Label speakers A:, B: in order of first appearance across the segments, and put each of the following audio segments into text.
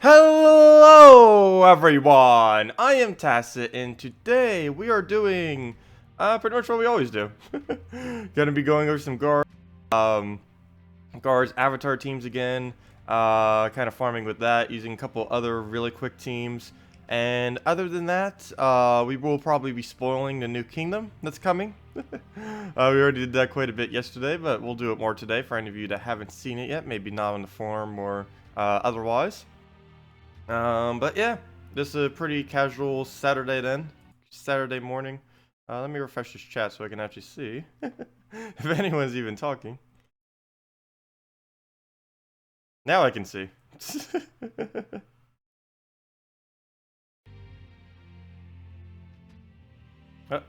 A: Hello everyone, I am Tacet, and today we are doing pretty much what we always do. Gonna be going over some Gard's avatar teams again, kind of farming with that, using a couple other really quick teams. And other than that, we will probably be spoiling the new kingdom that's coming. We already did that quite a bit yesterday, but we'll do it more today for any of you that haven't seen it yet, maybe not on the forum or otherwise. But yeah, this is a pretty casual Saturday morning. Let me refresh this chat so I can actually see if anyone's even talking. Now I can see.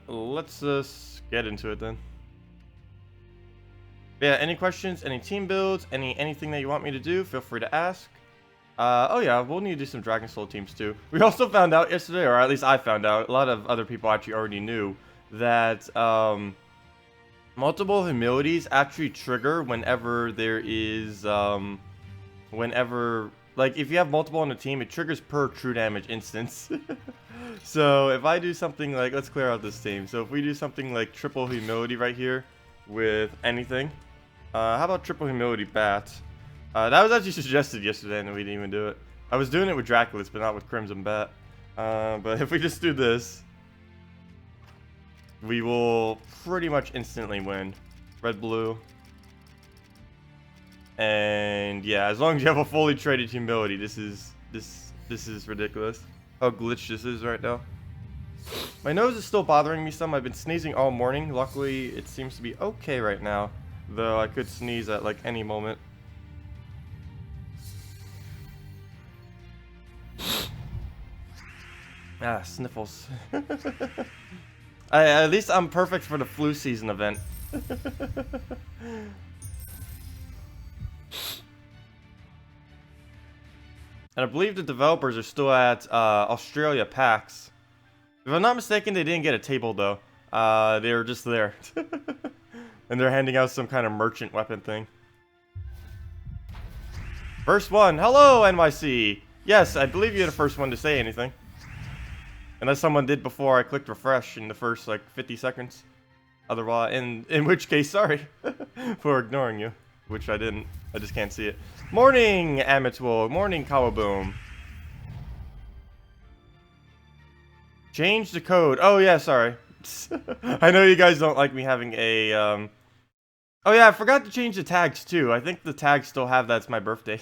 A: Let's get into it then. Yeah, any questions, any team builds, anything that you want me to do, feel free to ask. Oh yeah, we'll need to do some Dragon Soul teams too. We also found out yesterday, or at least I found out, a lot of other people actually already knew, that multiple humilities actually trigger whenever there is, like, if you have multiple on a team, it triggers per true damage instance. So, if I do something like, let's clear out this team. So, if we do something like triple humility right here with anything. How about triple humility bat? That was actually suggested yesterday and we didn't even do it. I was doing it with Draculus, but not with Crimson Bat. But if we just do this, we will pretty much instantly win. Red, blue. And yeah, as long as you have a fully traded humility, this is ridiculous. How glitched this is right now. My nose is still bothering me some. I've been sneezing all morning. Luckily, it seems to be okay right now, though I could sneeze at like any moment. Ah, sniffles. At least I'm perfect for the flu season event. And I believe the developers are still at Australia PAX. If I'm not mistaken, they didn't get a table though. They were just there. And they're handing out some kind of merchant weapon thing. First one. Hello, NYC. Yes, I believe you're the first one to say anything. Unless someone did before I clicked refresh in the first like 50 seconds. Otherwise, in which case, sorry for ignoring you. Which I didn't. I just can't see it. Morning, Amitul. Morning, Kawaboom. Change the code. Oh, yeah, sorry. I know you guys don't like me having a, Oh, yeah, I forgot to change the tags, too. I think the tags still have that's my birthday.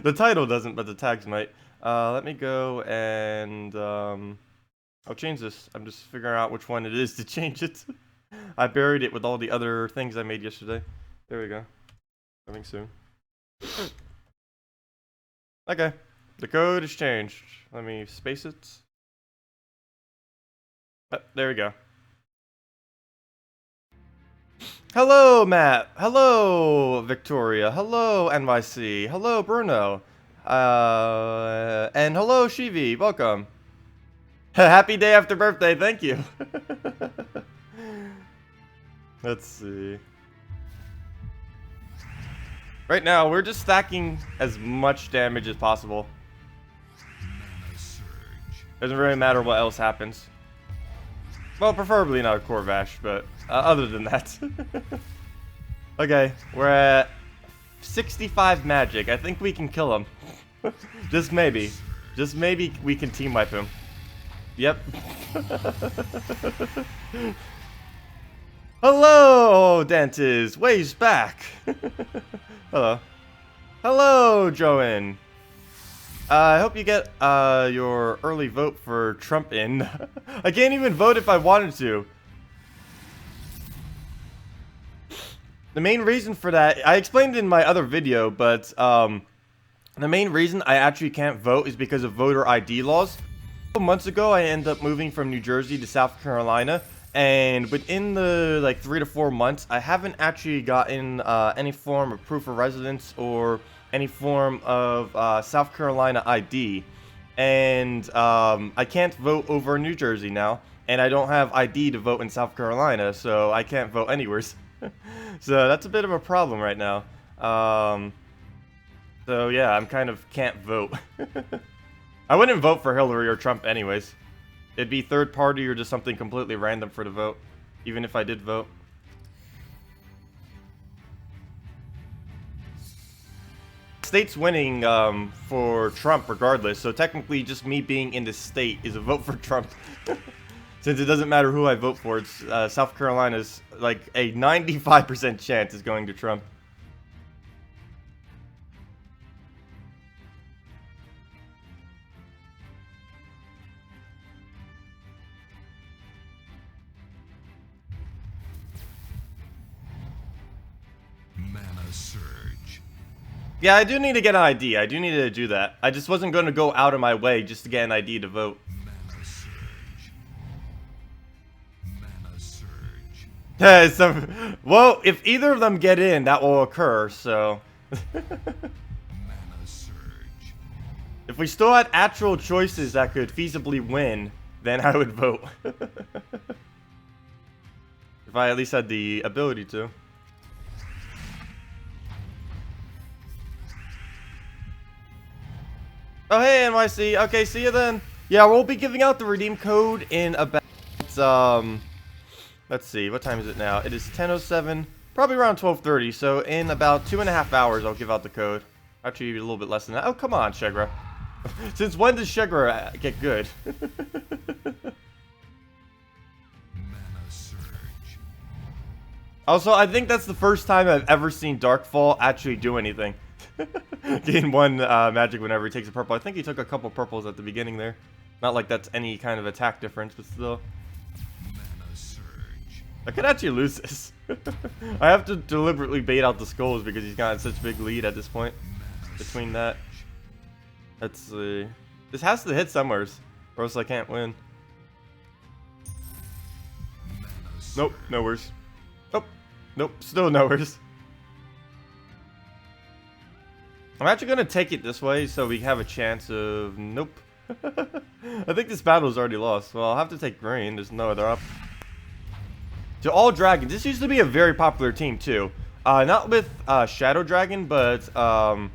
A: The title doesn't, but the tags might. Let me go and, I'll change this. I'm just figuring out which one it is to change it. I buried it with all the other things I made yesterday. There we go. Coming soon. Okay. The code has changed. Let me space it. There we go. Hello, Matt. Hello, Victoria. Hello, NYC. Hello, Bruno. And hello, Shivi. Welcome. Happy day after birthday. Thank you. Let's see. Right now, we're just stacking as much damage as possible. Doesn't really matter what else happens. Well, preferably not a Corvash, but other than that. Okay, we're at 65 magic. I think we can kill him. Just maybe. Just maybe we can team wipe him. Yep. Hello, Dantes. Waves back. Hello. Hello, Joan. I hope you get your early vote for Trump in. I can't even vote if I wanted to. The main reason for that, I explained in my other video, but the main reason I actually can't vote is because of voter ID laws. A couple months ago, I ended up moving from New Jersey to South Carolina. And within the like 3 to 4 months, I haven't actually gotten any form of proof of residence or any form of South Carolina ID. And I can't vote over New Jersey now. And I don't have ID to vote in South Carolina, so I can't vote anywhere. So that's a bit of a problem right now. So yeah, I'm kind of can't vote. I wouldn't vote for Hillary or Trump anyways. It'd be third party or just something completely random for the vote, even if I did vote. State's winning for Trump regardless, so technically just me being in the state is a vote for Trump. Since it doesn't matter who I vote for, it's South Carolina's like a 95% chance is going to Trump. Yeah, I do need to get an ID. I do need to do that. I just wasn't going to go out of my way just to get an ID to vote. Well, if either of them get in, that will occur, so... If we still had actual choices that could feasibly win, then I would vote. If I at least had the ability to. Oh, hey, NYC. Okay, see you then. Yeah, we'll be giving out the redeem code in about, let's see, what time is it now? It is 10:07, probably around 12:30, so in about 2.5 hours, I'll give out the code. Actually, a little bit less than that. Oh, come on, Shegra. Since when does Shegra get good? Also, I think that's the first time I've ever seen Darkfall actually do anything. Gain 1 magic whenever he takes a purple. I think he took a couple purples at the beginning there. Not like that's any kind of attack difference, but still. I could actually lose this. I have to deliberately bait out the skulls because he's got such a big lead at this point. Between that. Let's see. This has to hit somewhere, or else I can't win. Nope, nowheres. Oh, nope, still nowheres. I'm actually going to take it this way so we have a chance of... Nope. I think this battle is already lost. Well, I'll have to take green. There's no other option. To all dragons. This used to be a very popular team, too. Not with Shadow Dragon, but the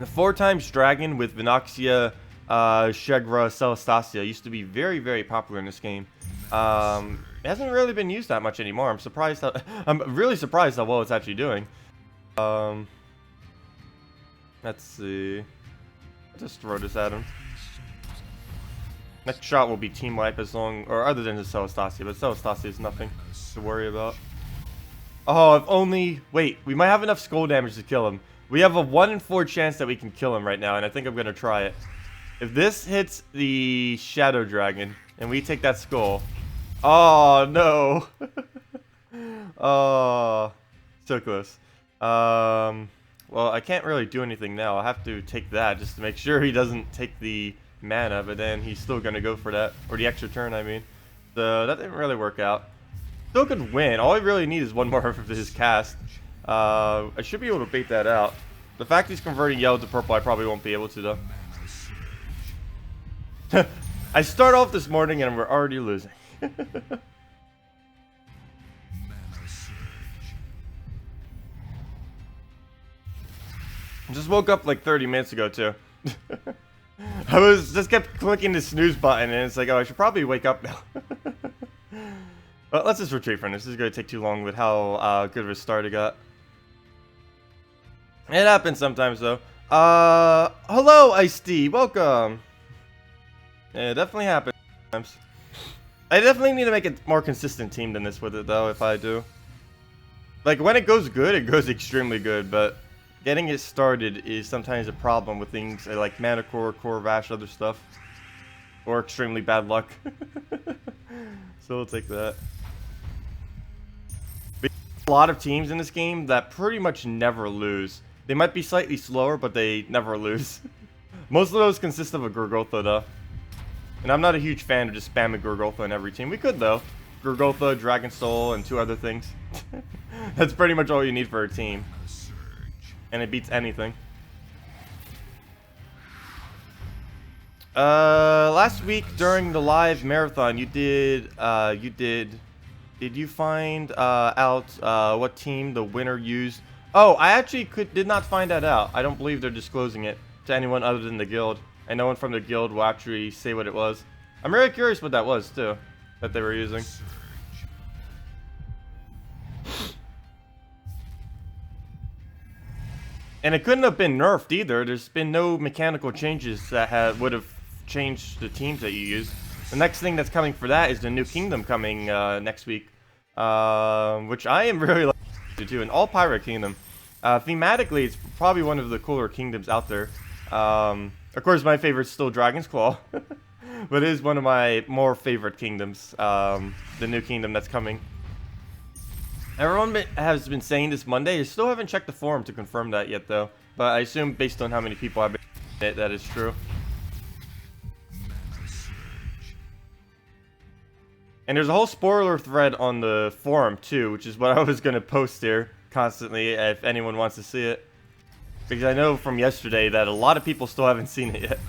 A: 4x Dragon with Vinoxia, Shegra, Celastasia used to be very, very popular in this game. It hasn't really been used that much anymore. I'm surprised. I'm really surprised how well it's actually doing. Let's see. I'll just throw this at him. Next shot will be team wipe as long, or other than the Celastasia, but Celastasia is nothing to worry about. Oh, if only... Wait, we might have enough skull damage to kill him. We have a 1 in 4 chance that we can kill him right now, and I think I'm going to try it. If this hits the Shadow Dragon, and we take that skull... Oh, no. Oh, so close. Well, I can't really do anything now. I'll have to take that just to make sure he doesn't take the mana, but then he's still going to go for that. Or the extra turn, I mean. So, that didn't really work out. Still could win. All I really need is 1 more of his cast. I should be able to bait that out. The fact he's converting yellow to purple, I probably won't be able to, though. I start off this morning and we're already losing. I just woke up like 30 minutes ago, too. I was just kept clicking the snooze button and it's like, oh, I should probably wake up now. But let's just retreat from this. This is going to take too long with how good of a start I got. It happens sometimes, though. Hello, Ice-D. Welcome. Yeah, it definitely happens sometimes. I definitely need to make a more consistent team than this with it, though, if I do. Like, when it goes good, it goes extremely good, but getting it started is sometimes a problem with things like Mana Core, Core Vash, other stuff. Or extremely bad luck. So we'll take that. A lot of teams in this game that pretty much never lose. They might be slightly slower, but they never lose. Most of those consist of a Gurgotha, though. And I'm not a huge fan of just spamming Gurgotha in every team. We could, though. Gurgotha, Dragon Soul, and 2 other things. That's pretty much all you need for a team. And it beats anything. Last week during the live marathon, did you find out what team the winner used Oh, I actually did not find that out. I don't believe they're disclosing it to anyone other than the guild. And no one from the guild will actually say what it was. I'm very curious what that was, too. That they were using. And it couldn't have been nerfed either. There's been no mechanical changes that would have changed the teams that you use. The next thing that's coming for that is the new kingdom coming next week. Which I am really looking to do. An all-pirate kingdom. Thematically, it's probably one of the cooler kingdoms out there. Of course, my favorite is still Dragon's Claw. But it is one of my more favorite kingdoms. The new kingdom that's coming. Everyone has been saying this Monday. I still haven't checked the forum to confirm that yet, though. But I assume based on how many people have been saying it, that is true. And there's a whole spoiler thread on the forum, too, which is what I was going to post here constantly if anyone wants to see it. Because I know from yesterday that a lot of people still haven't seen it yet.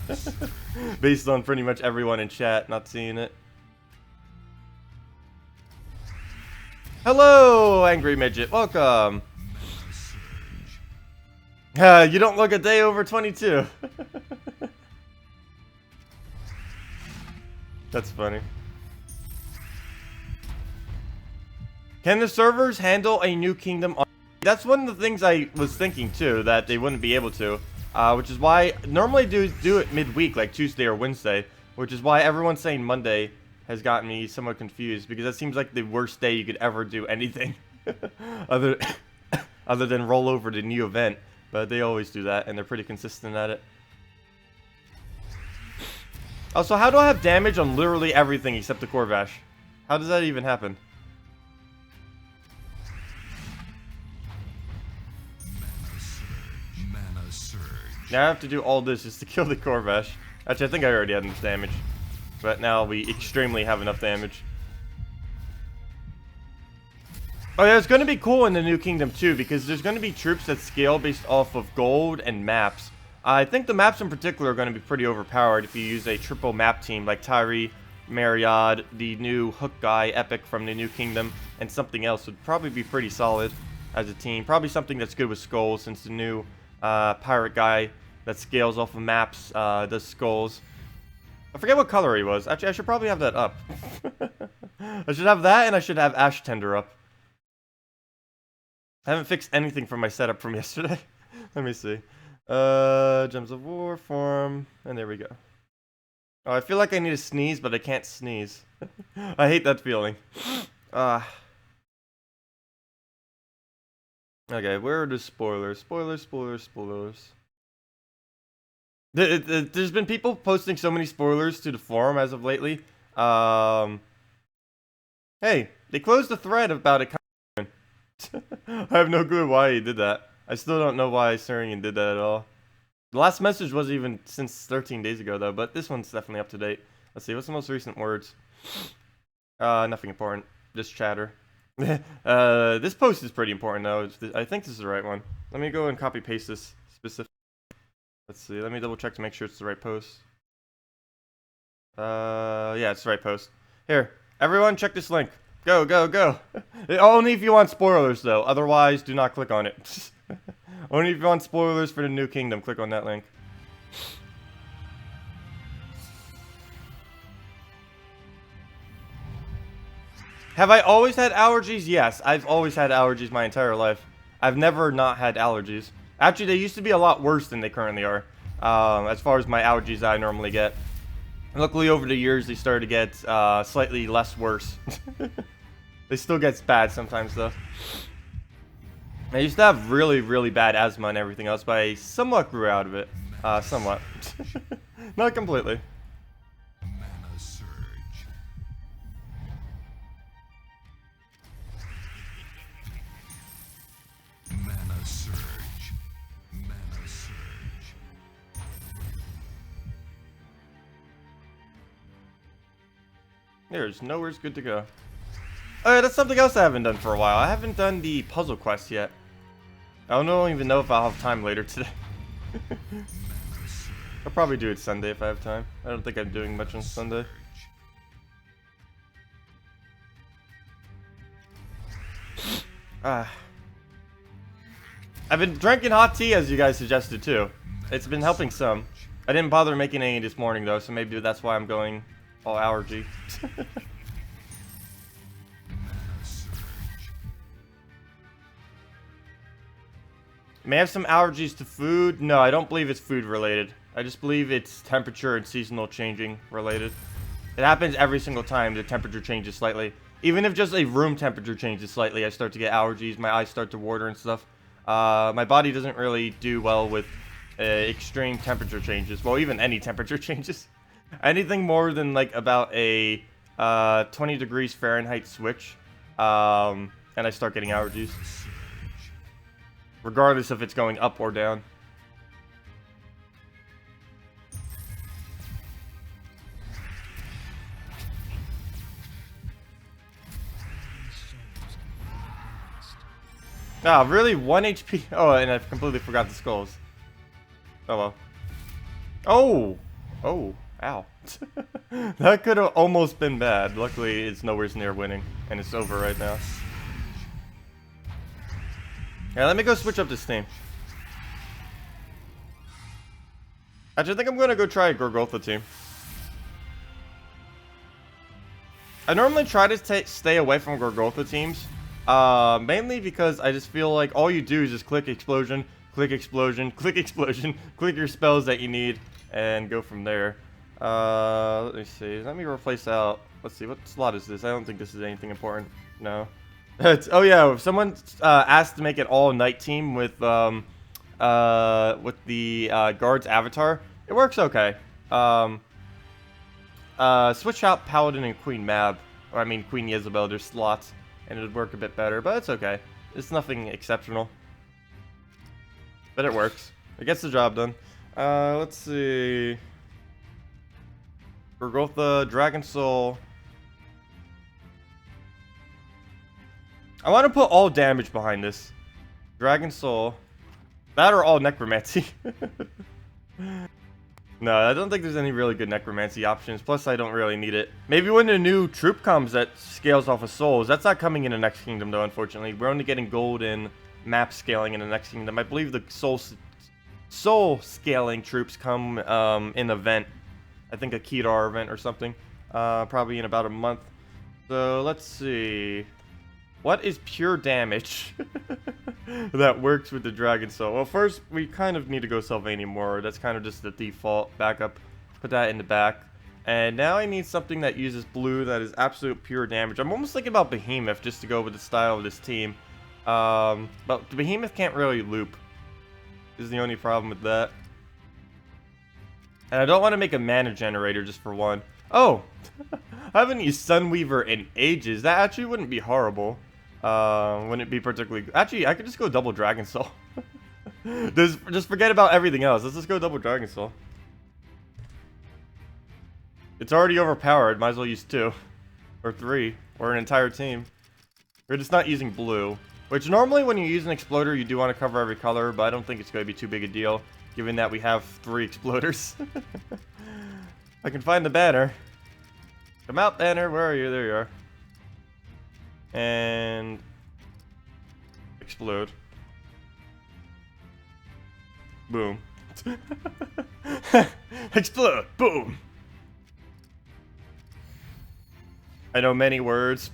A: Based on pretty much everyone in chat not seeing it. Hello, Angry Midget. Welcome. You don't look a day over 22. That's funny. Can the servers handle a new kingdom on... That's one of the things I was thinking too, that they wouldn't be able to. Which is why normally do it midweek, like Tuesday or Wednesday. Which is why everyone's saying Monday has gotten me somewhat confused, because that seems like the worst day you could ever do anything. other than roll over the new event. But they always do that, and they're pretty consistent at it. Also, how do I have damage on literally everything except the Corvash? How does that even happen? Now I have to do all this just to kill the Corvash. Actually, I think I already had enough damage. But now we extremely have enough damage. Oh yeah, it's going to be cool in the new kingdom too, because there's going to be troops that scale based off of gold and maps. I think the maps in particular are going to be pretty overpowered if you use a triple map team like Tyree, Mariad, the new Hook guy, Epic from the new kingdom, and something else would probably be pretty solid as a team. Probably something that's good with skulls, since the new pirate guy that scales off of maps does skulls. I forget what color he was. Actually, I should probably have that up. I should have that, and I should have Ash Tender up. I haven't fixed anything from my setup from yesterday. Let me see. Gems of War, form, and there we go. Oh, I feel like I need to sneeze, but I can't sneeze. I hate that feeling. Okay, where are the spoilers? Spoilers. There's been people posting so many spoilers to the forum as of lately. Hey, they closed the thread about it. I have no clue why he did that. I still don't know why Surian did that at all. The last message wasn't even since 13 days ago, though, but this one's definitely up to date. Let's see, what's the most recent words? Nothing important. Just chatter. This post is pretty important, though. I think this is the right one. Let me go and copy-paste this specific. Let's see, let me double-check to make sure it's the right post. Yeah, it's the right post. Here, everyone check this link. Go. Only if you want spoilers, though. Otherwise, do not click on it. Only if you want spoilers for the new kingdom, click on that link. Have I always had allergies? Yes, I've always had allergies my entire life. I've never not had allergies. Actually, they used to be a lot worse than they currently are. As far as my allergies that I normally get. Luckily, over the years, they started to get slightly less worse. They still get bad sometimes, though. I used to have really, really bad asthma and everything else, but I somewhat grew out of it. Somewhat. Not completely. There's nowhere's good to go. Oh yeah, that's something else I haven't done for a while. I haven't done the puzzle quest yet. I don't even know if I'll have time later today. I'll probably do it Sunday if I have time. I don't think I'm doing much on Sunday. I've been drinking hot tea as you guys suggested too. It's been helping some. I didn't bother making any this morning though, so maybe that's why I'm going all allergy. May have some allergies to food. No, I don't believe it's food related. I just believe it's temperature and seasonal changing related. It happens every single time the temperature changes slightly. Even if just a room temperature changes slightly, I start to get allergies. My eyes start to water and stuff. My body doesn't really do well with extreme temperature changes. Well, even any temperature changes. Anything more than like about a 20 degrees Fahrenheit switch, and I start getting allergies. Regardless if it's going up or down. Ah, really? 1 HP? Oh, and I completely forgot the skulls. Oh well. Oh! Oh, ow. That could have almost been bad. Luckily, it's nowhere near winning, and it's over right now. Yeah, let me go switch up this team. Actually, I think I'm gonna go try a Gorgotha team. I normally try to stay away from Gorgotha teams, mainly because I just feel like all you do is just click explosion, click explosion, click explosion, click your spells that you need, and go from there. Let me see. Let me replace out. Let's see, what slot is this? I don't think this is anything important. No. Oh yeah, if someone asked to make an all-night team with the Gard's avatar, it works okay. Switch out Paladin and Queen Mab, or I mean Queen Jezebel, their slots, and it would work a bit better, but it's okay. It's nothing exceptional, but it works. It gets the job done. Let's see. Gorgotha, Dragon Soul. I want to put all damage behind this. Dragon Soul. That or all Necromancy. No, I don't think there's any really good Necromancy options. Plus, I don't really need it. Maybe when a new troop comes that scales off of souls. That's not coming in the next kingdom, though, unfortunately. We're only getting gold and map scaling in the next kingdom. I believe the soul scaling troops come in event. I think a Kedar event or something. Probably in about a month. So, let's see. What is pure damage that works with the Dragon Soul? Well, first, we kind of need to go Sylvania more. That's kind of just the default backup. Put that in the back. And now I need something that uses blue that is absolute pure damage. I'm almost thinking about Behemoth just to go with the style of this team. But the Behemoth can't really loop. This is the only problem with that. And I don't want to make a mana generator just for one. Oh! I haven't used Sunweaver in ages. That actually wouldn't be horrible. Wouldn't it be particularly... Actually, I could just go double Dragon Soul. Just forget about everything else. Let's just go double Dragon Soul. It's already overpowered. Might as well use 2. Or 3. Or an entire team. We're just not using blue. Which normally when you use an exploder, you do want to cover every color. But I don't think it's going to be too big a deal. Given that we have 3 exploders. I can find the banner. Come out, banner. Where are you? There you are. And explode. Boom. Explode. Boom. I know many words.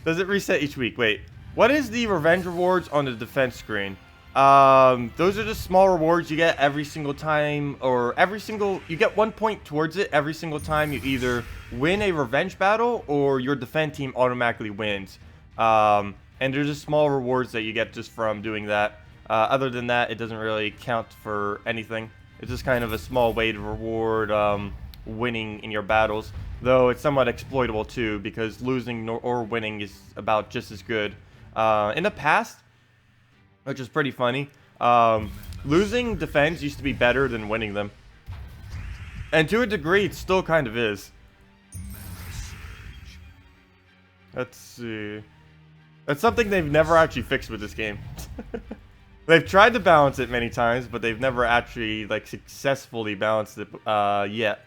A: Does it reset each week? Wait. What is the revenge rewards on the defense screen? Those are just small rewards you get every single time, or you get 1 point towards it every single time you either win a revenge battle or your defense team automatically wins. And there's just small rewards that you get just from doing that. Other than that, it doesn't really count for anything. It's just kind of a small way to reward, winning in your battles. Though it's somewhat exploitable too, because losing or winning is about just as good. In the past, which is pretty funny, losing defense used to be better than winning them. And to a degree, it still kind of is. Let's see. That's something they've never actually fixed with this game. They've tried to balance it many times, but they've never actually, like, successfully balanced it yet.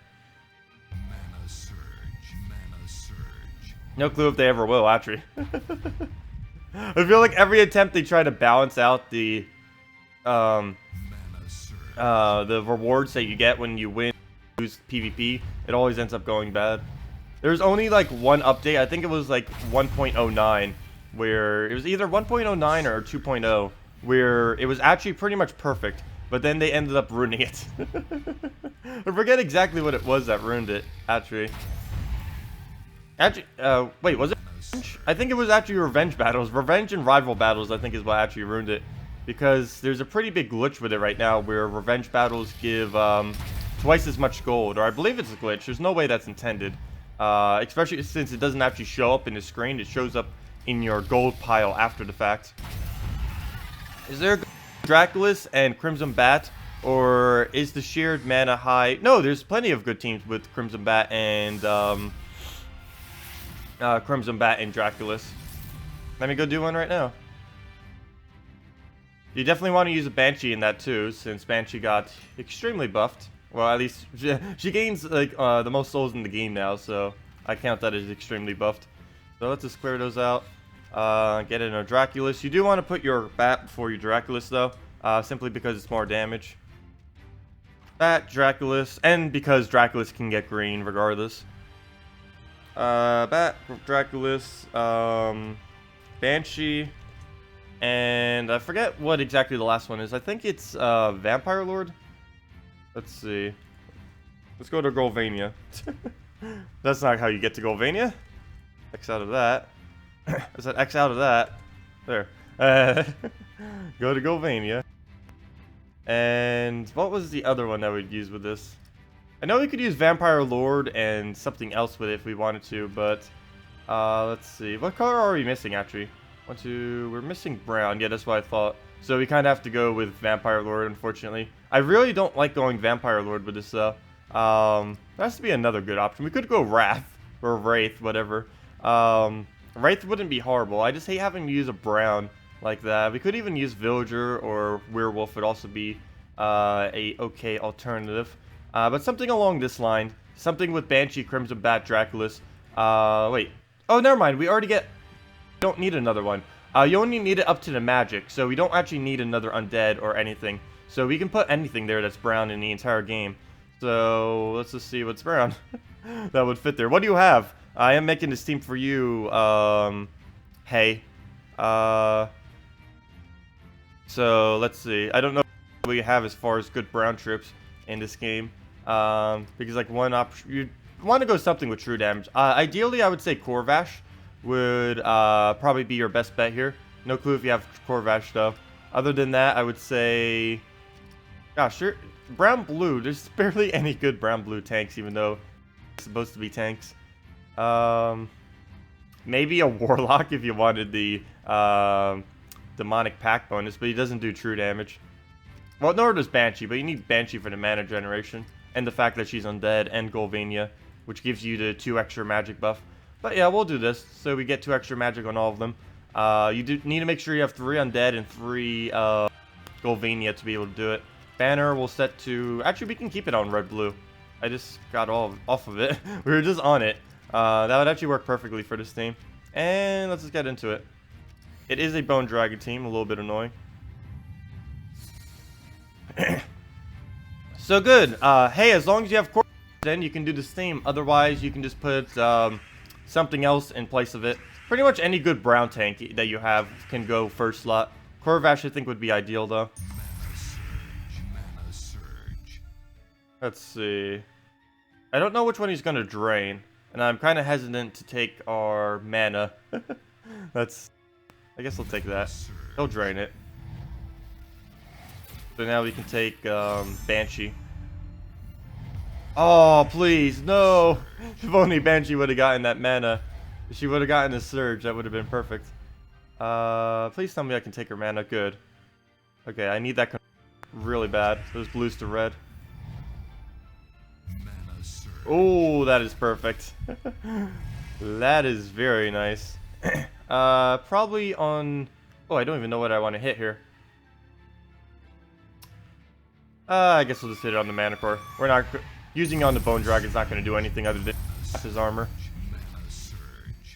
A: No clue if they ever will, actually. I feel like every attempt they try to balance out the rewards that you get when you win, lose PvP, it always ends up going bad. There's only like one update, I think it was like 1.09, where it was either 1.09 or 2.0, where it was actually pretty much perfect, but then they ended up ruining it. I forget exactly what it was that ruined it, actually. Wait, was it Revenge? I think it was actually Revenge Battles. Revenge and Rival Battles, I think, is what actually ruined it. Because there's a pretty big glitch with it right now, where Revenge Battles give, twice as much gold. Or I believe it's a glitch. There's no way that's intended. Especially since it doesn't actually show up in the screen. It shows up in your gold pile after the fact. Is there Draculus and Crimson Bat? Or is the shared mana high? No, there's plenty of good teams with Crimson Bat and, Draculus. Let me go do one right now. You definitely want to use a Banshee in that too, since Banshee got extremely buffed. Well, at least she gains like the most souls in the game now, so I count that as extremely buffed. So let's just clear those out. Get in a Draculus. You do want to put your Bat before your Draculus though, simply because it's more damage. Bat, Draculus, and because Draculus can get green regardless. Bat, Draculus, Banshee, and I forget what exactly the last one is. I think it's Vampire Lord. Let's see. Let's go to Golvania. That's not how you get to Golvania. X out of that. I said X out of that. There. Go to Golvania. And what was the other one that we'd use with this? I know we could use Vampire Lord and something else with it if we wanted to, but let's see. What color are we missing actually? We're missing brown. Yeah, that's what I thought. So we kind of have to go with Vampire Lord, unfortunately. I really don't like going Vampire Lord with this though. There has to be another good option. We could go Wrath or Wraith, whatever. Wraith wouldn't be horrible. I just hate having to use a brown like that. We could even use Villager or Werewolf would also be a okay alternative. But something along this line. Something with Banshee, Crimson Bat, Draculus. Wait. Oh, never mind. We already don't need another one. You only need it up to the magic, so we don't actually need another undead or anything. So we can put anything there that's brown in the entire game. So let's just see what's brown. That would fit there. What do you have? I am making this team for you. Hey. So let's see. I don't know what we have as far as good brown troops in this game. Because like one option, you want to go something with true damage. Ideally, I would say Corvash would probably be your best bet here. No clue if you have Corvash though. Other than that, I would say, gosh, sure, brown-blue. There's barely any good brown-blue tanks, even though it's supposed to be tanks. Maybe a Warlock if you wanted the demonic pack bonus, but he doesn't do true damage. Well, nor does Banshee, but you need Banshee for the mana generation and the fact that she's undead and Golvania, which gives you the 2 extra magic buff. But yeah, we'll do this, so we get 2 extra magic on all of them. You do need to make sure you have 3 undead and 3 Golvania to be able to do it. Banner will set to... Actually, we can keep it on red-blue. I just got off of it. We were just on it. That would actually work perfectly for this team. And let's just get into it. It is a Bone Dragon team, a little bit annoying. So good. Hey, as long as you have core, then you can do the same. Otherwise, you can just put something else in place of it. Pretty much any good brown tank that you have can go first slot. Corvash, I think, would be ideal, though. Let's see. I don't know which one he's going to drain. And I'm kind of hesitant to take our mana. I guess I'll take that. He'll drain it. So now we can take Banshee. Oh, please, no! If only Banshee would have gotten that mana. If she would have gotten a Surge, that would have been perfect. Please tell me I can take her mana. Good. Okay, I need that really bad. Those blues to red. Oh, that is perfect. That is very nice. Probably on... Oh, I don't even know what I want to hit here. I guess we'll just hit it on the Mana Core. We're not... Using it on the Bone Dragon is not going to do anything other than his armor.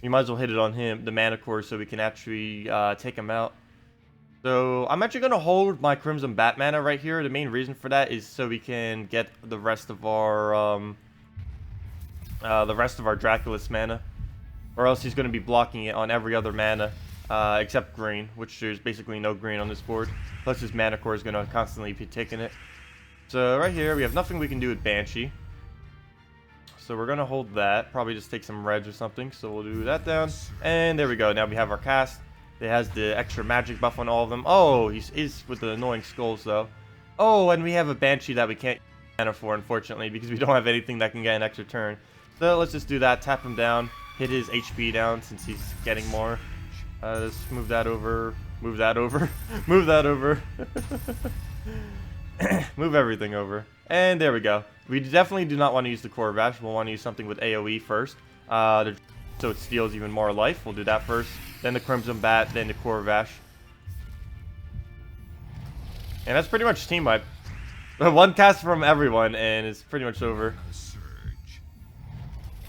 A: We might as well hit it on him, the mana core, so we can actually take him out. So I'm actually gonna hold my Crimson Bat mana right here. The main reason for that is so we can get the rest of our Draculus mana, or else he's gonna be blocking it on every other mana except green, which there's basically no green on this board. Plus his mana core is gonna constantly be taking it. So right here we have nothing we can do with Banshee. So we're gonna hold that. Probably just take some reds or something. So we'll do that down, and there we go. Now we have our cast. It has the extra magic buff on all of them. Oh, he's with the annoying skulls, though. Oh, and we have a Banshee that we can't get mana for, unfortunately, because we don't have anything that can get an extra turn. So let's just do that. Tap him down. Hit his HP down since he's getting more. Let's move that over. Move that over. Move that over. Move everything over. And there we go. We definitely do not want to use the Corvash. We'll want to use something with AoE first. So it steals even more life. We'll do that first. Then the Crimson Bat, then the Corvash. And that's pretty much team wipe. One cast from everyone, and it's pretty much over.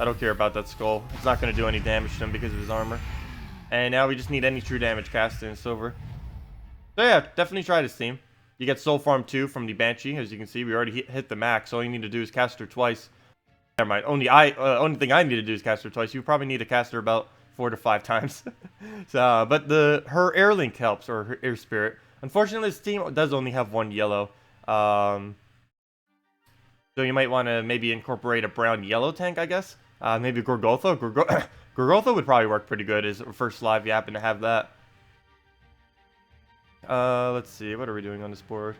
A: I don't care about that skull. It's not going to do any damage to him because of his armor. And now we just need any true damage cast, and it's over. So yeah, definitely try this team. You get Soul Farm 2 from the Banshee. As you can see, we already hit the max. All you need to do is cast her twice. Never mind. Only thing I need to do is cast her twice. You probably need to cast her about 4 to 5 times. So, but her air link helps, or her air spirit. Unfortunately, this team does only have 1 yellow. So you might want to maybe incorporate a brown yellow tank, I guess. Maybe Gorgotha. Gorgotha would probably work pretty good as first live. You happen to have that. Let's see. What are we doing on this board?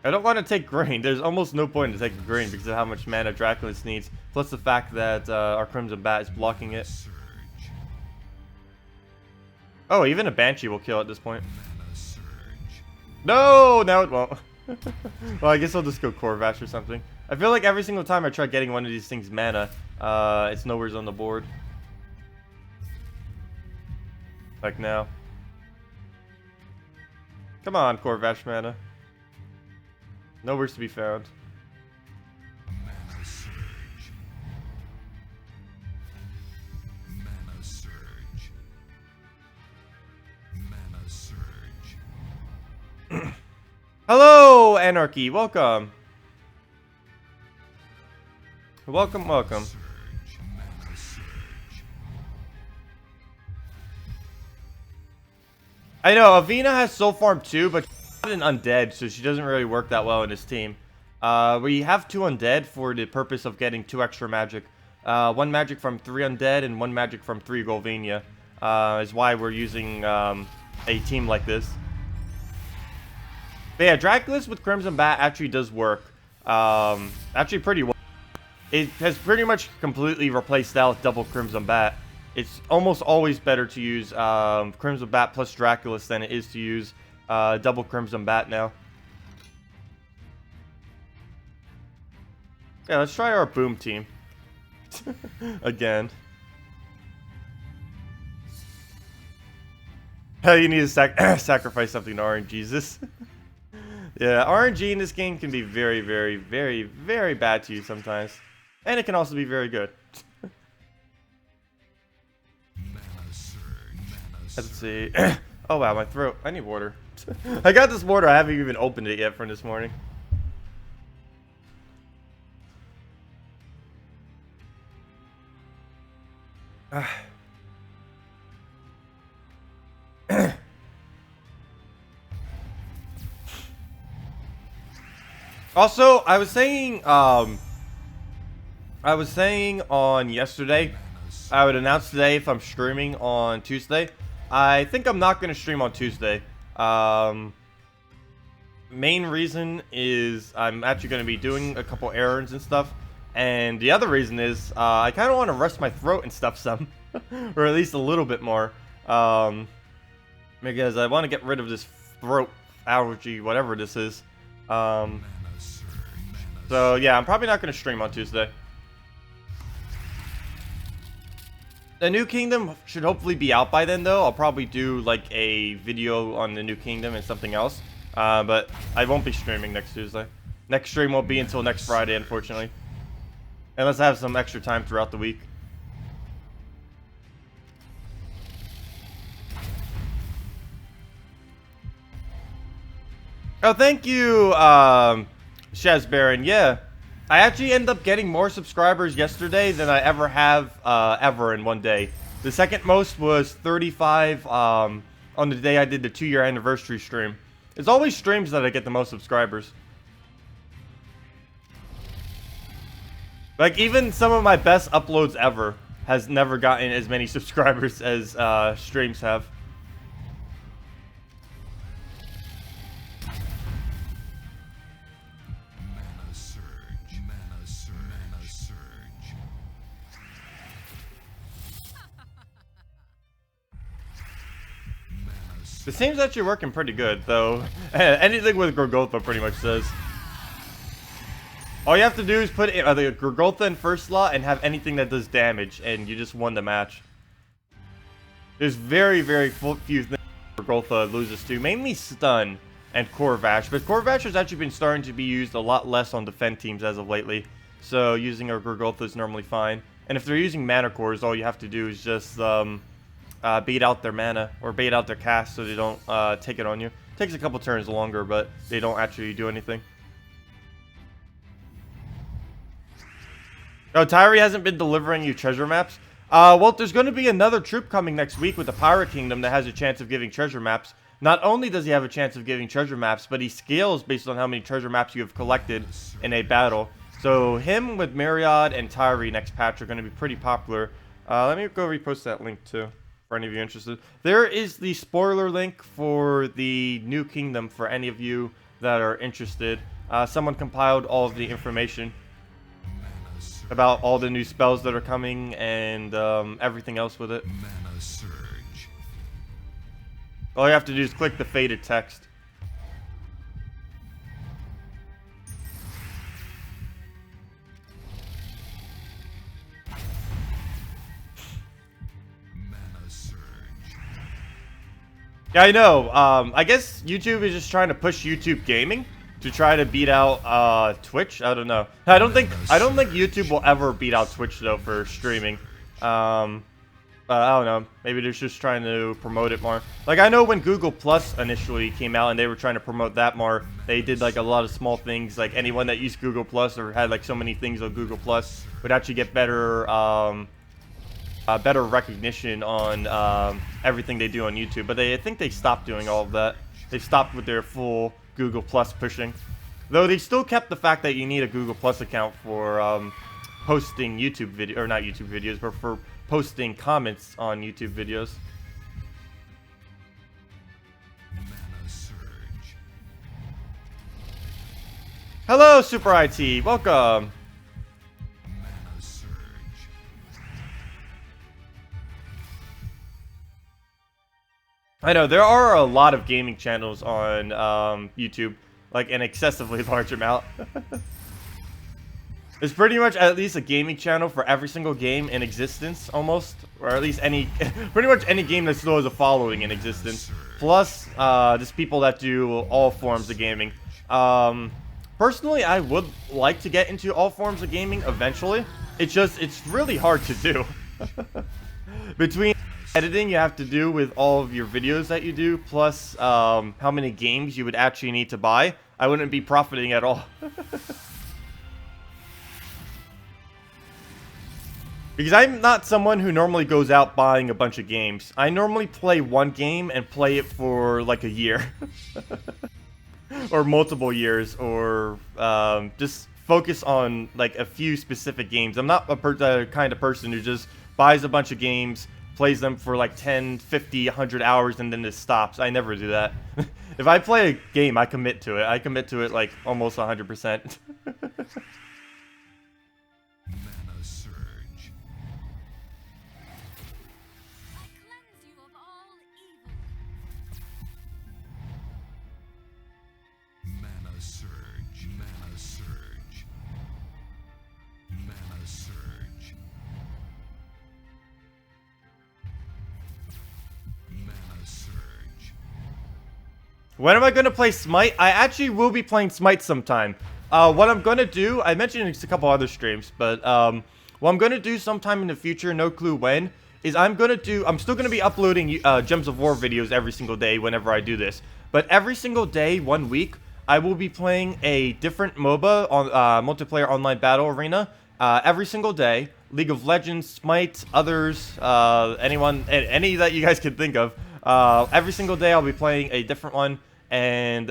A: I don't want to take green. There's almost no point in taking green because of how much mana Draculus needs. Plus the fact that our Crimson Bat is blocking it. Oh, even a Banshee will kill at this point. No, now it won't. Well, I guess I'll just go Corvash or something. I feel like every single time I try getting one of these things mana, it's nowhere's on the board. Like now. Come on, Corvash mana. Nowhere's to be found.
B: Mana surge. Mana surge. Mana surge.
A: Hello, Anarchy. Welcome. Welcome, welcome.
B: Surge. Mana surge.
A: I know, Avina has Soul Farm 2, but she's not an undead, so she doesn't really work that well in this team. We have 2 undead for the purpose of getting 2 extra magic. 1 magic from 3 undead and 1 magic from 3 Golvania. Is why we're using a team like this. But yeah, Draculus with Crimson Bat actually does work. Actually pretty well. It has pretty much completely replaced that with double Crimson Bat. It's almost always better to use Crimson Bat plus Draculus than it is to use double Crimson Bat now. Yeah, let's try our Boom team. Again. You need to sacrifice something to RNG, Jesus. Yeah, RNG in this game can be very, very, very, very bad to you sometimes. And it can also be very good. Let's see. Oh wow, my throat. I need water. I got this water. I haven't even opened it yet from this morning. Also, I was saying on yesterday, I would announce today if I'm streaming on Tuesday. I think I'm not going to stream on Tuesday. Main reason is I'm actually going to be doing a couple errands and stuff. And the other reason is I kind of want to rest my throat and stuff some. Or at least a little bit more. Because I want to get rid of this throat allergy, whatever this is. So yeah, I'm probably not going to stream on Tuesday. The New Kingdom should hopefully be out by then, though. I'll probably do like a video on the New Kingdom and something else. But I won't be streaming next Tuesday. Next stream won't be until next Friday, unfortunately. Unless I have some extra time throughout the week. Oh, thank you, Shaz Baron. Yeah, I actually ended up getting more subscribers yesterday than I ever have ever in one day. The second most was 35 on the day I did the 2-year anniversary stream. It's always streams that I get the most subscribers. Like, even some of my best uploads ever has never gotten as many subscribers as streams have.
B: Mana surge. Mana surge. Mana surge. Mana surge.
A: The seems actually working pretty good, though. Anything with Gorgotha pretty much says. All you have to do is put the Gorgotha in first slot and have anything that does damage, and you just won the match. There's very, very few things Gorgotha loses to, mainly stun and Corvash. But Corvash has actually been starting to be used a lot less on defend teams as of lately, so using a Gorgotha is normally fine. And if they're using mana cores, all you have to do is just bait out their mana or bait out their cast so they don't take it on you. Takes a couple turns longer, but they don't actually do anything. Oh, TheRani hasn't been delivering you treasure maps? Well, there's going to be another troop coming next week with the Pirate Kingdom that has a chance of giving treasure maps. Not only does he have a chance of giving treasure maps, but he scales based on how many treasure maps you have collected in a battle. So him with Myriad and TheRani next patch are going to be pretty popular. Let me go repost that link too, for any of you interested. There is the spoiler link for the new kingdom for any of you that are interested. Someone compiled all of the information about all the new spells that are coming and everything else with it.
B: Mana surge.
A: All you have to do is click the faded text.
B: Mana surge.
A: Yeah, I know. I guess YouTube is just trying to push YouTube gaming to try to beat out Twitch. I don't know. I don't think YouTube will ever beat out Twitch though for streaming. I don't know. Maybe they're just trying to promote it more. Like, I know when Google Plus initially came out and they were trying to promote that more, they did like a lot of small things. Like anyone that used Google Plus or had like so many things on Google Plus would actually get better better recognition on everything they do on YouTube. But I think they stopped doing all of that. They stopped with their full Google Plus pushing. Though they still kept the fact that you need a Google Plus account for posting YouTube video, or not YouTube videos, but for posting comments on YouTube videos.
B: Mana surge.
A: Hello, Super IT. Welcome.
B: Mana surge.
A: I know there are a lot of gaming channels on YouTube, like an excessively large amount. There's pretty much at least a gaming channel for every single game in existence, almost, or at least any, pretty much any game that still has a following in existence. Plus, just people that do all forms of gaming. Personally, I would like to get into all forms of gaming eventually. It's really hard to do. Between editing you have to do with all of your videos that you do, plus how many games you would actually need to buy, I wouldn't be profiting at all. Because I'm not someone who normally goes out buying a bunch of games. I normally play one game and play it for like a year. Or multiple years, or just focus on like a few specific games. I'm not the kind of person who just buys a bunch of games, plays them for like 10, 50, 100 hours, and then just stops. I never do that. If I play a game, I commit to it. I commit to it like almost 100%.
B: Mana surge.
C: I cleanse you of all evil.
B: Mana surge. Mana surge. Mana surge. Mana surge.
A: When am I going to play Smite? I actually will be playing Smite sometime. What I'm going to do, I mentioned it's a couple other streams, but what I'm going to do sometime in the future, no clue when, is I'm still going to be uploading Gems of War videos every single day whenever I do this. But every single day, 1 week, I will be playing a different MOBA on multiplayer online battle arena every single day. League of Legends, Smite, others, any that you guys can think of. Every single day I'll be playing a different one and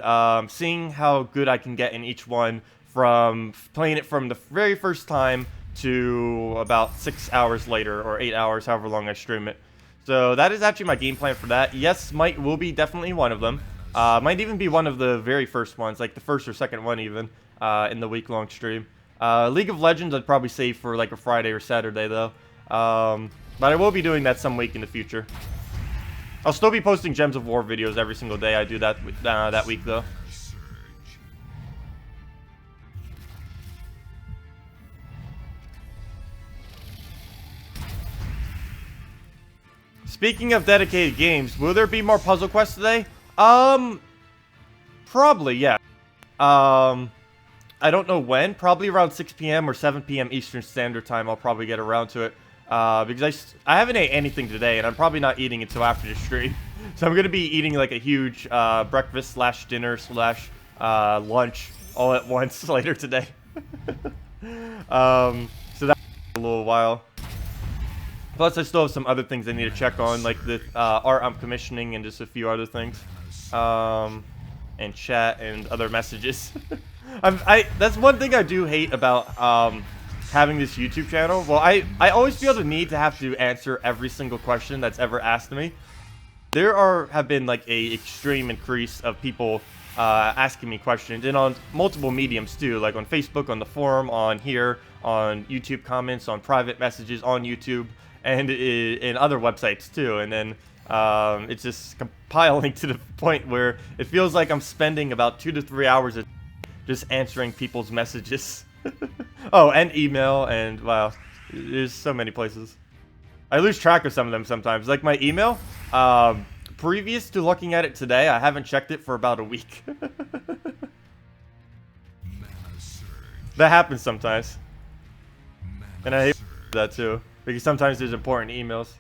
A: seeing how good I can get in each one, from playing it from the very first time to about 6 hours later, or 8 hours, however long I stream it. So that is actually my game plan for that. Yes, Smite will be definitely one of them. Might even be one of the very first ones, like the first or second one even, in the week-long stream. League of Legends I'd probably save for like a Friday or Saturday though. But I will be doing that some week in the future. I'll still be posting Gems of War videos every single day I do that that week though. Speaking of dedicated games, will there be more puzzle quests today? Probably, yeah. I don't know when. Probably around 6 p.m. or 7 p.m. Eastern Standard Time. I'll probably get around to it. Because I haven't ate anything today, and I'm probably not eating until after the stream. So I'm gonna be eating like a huge breakfast slash dinner slash lunch all at once later today. So that's a little while. Plus, I still have some other things I need to check on, like the art I'm commissioning and just a few other things. And chat and other messages. That's one thing I do hate about having this YouTube channel. Well, I always feel the need to have to answer every single question that's ever asked to me. There have been like a extreme increase of people asking me questions, and on multiple mediums too, like on Facebook, on the forum, on here, on YouTube comments, on private messages, on YouTube, and in other websites too. And then it's just compiling to the point where it feels like I'm spending about 2 to 3 hours just answering people's messages. Oh, and email, and wow, there's so many places. I lose track of some of them sometimes. Like my email, previous to looking at it today, I haven't checked it for about a week. That happens sometimes. And I hate that too, because sometimes there's important emails.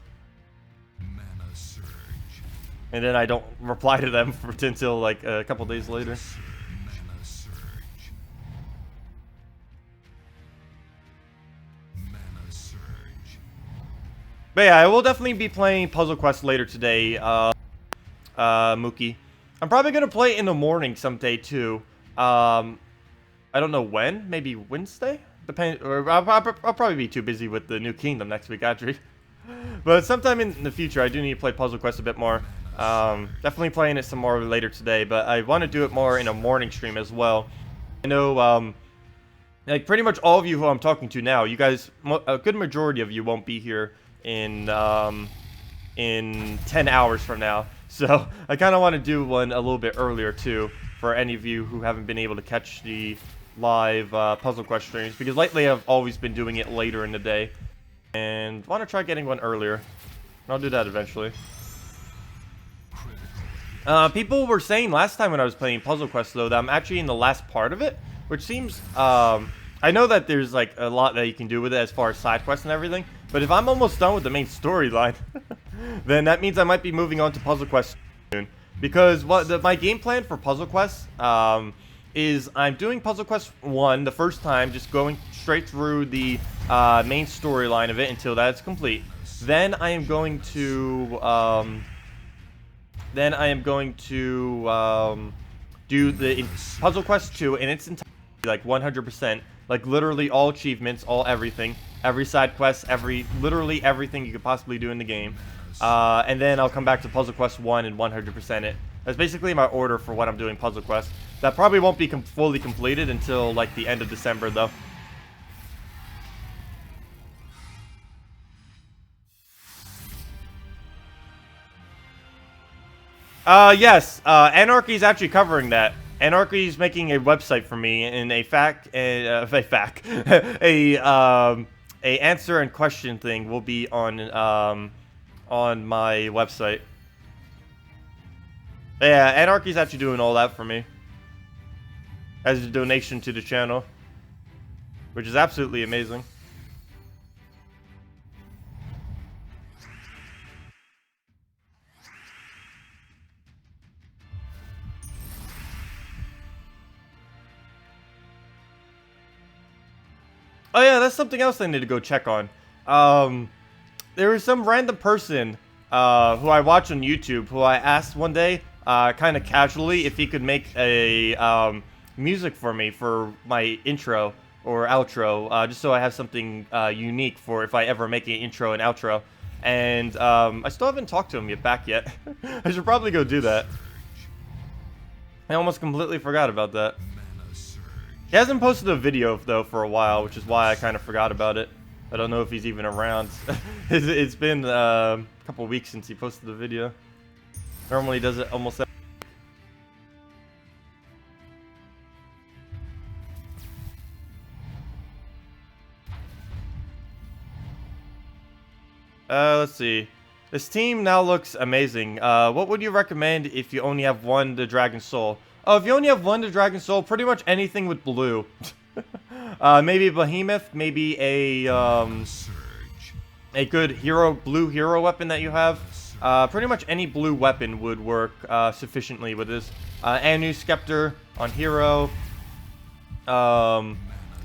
A: And then I don't reply to them until like a couple days later. But yeah, I will definitely be playing Puzzle Quest later today, Mookie. I'm probably going to play it in the morning someday too. I don't know when, maybe Wednesday? Or I'll probably be too busy with the new Kingdom next week, actually. But sometime in the future, I do need to play Puzzle Quest a bit more. Definitely playing it some more later today, but I want to do it more in a morning stream as well. I know, like pretty much all of you who I'm talking to now, you guys, a good majority of you won't be here in 10 hours from now. So I kind of want to do one a little bit earlier too, for any of you who haven't been able to catch the live Puzzle Quest streams, because lately I've always been doing it later in the day, and want to try getting one earlier. I'll do that eventually. People were saying last time when I was playing Puzzle Quest though that I'm actually in the last part of it, which seems I know that there's like a lot that you can do with it as far as side quests and everything, but if I'm almost done with the main storyline, then that means I might be moving on to Puzzle Quest soon. Because my game plan for Puzzle Quest is I'm doing Puzzle Quest 1 the first time, just going straight through the main storyline of it until that's complete. Then I am going to do the Puzzle Quest 2 in its entirety, like 100%, like literally all achievements, all everything, every side quest, literally everything you could possibly do in the game. And then I'll come back to Puzzle Quest 1 and 100% it. That's basically my order for what I'm doing Puzzle Quest. That probably won't be fully completed until like the end of December though. Yes, Anarchy is actually covering that. Anarchy is making a website for me, and a answer and question thing will be on my website. Yeah, Anarchy's actually doing all that for me as a donation to the channel, which is absolutely amazing. Oh yeah, that's something else I need to go check on. There was some random person who I watch on YouTube who I asked one day, kind of casually, if he could make a music for me for my intro or outro, just so I have something unique for if I ever make an intro and outro. And I still haven't talked to him back yet. I should probably go do that. I almost completely forgot about that. He hasn't posted a video though for a while, which is why I kind of forgot about it. I don't know if he's even around. It's been a couple weeks since he posted the video. Normally he does it almost every let's see. This team now looks amazing. What would you recommend if you only have one The Dragon Soul? Oh, if you only have one The Dragon Soul, pretty much anything with blue. Maybe a Behemoth, maybe a good blue hero weapon that you have. Pretty much any blue weapon would work sufficiently with this. Anu Scepter on hero.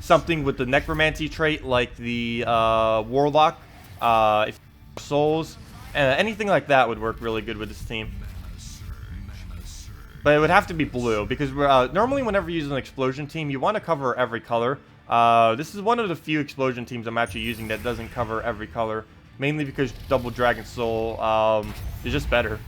A: Something with the Necromancy trait like the Warlock. If souls, anything like that would work really good with this team. But it would have to be blue, because normally whenever you use an explosion team, you want to cover every color. This is one of the few explosion teams I'm actually using that doesn't cover every color. Mainly because Double Dragon Soul is just better.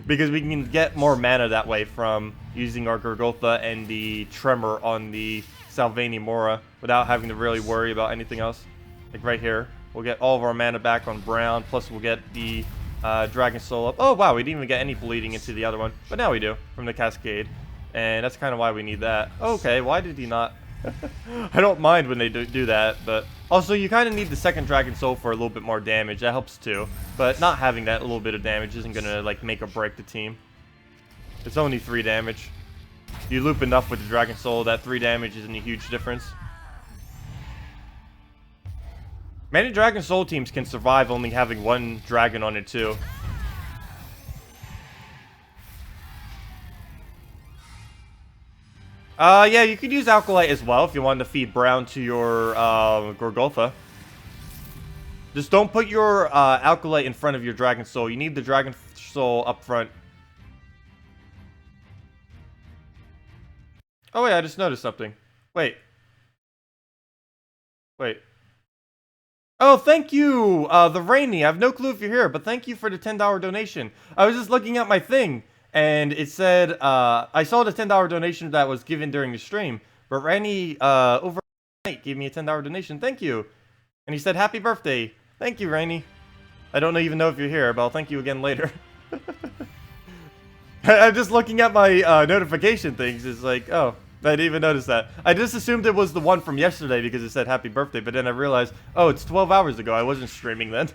A: Because we can get more mana that way from using our Gorgotha and the Tremor on the Salvani Mora without having to really worry about anything else. Like right here. We'll get all of our mana back on brown, plus we'll get the Dragon Soul up. Oh wow, we didn't even get any bleeding into the other one. But now we do, from the Cascade. And that's kind of why we need that. Okay, why did he not? I don't mind when they do that, but... Also, you kind of need the second Dragon Soul for a little bit more damage. That helps too. But not having that little bit of damage isn't going to, like, make or break the team. It's only 3 damage. You loop enough with the Dragon Soul, that 3 damage isn't a huge difference. Many Dragon Soul teams can survive only having one dragon on it too. Yeah, you could use Alkalite as well if you wanted to feed brown to your Gorgotha. Just don't put your Alkalite in front of your Dragon Soul. You need the Dragon Soul up front. Oh wait, I just noticed something. Wait. Oh, thank you, TheRani. I have no clue if you're here, but thank you for the $10 donation. I was just looking at my thing, and it said, I saw the $10 donation that was given during the stream, but Rani, overnight gave me a $10 donation. Thank you. And he said, happy birthday. Thank you, Rani. I don't even know if you're here, but I'll thank you again later. I'm just looking at my notification things. It's like, oh, I didn't even notice that. I just assumed it was the one from yesterday because it said happy birthday, but then I realized, oh, it's 12 hours ago. I wasn't streaming then.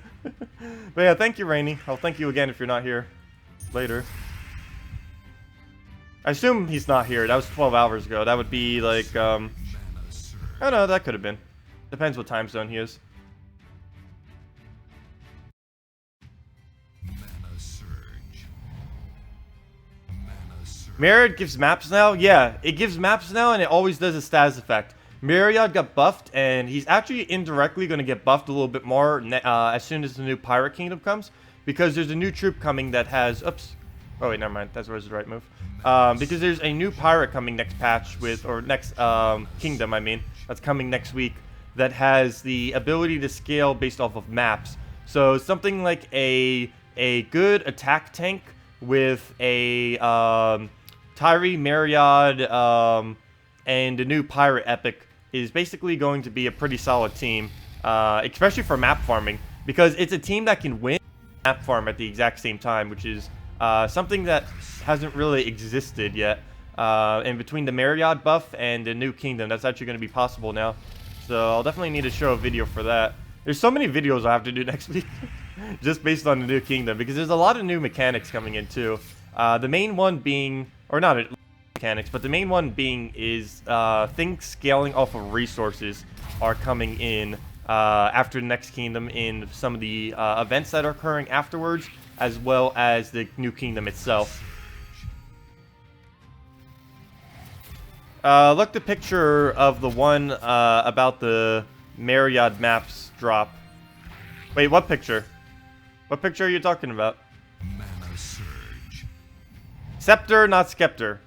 A: But yeah, thank you, Rainy. I'll thank you again if you're not here later. I assume he's not here. That was 12 hours ago. That would be like, I don't know, that could have been. Depends what time zone he is. Myriad gives maps now? Yeah, it gives maps now and it always does a status effect. Myriad got buffed and he's actually indirectly going to get buffed a little bit more as soon as the new Pirate Kingdom comes. Because there's a new troop coming that has... Oops. Oh wait, never mind. That was the right move. Because there's a new pirate coming next patch with... Or next kingdom, I mean. That's coming next week. That has the ability to scale based off of maps. So something like a good attack tank with a... Tyree, Myriad, and the new Pirate Epic is basically going to be a pretty solid team, especially for map farming, because it's a team that can win map farm at the exact same time, which is something that hasn't really existed yet. And between the Myriad buff and the new kingdom, that's actually going to be possible now. So I'll definitely need to show a video for that. There's so many videos I have to do next week, just based on the new kingdom, because there's a lot of new mechanics coming in too. The main one being... Or not mechanics, but the main one being is things scaling off of resources are coming in after the next kingdom in some of the events that are occurring afterwards, as well as the new kingdom itself. Look the picture of the one about the Marriott maps drop. Wait, what picture? What picture are you talking about?
B: Mana surge.
A: Scepter, not Skeptor.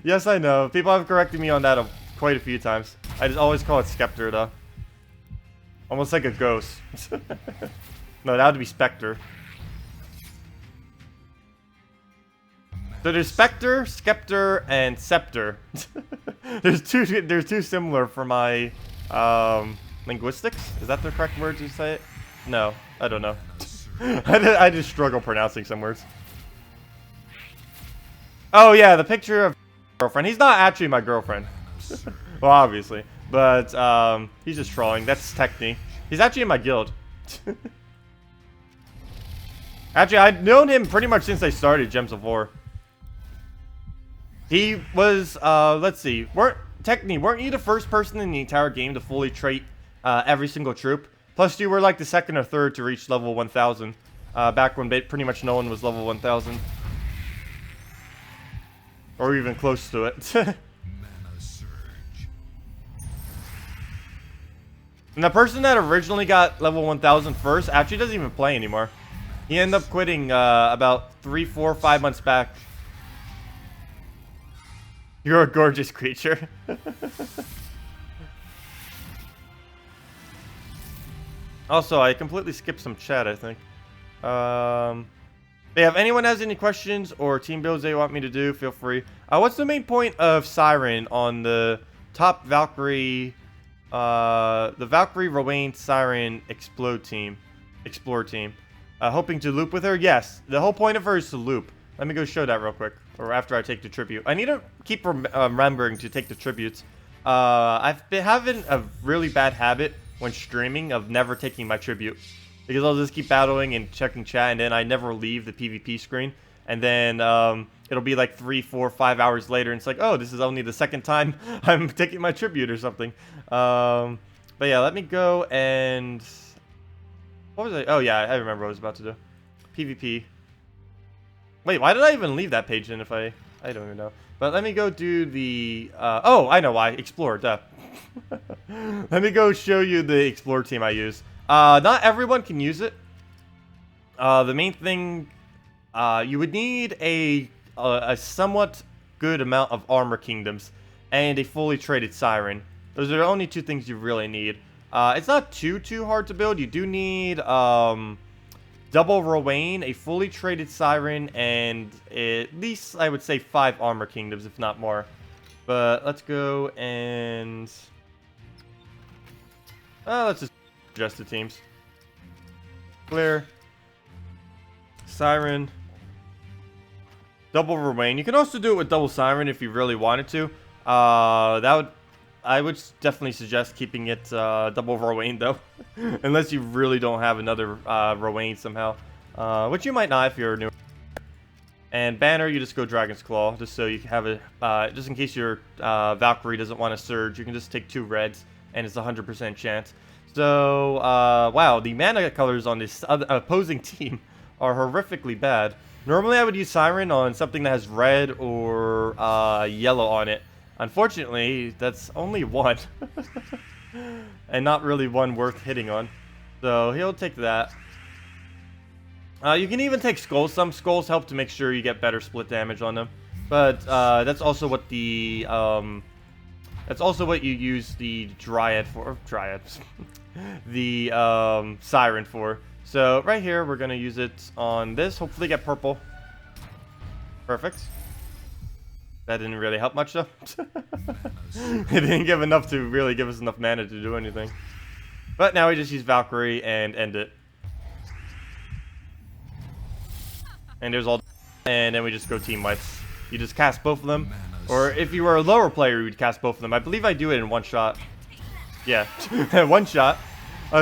A: Yes, I know. People have corrected me on that quite a few times. I just always call it Skeptor, though. Almost like a ghost. No, that would be Spectre. So there's Spectre, Skeptor, and Scepter. There's two similar for my linguistics. Is that the correct word to say it? No, I don't know. I just struggle pronouncing some words. Oh yeah, the picture of girlfriend. He's not actually my girlfriend. Well, obviously, but he's just trolling. That's Techni. He's actually in my guild. Actually, I've known him pretty much since I started Gems of War. He was, let's see, Techni, weren't you the first person in the entire game to fully trait every single troop? Plus, you were like the second or third to reach level 1000, back when pretty much no one was level 1000. Or even close to it.
B: Mana surge.
A: And the person that originally got level 1000 first actually doesn't even play anymore. He ended up quitting about 3, 4, 5 months back. You're a gorgeous creature. Also, I completely skipped some chat, I think. Yeah, if anyone has any questions or team builds they want me to do, feel free. What's the main point of Siren on the top Valkyrie, the Valkyrie, Rowan, Siren, Explorer team? Hoping to loop with her? Yes, the whole point of her is to loop. Let me go show that real quick, or after I take the tribute. I need to keep remembering to take the tributes. I've been having a really bad habit when streaming of never taking my tribute. Because I'll just keep battling and checking chat, and then I never leave the PvP screen. And then it'll be like 3, 4, 5 hours later, and it's like, oh, this is only the second time I'm taking my tribute or something. But yeah, let me go and... What was I? Oh yeah, I remember what I was about to do. PvP. Wait, why did I even leave that page then if I don't even know. But let me go do the... oh, I know why. Explorer, duh. Let me go show you the Explorer team I use. Not everyone can use it. The main thing, you would need a somewhat good amount of armor kingdoms and a fully traded siren. Those are the only two things you really need. It's not too hard to build. You do need double Rowan, a fully traded siren, and at least I would say 5 armor kingdoms, if not more. But let's go and let's just adjust the teams. Clear. Siren. Double Rowan. You can also do it with double Siren if you really wanted to. I would definitely suggest keeping it double Rowan though. Unless you really don't have another Rowan somehow. Which you might not if you're new. And banner, you just go Dragon's Claw, just so you can have a, just in case your Valkyrie doesn't want to surge, you can just take 2 reds, and it's a 100% chance. So, wow, the mana colors on this opposing team are horrifically bad. Normally I would use Siren on something that has red or yellow on it. Unfortunately, that's only 1. And not really one worth hitting on. So, he'll take that. You can even take Skulls. Some Skulls help to make sure you get better split damage on them. But that's also what the that's also what you use the Dryad for. Dryads. The Siren for. So right here we're gonna use it on this. Hopefully get purple. Perfect. That didn't really help much though. It didn't give enough to really give us enough mana to do anything. But now we just use Valkyrie and end it. And there's all, and then we just go team wipes. You just cast both of them, or if you were a lower player, you would cast both of them. I believe I do it in 1 shot. Yeah, 1 shot.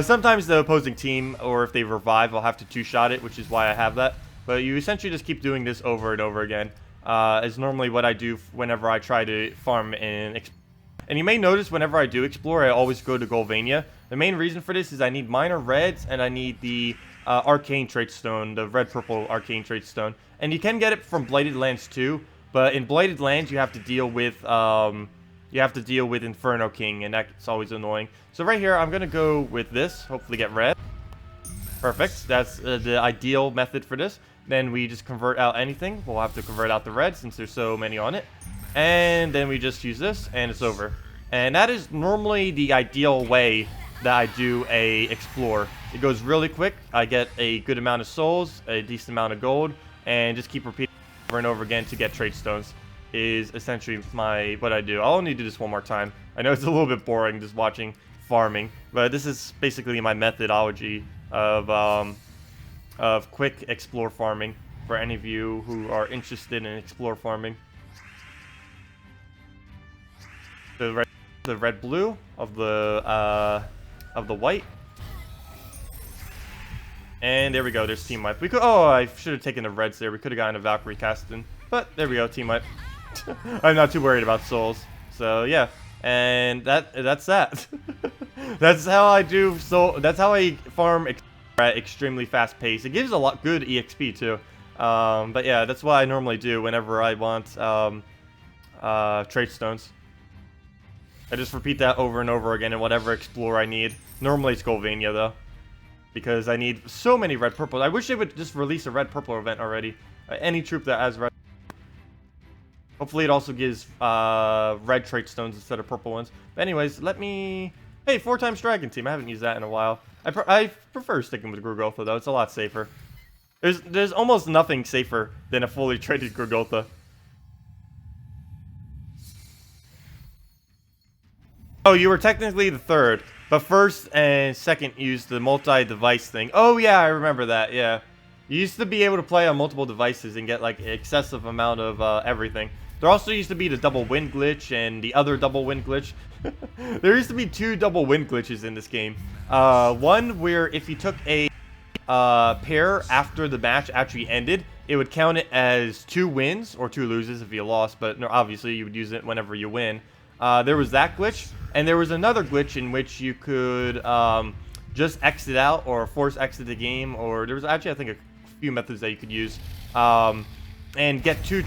A: Sometimes the opposing team, or if they revive, I'll have to 2-shot it, which is why I have that. But you essentially just keep doing this over and over again. Is normally what I do whenever I try to farm in. And you may notice whenever I do explore, I always go to Golvania. The main reason for this is I need minor reds, and I need the Arcane Trait Stone, the red-purple Arcane Trait Stone. And you can get it from Blighted Lands too, But in Blighted Lands, you have to deal with Inferno King, and that's always annoying. So right here, I'm gonna go with this. Hopefully, get red. Perfect. That's the ideal method for this. Then we just convert out anything. We'll have to convert out the red since there's so many on it. And then we just use this, and it's over. And that is normally the ideal way that I do a explore. It goes really quick. I get a good amount of souls, a decent amount of gold, and just keep repeating over and over again to get trade stones. Is essentially what I do. I'll only do this one more time. I know it's a little bit boring just watching farming, but this is basically my methodology of quick explore farming for any of you who are interested in explore farming. The red blue of the white, and there we go. There's team wipe. I should have taken the reds there. We could have gotten a Valkyrie Caston, but there we go. Team wipe. I'm not too worried about souls. So yeah, and that's that. That's how I do. So that's how I farm at extremely fast pace. It gives a lot good EXP too. But yeah, that's what I normally do whenever I want trade stones. I just repeat that over and over again in whatever explore I need. Normally it's Golvania though, because I need so many red purple. I wish they would just release a red purple event already. Any troop that has red. Hopefully it also gives red trait stones instead of purple ones. But anyways, let me... Hey, 4x Dragon Team. I haven't used that in a while. I prefer sticking with Grugotha though. It's a lot safer. There's almost nothing safer than a fully traded Grugotha. Oh, you were technically the third, but first and second used the multi-device thing. Oh yeah, I remember that. Yeah, you used to be able to play on multiple devices and get like an excessive amount of everything. There also used to be the double wind glitch and the other double wind glitch. There used to be 2 double wind glitches in this game. One where if you took a pair after the match actually ended, it would count it as 2 wins or 2 loses if you lost, but no, obviously you would use it whenever you win. There was that glitch, and there was another glitch in which you could just exit out or force exit the game, or there was actually I think a few methods that you could use and get 2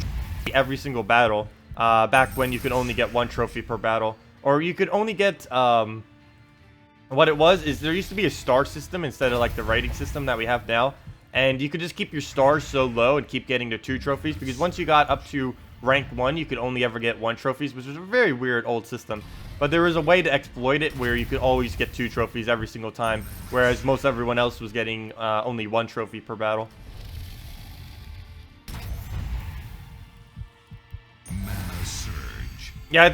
A: every single battle, back when you could only get 1 trophy per battle, or you could only get what it was is there used to be a star system instead of like the rating system that we have now, and you could just keep your stars so low and keep getting the 2 trophies, because once you got up to rank 1 you could only ever get 1 trophies, which was a very weird old system. But there was a way to exploit it where you could always get 2 trophies every single time, whereas most everyone else was getting only 1 trophy per battle. Yeah, I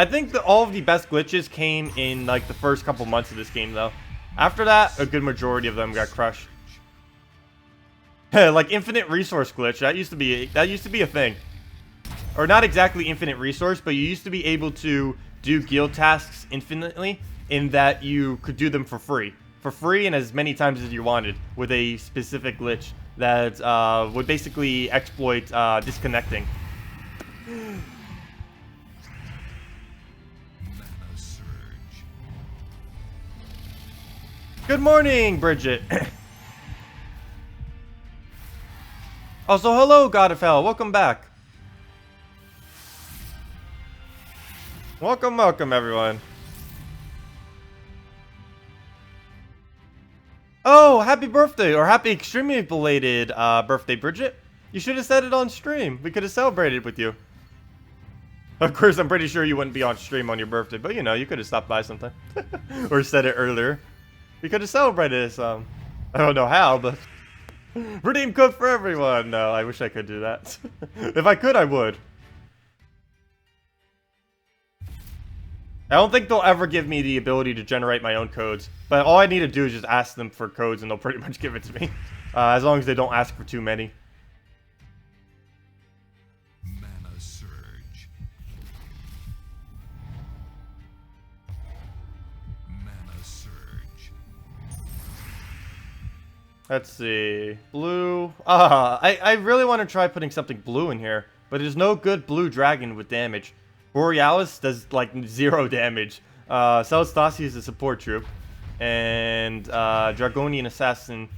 A: think that all of the best glitches came in like the first couple months of this game though. After that, a good majority of them got crushed. Like infinite resource glitch, that used to be a thing. Or not exactly infinite resource, but you used to be able to do guild tasks infinitely, in that you could do them for free and as many times as you wanted, with a specific glitch that would basically exploit disconnecting. Good morning, Bridget. Also, hello, Godafel. Welcome back. Welcome, welcome, everyone. Oh, happy birthday, or happy extremely belated birthday, Bridget. You should have said it on stream. We could have celebrated with you. Of course, I'm pretty sure you wouldn't be on stream on your birthday, but you know, you could have stopped by sometime. Or said it earlier. We could have celebrated this, I don't know how, but... Redeem code for everyone! No, I wish I could do that. If I could, I would. I don't think they'll ever give me the ability to generate my own codes, but all I need to do is just ask them for codes and they'll pretty much give it to me. As long as they don't ask for too many.
B: Mana surge. Mana surge.
A: Let's see. Blue. I really want to try putting something blue in here, but there's no good blue dragon with damage. Borealis does like 0 damage. Celestasi is a support troop. And Dragonian Assassin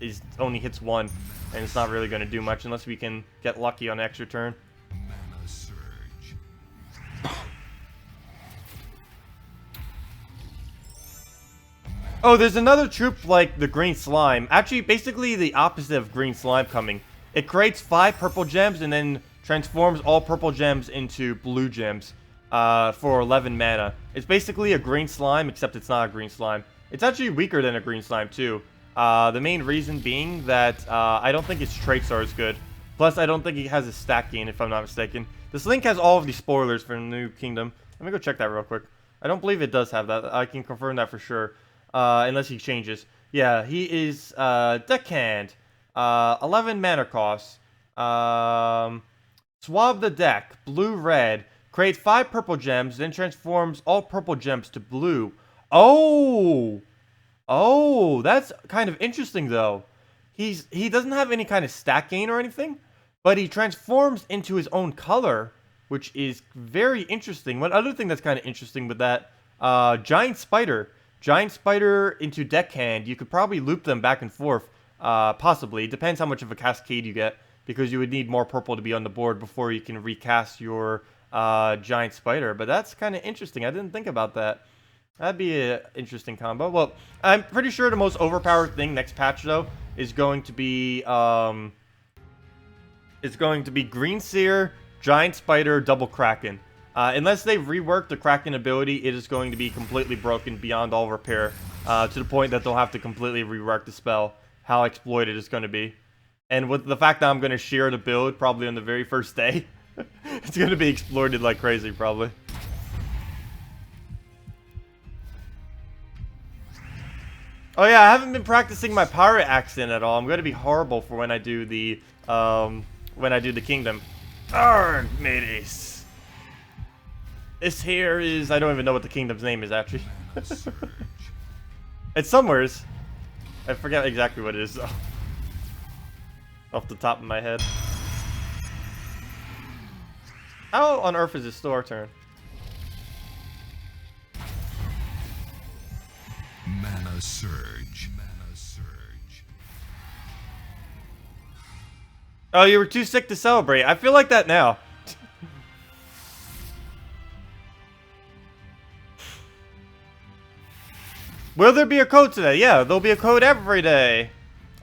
A: is only hits 1, and it's not really going to do much unless we can get lucky on the extra turn.
B: Mana surge.
A: Oh, there's another troop like the green slime. Actually, basically the opposite of green slime coming. It creates 5 purple gems and then transforms all purple gems into blue gems for 11 mana. It's basically a green slime, except it's not a green slime. It's actually weaker than a green slime, too. The main reason being that I don't think its traits are as good. Plus, I don't think it has a stat gain, if I'm not mistaken. This link has all of the spoilers for the new kingdom. Let me go check that real quick. I don't believe it does have that. I can confirm that for sure. Unless he changes. Yeah, he is deckhand. 11 mana cost. Swab the deck. Blue-red. Create 5 purple gems, then transforms all purple gems to blue. Oh! Oh, that's kind of interesting, though. He doesn't have any kind of stat gain or anything, but he transforms into his own color, which is very interesting. One other thing that's kind of interesting with that, Giant Spider. Giant Spider into deckhand. You could probably loop them back and forth, possibly. It depends how much of a cascade you get, because you would need more purple to be on the board before you can recast your Giant Spider. But that's kind of interesting. I didn't think about that. That'd be an interesting combo. Well, I'm pretty sure the most overpowered thing next patch, though, is going to be Green Seer, Giant Spider, Double Kraken. Unless they rework the Kraken ability, it is going to be completely broken beyond all repair, to the point that they'll have to completely rework the spell, how exploited it's going to be. And with the fact that I'm going to shear the build probably on the very first day, it's going to be exploited like crazy, probably. Oh yeah, I haven't been practicing my pirate accent at all. I'm going to be horrible for when I do the kingdom. Arrgh, mateys. This here is... I don't even know what the kingdom's name is, actually. It's somewheres. I forget exactly what it is, though. Off the top of my head. How on earth is it still our turn?
B: Mana surge. Mana surge.
A: Oh, you were too sick to celebrate. I feel like that now. Will there be a code today? Yeah, there'll be a code every day.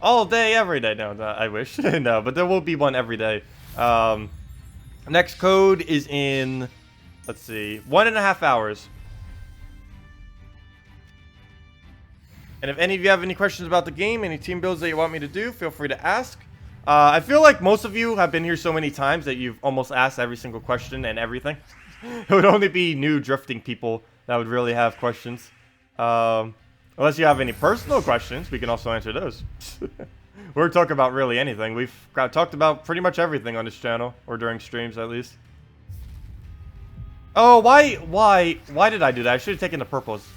A: All day, every day. No, I wish. No, but there will be one every day. Next code is in, let's see, 1.5 hours. And if any of you have any questions about the game, any team builds that you want me to do, feel free to ask. I feel like most of you have been here so many times that you've almost asked every single question and everything. It would only be new drifting people that would really have questions. Unless you have any personal questions, we can also answer those. We're talking about really anything. We've talked about pretty much everything on this channel, or during streams at least. Oh, why did I do that? I should have taken the purples.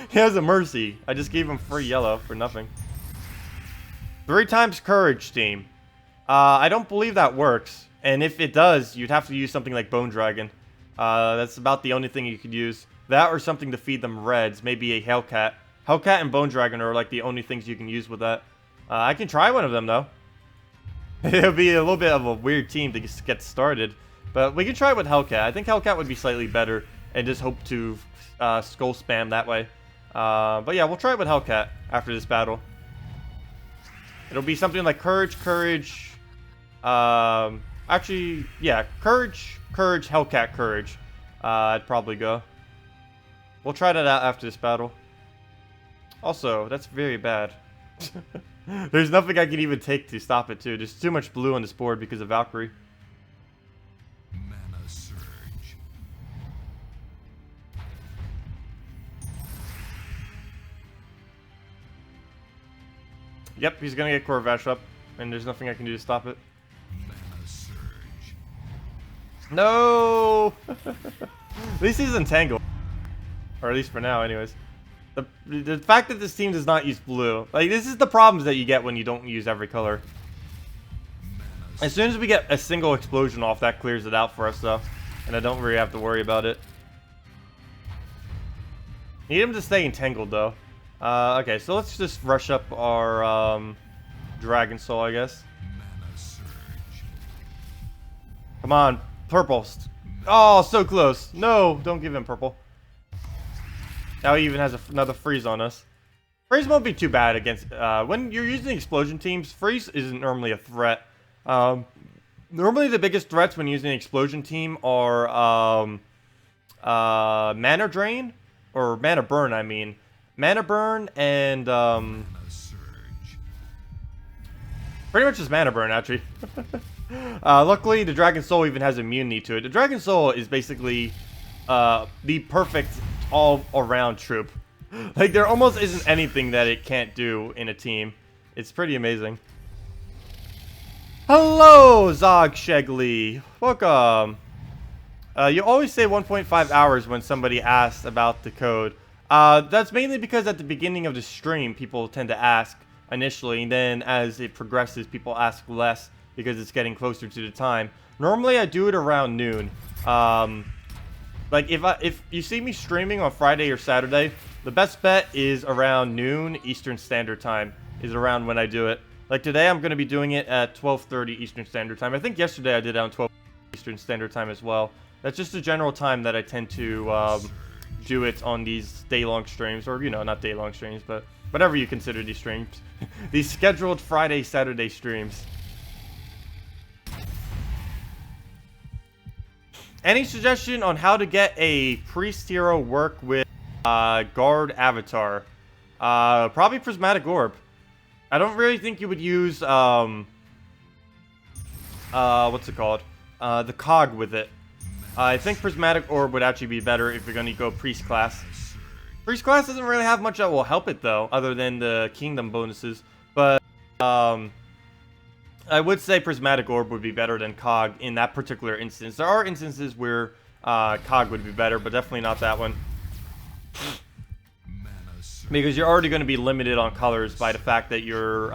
A: He has a mercy. I just gave him free yellow for nothing. 3 times courage, team. I don't believe that works. And if it does, you'd have to use something like Bone Dragon. That's about the only thing you could use. That or something to feed them reds. Maybe a Hellcat. Hellcat and Bone Dragon are like the only things you can use with that. I can try one of them, though. It'll be a little bit of a weird team to get started. But we can try with Hellcat. I think Hellcat would be slightly better. And just hope to skull spam that way. But yeah, we'll try it with Hellcat after this battle. It'll be something like Courage, Courage. Actually, yeah, Courage, Courage, Hellcat, Courage. I'd probably go. We'll try that out after this battle. Also, that's very bad. There's nothing I can even take to stop it, too. There's too much blue on this board because of Valkyrie.
B: Mana surge.
A: Yep, he's gonna get Corvash up, and there's nothing I can do to stop it.
B: Mana surge.
A: No! At least he's entangled. Or at least for now, anyways. The fact that this team does not use blue. Like, this is the problems that you get when you don't use every color. As soon as we get a single explosion off, that clears it out for us, though. And I don't really have to worry about it. Need him to stay entangled, though. Okay, so let's just rush up our Dragon Soul, I guess.
B: Mana surge.
A: Come on, purple. Oh, so close. No, don't give him purple. Now he even has another freeze on us. Freeze won't be too bad against when you're using explosion teams. Freeze isn't normally a threat. Normally the biggest threats when using an explosion team are mana drain or mana burn. I mean, mana burn and
B: Mana surge.
A: pretty much just mana burn actually. Luckily, the Dragon Soul even has immunity to it. The Dragon Soul is basically the perfect all-around troop. Like, there almost isn't anything that it can't do in a team. It's pretty amazing. Hello, Zog Shegley. Welcome. You always say 1.5 hours when somebody asks about the code. That's mainly because at the beginning of the stream, people tend to ask initially, and then as it progresses, people ask less because it's getting closer to the time. Normally, I do it around noon. Like, if you see me streaming on Friday or Saturday, the best bet is around noon Eastern Standard Time, is around when I do it. Like today, I'm going to be doing it at 12:30 Eastern Standard Time. I think yesterday I did it on 12 Eastern Standard Time as well. That's just the general time that I tend to do it on these day-long streams, or, you know, not day-long streams, but whatever you consider these streams. These scheduled Friday, Saturday streams. Any suggestion on how to get a priest hero work with Gard avatar? Probably Prismatic Orb. I don't really think you would use what's it called? The cog with it. I think Prismatic Orb would actually be better if you're gonna go priest class. Priest class doesn't really have much that will help it though, other than the kingdom bonuses. But I would say Prismatic Orb would be better than Cog in that particular instance. There are instances where Cog would be better, but definitely not that one. Because you're already going to be limited on colors by the fact that you're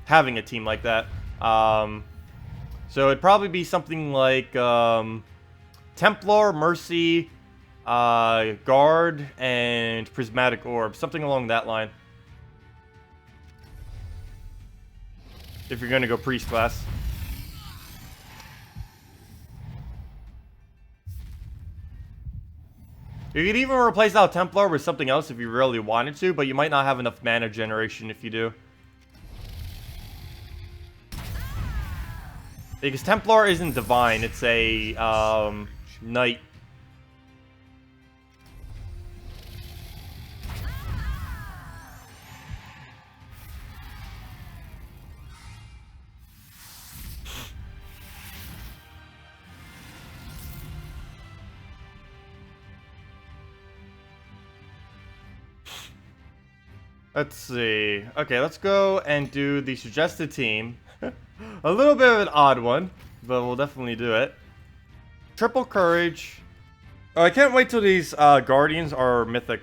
A: having a team like that. So it'd probably be something like Templar, Mercy, Guard, and Prismatic Orb. Something along that line. If you're going to go priest class. You could even replace out Templar with something else if you really wanted to, but you might not have enough mana generation if you do. Because Templar isn't divine, it's a knight. Let's see. Okay, let's go and do the suggested team. A little bit of an odd one, but we'll definitely do it. Triple Courage. Oh, I can't wait till these Guardians are Mythic.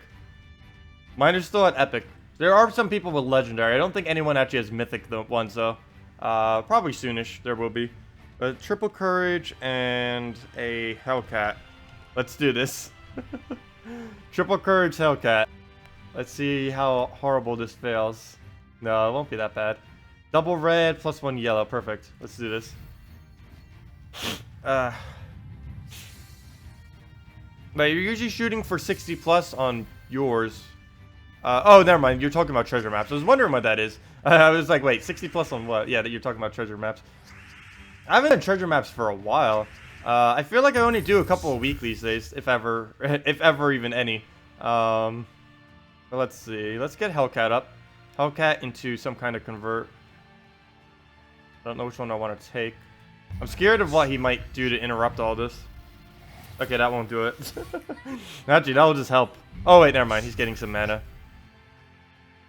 A: Mine are still at Epic. There are some people with Legendary. I don't think anyone actually has Mythic ones, though. Probably soonish there will be. But Triple Courage and a Hellcat. Let's do this. Triple Courage Hellcat. Let's see how horrible this fails. No, it won't be that bad. Double red plus 1 yellow. Perfect. Let's do this. But you're usually shooting for 60 plus on yours. Oh, never mind. You're talking about treasure maps. I was wondering what that is. I was like, wait, 60 plus on what? Yeah, that you're talking about treasure maps. I haven't done treasure maps for a while. I feel like I only do a couple of week these days, if ever even any. Let's see. Let's get Hellcat up. Hellcat into some kind of convert. I don't know which one I want to take. I'm scared of what he might do to interrupt all this. Okay, that won't do it. Actually, that will just help. Oh, wait, never mind. He's getting some mana.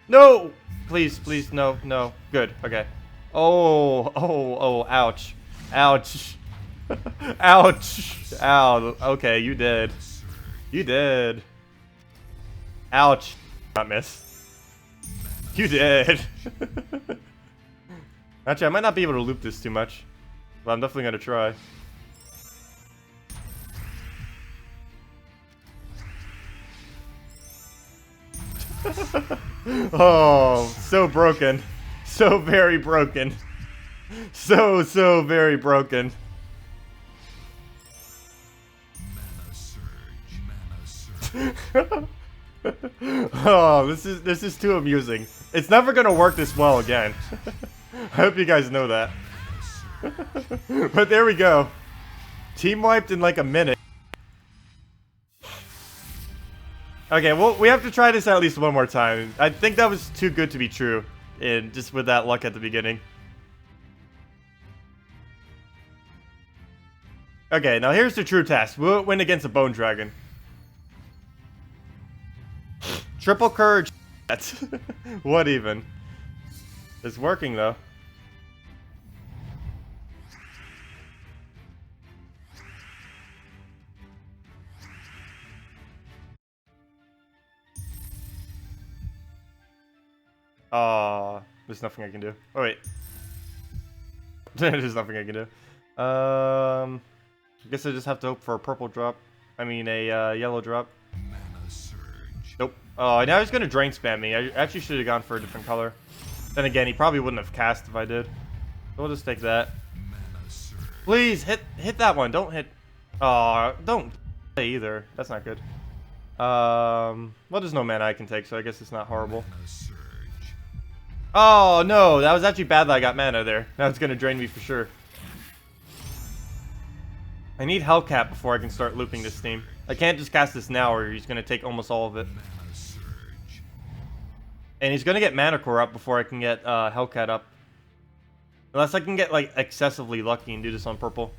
A: No! Please, please, no, no. Good, okay. Oh, ouch. Ouch. Ouch. Ow. Okay, you did. You did. Ouch. Not miss. You did. Actually, I might not be able to loop this too much, but I'm definitely gonna try. Oh, so broken. So very broken. So very broken.
B: Mana surge.
A: Oh, this is too amusing. It's never gonna work this well again. I hope you guys know that. But there we go. Team wiped in like a minute. Okay, well, we have to try this at least one more time. I think that was too good to be true, and just with that luck at the beginning. Okay, now here's the true test. Will it win against a bone dragon? Triple courage. What even? It's working though. There's nothing I can do. Oh wait. There's nothing I can do. I guess I just have to hope for a purple drop. I mean a yellow drop.
B: Mana surge.
A: Nope. Oh, now he's gonna drain spam me. I actually should have gone for a different color. Then again, he probably wouldn't have cast if I did. So we'll just take that.
B: Mana surge.
A: Please hit that one. Don't hit. Oh, don't play either. That's not good. Well, there's no mana I can take, so I guess it's not horrible.
B: Mana surge.
A: Oh no, that was actually bad that I got mana there. Now it's gonna drain me for sure. I need Hellcat before I can start looping this team. I can't just cast this now or he's gonna take almost all of it.
B: Mana surge.
A: And he's gonna get Mana Core up before I can get Hellcat up. Unless I can get like excessively lucky and do this on purple.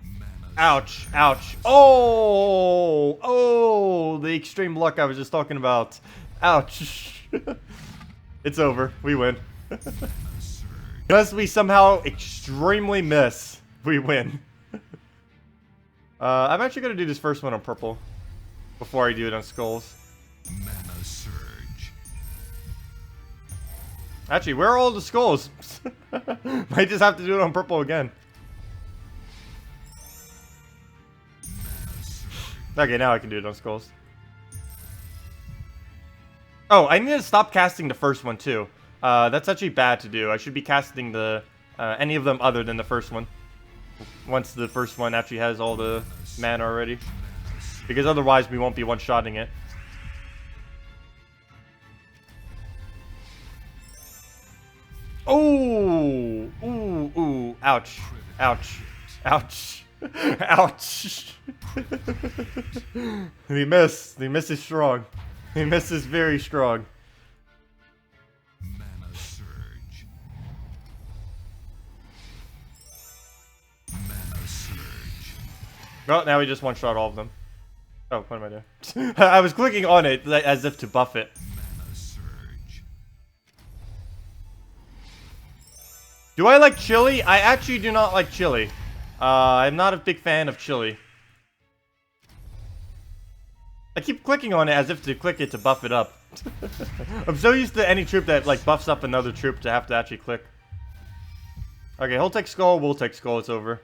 B: Mana
A: Ouch, ouch. Oh, oh, the extreme luck I was just talking about. Ouch. It's over. We win.
B: surge.
A: Unless we somehow extremely miss, we win. I'm actually going to do this first one on purple before I do it on skulls.
B: Mana surge.
A: Actually, where are all the skulls? Might just have to do it on purple again.
B: Mana surge.
A: Okay, now I can do it on skulls. Oh, I need to stop casting the first one too. That's actually bad to do. I should be casting the any of them other than the first one. Once the first one actually has all the mana already. Because otherwise we won't be one-shotting it. Oh! Ooh, ooh. Ouch. Ouch. Ouch. Ouch. He missed. He misses strong. He misses very strong.
B: Mana surge. Mana surge.
A: Well, now we just one-shot all of them. Oh, what am I doing? I was clicking on it like, as if to buff it.
B: Mana surge.
A: Do I like chili? I actually do not like chili. I'm not a big fan of chili. I keep clicking on it as if to click it to buff it up. I'm so used to any troop that like buffs up another troop to have to actually click. Okay, he'll take skull, we'll take skull, it's over.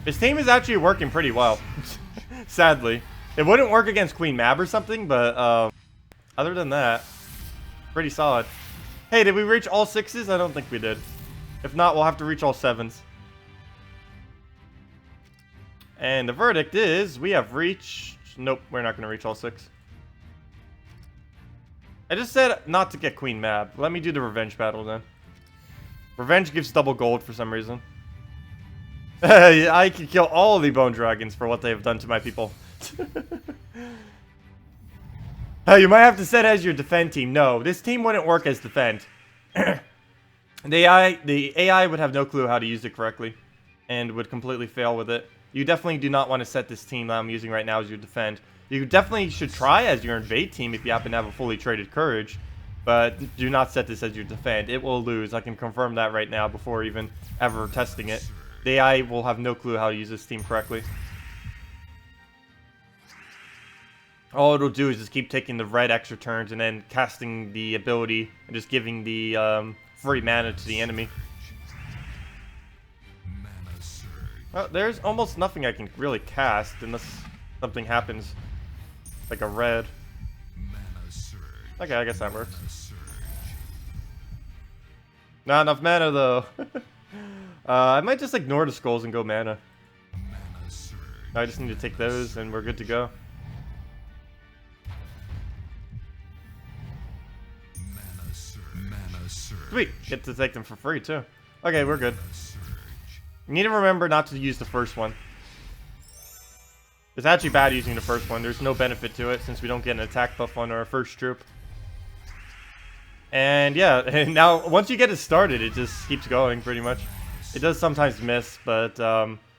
A: His team is actually working pretty well. Sadly. It wouldn't work against Queen Mab or something, but other than that, pretty solid. Hey, did we reach all 6s? I don't think we did. If not, we'll have to reach all 7s. And the verdict is, we have reached... Nope, we're not going to reach all 6. I just said not to get Queen Mab. Let me do the revenge battle then. Revenge gives double gold for some reason. I can kill all the bone dragons for what they have done to my people. You might have to set as your defend team. No, this team wouldn't work as defend. The AI would have no clue how to use it correctly. And would completely fail with it. You definitely do not want to set this team that I'm using right now as your defend. You definitely should try as your invade team if you happen to have a fully traded courage. But do not set this as your defend. It will lose. I can confirm that right now before even ever testing it. The AI will have no clue how to use this team correctly. All it'll do is just keep taking the red extra turns and then casting the ability and just giving the free mana to the enemy.
B: Mana surge.
A: Well, there's almost nothing I can really cast unless something happens. Like a red.
B: Mana surge.
A: Okay, I guess that works. Not enough mana though. I might just ignore the skulls and go mana. I just need to take those and we're good to go. Sweet, get to take them for free too. Okay, we're good. You need to remember not to use the first one. It's actually bad using the first one. There's no benefit to it since we don't get an attack buff on our first troop. And yeah, and now once you get it started, it just keeps going pretty much. It does sometimes miss, but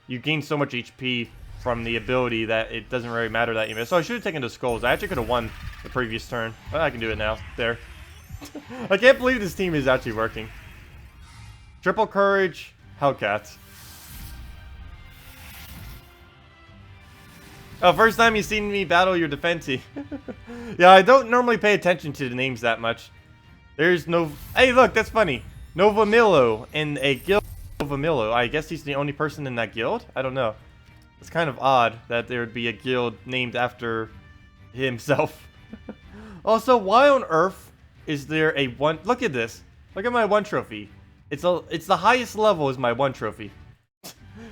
A: you gain so much HP from the ability that it doesn't really matter that you miss. So I should have taken the skulls. I actually could have won the previous turn. But I can do it now. There. I can't believe this team is actually working. Triple Courage, Hellcats. Oh, first time you've seen me battle your Defensi. Yeah, I don't normally pay attention to the names that much. There's no... Hey, look, that's funny. Nova Milo in a guild. Nova Milo. I guess he's the only person in that guild? I don't know. It's kind of odd that there would be a guild named after himself. Also, why on earth is there a one... Look at this. Look at my one trophy. It's the highest level is my one trophy.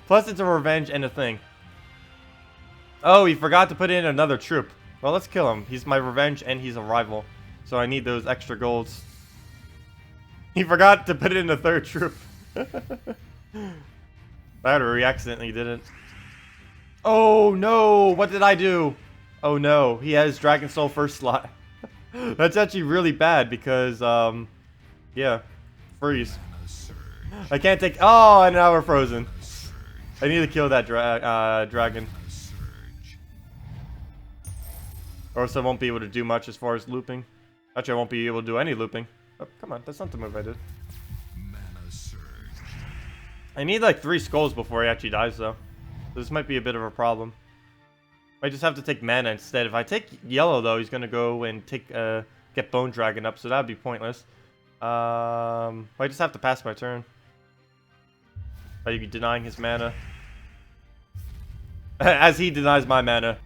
A: Plus, it's a revenge and a thing. Oh, he forgot to put in another troop. Well, let's kill him. He's my revenge and he's a rival. So I need those extra golds. He forgot to put in a third troop. Or he accidentally didn't. Oh no! What did I do? Oh no, he has Dragon Soul first slot. That's actually really bad because, yeah. Freeze. I can't take... Oh, and now we're frozen. I need to kill that dragon. Or else I won't be able to do much as far as looping. Actually, I won't be able to do any looping. Oh, come on. That's not the move I did. I need like 3 skulls before he actually dies, though. So this might be a bit of a problem. I just have to take mana instead. If I take yellow, though, he's going to go and take get Bone Dragon up, so that would be pointless. I just have to pass my turn. Are you denying his mana? As he denies my mana.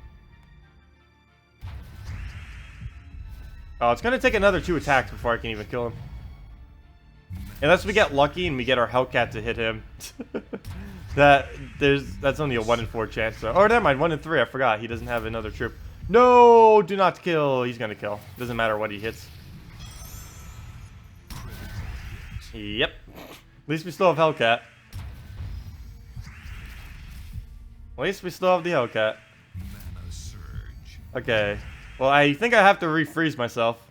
A: Oh, it's gonna take another 2 attacks before I can even kill him. Unless we get lucky and we get our Hellcat to hit him. That's only a 1 in 4 chance though. Oh, never mind, 1 in 3, I forgot. He doesn't have another troop. No, do not kill. He's gonna kill. Doesn't matter what he hits. Yep. At least we still have Hellcat. At least we still have the Hellcat. Okay. Well, I think I have to refreeze myself.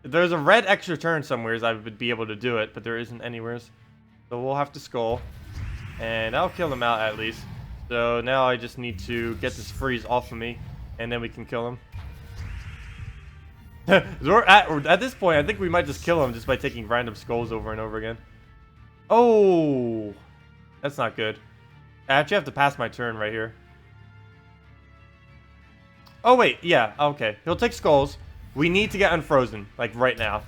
A: If there's a red extra turn somewhere, I would be able to do it, but there isn't anywhere. So we'll have to skull. And I'll kill him out at least. So now I just need to get this freeze off of me, and then we can kill him. At this point, I think we might just kill him just by taking random skulls over and over again. Oh! That's not good. I actually have to pass my turn right here. Oh, wait. Yeah, okay. He'll take skulls. We need to get unfrozen, like right now.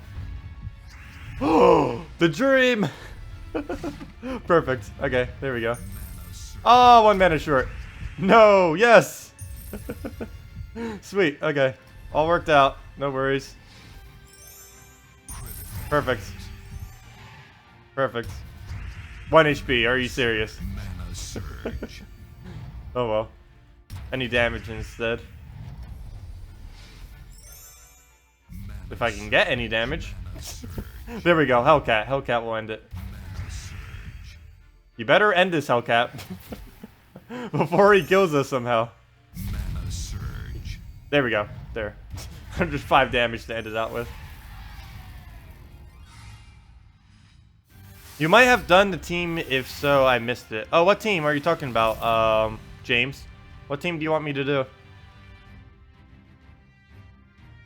A: Oh, the dream! Perfect. Okay, there we go. Oh, 1 mana short. No, yes! Sweet, okay. All worked out. No worries. Perfect. Perfect. 1 HP, are you serious? Oh well. Any damage instead. If I can get any damage. There we go, Hellcat. Hellcat will end it. You better end this, Hellcat. Before he kills us somehow. There we go. There. 105 damage to end it out with. You might have done the team, if so, I missed it. Oh, what team are you talking about, James? What team do you want me to do?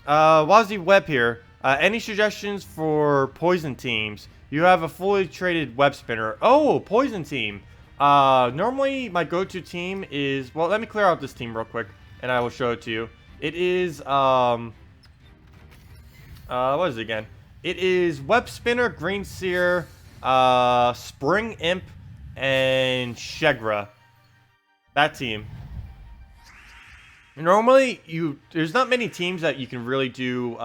A: Wozzy Web here. Any suggestions for poison teams? You have a fully traded web spinner. Oh, poison team. Normally my go-to team is... Well, let me clear out this team real quick, and I will show it to you. It is, what is it again? It is Web Spinner, Green Seer, Spring Imp, and Shegra. That team. Normally, there's not many teams that you can really do,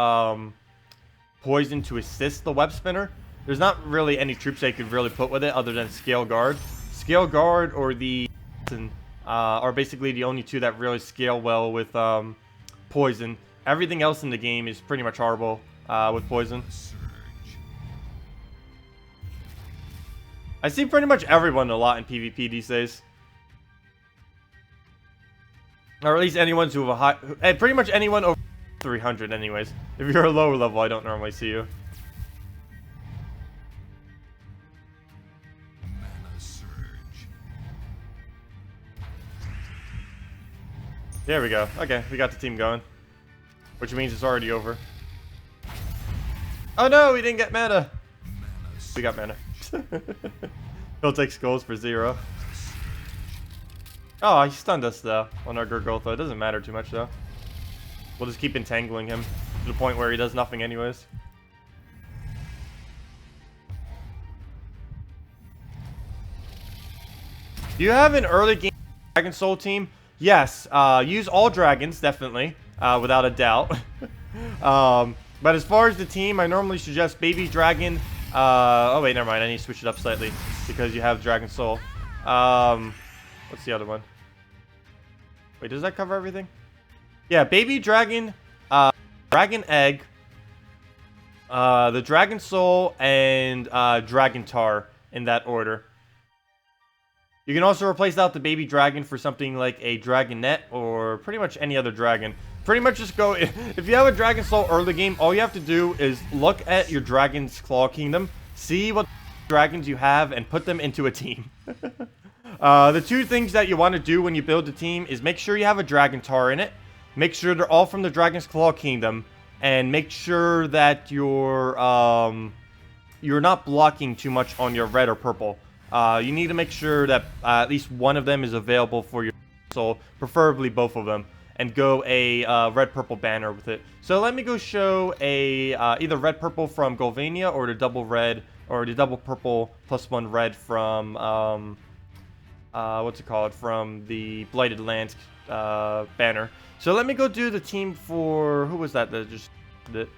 A: poison to assist the web spinner. There's not really any troops they could really put with it other than Scale Guard. Scale Guard or the are basically the only two that really scale well with poison. Everything else in the game is pretty much horrible with poison. I see pretty much everyone a lot in PvP these days. Or at least anyone who have a high... pretty much anyone over 300 anyways. If you're a lower level, I don't normally see you. There we go. Okay, we got the team going. Which means it's already over. Oh no, we didn't get mana. We got mana. He'll take skulls for 0. Oh, he stunned us though on our Gurgultha. It doesn't matter too much though. We'll just keep entangling him to the point where he does nothing anyways. Do you have an early game Dragon Soul team? Yes. Use all dragons, definitely. Without a doubt. But as far as the team, I normally suggest Baby Dragon. Oh wait, never mind. I need to switch it up slightly because you have Dragon Soul. What's the other one? Wait, does that cover everything? Yeah, Baby Dragon, Dragon Egg, the Dragon Soul, and Dragon Tar in that order. You can also replace out the Baby Dragon for something like a Dragonet or pretty much any other dragon. Pretty much just go... If you have a Dragon Soul early game, all you have to do is look at your Dragon's Claw Kingdom, see what dragons you have, and put them into a team. The two things that you want to do when you build a team is make sure you have a Dragon Tar in it, make sure they're all from the Dragon's Claw Kingdom, and make sure that you're not blocking too much on your red or purple. You need to make sure that at least one of them is available for your soul, preferably both of them, and go a red-purple banner with it. So let me go show a either red-purple from Golvania or the double red or the double purple +1 red from what's it called, from the Blighted Lands banner. So let me go do the team for who was that just did?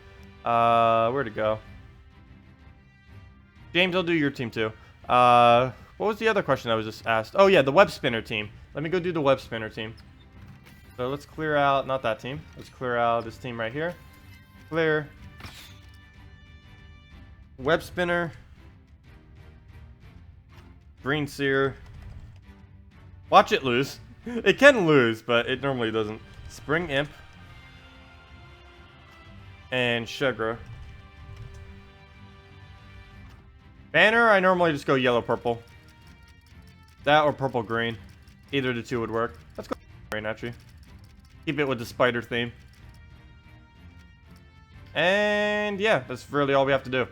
A: Where'd it go? James, I'll do your team too. What was the other question I was just asked? Oh yeah, the web spinner team. Let me go do the web spinner team. So let's clear out, not that team. Let's clear out this team right here. Clear. Web spinner. Green Seer. Watch it lose. It can lose, but it normally doesn't. Spring Imp. And Sugar. Banner, I normally just go yellow-purple. That or purple-green. Either of the two would work. Let's go green, actually. Keep it with the spider theme. And yeah, that's really all we have to do.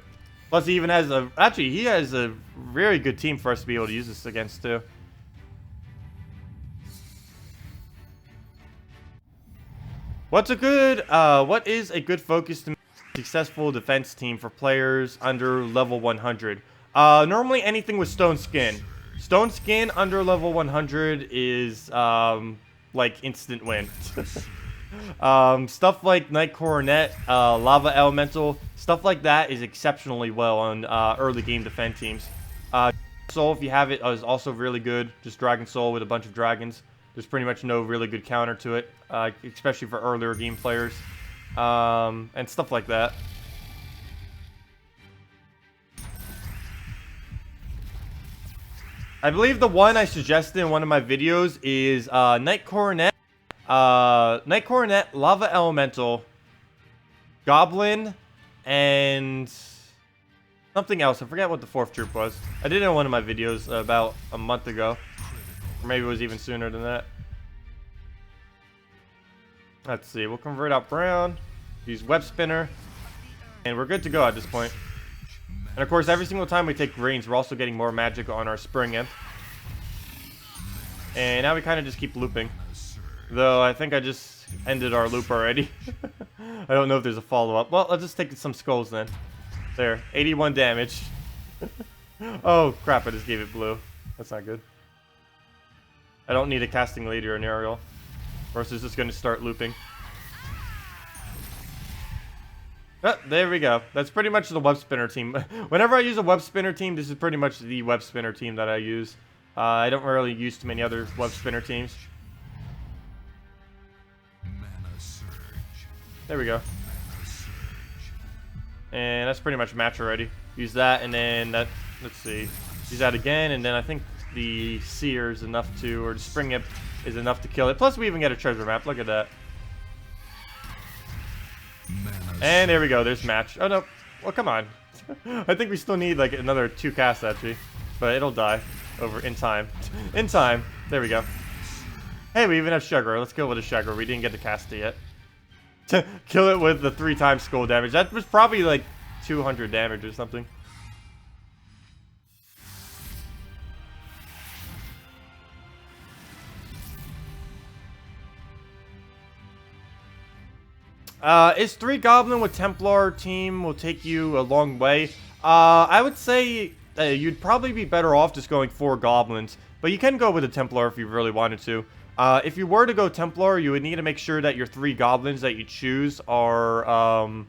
A: Plus, he even has a... Actually, he has a very good team for us to be able to use this against, too. What is a good focus to make a successful defense team for players under level 100? Normally anything with Stone Skin. Stone Skin under level 100 is, like, instant win. Stuff like Night Coronet, Lava Elemental, stuff like that is exceptionally well on early game defense teams. Soul, if you have it, is also really good. Just Dragon Soul with a bunch of dragons. There's pretty much no really good counter to it, especially for earlier game players, and stuff like that. I believe the one I suggested in one of my videos is Night Coronet, Lava Elemental, Goblin, and something else. I forget what the fourth troop was. I did it in one of my videos about a month ago. Or maybe it was even sooner than that. Let's see. We'll convert out brown. Use web spinner. And we're good to go at this point. And of course, every single time we take greens, we're also getting more magic on our spring imp. And now we kind of just keep looping. Though I think I just ended our loop already. I don't know if there's a follow-up. Well, let's just take some skulls then. There. 81 damage. Oh, crap. I just gave it blue. That's not good. I don't need a casting lady or an aerial. Or else it's just going to start looping. Oh, there we go. That's pretty much the web spinner team. Whenever I use a web spinner team, this is pretty much the web spinner team that I use. I don't really use too many other web spinner teams.
B: Mana surge.
A: There we go.
B: Mana surge.
A: And that's pretty much match already. Use that, and then that. Let's see. Use that again, and then I think the Seer is enough to, or the Spring Imp is enough to kill it. Plus, we even get a treasure map. Look at that.
B: Mana
A: And there we go. There's match. Oh no. Well, come on. I think we still need like another 2 casts actually, but it'll die over in time. In time. There we go. Hey, we even have Sugar. Let's kill it with a Sugar. We didn't get to cast it yet. Kill it with the 3 times skull damage. That was probably like 200 damage or something. Is 3 Goblin with Templar team will take you a long way. I would say you'd probably be better off just going 4 Goblins, but you can go with a Templar if you really wanted to. If you were to go Templar, you would need to make sure that your 3 Goblins that you choose are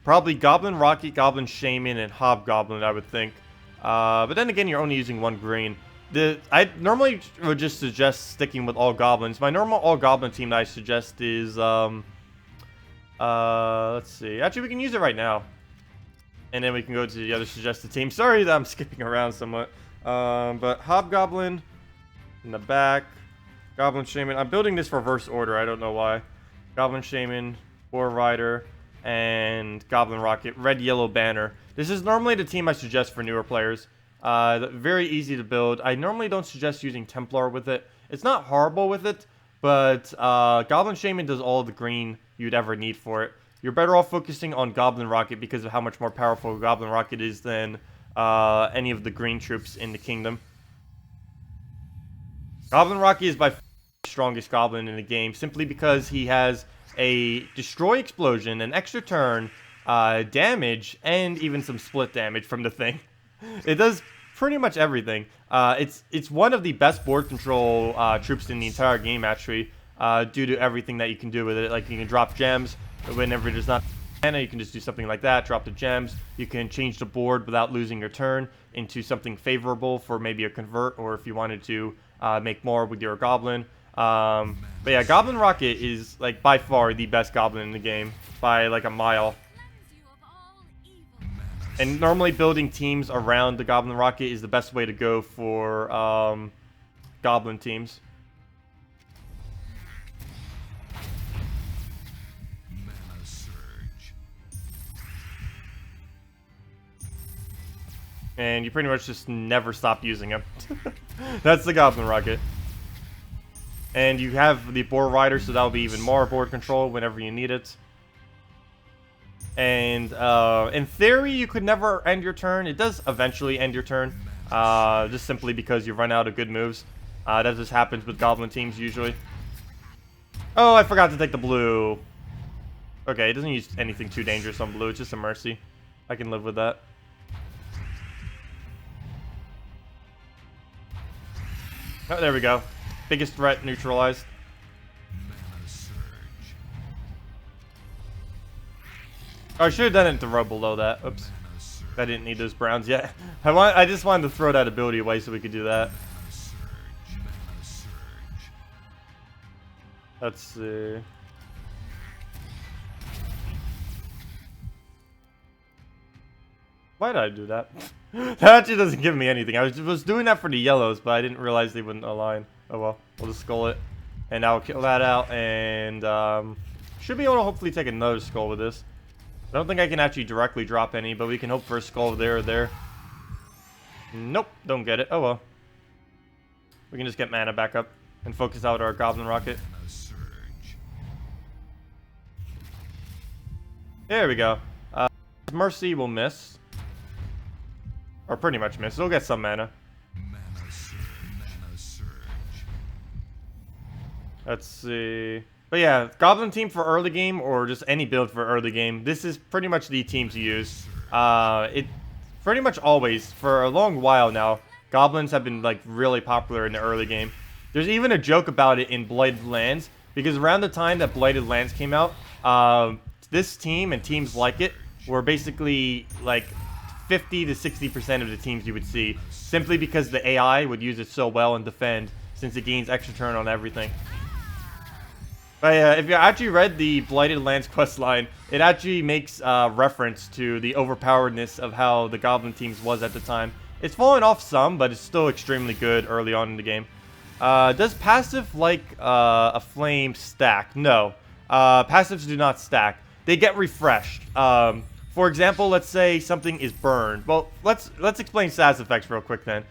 A: probably Goblin Rocket, Goblin Shaman, and Hobgoblin, I would think. But then again, you're only using 1 green. I normally would just suggest sticking with all goblins. My normal all goblin team that I suggest is let's see. Actually, we can use it right now, and then we can go to the other suggested team. Sorry that I'm skipping around somewhat. But Hobgoblin in the back, Goblin Shaman. I'm building this reverse order. I don't know why. Goblin Shaman, War Rider, and Goblin Rocket. Red Yellow Banner. This is normally the team I suggest for newer players. Very easy to build. I normally don't suggest using Templar with it. It's not horrible with it, but Goblin Shaman does all the green you'd ever need for it. You're better off focusing on Goblin Rocket because of how much more powerful Goblin Rocket is than any of the green troops in the kingdom. Goblin Rocket is by far the strongest goblin in the game, simply because he has a Destroy Explosion, an extra turn, damage, and even some split damage from the thing. It does pretty much everything. It's one of the best board control troops in the entire game, actually, due to everything that you can do with it. Like, you can drop gems whenever there's not mana. You can just do something like that, drop the gems. You can change the board without losing your turn into something favorable for maybe a convert, or if you wanted to make more with your goblin. But yeah, Goblin Rocket is like by far the best goblin in the game by like a mile. And normally building teams around the Goblin Rocket is the best way to go for Goblin teams.
B: Mana surge.
A: And you pretty much just never stop using him. That's the Goblin Rocket. And you have the Boar Rider, so that'll be even more board control whenever you need it. And in theory, you could never end your turn. It does eventually end your turn, just simply because you run out of good moves. That just happens with Goblin teams usually. Oh, I forgot to take the blue. Okay, it doesn't use anything too dangerous on blue. It's just a mercy. I can live with that. Oh, there we go. Biggest threat neutralized.
B: Mana surge.
A: Oh, I should have done it in the row below that. Oops.
B: Mana surge.
A: I didn't need those browns yet. I just wanted to throw that ability away so we could do that.
B: Mana surge. Mana surge.
A: Let's see. Why did I do that? That actually doesn't give me anything. I was doing that for the yellows, but I didn't realize they wouldn't align. Oh well, we'll just skull it. And I'll kill that out, and should be able to hopefully take another skull with this. I don't think I can actually directly drop any, but we can hope for a skull there or there. Nope, don't get it. Oh well. We can just get mana back up and focus out our Goblin Rocket.
B: Mana surge.
A: There we go. Mercy will miss. Or pretty much miss. It'll get some mana.
B: Mana surge. Mana surge.
A: Let's see. But yeah, Goblin team for early game, or just any build for early game, this is pretty much the team to use. It pretty much always, for a long while now, Goblins have been like really popular in the early game. There's even a joke about it in Blighted Lands, because around the time that Blighted Lands came out, this team and teams like it were basically like 50 to 60% of the teams you would see, simply because the AI would use it so well and defend, since it gains extra turn on everything. But yeah, if you actually read the Blighted Lands questline, it actually makes reference to the overpoweredness of how the Goblin teams was at the time. It's fallen off some, but it's still extremely good early on in the game. Does passive like a flame stack? No. Passives do not stack. They get refreshed. For example, let's say something is burned. Well, let's explain status effects real quick then.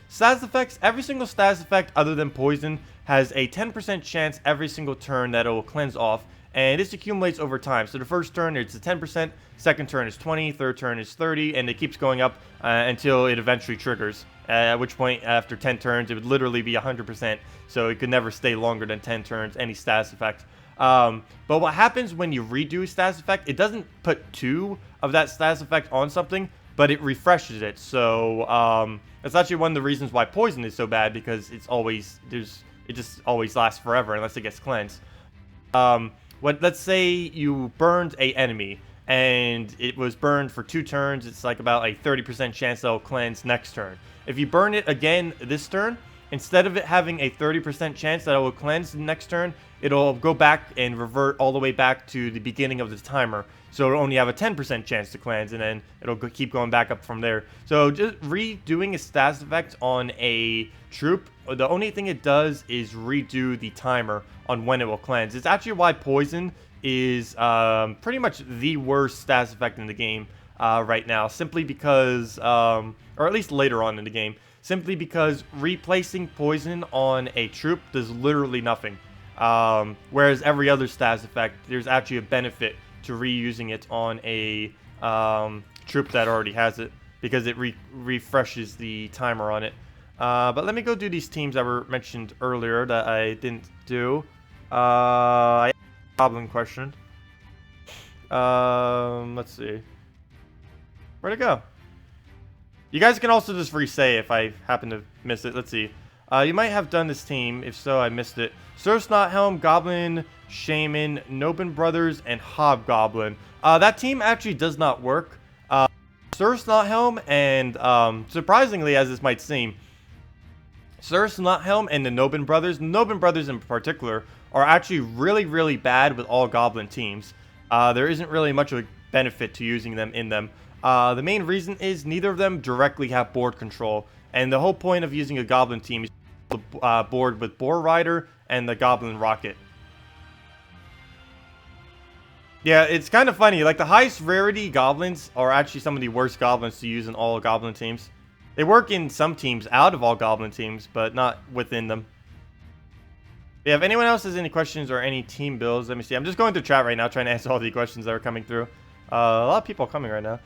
A: Status effects, every single status effect other than poison has a 10% chance every single turn that it will cleanse off, and this accumulates over time. So the first turn it's a 10%, second turn is 20, third turn is 30, and it keeps going up until it eventually triggers. At which point, after 10 turns, it would literally be 100%, so it could never stay longer than 10 turns, any status effect. But what happens when you redo a status effect, it doesn't put 2 of that status effect on something, but it refreshes it. So that's actually one of the reasons why poison is so bad, because it's always it just always lasts forever unless it gets cleansed. Let's say you burned a enemy and it was burned for 2 turns. It's like about a 30% chance that it'll cleanse next turn. If you burn it again this turn, instead of it having a 30% chance that it will cleanse the next turn, it'll go back and revert all the way back to the beginning of the timer. So it'll only have a 10% chance to cleanse, and then it'll keep going back up from there. So just redoing a status effect on a troop, the only thing it does is redo the timer on when it will cleanse. It's actually why poison is pretty much the worst status effect in the game right now, simply because, or at least later on in the game, simply because replacing poison on a troop does literally nothing. Whereas every other status effect, there's actually a benefit to reusing it on a troop that already has it, because it refreshes the timer on it. But let me go do these teams that were mentioned earlier that I didn't do. I have a Goblin question. Let's see. Where'd it go? You guys can also just re-say if I happen to miss it. Let's see. You might have done this team. If so, I missed it. Surfsnothelm, Goblin, Shaman, Nobin Brothers, and Hobgoblin. That team actually does not work. Surfsnothelm and, surprisingly as this might seem, Surfsnothelm and the Nobin Brothers in particular, are actually really, really bad with all Goblin teams. There isn't really much of a benefit to using them in them. The main reason is neither of them directly have board control, and the whole point of using a Goblin team is to board with Boar Rider and the Goblin Rocket. Yeah, it's kind of funny. Like, the highest rarity Goblins are actually some of the worst Goblins to use in all Goblin teams. They work in some teams out of all Goblin teams, but not within them. Yeah, if anyone else has any questions or any team builds, let me see. I'm just going through chat right now trying to answer all the questions that are coming through. A lot of people are coming right now.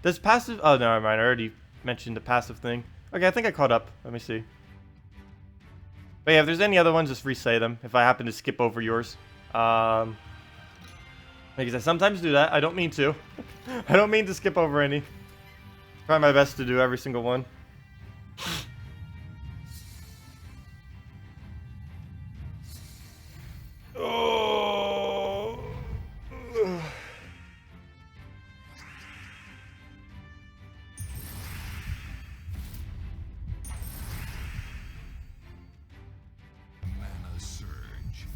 A: Does passive... Oh, no, never mind. I already mentioned the passive thing. Okay, I think I caught up. Let me see. But yeah, if there's any other ones, just re-say them if I happen to skip over yours. Because I sometimes do that. I don't mean to. I don't mean to skip over any. Try my best to do every single one. Oh.
B: Mana surge.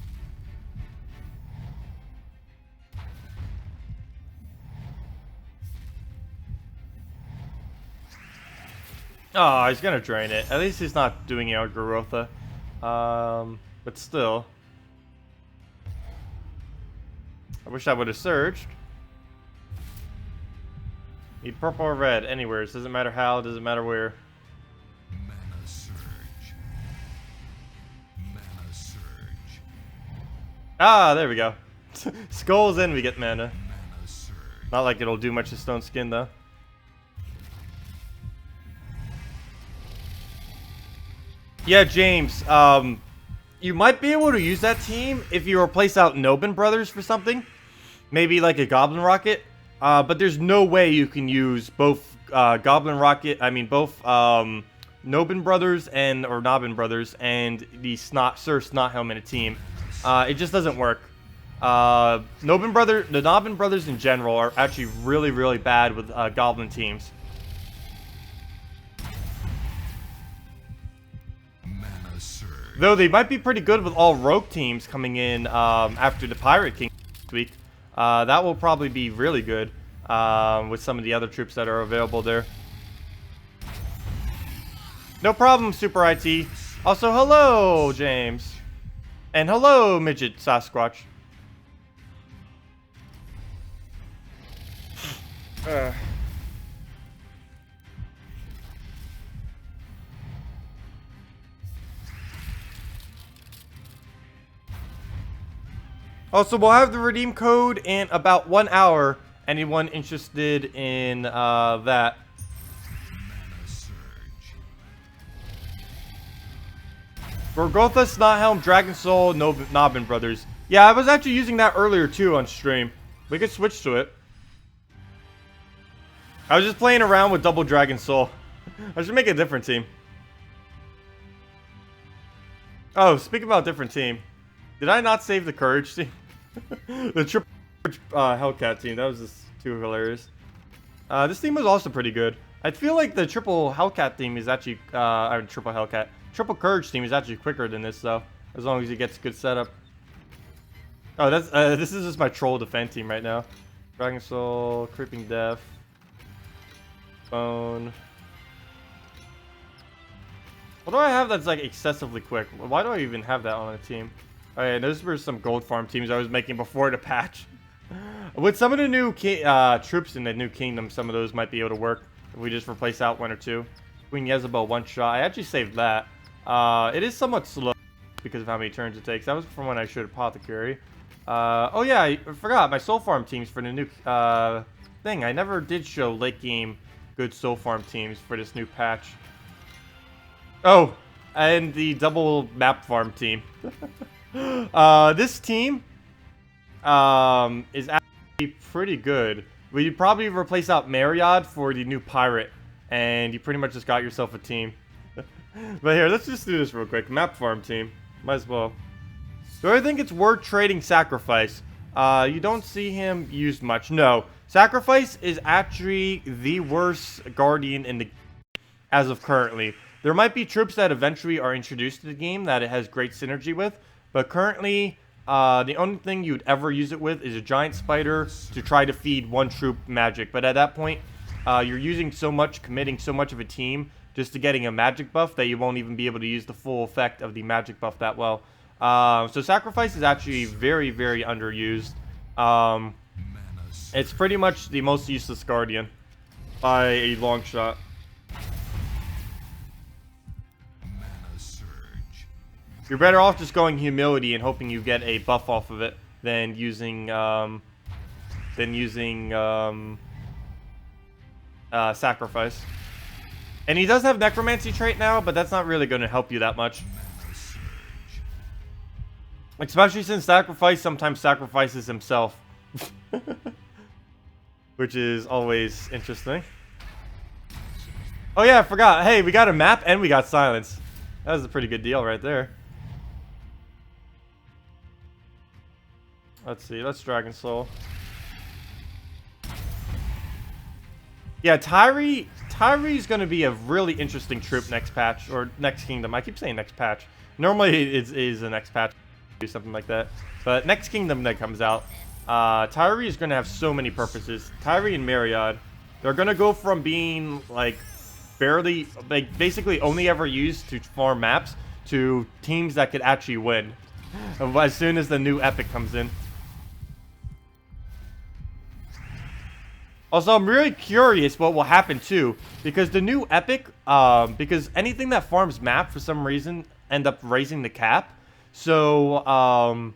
A: Oh, he's gonna drain it. At least he's not doing it on Garotha. But still. I wish I would have surged. Need purple or red, anywhere. It doesn't matter how, it doesn't matter where.
B: Mana surge. Mana surge.
A: Ah, there we go. Skulls in, we get mana.
B: Mana surge.
A: Not like it'll do much to Stone Skin, though. Yeah, James, you might be able to use that team if you replace out Nobin Brothers for something. Maybe like a Goblin Rocket. But there's no way you can use both Goblin Rocket, both Nobin brothers or Nobbin brothers and the Sir Snothelm in a team. It just doesn't work. The Nobbin brothers in general are actually really, really bad with goblin teams. Though they might be pretty good with all rogue teams coming in after the Pirate King this week. That will probably be really good with some of the other troops that are available there. No problem, Super IT. Also, hello, James. And hello, Midget Sasquatch. Also, we'll have the redeem code in about 1 hour. Anyone interested in that? Gorgotha, Snothelm, Dragon Soul, Nobbin Brothers. Yeah, I was actually using that earlier too on stream. We could switch to it. I was just playing around with double Dragon Soul. I should make a different team. Oh, speaking about different team. Did I not save the Courage team? The triple Hellcat team. That was just too hilarious. This team was also pretty good. I feel like the triple Hellcat team is actually... Triple Courage team is actually quicker than this, though. As long as he gets good setup. Oh, that's this is just my troll defend team right now. Dragon Soul, Creeping Death, Bone. What do I have that's like excessively quick? Why do I even have that on a team? Oh yeah, those were some gold farm teams I was making before the patch. With some of the new troops in the new kingdom, some of those might be able to work if we just replace out 1 or 2. Queen Jezebel 1 shot. I actually saved that. It is somewhat slow because of how many turns it takes. That was from when I showed Apothecary. Oh yeah, I forgot my soul farm teams for the new thing. I never did show late game good soul farm teams for this new patch. Oh, and the double map farm team. This team is actually pretty good. We'd probably replace out Mariod for the new pirate, and you pretty much just got yourself a team. But here, let's just do this real quick. Map farm team. Might as well. Do I think it's worth trading Sacrifice? You don't see him used much. No. Sacrifice is actually the worst Guardian in the game as of currently. There might be troops that eventually are introduced to the game that it has great synergy with. But currently, the only thing you'd ever use it with is a giant spider to try to feed 1 troop magic. But at that point, you're using so much, committing so much of a team just to getting a magic buff that you won't even be able to use the full effect of the magic buff that well. So Sacrifice is actually very, very underused. It's pretty much the most useless Guardian by a long shot. You're better off just going Humility and hoping you get a buff off of it than using Sacrifice. And he does have Necromancy trait now, but that's not really going to help you that much. Especially since Sacrifice sometimes sacrifices himself. Which is always interesting. Oh yeah, I forgot. Hey, we got a map and we got silence. That was a pretty good deal right there. Let's see. Let's Dragon Soul. Yeah, Tyree's going to be a really interesting troop next patch, or next kingdom. I keep saying next patch. Normally it is the next patch, do something like that. But next kingdom that comes out, Tyree is going to have so many purposes. Tyree and Mariod, they're going to go from being like barely, like basically only ever used to farm maps to teams that could actually win as soon as the new epic comes in. Also, I'm really curious what will happen too, because the new epic, because anything that farms map for some reason end up raising the cap. So,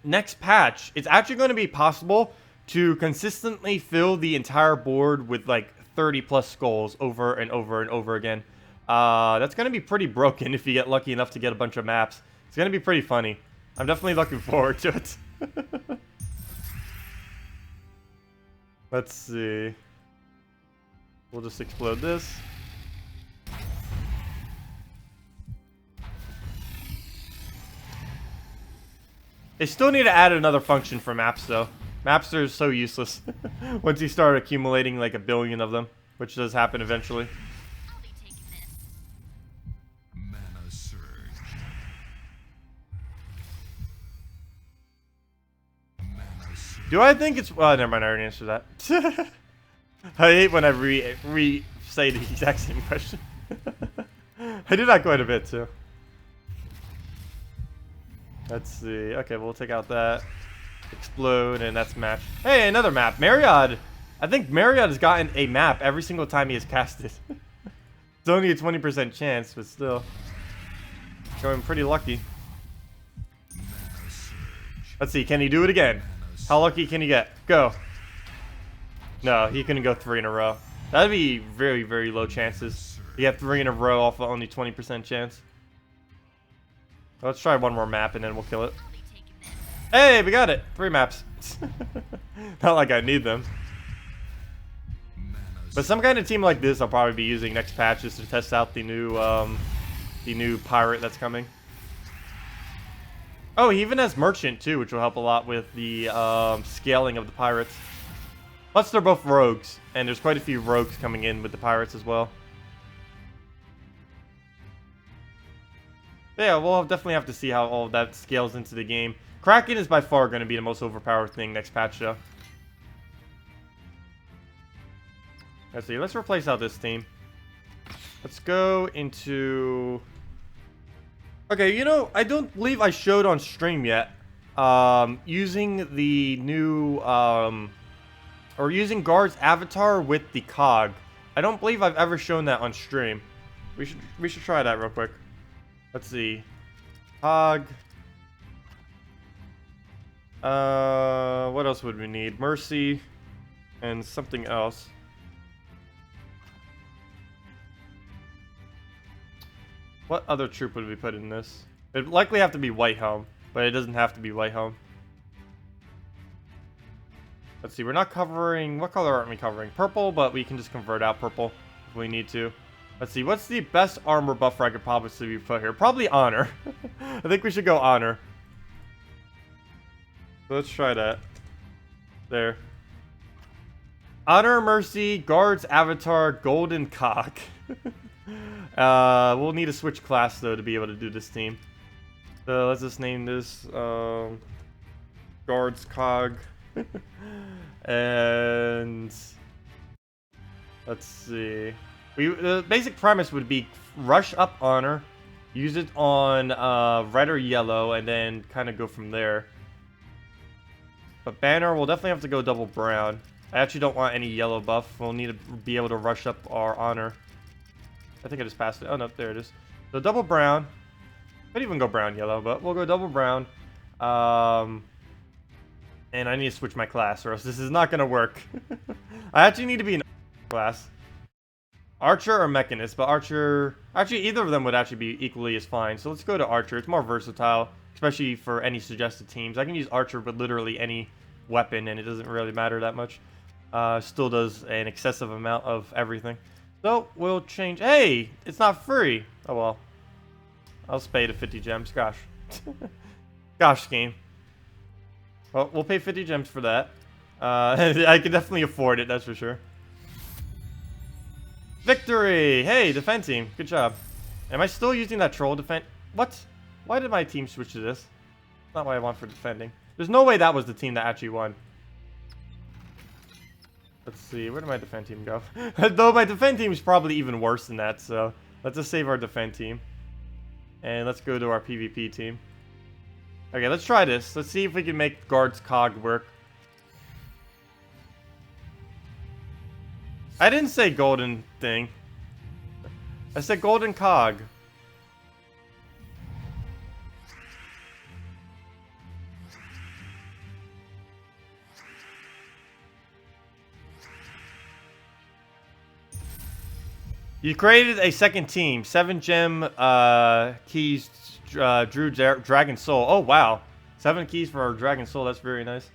A: next patch, it's actually going to be possible to consistently fill the entire board with like 30 plus skulls over and over and over again. That's going to be pretty broken if you get lucky enough to get a bunch of maps. It's going to be pretty funny. I'm definitely looking forward to it. Let's see. We'll just explode this. They still need to add another function for maps, though. Maps are so useless once you start accumulating like 1 billion of them, which does happen eventually.
C: I'll be taking this.
B: Mana surge. Mana surge.
A: Do I think it's... Well, never mind, I already answered that. I hate when I re-say the exact same question. I do that quite a bit, too. Let's see. Okay, we'll take out that. Explode, and that's match. Hey, another map. Marriott. I think Marriott has gotten a map every single time he has casted. It's only a 20% chance, but still. Going pretty lucky. Let's see, can he do it again? How lucky can he get? Go. No, he couldn't go 3 in a row. That'd be very, very low chances. You have 3 in a row off of only 20% chance. Let's try one more map and then we'll kill it.
C: I'll be taking this.
A: Hey, we got it. 3 maps. Not like I need them. But some kind of team like this I'll probably be using next patches to test out the new pirate that's coming. Oh, he even has merchant too, which will help a lot with the scaling of the pirates. Plus, they're both rogues, and there's quite a few rogues coming in with the pirates as well. Yeah, we'll definitely have to see how all of that scales into the game. Kraken is by far going to be the most overpowered thing next patch, though. Let's see. Let's replace out this team. Let's go into... Okay, you know, I don't believe I showed on stream yet. Using the new... or using Gard's avatar with the cog. I don't believe I've ever shown that on stream. We should try that real quick. Let's see. Cog. What else would we need? Mercy. And something else. What other troop would we put in this? It'd likely have to be White Helm, but it doesn't have to be White Helm. Let's see, we're not covering... What color aren't we covering? Purple, but we can just convert out purple if we need to. Let's see, what's the best armor buffer I could probably put here? Probably Honor. I think we should go Honor. So let's try that. There. Honor, Mercy, Guard's Avatar, Golden Cock. We'll need to switch class, though, to be able to do this team. So let's just name this Guard's Cog. And let's see. The basic premise would be rush up Honor, use it on red or yellow, and then kind of go from there. But Banner, we'll definitely have to go double brown. I actually don't want any yellow buff. We'll need to be able to rush up our Honor. I think I just passed it. Oh, no, there it is. So double brown. Could even go brown yellow, but we'll go double brown. And I need to switch my class, or else this is not going to work. I actually need to be in class. Archer or Mechanist, but Archer... Actually, either of them would actually be equally as fine. So let's go to Archer. It's more versatile, especially for any suggested teams. I can use Archer with literally any weapon, and it doesn't really matter that much. Still does an excessive amount of everything. So, we'll change... Hey! It's not free! Oh, well. I'll pay to 50 gems. Gosh. Gosh, game. Well, we'll pay 50 gems for that. I can definitely afford it, that's for sure. Victory! Hey, defend team. Good job. Am I still using that troll defend? What? Why did my team switch to this? Not what I want for defending. There's no way that was the team that actually won. Let's see, where did my defend team go? Though my defend team is probably even worse than that, so let's just save our defend team. And let's go to our PvP team. Okay, let's try this. Let's see if we can make Guard's Cog work. I didn't say golden thing. I said golden cog. You created a second team. 7 gem keys drew Dragon Soul. Oh, wow. 7 keys for our Dragon Soul. That's very nice.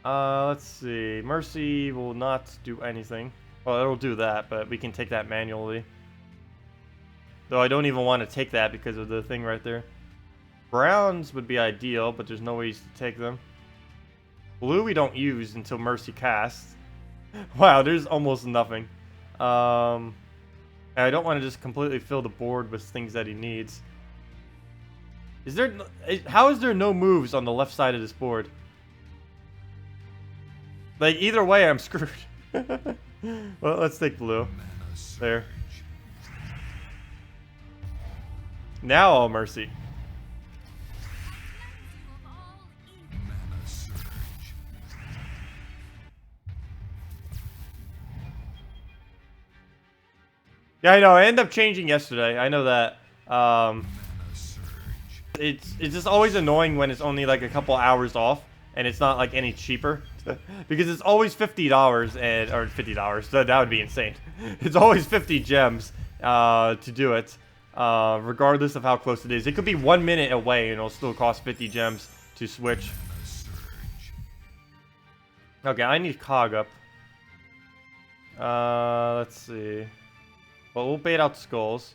A: Let's see. Mercy will not do anything. Well, it'll do that, but we can take that manually. Though I don't even want to take that because of the thing right there. Browns would be ideal, but there's no ways to take them. Blue we don't use until Mercy casts. Wow, there's almost nothing. I don't want to just completely fill the board with things that he needs. Is there... How is there no moves on the left side of this board? Like, either way, I'm screwed. Well, let's take blue. There. Now all Mercy. Yeah, I know. I ended up changing yesterday. I know that. It's just always annoying when it's only like a couple hours off and it's not like any cheaper because it's always $50 and or $50. So that would be insane. It's always 50 gems to do it, regardless of how close it is. It could be 1 minute away and it'll still cost 50 gems to switch. Okay, I need Cog up. Let's see. Well, we'll bait out skulls.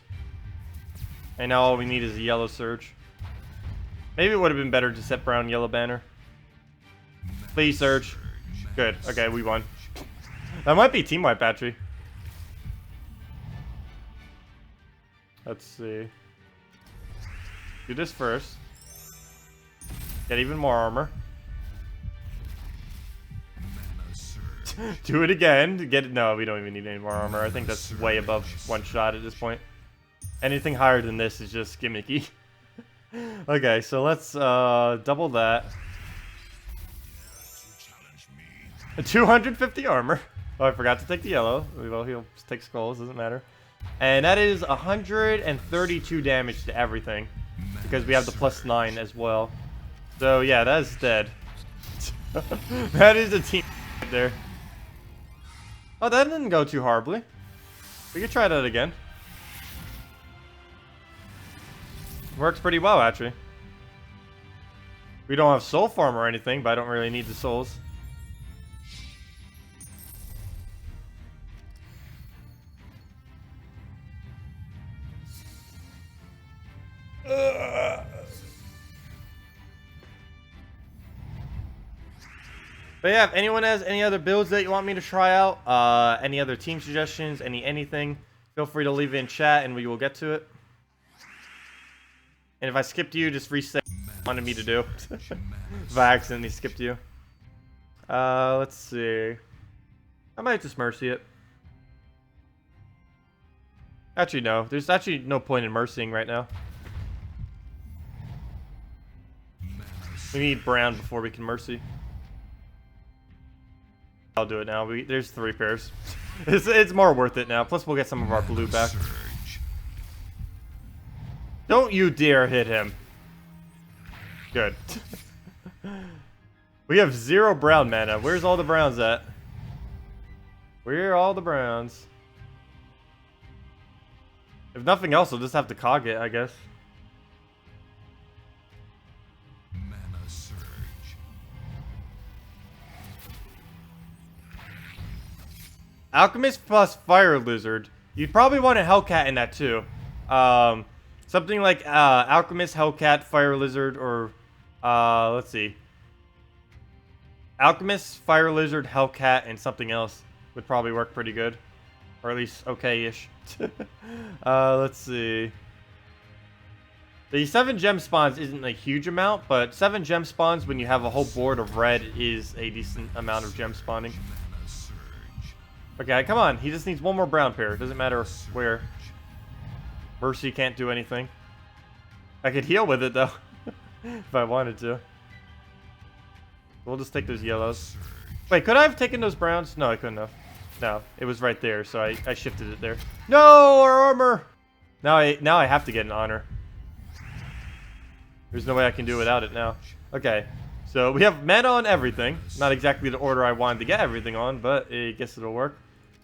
A: And now all we need is a yellow surge. Maybe it would have been better to set brown yellow banner. Please surge. Good. Okay, we won. That might be team wipe battery. Let's see. Do this first. Get even more armor. Do it again. Get it. No, we don't even need any more armor. I think that's way above one shot at this point. Anything higher than this is just gimmicky. Okay, so let's double that. 250 armor. Oh, I forgot to take the yellow. Well, he'll take skulls. Doesn't matter. And that is 132 damage to everything because we have the +9 as well. So yeah, that is dead. That is a team right there. Oh, that didn't go too horribly. We could try that again. Works pretty well, actually. We don't have soul farm or anything, but I don't really need the souls. But yeah, if anyone has any other builds that you want me to try out, any other team suggestions, anything, feel free to leave it in chat and we will get to it. And if I skipped you, just reset what you wanted me to do. If I accidentally skipped you. Let's see. I might just Mercy it. Actually, no. There's actually no point in Mercying right now. We need brown before we can Mercy. I'll do it now. There's 3 pairs. It's more worth it now. Plus, we'll get some of our blue back. Don't you dare hit him. Good. We have 0 brown mana. Where's all the browns at? Where are all the browns? If nothing else, we'll just have to cog it, I guess. Alchemist plus Fire Lizard. You'd probably want a Hellcat in that too. Something like Alchemist, Hellcat, Fire Lizard, or let's see. Alchemist, Fire Lizard, Hellcat, and something else would probably work pretty good. Or at least okay-ish. Let's see. The 7 gem spawns isn't a huge amount, but 7 gem spawns when you have a whole board of red is a decent amount of gem spawning. Okay, come on. He just needs 1 more brown pair. Doesn't matter where. Mercy can't do anything. I could heal with it, though. If I wanted to. We'll just take those yellows. Wait, could I have taken those browns? No, I couldn't have. No, it was right there, so I shifted it there. No, our armor! Now I have to get an honor. There's no way I can do it without it now. Okay, so we have mana on everything. Not exactly the order I wanted to get everything on, but I guess it'll work.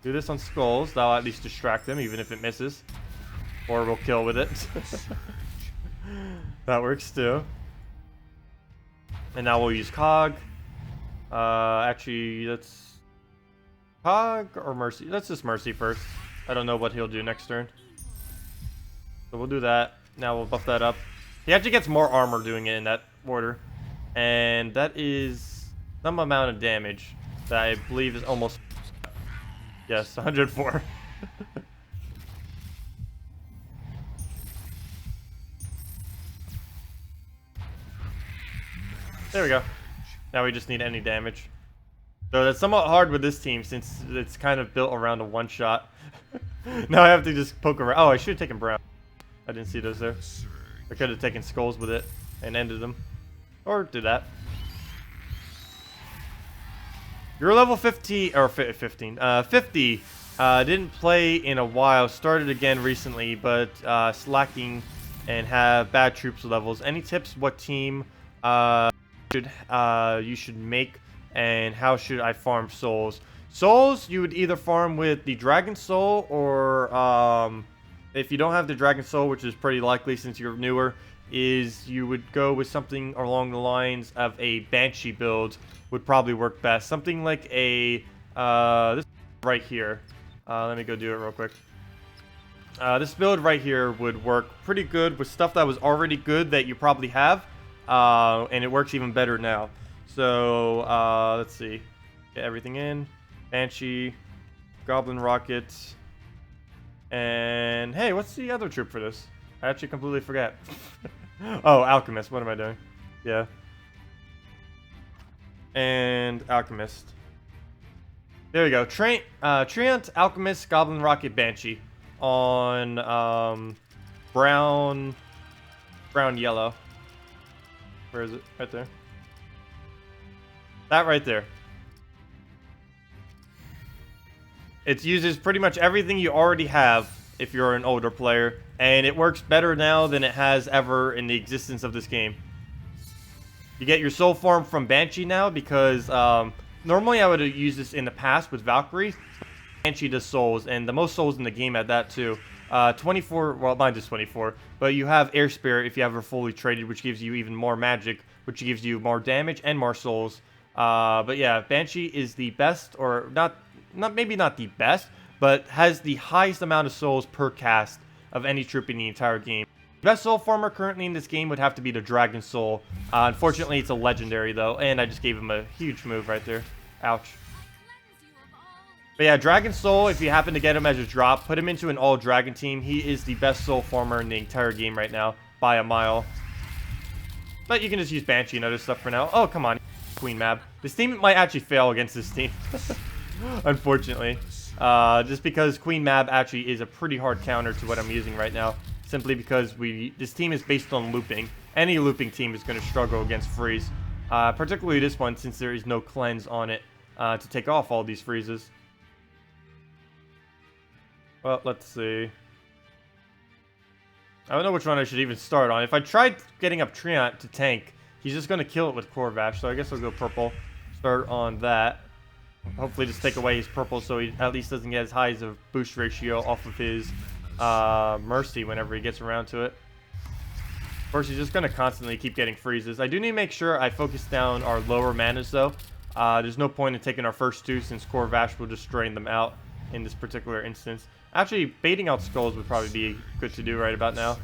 A: Do this on skulls. That'll at least distract them, even if it misses. Or we'll kill with it. That works too. And now we'll use Cog. Actually, let's... Cog or Mercy? Let's just Mercy first. I don't know what he'll do next turn. So we'll do that. Now we'll buff that up. He actually gets more armor doing it in that order. And that is some amount of damage that I believe is almost... Yes, 104. There we go. Now we just need any damage. So that's somewhat hard with this team since it's kind of built around a one-shot. Now I have to just poke around. Oh, I should have taken Brown. I didn't see those there. I could have taken Skulls with it and ended them. Or do that. You're level 50, or 15. 50. Didn't play in a while. Started again recently, but slacking and have bad troops levels. Any tips what team you should make, and how should I farm souls? Souls, you would either farm with the Dragon Soul, or if you don't have the Dragon Soul, which is pretty likely since you're newer, is you would go with something along the lines of a Banshee build would probably work best. Something like a this right here. Let me go do it real quick. This build right here would work pretty good with stuff that was already good that you probably have. And it works even better now. So, let's see. Get everything in. Banshee, Goblin Rocket, and hey, what's the other troop for this? I actually completely forgot. Oh, Alchemist. What am I doing? Yeah. And Alchemist. There we go. Treant, Alchemist, Goblin Rocket, Banshee on brown, yellow. Where is it? Right there. That right there. It uses pretty much everything you already have if you're an older player, and it works better now than it has ever in the existence of this game. You get your soul farm from Banshee now because normally I would have used this in the past with Valkyrie. Banshee does souls, and the most souls in the game at that too. 24, well, mine is 24, but you have Air Spirit if you have her fully traded, which gives you even more magic, which gives you more damage and more souls. But yeah, Banshee is the best, or maybe not the best, but has the highest amount of souls per cast of any troop in the entire game. The best soul farmer currently in this game would have to be the Dragon Soul. Unfortunately, it's a legendary though, and I just gave him a huge move right there. Ouch. But yeah, Dragon Soul, if you happen to get him as a drop, put him into an all-dragon team. He is the best soul farmer in the entire game right now, by a mile. But you can just use Banshee and other stuff for now. Oh, come on. Queen Mab. This team might actually fail against this team. Unfortunately. Just because Queen Mab actually is a pretty hard counter to what I'm using right now. Simply because this team is based on looping. Any looping team is going to struggle against freeze. Particularly this one, since there is no cleanse on it to take off all these freezes. Well, let's see. I don't know which one I should even start on. If I tried getting up Treant to tank, he's just going to kill it with Corvash, so I guess I'll go purple. Start on that. Hopefully just take away his purple so he at least doesn't get as high as a boost ratio off of his Mercy whenever he gets around to it. Of course, he's just going to constantly keep getting freezes. I do need to make sure I focus down our lower manas, though. There's no point in taking our first two since Corvash will just drain them out in this particular instance. Actually, baiting out Skulls would probably be good to do right about now.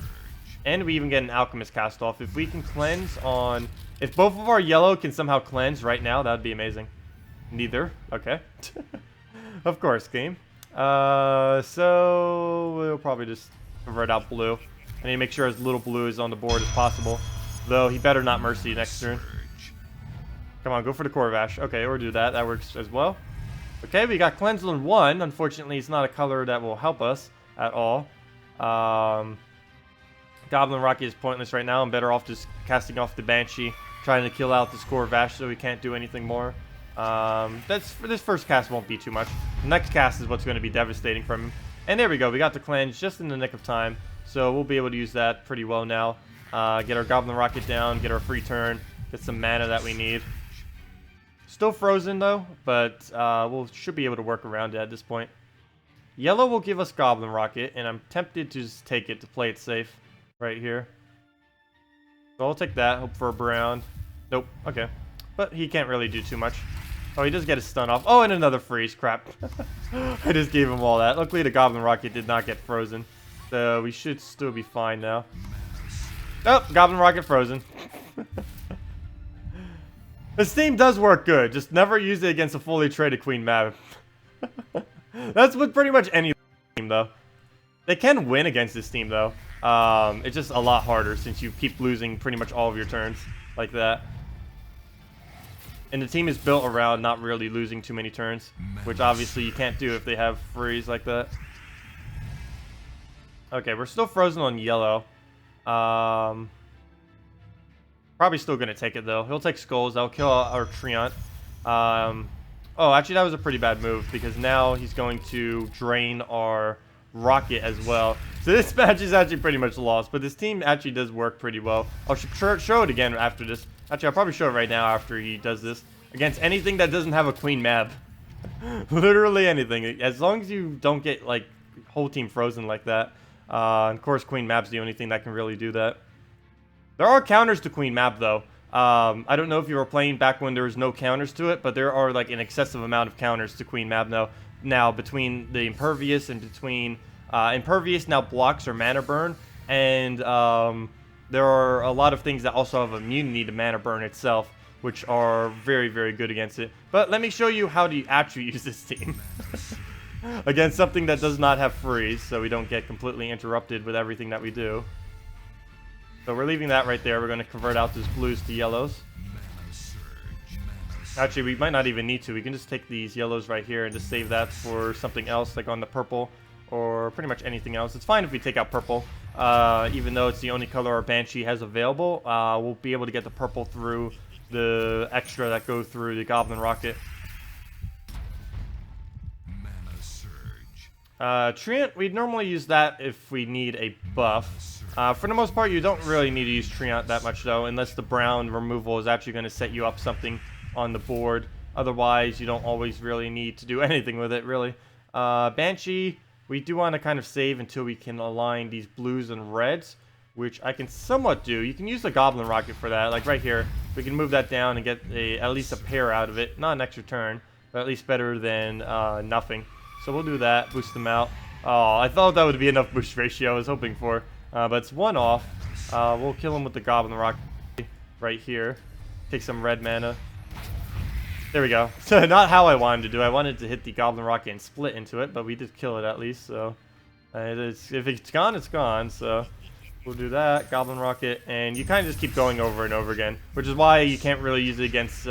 A: And we even get an Alchemist cast off. If we can cleanse on... If both of our yellow can somehow cleanse right now, that would be amazing. Neither. Okay. Of course, game. So we'll probably just convert out blue. I need to make sure as little blue is on the board as possible. Though he better not Mercy next turn. Come on, go for the Corvash. Okay, or do that. That works as well. Okay, we got Cleanse on 1. Unfortunately, it's not a color that will help us at all. Goblin Rocket is pointless right now. I'm better off just casting off the Banshee, trying to kill out this Corvash so we can't do anything more. This first cast won't be too much. The next cast is what's going to be devastating from him. And there we go. We got the Cleanse just in the nick of time. So we'll be able to use that pretty well now. Get our Goblin Rocket down, get our free turn, get some mana that we need. Still frozen though, but we should be able to work around it at this point. Yellow will give us Goblin Rocket, and I'm tempted to just take it to play it safe right here. So I'll take that, hope for a brown. Nope, okay. But he can't really do too much. Oh, he does get his stun off. Oh, and another freeze, crap. I just gave him all that. Luckily the Goblin Rocket did not get frozen. So we should still be fine now. Oh, Goblin Rocket frozen. This team does work good. Just never use it against a fully traded Queen Mab. That's with pretty much any team, though. They can win against this team, though. It's just a lot harder since you keep losing pretty much all of your turns like that. And the team is built around not really losing too many turns, which obviously you can't do if they have freeze like that. Okay, we're still frozen on yellow. Probably still gonna take it though. He'll take skulls. That'll kill our Treant. Oh, actually that was a pretty bad move because now he's going to drain our rocket as well. So this match is actually pretty much lost, but this team actually does work pretty well. I'll show it again after this. Actually, I'll probably show it right now after he does this. Against anything that doesn't have a Queen Mab. Literally anything. As long as you don't get, like, whole team frozen like that. Of course, Queen Mab's the only thing that can really do that. There are counters to Queen Mab, though. I don't know if you were playing back when there was no counters to it, but there are, like, an excessive amount of counters to Queen Mab now between the Impervious and between... Impervious now blocks or mana burn, and there are a lot of things that also have immunity to mana burn itself, which are very, very good against it. But let me show you how to actually use this team. Against something that does not have freeze, so we don't get completely interrupted with everything that we do. So we're leaving that right there. We're going to convert out these blues to yellows. Actually, we might not even need to. We can just take these yellows right here and just save that for something else, like on the purple. Or pretty much anything else. It's fine if we take out purple, even though it's the only color our Banshee has available. We'll be able to get the purple through the extra that go through the Goblin Rocket. Treant, we'd normally use that if we need a buff. For the most part, you don't really need to use Treant that much, though, unless the brown removal is actually going to set you up something on the board. Otherwise, you don't always really need to do anything with it, really. Banshee... We do want to kind of save until we can align these blues and reds, which I can somewhat do. You can use the Goblin Rocket for that, like right here. We can move that down and get at least a pair out of it. Not an extra turn, but at least better than nothing. So we'll do that, boost them out. Oh, I thought that would be enough boost ratio I was hoping for. But it's one off. We'll kill him with the Goblin Rocket right here. Take some red mana. There we go. So not how I wanted to do. I wanted to hit the Goblin Rocket and split into it, but we did kill it at least. So if it's gone, it's gone. So we'll do that. Goblin Rocket, and you kind of just keep going over and over again, which is why you can't really use it against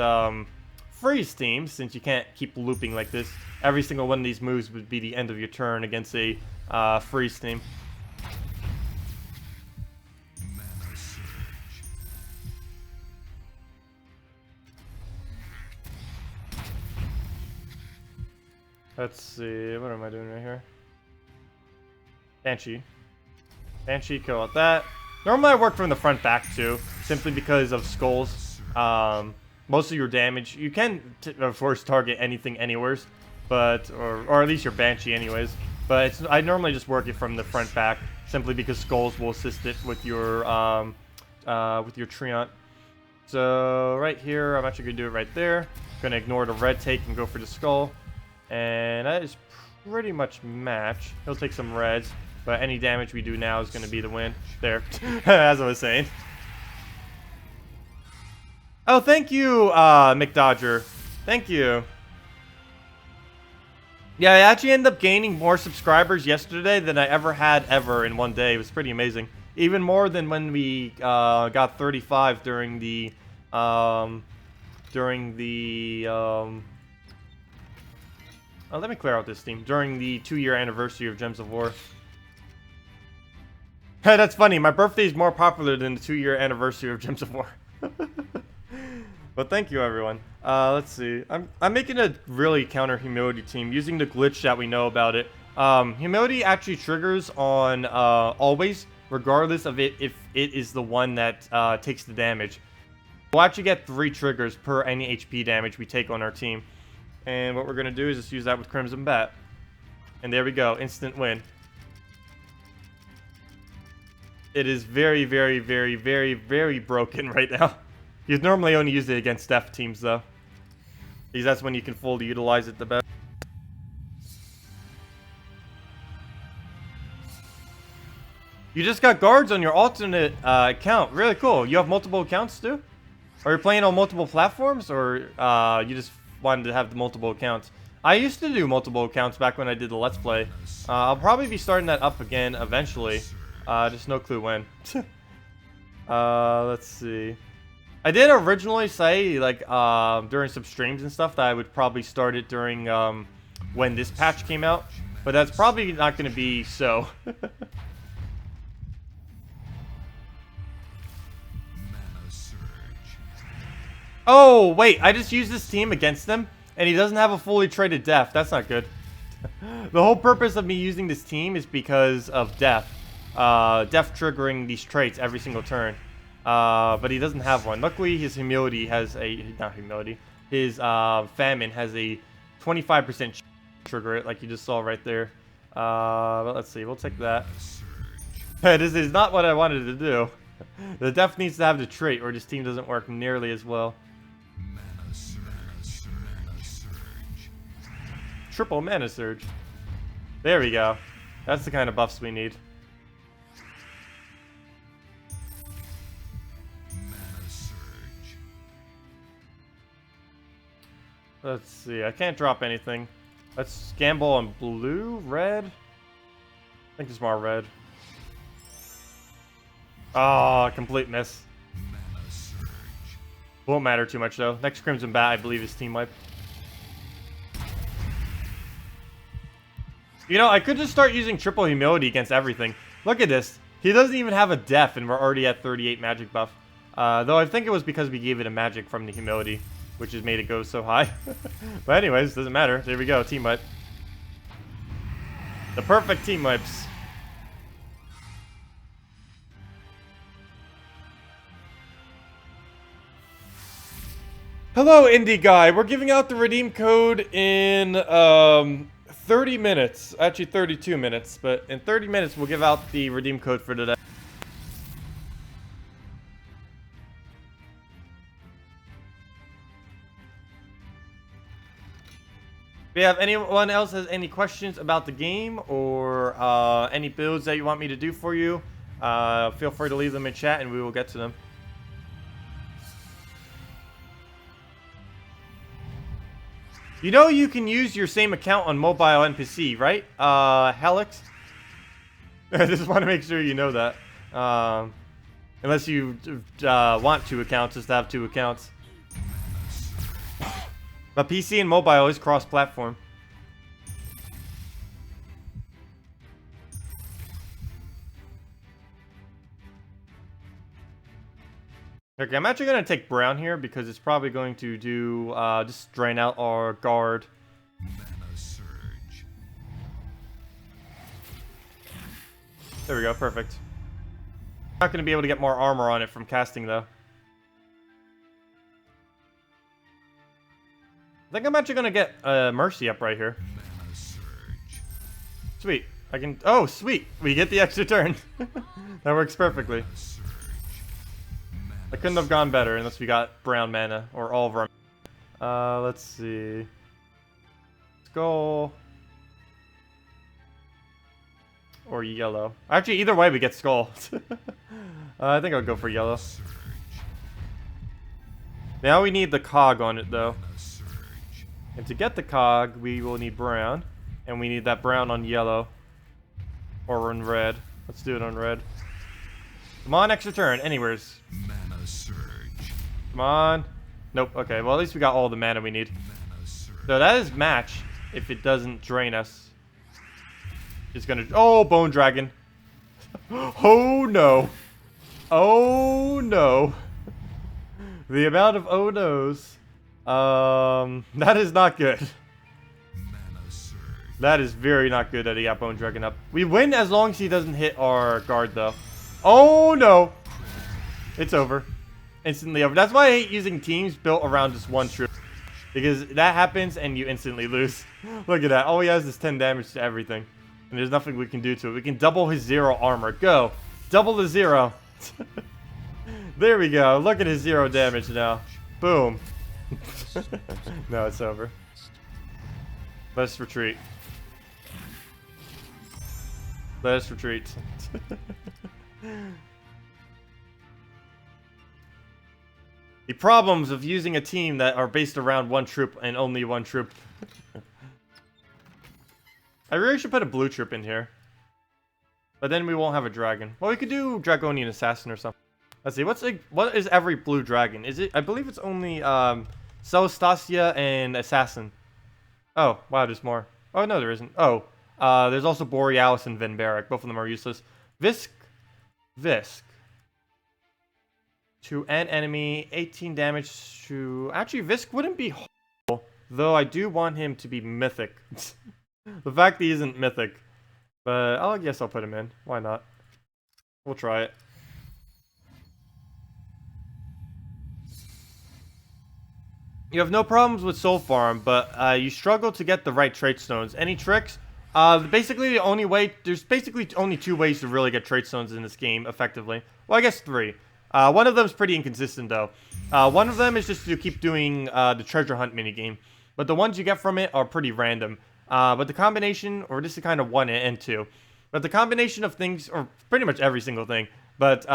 A: freeze teams, since you can't keep looping like this. Every single one of these moves would be the end of your turn against a freeze team. Let's see, what am I doing right here? Banshee. Banshee, kill out that. Normally I work from the front back too, simply because of skulls. Most of your damage, you can of course target anything anywheres, but or at least your Banshee anyways. But I normally just work it from the front back, simply because skulls will assist it with your Treant. So right here, I'm actually gonna do it right there. Gonna ignore the red take and go for the skull. And that is pretty much match. He'll take some reds, but any damage we do now is going to be the win. There, as I was saying. Oh, thank you, McDodger. Thank you. Yeah, I actually ended up gaining more subscribers yesterday than I ever had in one day. It was pretty amazing. Even more than when we got 35 during the let me clear out this team. During the 2-year anniversary of Gems of War. Hey, that's funny. My birthday is more popular than the 2-year anniversary of Gems of War. But thank you, everyone. Let's see. I'm making a really counter humility team using the glitch that we know about it. Humility actually triggers on always, regardless of it if it is the one that takes the damage. We'll actually get 3 triggers per any HP damage we take on our team. And what we're going to do is just use that with Crimson Bat. And there we go. Instant win. It is very, very, very, very, very broken right now. You'd normally only use it against Def teams, though. Because that's when you can fully utilize it the best. You just got guards on your alternate account. Really cool. You have multiple accounts too? Are you playing on multiple platforms, or you just wanted to have the multiple accounts? I used to do multiple accounts back when I did the Let's Play. I'll probably be starting that up again eventually. Just no clue when. Let's see. I did originally say, like, during some streams and stuff, that I would probably start it during, when this patch came out. But that's probably not going to be so. Oh, wait, I just used this team against them, and he doesn't have a fully traded death. That's not good. The whole purpose of me using this team is because of death. Death triggering these traits every single turn. But he doesn't have one. Luckily, his humility has a... Not humility. His famine has a 25% trigger it, like you just saw right there. But let's see, we'll take that. This is not what I wanted to do. The death needs to have the trait, or this team doesn't work nearly as well. Triple mana surge. There we go. That's the kind of buffs we need. Let's see. I can't drop anything. Let's gamble on blue, red. I think it's more red. Oh, complete miss. Won't matter too much though. Next Crimson Bat, I believe, is team wipe. You know, I could just start using triple humility against everything. Look at this. He doesn't even have a death, and we're already at 38 magic buff. Though I think it was because we gave it a magic from the humility, which has made it go so high. But anyways, doesn't matter. There we go, team wipe. The perfect team wipes. Hello, indie guy. We're giving out the redeem code in 30 minutes. Actually, 32 minutes. But in 30 minutes, we'll give out the redeem code for today. If you have anyone else has any questions about the game or any builds that you want me to do for you, feel free to leave them in chat and we will get to them. You know you can use your same account on mobile and PC, right? Helix? I just want to make sure you know that. Unless you want 2 accounts, just to have 2 accounts. But PC and mobile is cross-platform. Okay, I'm actually going to take brown here because it's probably going to do, just drain out our Gard. There we go, perfect. Not going to be able to get more armor on it from casting, though. I think I'm actually going to get Mercy up right here. Sweet. I can... Oh, sweet. We get the extra turn. That works perfectly. I couldn't have gone better unless we got brown mana, or all of our... let's see... Skull... Or yellow. Actually, either way we get skull. I think I'll go for yellow. Now we need the cog on it, though. And to get the cog, we will need brown. And we need that brown on yellow. Or on red. Let's do it on red. Come on, extra turn. Anywheres. Come on. Nope. Okay, well at least we got all the mana we need. So that is match if it doesn't drain us. It's gonna... Oh, Bone Dragon. Oh no. Oh no. The amount of oh no's. That is not good. That is very not good that he got Bone Dragon up. We win as long as he doesn't hit our guard though. Oh no. It's over. Instantly over. That's why I hate using teams built around just one troop. Because that happens and you instantly lose. Look at that. All he has is 10 damage to everything. And there's nothing we can do to it. We can double his 0 armor. Go. Double the 0. There we go. Look at his 0 damage now. Boom. No, it's over. Let's retreat. Let us retreat. The problems of using a team that are based around one troop and only one troop. I really should put a blue troop in here. But then we won't have a dragon. Well, we could do Dragonian Assassin or something. Let's see, what is every blue dragon? Is it? I believe it's only Celestasia and Assassin. Oh, wow, there's more. Oh, no, there isn't. Oh, there's also Borealis and Venberic. Both of them are useless. Visk. To an enemy, 18 damage to... Actually, Visk wouldn't be horrible, though I do want him to be mythic. The fact that he isn't mythic. But I guess I'll put him in. Why not? We'll try it. You have no problems with Soul Farm, but you struggle to get the right trait stones. Any tricks? Basically, there's basically only 2 ways to really get trait stones in this game effectively. Well, I guess 3. One of them is pretty inconsistent, though. One of them is just to keep doing the treasure hunt minigame. But the ones you get from it are pretty random. But the combination, or this is kind of 1 and 2. But the combination of things, or pretty much every single thing, but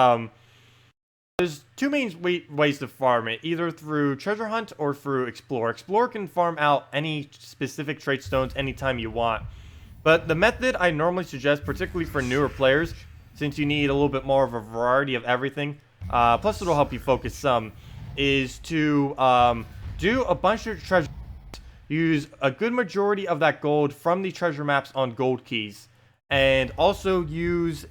A: there's 2 main ways to farm it, either through treasure hunt or through explore. Explore can farm out any specific trait stones anytime you want. But the method I normally suggest, particularly for newer players, since you need a little bit more of a variety of everything, plus it'll help you focus some, is to do a bunch of treasure. Use a good majority of that gold from the treasure maps on gold keys, and also use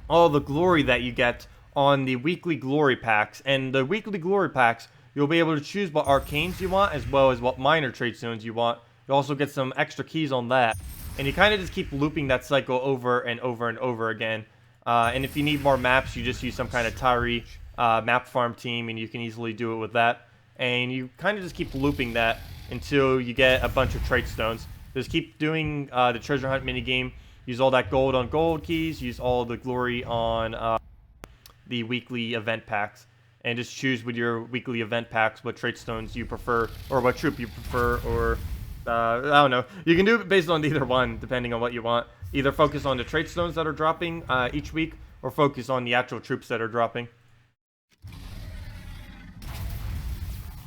A: all the glory that you get on the weekly glory packs. And the weekly glory packs, you'll be able to choose what arcanes you want as well as what minor trait stones you want. You also get some extra keys on that, and you kind of just keep looping that cycle over and over and over again. And if you need more maps, you just use some kind of Tari map farm team, and you can easily do it with that. And you kind of just keep looping that until you get a bunch of trait stones. Just keep doing the treasure hunt minigame. Use all that gold on gold keys. Use all the glory on the weekly event packs. And just choose with your weekly event packs what trait stones you prefer, or what troop you prefer, or I don't know. You can do it based on either one, depending on what you want. Either focus on the trait stones that are dropping each week, or focus on the actual troops that are dropping.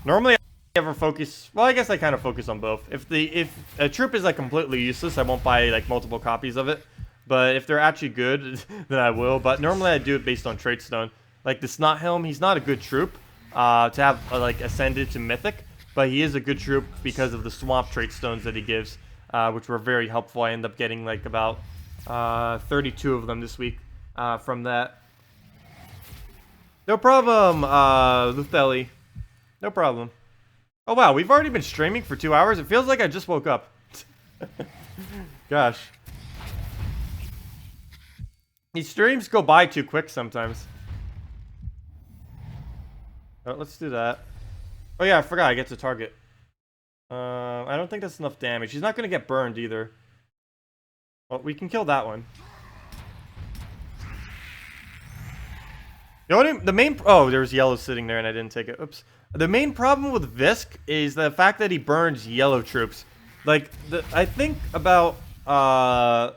A: Normally, I never focus... Well, I guess I kind of focus on both. If a troop is like completely useless, I won't buy like multiple copies of it. But if they're actually good, then I will. But normally, I do it based on trait stone. Like the Snot Helm, he's not a good troop to have like ascended to mythic, but he is a good troop because of the swamp trait stones that he gives, which were very helpful. I end up getting like about 32 of them this week from that. No problem, Lutheli. No problem. Oh wow, we've already been streaming for 2 hours. It feels like I just woke up. Gosh. These streams go by too quick sometimes. Oh, let's do that. Oh yeah, I forgot I get to target. I don't think that's enough damage. He's not going to get burned either. Well, we can kill that one. The main... Oh, there's yellow sitting there and I didn't take it. Oops. The main problem with Visk is the fact that he burns yellow troops. Like, I think about a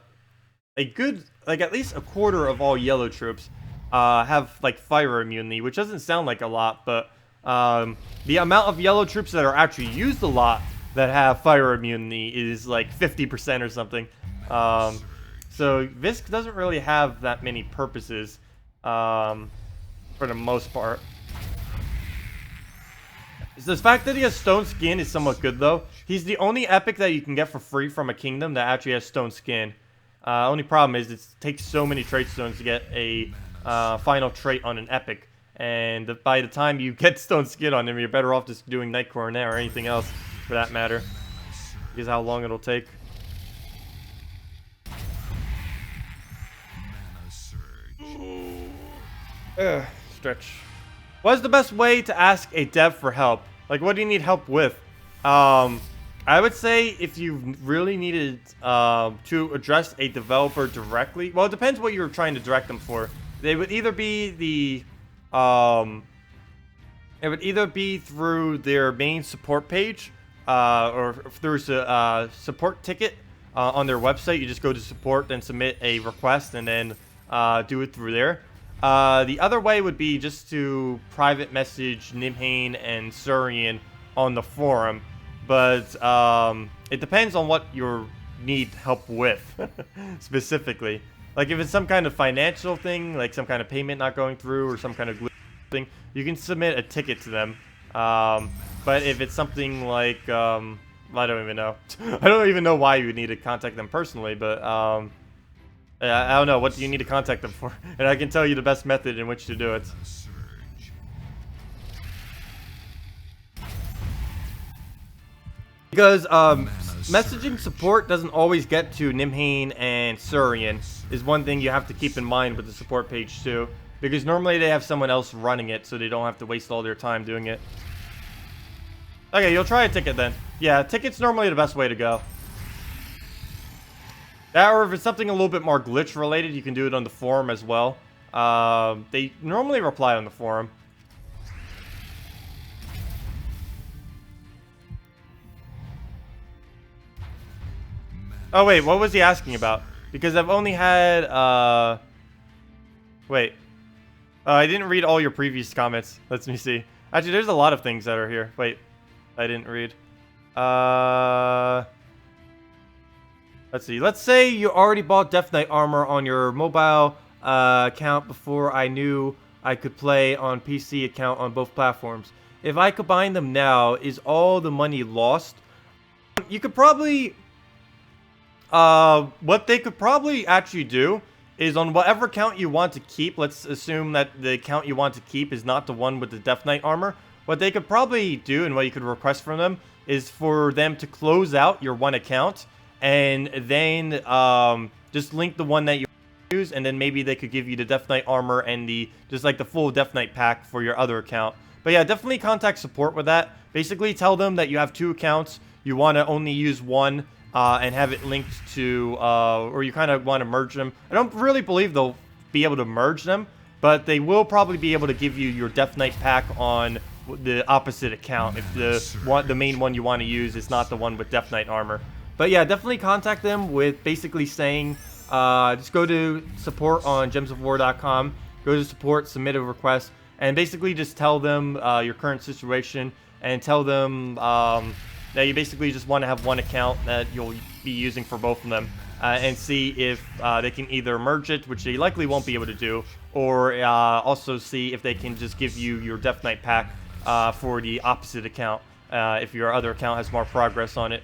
A: good... Like, at least a quarter of all yellow troops have, like, fire immunity, which doesn't sound like a lot, but the amount of yellow troops that are actually used a lot that have fire immunity is, like, 50% or something. So, Visk doesn't really have that many purposes, for the most part. The fact that he has stone skin is somewhat good, though. He's the only epic that you can get for free from a kingdom that actually has stone skin. Only problem is it takes so many trait stones to get a final trait on an epic. And by the time you get stone skin on him, you're better off just doing Night Coronet or anything else, for that matter. Because how long it'll take. Stretch. What is the best way to ask a dev for help? Like, what do you need help with? I would say if you really needed to address a developer directly, well, it depends what you're trying to direct them for. They would either be the it would either be through their main support page or through a support ticket, on their website. You just go to support, then submit a request, and then do it through there. The other way would be just to private message Nimhane and Surian on the forum, but it depends on what you need help with specifically. Like if it's some kind of financial thing, like some kind of payment not going through or some kind of glitch thing, you can submit a ticket to them. But if it's something like, I don't even know. I don't even know why you would need to contact them personally, but I don't know. What do you need to contact them for? And I can tell you the best method in which to do it. Because messaging support doesn't always get to Nimhane and Surian is one thing you have to keep in mind with the support page too. Because normally they have someone else running it, so they don't have to waste all their time doing it. Okay, you'll try a ticket then. Yeah, ticket's normally the best way to go. That, or if it's something a little bit more glitch related, you can do it on the forum as well. They normally reply on the forum. Oh wait, what was he asking about? Because I've only had, wait. I didn't read all your previous comments. Let me see. Actually, there's a lot of things that are here. Wait, I didn't read. Let's see. Let's say you already bought Death Knight armor on your mobile account before I knew I could play on PC account on both platforms. If I combine them now, is all the money lost? You could probably... what they could probably actually do is on whatever account you want to keep, let's assume that the account you want to keep is not the one with the Death Knight armor. What they could probably do and what you could request from them is for them to close out your one account and then just link the one that you use, and then maybe they could give you the Death Knight armor and the just like the full Death Knight pack for your other account. But yeah, definitely contact support with that. Basically tell them that you have two accounts, you want to only use one, and have it linked to, or you kind of want to merge them. I don't really believe they'll be able to merge them, but they will probably be able to give you your Death Knight pack on the opposite account if the main one you want to use is not the one with Death Knight armor. But yeah, definitely contact them with basically saying, just go to support on gemsofwar.com, go to support, submit a request, and basically just tell them your current situation, and tell them that you basically just want to have one account that you'll be using for both of them, and see if they can either merge it, which they likely won't be able to do, or also see if they can just give you your Death Knight pack for the opposite account, if your other account has more progress on it.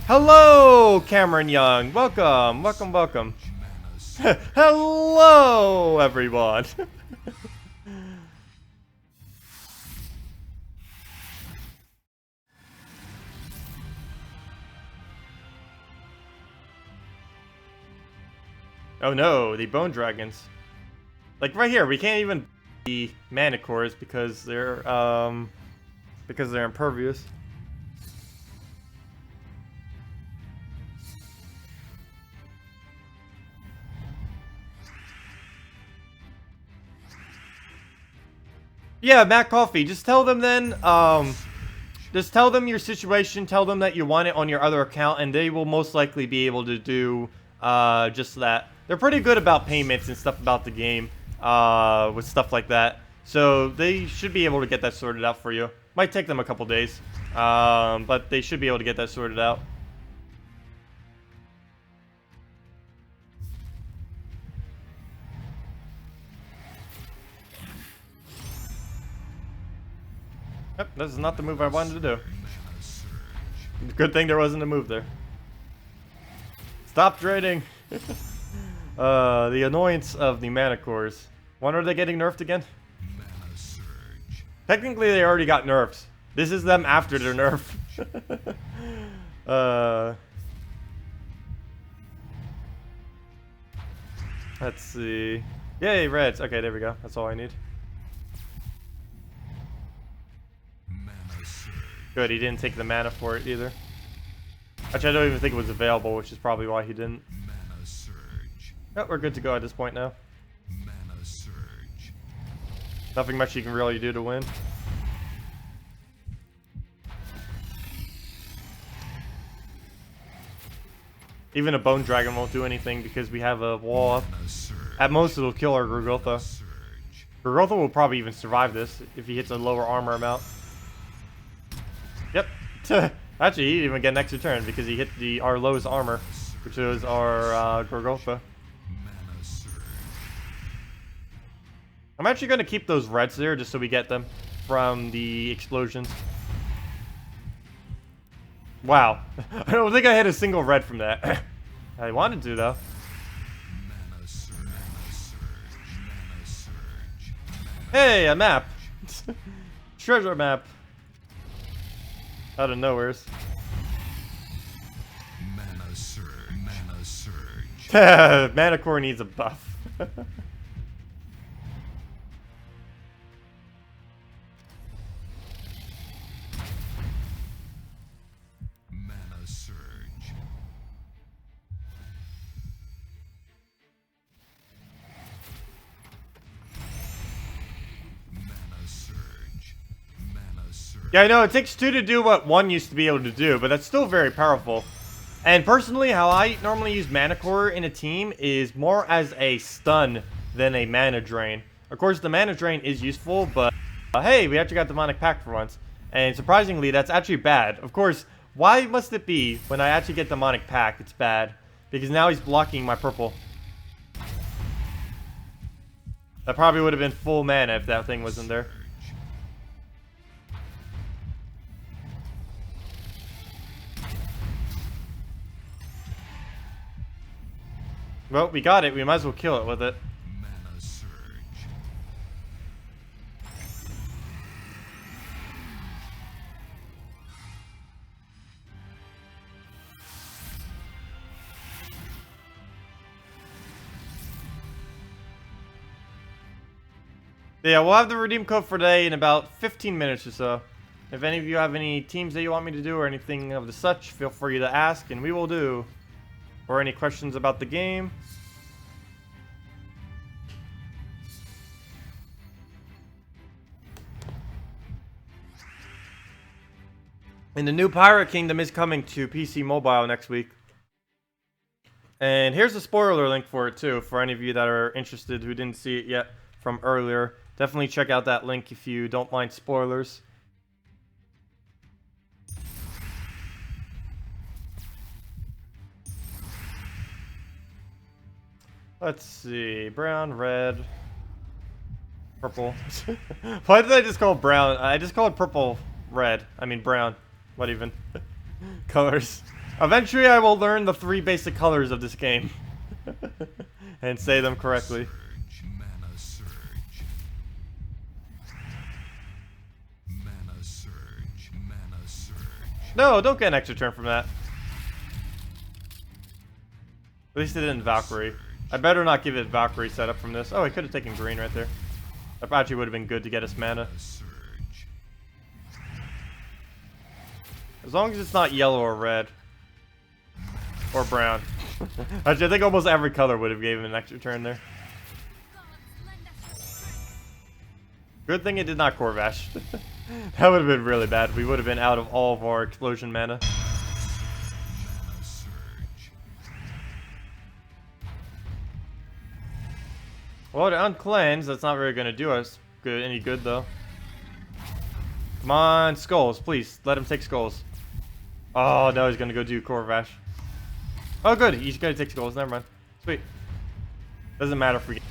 A: Hello, Cameron Young. Welcome, welcome, welcome. Hello, everyone. Oh no, the bone dragons. Like right here, we can't even be manicores because they're impervious. Yeah, Matt Coffee, just tell them then, just tell them your situation, tell them that you want it on your other account, and they will most likely be able to do, just that. They're pretty good about payments and stuff about the game, with stuff like that. So they should be able to get that sorted out for you. Might take them a couple days, but they should be able to get that sorted out. Yep, this is not the move I wanted to do. Good thing there wasn't a move there. Stop trading! The annoyance of the Manicores. When are they getting nerfed again? Technically, they already got nerfed. This is them after their nerf. Let's see. Yay, reds. Okay, there we go. That's all I need. Good, he didn't take the mana for it either. Actually, I don't even think it was available, which is probably why he didn't. Oh, we're good to go at this point now. Nothing much you can really do to win. Even a Bone Dragon won't do anything because we have a wall up. At most, it'll kill our Gorgotha. Gorgotha will probably even survive this if he hits a lower armor amount. Yep. Actually, he didn't even get an extra turn because he hit our lowest armor, which was our Gorgotha. I'm actually going to keep those reds there just so we get them from the explosions. Wow. I don't think I hit a single red from that. I wanted to, though. Hey, a map. Treasure map. Out of nowheres.
B: Mana surge. Mana surge.
A: Mana core needs a buff.
B: Mana surge. Mana surge. Mana surge.
A: Yeah, I know, it takes two to do what one used to be able to do, but that's still very powerful. And personally, how I normally use Mana Core in a team is more as a stun than a mana drain. Of course, the mana drain is useful, but hey, we actually got Demonic Pact for once. And surprisingly, that's actually bad. Of course, why must it be when I actually get Demonic Pact, it's bad? Because now he's blocking my purple. That probably would have been full mana if that thing wasn't there. Well, we got it. We might as well kill it with it.
B: Mana surge.
A: Yeah, we'll have the redeem code for today in about 15 minutes or so. If any of you have any teams that you want me to do or anything of the such, feel free to ask and we will do. Or any questions about the game. And the new Pirate Kingdom is coming to PC Mobile next week. And here's a spoiler link for it too, for any of you that are interested who didn't see it yet from earlier. Definitely check out that link if you don't mind spoilers. Let's see, brown, red, purple. Why did I just call it brown? I just called purple red. I mean brown. What even? Colors. Eventually I will learn the 3 basic colors of this game. And say them correctly.
B: Surge. Mana surge. Mana surge. Mana surge.
A: No, don't get an extra turn from that. At least it didn't Valkyrie. I better not give it Valkyrie setup from this. Oh, I could have taken green right there. That actually would have been good to get us mana.
B: Surge.
A: As long as it's not yellow or red. Or brown. Actually, I think almost every color would have given an extra turn there. Good thing it did not Corvash. That would have been really bad. We would have been out of all of our explosion mana.
B: Mana surge.
A: Well, to uncleanse, that's not really going to do us any good, though. Come on, skulls, please. Let him take skulls. Oh, no, he's going to go do Corvash. Oh, good. He's going to take skulls. Never mind. Sweet. Doesn't matter if we get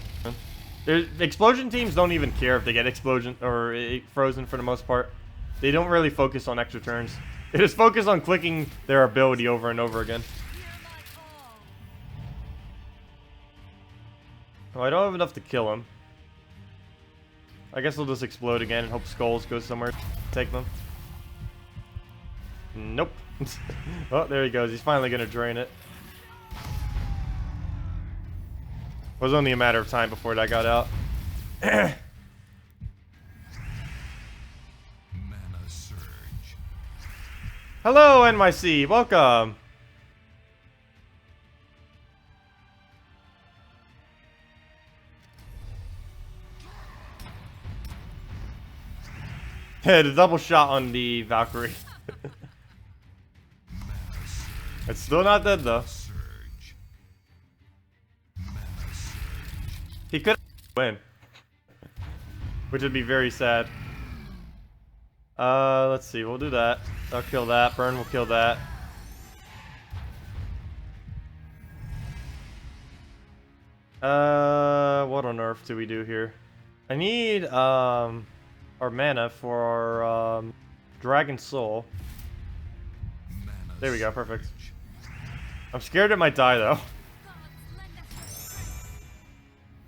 A: explosion teams don't even care if they get explosion or frozen for the most part. They don't really focus on extra turns. They just focus on clicking their ability over and over again. Oh, I don't have enough to kill him. I guess we'll just explode again and hope skulls go somewhere to take them. Nope. Oh, there he goes. He's finally going to drain it. It was only a matter of time before that got out.
B: Mana surge.
A: Hello, NYC. Welcome. Yeah, the double shot on the Valkyrie. It's still not dead though.
B: Surge.
A: He could win. Which would be very sad. Let's see. We'll do that. I'll kill that. Burn will kill that. What on earth do we do here? I need, our mana for our, Dragon Soul. There we go, perfect. I'm scared it might die, though.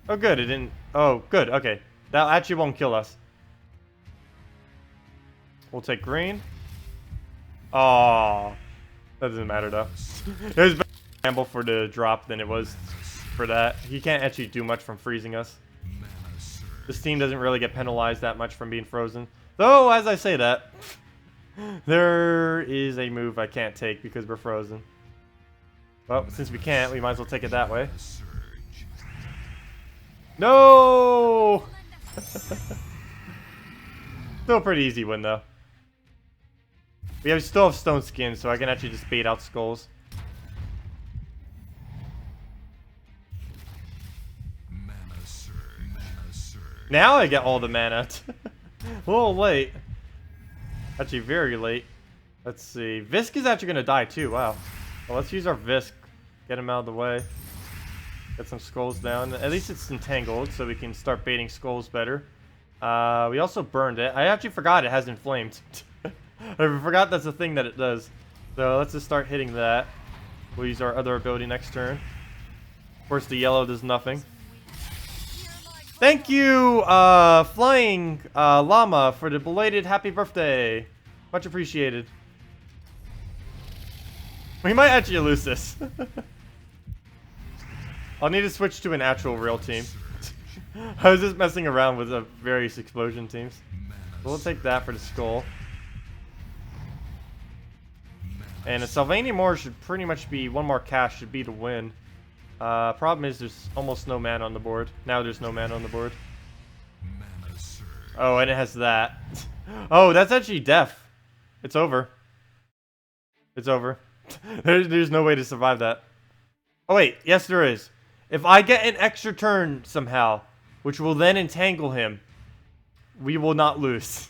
A: Oh, good, it didn't... Oh, good, okay. That actually won't kill us. We'll take green. Oh, that doesn't matter, though. It was better to gamble for the drop than it was for that. He can't actually do much from freezing us. This team doesn't really get penalized that much from being frozen. Though, as I say that, there is a move I can't take because we're frozen. Well, since we can't, we might as well take it that way. No! Still a pretty easy win, though. We still have stone skin, so I can actually just bait out skulls. Now I get all the mana. A little late. Actually, very late. Let's see. Visk is actually going to die too. Wow. Well, let's use our Visk. Get him out of the way. Get some skulls down. At least it's entangled, so we can start baiting skulls better. We also burned it. I actually forgot it has inflamed. I forgot that's a thing that it does. So let's just start hitting that. We'll use our other ability next turn. Of course, the yellow does nothing. Thank you, Flying Llama, for the belated happy birthday. Much appreciated. We might actually lose this. I'll need to switch to an actual real team. I was just messing around with various explosion teams. We'll take that for the skull. And a Sylvania Moore should pretty much be, one more cash should be the win. Problem is there's almost no mana on the board. Now there's no mana on the board. Oh, and it has that. Oh, that's actually death. It's over. It's over. There's no way to survive that. Oh wait, yes there is. If I get an extra turn somehow, which will then entangle him, we will not lose.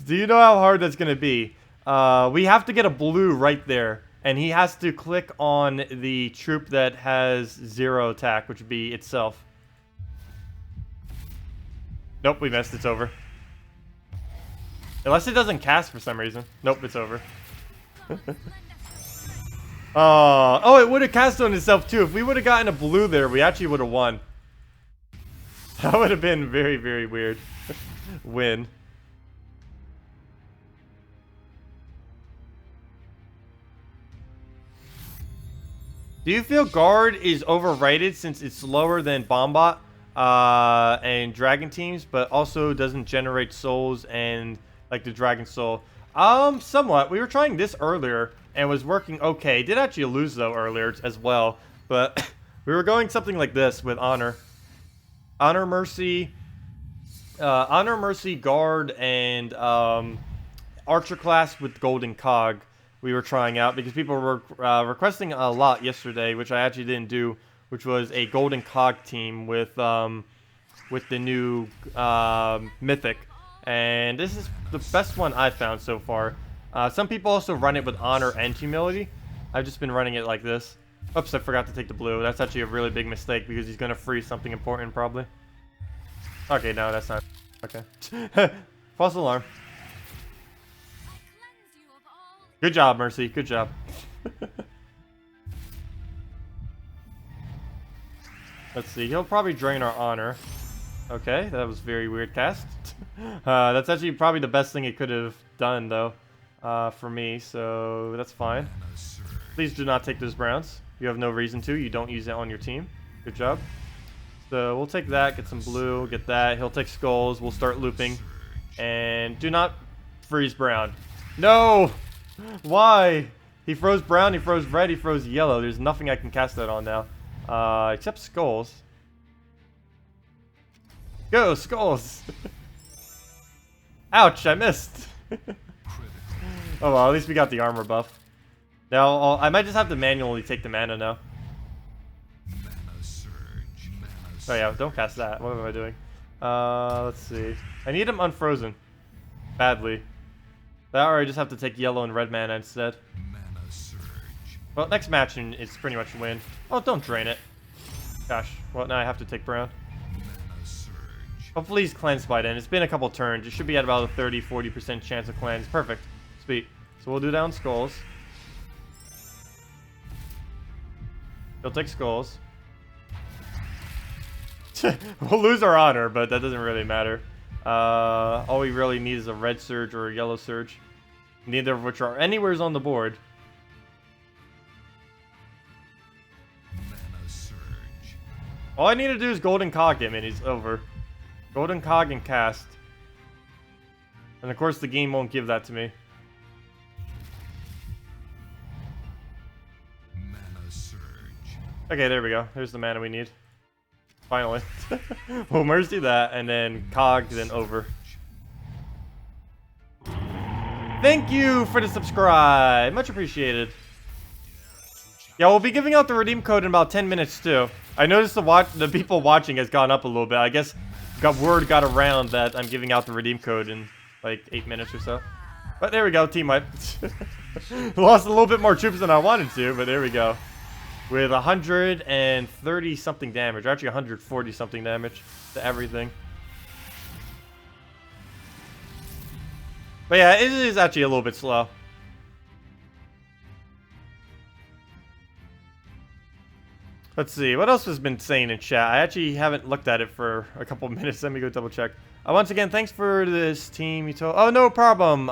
A: Do you know how hard that's going to be? We have to get a blue right there. And he has to click on the troop that has 0 attack, which would be itself. Nope, we missed. It's over. Unless it doesn't cast for some reason. Nope, it's over. Oh, it would have cast on itself too. If we would have gotten a blue there, we actually would have won. That would have been very, very weird. Win. Do you feel Gard is overrated since it's lower than Bombot and Dragon teams, but also doesn't generate souls and like the Dragon Soul? Somewhat. We were trying this earlier and was working okay. Did actually lose though earlier as well, but we were going something like this with Honor. Honor Mercy, Gard, and Archer class with Golden Cog. We were trying out because people were requesting a lot yesterday, which I actually didn't do, which was a Golden Cog team with the new Mythic, and this is the best one I've found so far. Some people also run it with Honor and Humility. I've just been running it like this. Oops, I forgot to take the blue. That's actually a really big mistake because he's gonna freeze something important probably. Okay, no, that's not. Okay. False alarm. Good job, Mercy. Good job. Let's see. He'll probably drain our Honor. Okay, that was very weird cast. That's actually probably the best thing it could have done, though, for me. So that's fine. Please do not take those browns. You have no reason to. You don't use it on your team. Good job. So we'll take that. Get some blue. Get that. He'll take skulls. We'll start looping. And do not freeze brown. No! Why? He froze brown, he froze red, he froze yellow. There's nothing I can cast that on now. Except skulls. Go, skulls! Ouch, I missed. Oh well, at least we got the armor buff. Now, I might just have to manually take the mana now. Oh yeah, don't cast that. What am I doing? Let's see. I need him unfrozen. Badly. That or I just have to take yellow and red mana instead.
B: Mana surge.
A: Well, next match and it's pretty much a win. Oh, don't drain it. Gosh. Well, now I have to take brown.
B: Mana surge.
A: Hopefully he's cleansed by then. It's been a couple turns. It should be at about a 30-40% chance of cleanse. Perfect. Sweet. So we'll do down skulls. He'll take skulls. We'll lose our honor, but that doesn't really matter. All we really need is a red surge or a yellow surge. Neither of which are anywheres on the board.
B: Mana surge.
A: All I need to do is golden cog him and he's over. Golden cog and cast. And of course the game won't give that to me.
B: Mana surge.
A: Okay, there we go. There's the mana we need. Finally. We'll mercy that and then cog, then over. Thank you for the subscribe. Much appreciated. Yeah, we'll be giving out the redeem code in about 10 minutes too. I noticed the people watching has gone up a little bit. I guess word got around that I'm giving out the redeem code in like 8 minutes or so. But there we go, team wipe. Lost a little bit more troops than I wanted to, but there we go. With 130 something damage, or actually 140 something damage to everything. But yeah, it is actually a little bit slow. Let's see, what else has been saying in chat? I actually haven't looked at it for a couple minutes. Let me go double check. Once again, thanks for this team. Oh, no problem.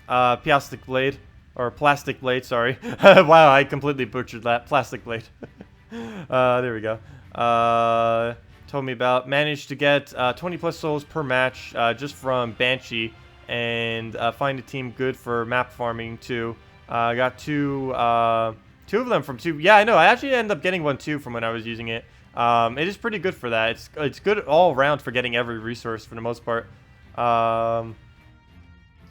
A: Plastic Blade. Or Plastic Blade, sorry. Wow, I completely butchered that. Plastic Blade. There we go. Told me about, managed to get 20 plus souls per match just from Banshee. And find a team good for map farming too. Got two of them from two. Yeah, I know. I actually ended up getting one too from when I was using it. It is pretty good for that. It's good all around for getting every resource for the most part.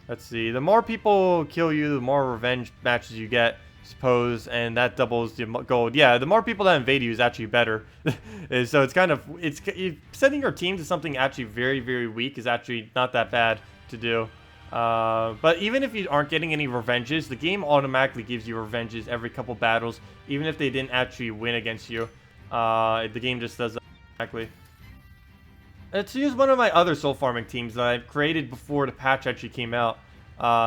A: Let's see. The more people kill you, the more revenge matches you get, suppose, and that doubles the gold. Yeah, the more people that invade you is actually better. So it's kind of setting your team to something actually very, very weak is actually not that bad to do. But even if you aren't getting any revenges, the game automatically gives you revenges every couple battles, even if they didn't actually win against you. The game just does that automatically. Let's use one of my other soul farming teams that I've created before the patch actually came out.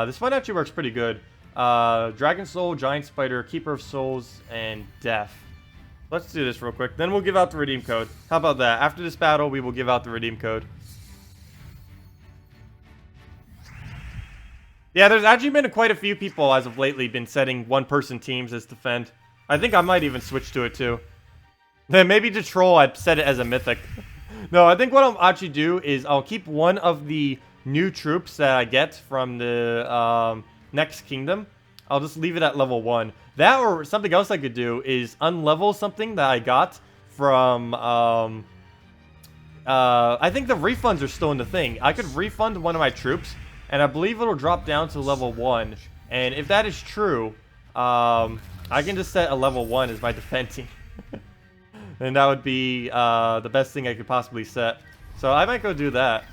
A: This one actually works pretty good. Dragon Soul, Giant Spider, Keeper of Souls, and Death. Let's do this real quick. Then we'll give out the redeem code. How about that? After this battle, we will give out the redeem code. Yeah, there's actually been quite a few people as of lately been setting one-person teams as defend. I think I might even switch to it too. Then maybe to troll, I'd set it as a mythic. No, I think what I'll actually do is I'll keep one of the new troops that I get from the next kingdom. I'll just leave it at level 1. That or something else I could do is unlevel something that I got from... I think the refunds are still in the thing. I could refund one of my troops, and I believe it'll drop down to level 1. And if that is true, I can just set a level 1 as my defense team. And that would be the best thing I could possibly set. So I might go do that.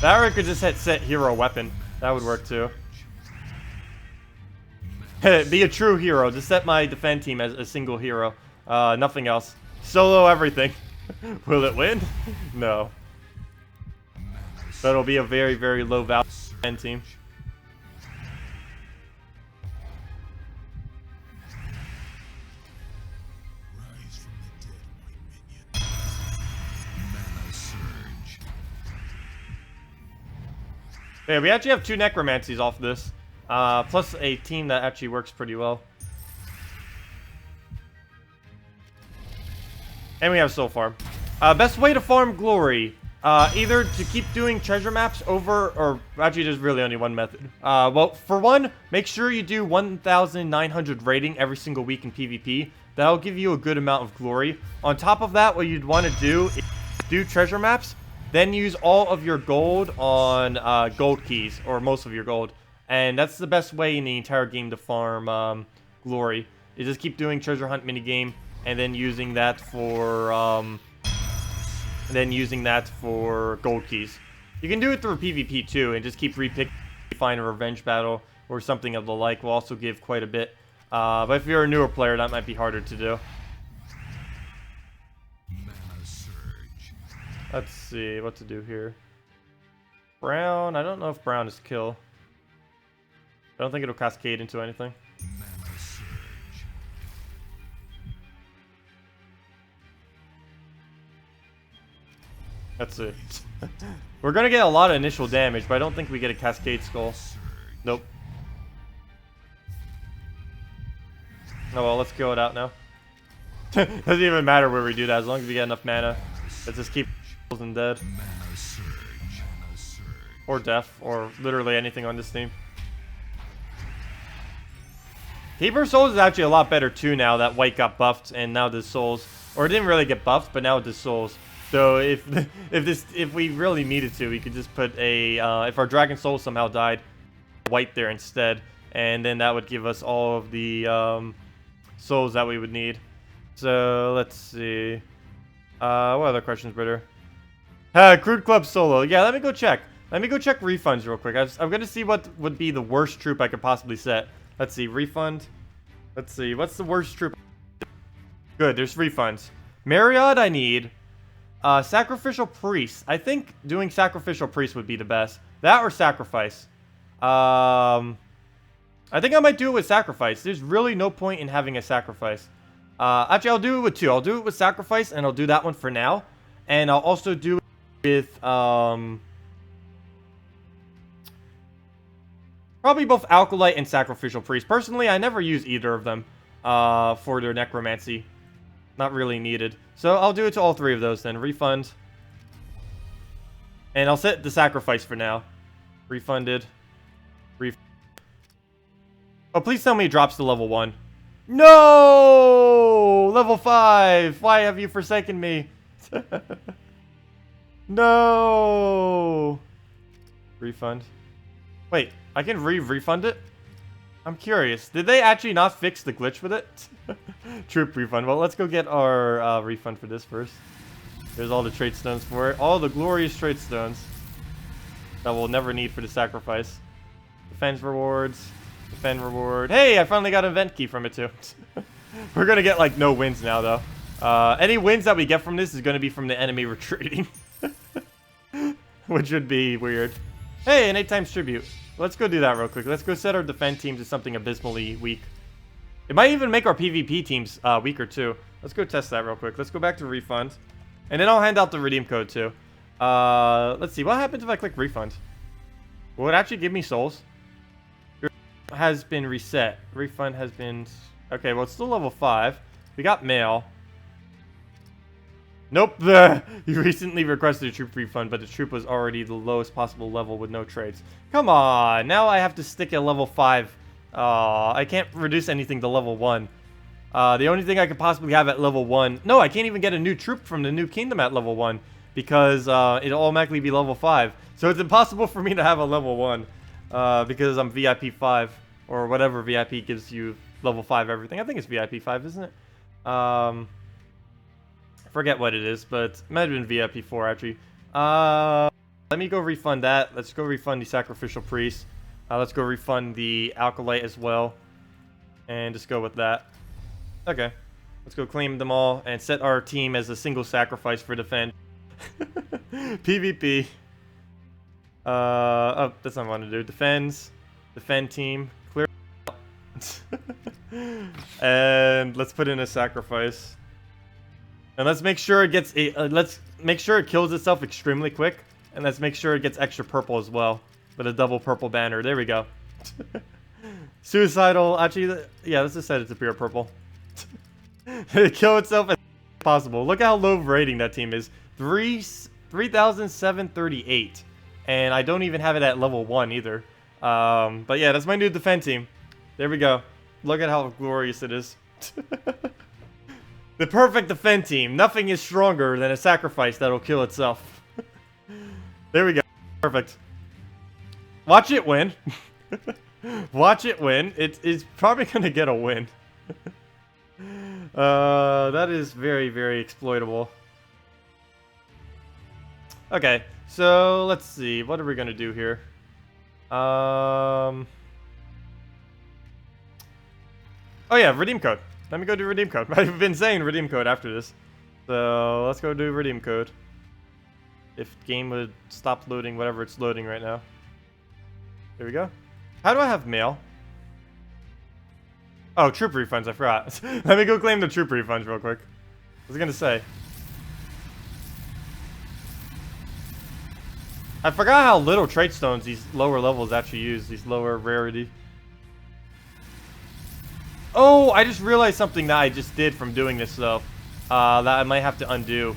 A: That or I could just hit set hero weapon. That would work too. Be a true hero. Just set my defend team as a single hero. Nothing else. Solo everything. Will it win? No. That'll be a very, very low value defend team. Yeah, we actually have 2 necromancies off this. Plus a team that actually works pretty well. And we have soul farm. Best way to farm glory. Either to keep doing treasure maps over, or actually there's really only one method. Well, for one, make sure you do 1,900 rating every single week in PvP. That'll give you a good amount of glory. On top of that, what you'd want to do is do treasure maps. Then use all of your gold on gold keys, or most of your gold. And that's the best way in the entire game to farm glory. You just keep doing treasure hunt minigame, and then using that for gold keys. You can do it through PvP too, and just keep repicking, find a revenge battle or something of the like. Will also give quite a bit. But if you're a newer player, that might be harder to do. Let's see what to do here. Brown, I don't know if brown is kill. I don't think it'll cascade into anything. Let's see. We're gonna get a lot of initial damage, but I don't think we get a cascade skull. Nope. Oh well, let's kill it out now. Doesn't even matter where we do that, as long as we get enough mana. Let's just keep and dead. Or death, or literally anything on this team. Keeper Souls is actually a lot better too now that white got buffed and now does Souls. Or it didn't really get buffed, but now it does Souls. So if we really needed to, we could just put a if our Dragon Soul somehow died, white there instead, and then that would give us all of the souls that we would need. So let's see. What other questions, brother? Crude Club solo. Yeah, let me go check. Let me go check refunds real quick. I'm gonna see what would be the worst troop I could possibly set. Let's see, refund. Let's see, what's the worst troop? Good, there's refunds. Myriad I need. Sacrificial Priest. I think doing Sacrificial Priest would be the best. That or Sacrifice. I think I might do it with Sacrifice. There's really no point in having a Sacrifice. Actually, I'll do it with two. I'll do it with Sacrifice, and I'll do that one for now. And I'll also do it with, probably both Alkalite and Sacrificial Priest. Personally, I never use either of them for their Necromancy. Not really needed. So I'll do it to all three of those then. Refund. And I'll set the Sacrifice for now. Refunded. Oh, please tell me it drops to level 1. No! Level 5! Why have you forsaken me? No! Refund. Wait, I can refund it? I'm curious. Did they actually not fix the glitch with it? Troop refund. Well, let's go get our refund for this first. There's all the trait stones for it. All the glorious trait stones that we'll never need for the sacrifice. Defense rewards. Defend reward. Hey, I finally got an event key from it too. We're gonna get like no wins now though. Any wins that we get from this is gonna be from the enemy retreating. Which would be weird. Hey, an 8 times tribute. Let's go do that real quick. Let's go set our defend team to something abysmally weak. It might even make our PvP teams weaker too. Let's go test that real quick. Let's go back to refund. And then I'll hand out the redeem code too. Let's see. What happens if I click refund? Will it actually give me souls? Has been reset. Refund has been... Okay, well, it's still level 5. We got mail. Nope. You recently requested a troop refund, but the troop was already the lowest possible level with no trades. Come on. Now I have to stick at level 5. I can't reduce anything to level 1. The only thing I could possibly have at level 1... No, I can't even get a new troop from the new kingdom at level 1. Because it'll automatically be level 5. So it's impossible for me to have a level 1. Because I'm VIP 5. Or whatever VIP gives you level 5 everything. I think it's VIP 5, isn't it? Forget what it is, but it might have been VIP 4 actually. Let me go refund that. Let's go refund the Sacrificial Priest. Let's go refund the Alkalite as well. And just go with that. Okay. Let's go claim them all and set our team as a single sacrifice for defend. PvP. Oh, that's not what I want to do. Defends. Defend team. Clear. And let's put in a sacrifice. And let's make sure it gets a let's make sure it kills itself extremely quick, and let's make sure it gets extra purple as well with a double purple banner. There we go. Suicidal. Actually, yeah, let's just set it to pure purple. Kill itself as possible. Look how low rating that team is. 3,738, and I don't even have it at level 1 either. But yeah, that's my new defend team. There we go. Look at how glorious it is. The perfect defend team. Nothing is stronger than a sacrifice that'll kill itself. There we go. Perfect. Watch it win. Watch it win. It's probably going to get a win. That is very, very exploitable. Okay, so let's see. What are we gonna do here? Oh yeah, redeem code. Let me go do redeem code. I've been saying redeem code after this. So let's go do redeem code. If game would stop loading whatever it's loading right now. Here we go. How do I have mail? Oh, troop refunds, I forgot. Let me go claim the troop refunds real quick. What was I gonna say? I forgot how little trait stones these lower levels actually use, these lower rarity. Oh, I just realized something that I just did from doing this though. That I might have to undo.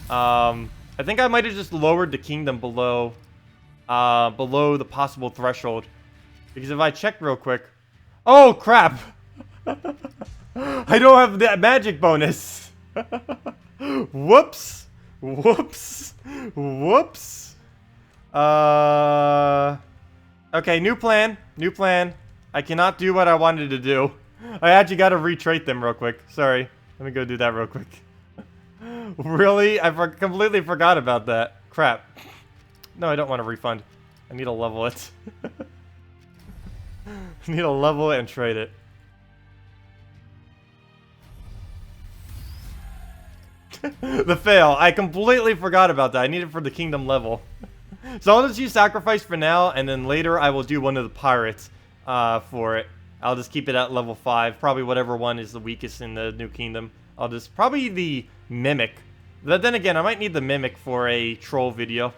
A: I think I might have just lowered the kingdom below the possible threshold. Because if I check real quick... Oh, crap! I don't have that magic bonus! Whoops! Whoops! Whoops! Okay, new plan. New plan. I cannot do what I wanted to do. I actually gotta retrait them real quick. Sorry. Let me go do that real quick. Really? I completely forgot about that. Crap. No, I don't want a refund. I need to level it. I need to level it and trade it. The fail. I completely forgot about that. I need it for the kingdom level. So I'll just use sacrifice for now, and then later I will do one of the pirates for it. I'll just keep it at level 5. Probably whatever one is the weakest in the new kingdom. I'll just... Probably the mimic. But then again, I might need the mimic for a troll video.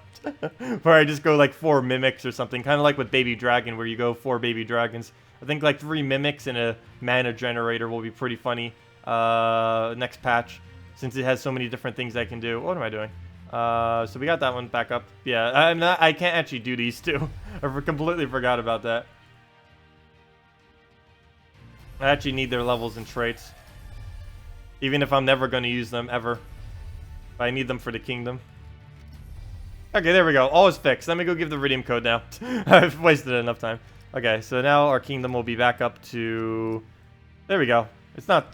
A: Where I just go like 4 mimics or something. Kind of like with Baby Dragon, where you go 4 Baby Dragons. I think like 3 mimics and a mana generator will be pretty funny. Next patch. Since it has so many different things I can do. What am I doing? So we got that one back up. Yeah, I can't actually do these two. I completely forgot about that. I actually need their levels and traits. Even if I'm never going to use them, ever. But I need them for the kingdom. Okay, there we go. All is fixed. Let me go give the redeem code now. I've wasted enough time. Okay, so now our kingdom will be back up to... There we go. It's not...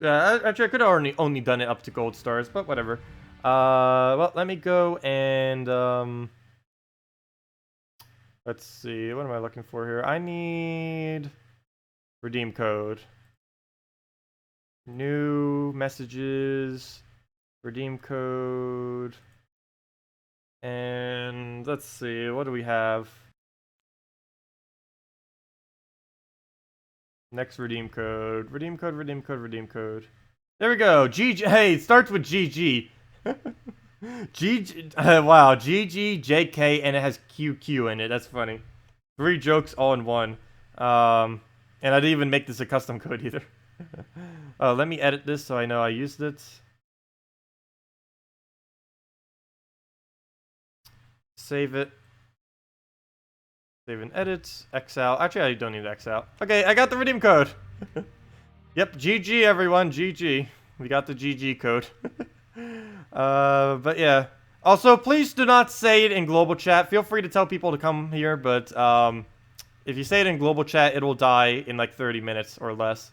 A: actually, I could have only done it up to gold stars, but whatever. Well, let me go and... Let's see. What am I looking for here? I need... Redeem code. New messages. Redeem code. And let's see. What do we have? Next redeem code. Redeem code, redeem code, redeem code. There we go. GG. Hey, it starts with GG. GG. Wow. GG, JK, and it has QQ in it. That's funny. 3 jokes all in one. And I didn't even make this a custom code either. Oh, let me edit this so I know I used it. Save it. Save and edit. X out. Actually, I don't need X out. Okay, I got the redeem code. Yep, GG everyone. GG. We got the GG code. But yeah. Also, please do not say it in global chat. Feel free to tell people to come here, but if you say it in global chat, it'll die in like 30 minutes or less.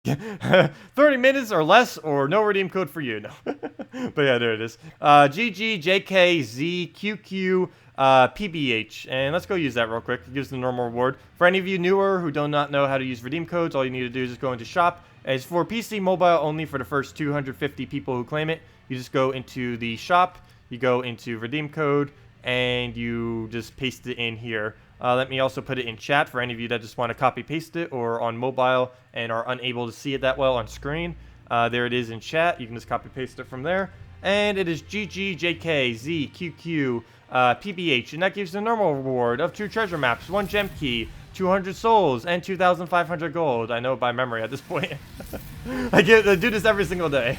A: 30 minutes or less, or no redeem code for you. No. But yeah, there it is. GG, JK, Z, QQ, PBH. And let's go use that real quick. It gives the normal reward. For any of you newer who do not know how to use redeem codes, all you need to do is just go into shop. It's for PC mobile only for the first 250 people who claim it. You just go into the shop, you go into redeem code, and you just paste it in here. Let me also put it in chat for any of you that just want to copy paste it or on mobile and are unable to see it that well on screen. There it is in chat. You can just copy paste it from there. And it is GG, JK, Z, QQ, PBH. And that gives the normal reward of 2 treasure maps, 1 gem key, 200 souls, and 2,500 gold. I know by memory at this point. I do this every single day.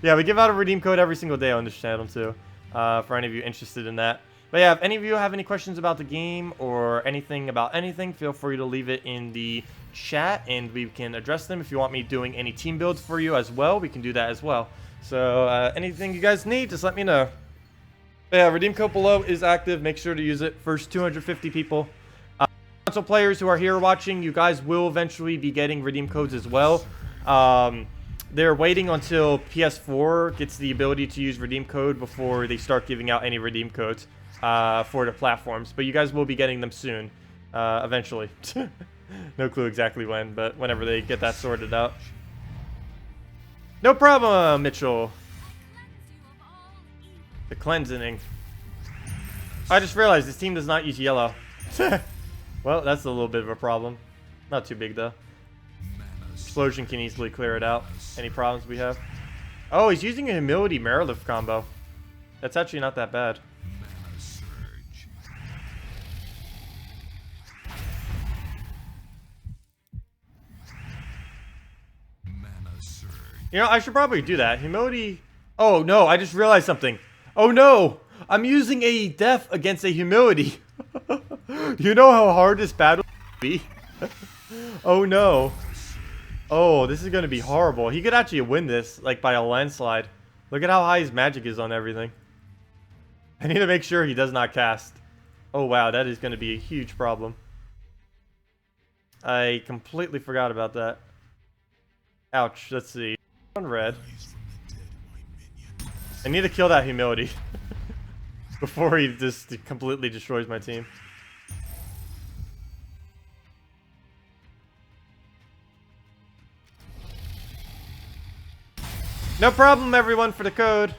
A: Yeah, we give out a redeem code every single day on this channel too. For any of you interested in that. But yeah, if any of you have any questions about the game or anything about anything, feel free to leave it in the chat and we can address them. If you want me doing any team builds for you as well, we can do that as well. So anything you guys need, just let me know. But yeah, redeem code below is active. Make sure to use it. First 250 people. Console players who are here watching, you guys will eventually be getting redeem codes as well. They're waiting until PS4 gets the ability to use redeem code before they start giving out any redeem codes for the platforms. But you guys will be getting them soon, eventually. No clue exactly when, but whenever they get that sorted out. No problem, Mitchell. The cleansing. I just realized this team does not use yellow. Well, that's a little bit of a problem. Not too big, though. Explosion can easily clear it out. Any problems we have? Oh, he's using a Humility Marilift combo. That's actually not that bad. You know, I should probably do that. Humility... Oh, no, I just realized something. Oh, no! I'm using a Def against a Humility. You know how hard this battle will be? Oh, no. Oh, this is going to be horrible. He could actually win this, like, by a landslide. Look at how high his magic is on everything. I need to make sure he does not cast. Oh, wow, that is going to be a huge problem. I completely forgot about that. Ouch, let's see. On red. I need to kill that Humility. Before he just completely destroys my team. No problem, everyone, for the code.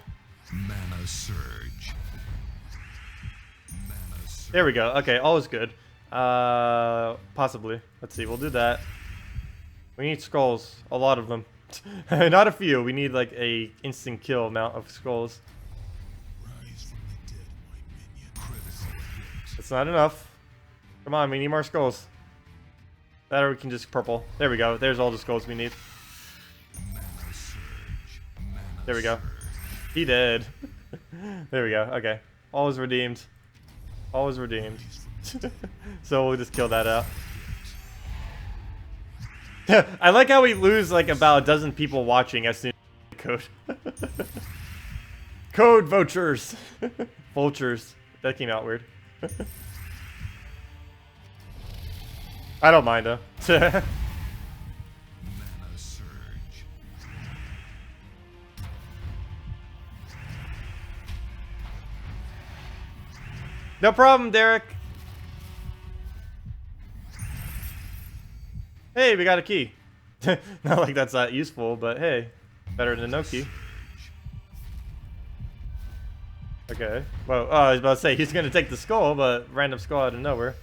B: Mana surge. Mana surge.
A: There we go. Okay, all is good. Possibly. Let's see. We'll do that. We need skulls. A lot of them. Not a few. We need like a instant kill amount of skulls.
B: Rise from the dead, my minion. Critical hit.
A: It's not enough. Come on, we need more skulls. That or we can just purple. There we go. There's all the skulls we need.
B: Mana surge. Mana
A: There we go.
B: surge.
A: He did. There we go. Okay. All is redeemed. All is redeemed. So we'll just kill that out. I like how we lose like about a dozen people watching as soon as we code. Code vultures. Vultures. That came out weird. I don't mind though.
B: Mana surge.
A: No problem, Derek. Hey, we got a key. Not like that's that useful, but hey, better than no key. Okay. Well, oh, I was about to say he's gonna take the skull, but random skull out of nowhere.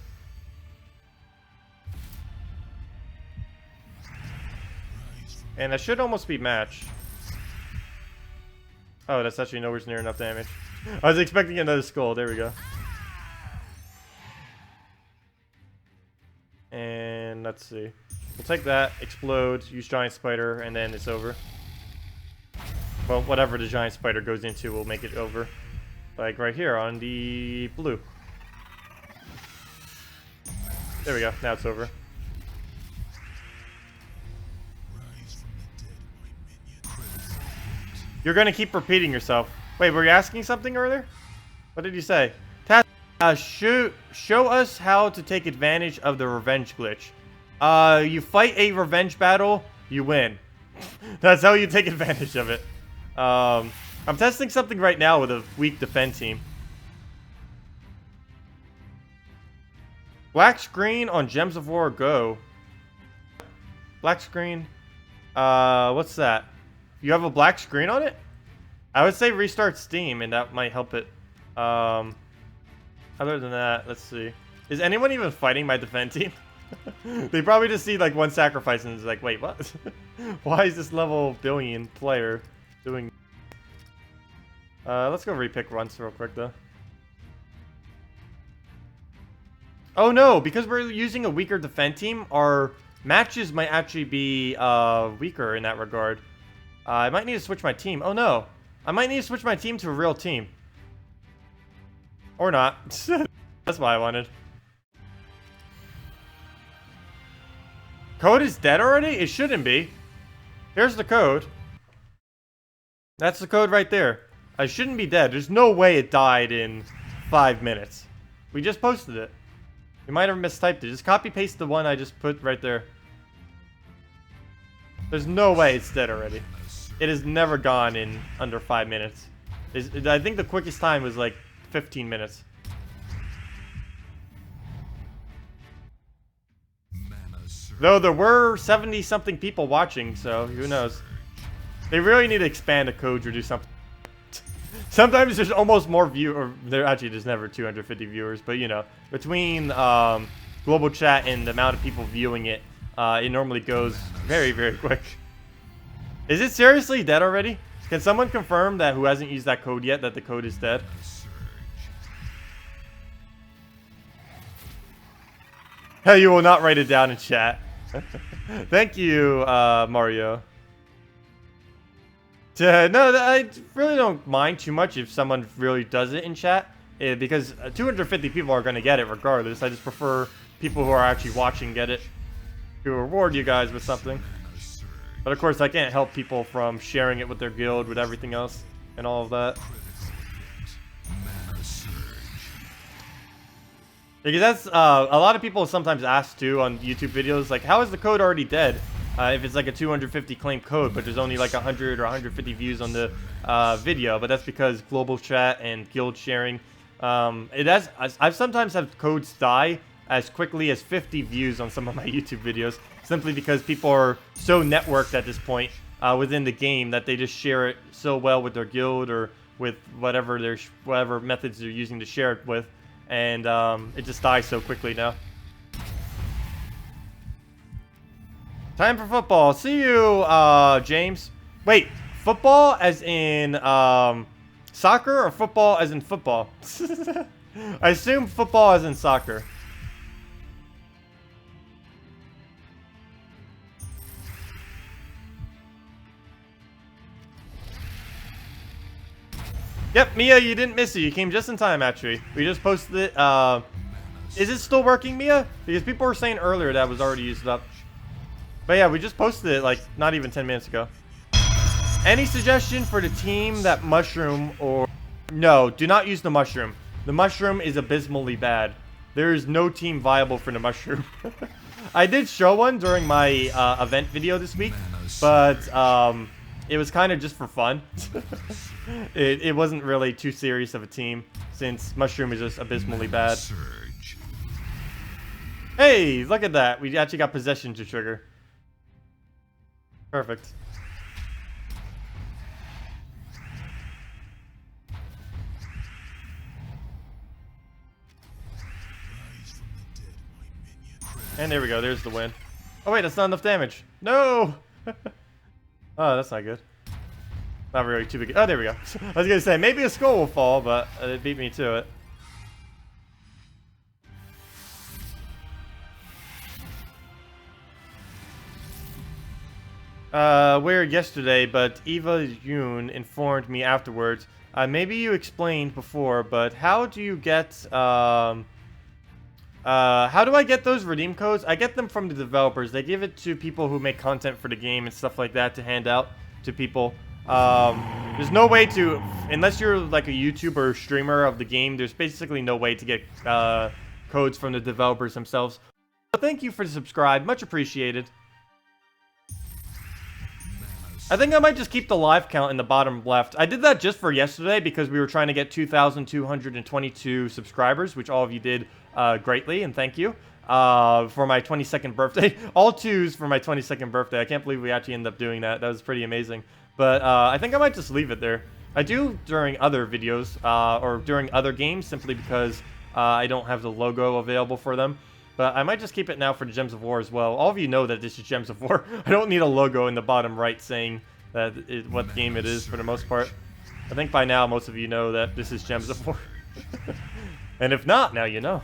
A: And that should almost be match. Oh, that's actually nowhere near enough damage. I was expecting another skull. There we go. And let's see. We'll take that, explode, use giant spider, and then it's over. Well, whatever the giant spider goes into will make it over. Like right here on the blue. There we go. Now it's over.
B: Rise from the dead, my minion. Critical hit.
A: You're gonna keep repeating yourself. Wait, were you asking something earlier? What did you say? Show us how to take advantage of the revenge glitch. You fight a revenge battle, you win. That's how you take advantage of it. I'm testing something right now with a weak defend team. Black screen on Gems of War Go. Black screen. What's that? You have a black screen on it? I would say restart Steam, and that might help it. Other than that, let's see. Is anyone even fighting my defend team? They probably just see like one sacrifice and is like, wait, what? Why is this level billion player doing? Let's go repick runs real quick though. Oh no, because we're using a weaker defend team, our matches might actually be weaker in that regard. I might need to switch my team. Oh no, I might need to switch my team to a real team. Or not. That's what I wanted. Code is dead already? It shouldn't be. Here's the code. That's the code right there. I shouldn't be dead. There's no way it died in 5 minutes. We just posted it. We might have mistyped it. Just copy paste the one I just put right there. There's no way it's dead already. It has never gone in under 5 minutes. I think the quickest time was like 15 minutes. Though there were 70-something people watching, so who knows. They really need to expand the code or do something. Sometimes there's almost more or there's never 250 viewers, but you know, between global chat and the amount of people viewing it, it normally goes very, very quick. Is it seriously dead already? Can someone confirm that who hasn't used that code yet, that the code is dead? Hell, you will not write it down in chat. Thank you, Mario. No, I really don't mind too much if someone really does it in chat, because 250 people are going to get it regardless. I just prefer people who are actually watching get it, to reward you guys with something. But of course, I can't help people from sharing it with their guild, with everything else, and all of that. Because that's, a lot of people sometimes ask too on YouTube videos, like, how is the code already dead? If it's like a 250 claim code, but there's only like 100 or 150 views on the video. But that's because global chat and guild sharing. I've sometimes had codes die as quickly as 50 views on some of my YouTube videos, simply because people are so networked at this point within the game that they just share it so well with their guild or with whatever methods they're using to share it with, and it just dies so quickly now. Time for football. See you, James. Wait, football as in soccer or football as in football? I assume football as in soccer. Yep, Mia, you didn't miss it. You came just in time, actually. We just posted it. Is it still working, Mia? Because people were saying earlier that was already used up. But yeah, we just posted it like not even 10 minutes ago. Any suggestion for the team that mushroom or... No, do not use the mushroom. The mushroom is abysmally bad. There is no team viable for the mushroom. I did show one during my event video this week, but it was kind of just for fun. It wasn't really too serious of a team, since mushroom is just abysmally bad. Hey, look at that. We actually got possession to trigger. Perfect. And there we go. There's the win. Oh wait, that's not enough damage. No! Oh, that's not good. Not really too big. Oh, there we go. I was gonna say, maybe a skull will fall, but it beat me to it. Weird yesterday, but Eva Yoon informed me afterwards. Maybe you explained before, but how do you get, how do I get those redeem codes? I get them from the developers. They give it to people who make content for the game and stuff like that to hand out to people. There's no way to, unless you're like a YouTuber or streamer of the game, there's basically no way to get, codes from the developers themselves. But thank you for the subscribe. Much appreciated. I think I might just keep the live count in the bottom left. I did that just for yesterday because we were trying to get 2,222 subscribers, which all of you did greatly, and thank you. For my 22nd birthday. All twos for my 22nd birthday. I can't believe we actually ended up doing that. That was pretty amazing. But I think I might just leave it there. I do during other videos, or during other games, simply because I don't have the logo available for them. But I might just keep it now for the Gems of War as well. All of you know that this is Gems of War. I don't need a logo in the bottom right saying that what game it is for the most part. I think by now most of you know that this is Gems of War. And if not, now you know.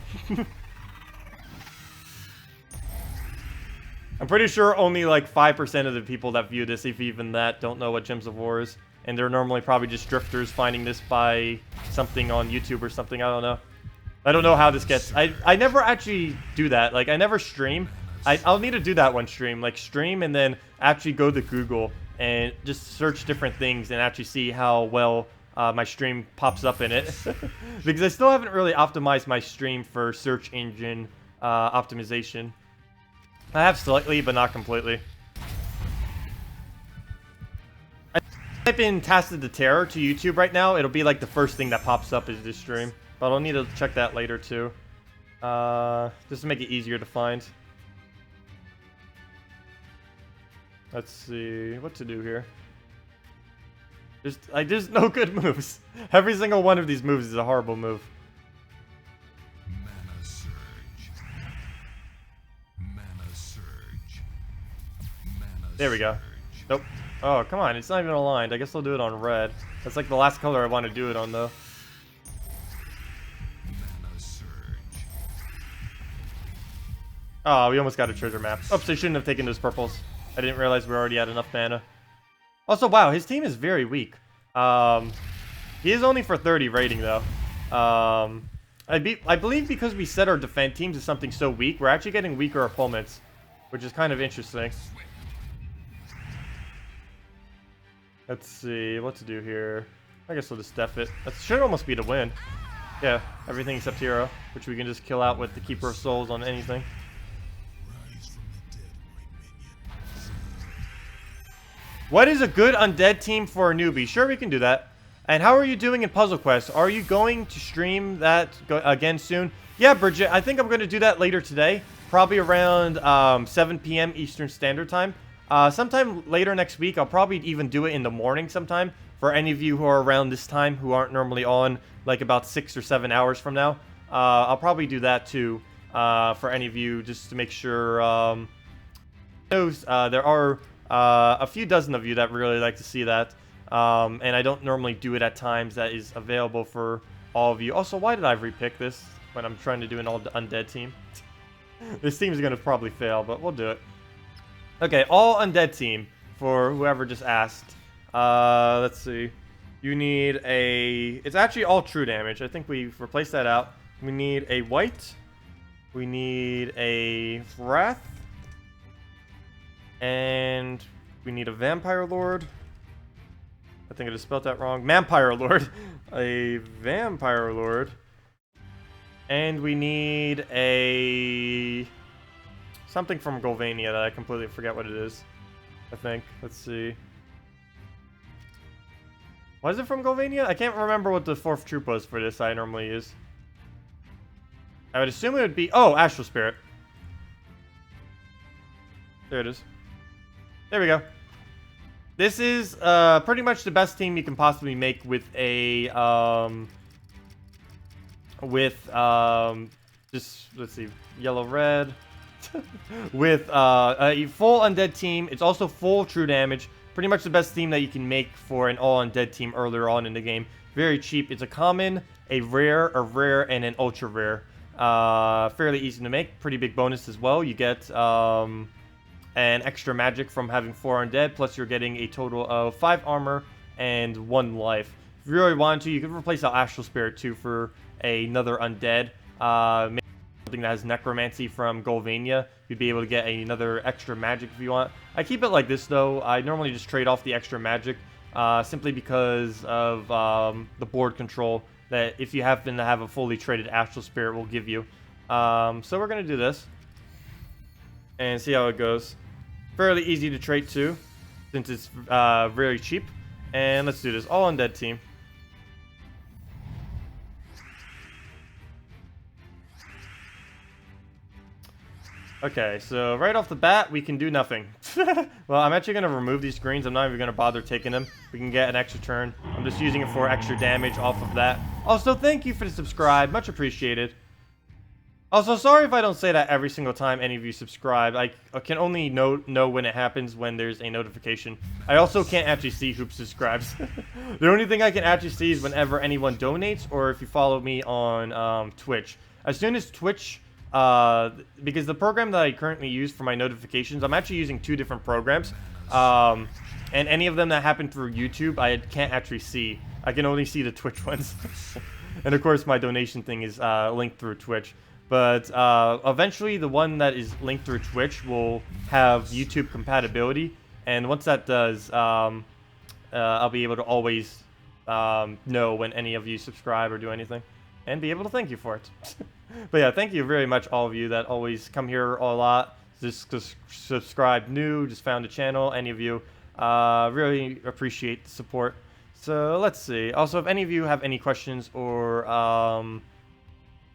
A: I'm pretty sure only like 5% of the people that view this, if even that, don't know what Gems of War is. And they're normally probably just drifters finding this by something on YouTube or something, I don't know. I don't know how this gets... I never actually do that. Like, I never stream. I'll need to do that one stream. Like, stream and then actually go to Google and just search different things and actually see how well my stream pops up in it. Because I still haven't really optimized my stream for search engine optimization. I have slightly, but not completely. Type in Tacet the Terror to YouTube right now. It'll be like the first thing that pops up is this stream. But I'll need to check that later too. Just to make it easier to find. Let's see what to do here. There's no good moves. Every single one of these moves is a horrible move.
B: Mana surge. Mana surge. Mana
A: There we go.
B: surge.
A: Nope. Oh, come on. It's not even aligned. I guess I'll do it on red. That's like the last color I want to do it on, though.
B: Mana surge.
A: Oh, we almost got a treasure map. Oops, I shouldn't have taken those purples. I didn't realize we already had enough mana. Also, wow, his team is very weak. He is only for 30 rating, though. I believe because we set our defense teams as something so weak, we're actually getting weaker opponents, which is kind of interesting. Let's see what to do here. I guess we'll just def it. That should almost be the win. Yeah, everything except hero, which we can just kill out with the Keeper of Souls on anything.
B: Rise from the dead, my minion.
A: What is a good undead team for a newbie? Sure, we can do that. And how are you doing in Puzzle Quest? Are you going to stream that again soon? Yeah, Bridget, I think I'm going to do that later today. Probably around 7 p.m. Eastern Standard Time. Sometime later next week, I'll probably even do it in the morning sometime. For any of you who are around this time, who aren't normally on, like about 6 or 7 hours from now. I'll probably do that too, for any of you, just to make sure. There are a few dozen of you that really like to see that. And I don't normally do it at times that is available for all of you. Also, why did I repick this when I'm trying to do an all undead team? This team is going to probably fail, but we'll do it. Okay, all undead team for whoever just asked. Let's see. You need a... It's actually all true damage. I think we've replaced that out. We need a white. We need a wrath. And we need a vampire lord. I think I just spelled that wrong. Vampire lord. A vampire lord. And we need a... something from Golvania that I completely forget what it is. I think. Let's see. Was it from Golvania? I can't remember what the 4th troop was for this I normally use. I would assume it would be... Oh, Astral Spirit. There it is. There we go. This is pretty much the best team you can possibly make with a... just, let's see, yellow-red. With a full undead team. It's also full true damage. Pretty much the best team that you can make for an all undead team earlier on in the game. Very cheap. It's a common, a rare, and an ultra rare. Fairly easy to make. Pretty big bonus as well. You get an extra magic from having 4 undead. Plus you're getting a total of 5 armor and 1 life. If you really wanted to, you could replace our Astral Spirit too for another undead. Maybe something that has necromancy from Golvania. You'd be able to get another extra magic if you want. I keep it like this though. I normally just trade off the extra magic simply because of the board control that if you happen to have a fully traded Astral Spirit will give you. So we're going to do this and see how it goes. Fairly easy to trade too since it's very cheap. And let's do this. All undead team. Okay, so right off the bat, we can do nothing. Well, I'm actually going to remove these greens. I'm not even going to bother taking them. We can get an extra turn. I'm just using it for extra damage off of that. Also, thank you for the subscribe. Much appreciated. Also, sorry if I don't say that every single time any of you subscribe. I can only know when it happens when there's a notification. I also can't actually see who subscribes. The only thing I can actually see is whenever anyone donates or if you follow me on Twitch. As soon as Twitch... because the program that I currently use for my notifications, I'm actually using 2 different programs, and any of them that happen through YouTube, I can't actually see. I can only see the Twitch ones. And of course, my donation thing is linked through Twitch. But eventually, the one that is linked through Twitch will have YouTube compatibility, and once that does, I'll be able to always know when any of you subscribe or do anything, and be able to thank you for it. But yeah, thank you very much, all of you that always come here a lot, just subscribe new, just found the channel, any of you. Really appreciate the support. So let's see. Also, if any of you have any questions or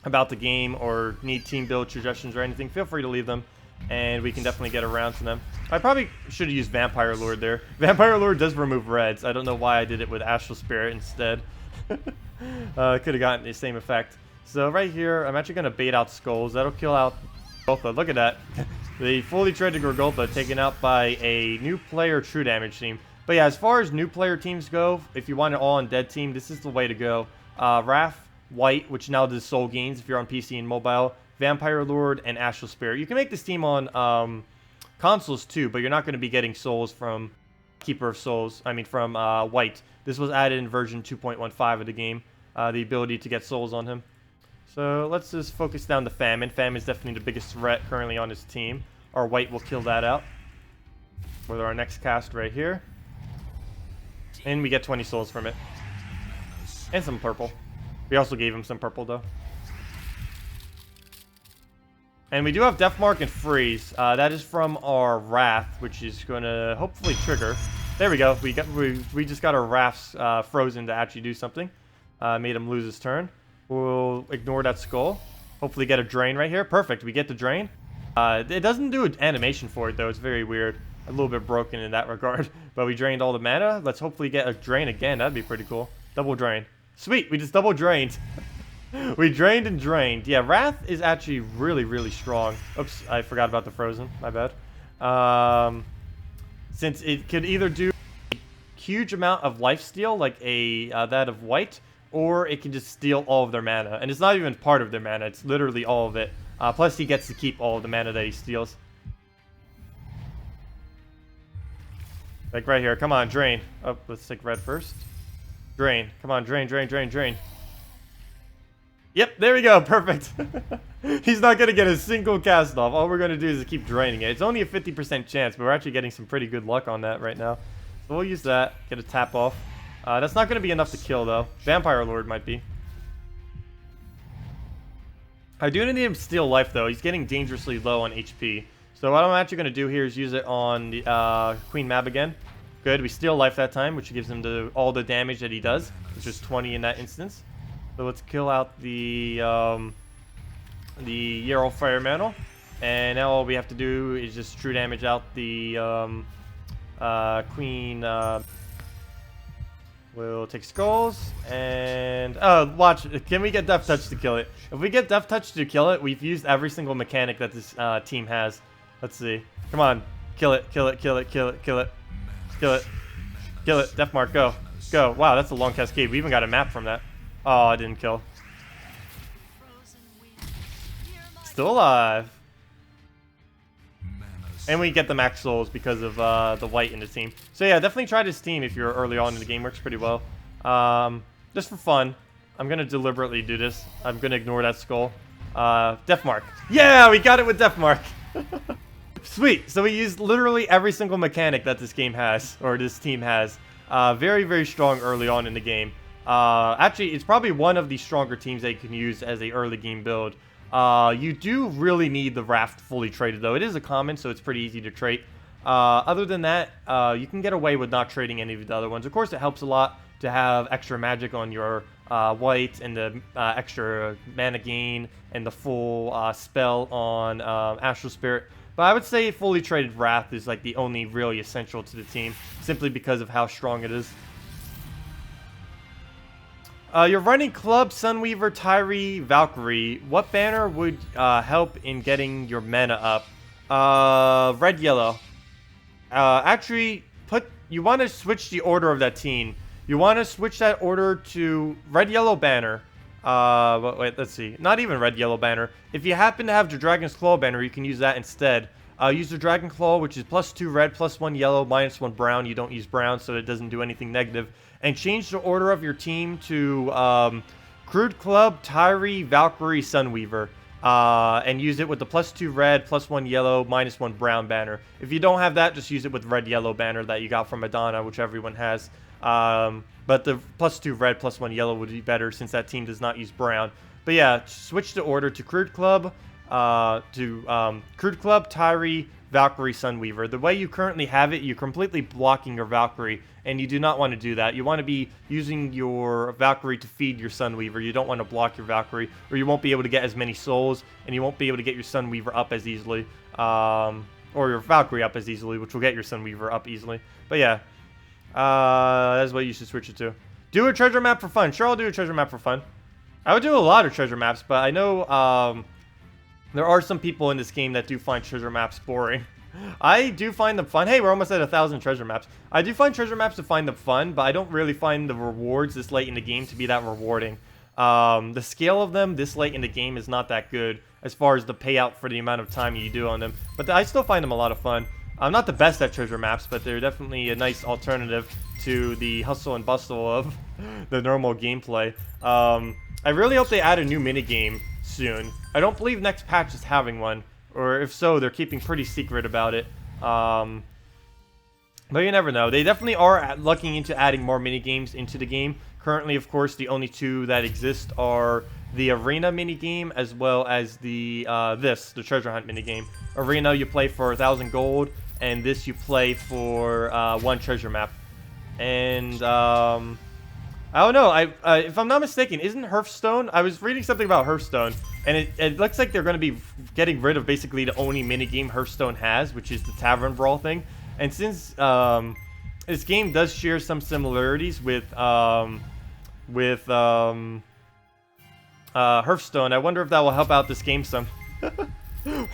A: about the game or need team build suggestions or anything, feel free to leave them, and we can definitely get around to them. I probably should have used Vampire Lord there. Vampire Lord does remove reds. I don't know why I did it with Astral Spirit instead. Could have gotten the same effect. So right here, I'm actually going to bait out Skulls. That'll kill out Gorgulpa. Look at that. The fully traded Gorgulpa taken out by a new player true damage team. But yeah, as far as new player teams go, if you want an all-undead team, this is the way to go. Wrath, White, which now does soul gains if you're on PC and mobile, Vampire Lord, and Astral Spirit. You can make this team on consoles too, but you're not going to be getting souls from Keeper of Souls. I mean, from White. This was added in version 2.15 of the game, the ability to get souls on him. So let's just focus down the Famine. Famine is definitely the biggest threat currently on his team. Our White will kill that out with our next cast right here. And we get 20 souls from it. And some purple. We also gave him some purple, though. And we do have Death Mark and Freeze. That is from our Wrath, which is going to hopefully trigger. There we go. We just got our Wraths frozen to actually do something. Made him lose his turn. We'll ignore that Skull. Hopefully get a Drain right here. Perfect. We get the Drain. It doesn't do an animation for it, though. It's very weird. A little bit broken in that regard. But we drained all the mana. Let's hopefully get a Drain again. That'd be pretty cool. Double Drain. Sweet. We just double drained. We drained and drained. Yeah, Wrath is actually really, really strong. Oops, I forgot about the Frozen. My bad. Since it could either do a huge amount of lifesteal, like that of White, or it can just steal all of their mana. And it's not even part of their mana. It's literally all of it. Plus, he gets to keep all of the mana that he steals. Like right here. Come on, drain. Oh, let's take red first. Drain. Come on, drain, drain, drain, drain. Yep, there we go. Perfect. He's not going to get a single cast off. All we're going to do is keep draining it. It's only a 50% chance, but we're actually getting some pretty good luck on that right now. So we'll use that. Get a tap off. That's not going to be enough to kill, though. Vampire Lord might be. I do need him to steal life, though. He's getting dangerously low on HP. So what I'm actually going to do here is use it on the Queen Mab again. Good. We steal life that time, which gives him all the damage that he does, which is 20 in that instance. So let's kill out the Yarrow Fire Mantle. And now all we have to do is just true damage out the Queen. We'll take Skulls and watch. Can we get Death Touch to kill it? If we get Death Touch to kill it, we've used every single mechanic that this team has. Let's see. Come on, kill it, kill it, kill it, kill it, kill it, kill it, kill it. Death Mark, go, go. Wow, that's a long cascade. We even got a map from that. Oh, I didn't kill. Still alive. And we get the max souls because of the White in the team. So yeah, definitely try this team if you're early on in the game. Works pretty well. Just for fun, I'm going to deliberately do this. I'm going to ignore that skull. Death Mark. Yeah, we got it with Death Mark. Sweet. So we used literally every single mechanic that this game has, or this team has. Very, very strong early on in the game. Actually, it's probably one of the stronger teams that you can use as a early game build. You do really need the Raft fully traded, though. It is a common, so it's pretty easy to trade. Other than that, you can get away with not trading any of the other ones. Of course, it helps a lot to have extra magic on your White and the extra mana gain and the full spell on Astral Spirit. But I would say fully traded Wrath is like the only really essential to the team, simply because of how strong it is. You're running Club, Sunweaver, Tyree, Valkyrie. What banner would help in getting your mana up? Red, yellow. Actually, you want to switch the order of that team. You want to switch that order to red, yellow banner. Wait, let's see. Not even red, yellow banner. If you happen to have the Dragon's Claw banner, you can use that instead. Use the Dragon Claw, which is +2 red, +1 yellow, -1 brown. You don't use brown, so it doesn't do anything negative. And change the order of your team to Crude Club, Tyree, Valkyrie, Sunweaver. And use it with the +2 red, +1 yellow, -1 brown banner. If you don't have that, just use it with red, yellow banner that you got from Madonna, which everyone has. But the +2 red, +1 yellow would be better since that team does not use brown. But yeah, switch the order to Crude Club, Tyree, Valkyrie Sunweaver. The way you currently have it, you're completely blocking your Valkyrie, and you do not want to do that. You want to be using your Valkyrie to feed your Sunweaver. You don't want to block your Valkyrie, or you won't be able to get as many souls, and you won't be able to get your Sunweaver up as easily. Or your Valkyrie up as easily, which will get your Sunweaver up easily. But yeah, that's what you should switch it to. Do a treasure map for fun. Sure, I'll do a treasure map for fun. I would do a lot of treasure maps, but I know there are some people in this game that do find treasure maps boring. I do find them fun. Hey, we're almost at 1,000 treasure maps. I do find treasure maps to find them fun, but I don't really find the rewards this late in the game to be that rewarding. The scale of them this late in the game is not that good as far as the payout for the amount of time you do on them. But I still find them a lot of fun. I'm not the best at treasure maps, but they're definitely a nice alternative to the hustle and bustle of the normal gameplay. I really hope they add a new minigame soon. I don't believe next patch is having one, or if so, they're keeping pretty secret about it. But you never know. They definitely are looking into adding more minigames into the game. Currently, of course, the only two that exist are the Arena minigame as well as the the Treasure Hunt minigame. Arena, you play for 1,000 gold, and this you play for 1 treasure map. And I don't know. If I'm not mistaken, isn't Hearthstone? I was reading something about Hearthstone, and it looks like they're going to be getting rid of basically the only minigame Hearthstone has, which is the Tavern Brawl thing. And since this game does share some similarities with Hearthstone, I wonder if that will help out this game some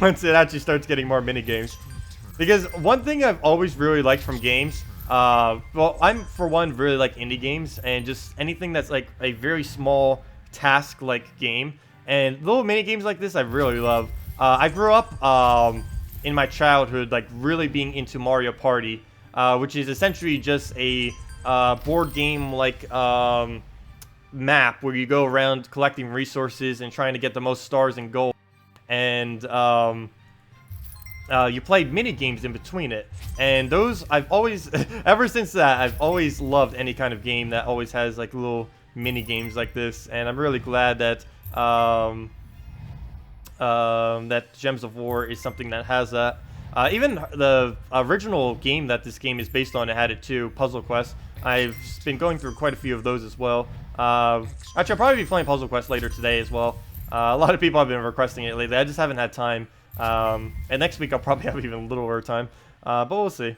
A: once it actually starts getting more minigames. Because one thing I've always really liked from games, well, I'm for one really like indie games and just anything that's like a very small task-like game. And little mini games like this I really love. I grew up in my childhood like really being into Mario Party, which is essentially just a board game like map where you go around collecting resources and trying to get the most stars and gold. And you play mini games in between it, and those I've always ever since that I've always loved any kind of game that always has like little mini games like this. And I'm really glad that that Gems of War is something that has that. Even the original game that this game is based on, it had it too, Puzzle Quest. I've been going through quite a few of those as well. Actually, I'll probably be playing Puzzle Quest later today as well. A lot of people have been requesting it lately. I just haven't had time. And next week I'll probably have even littler time. But we'll see.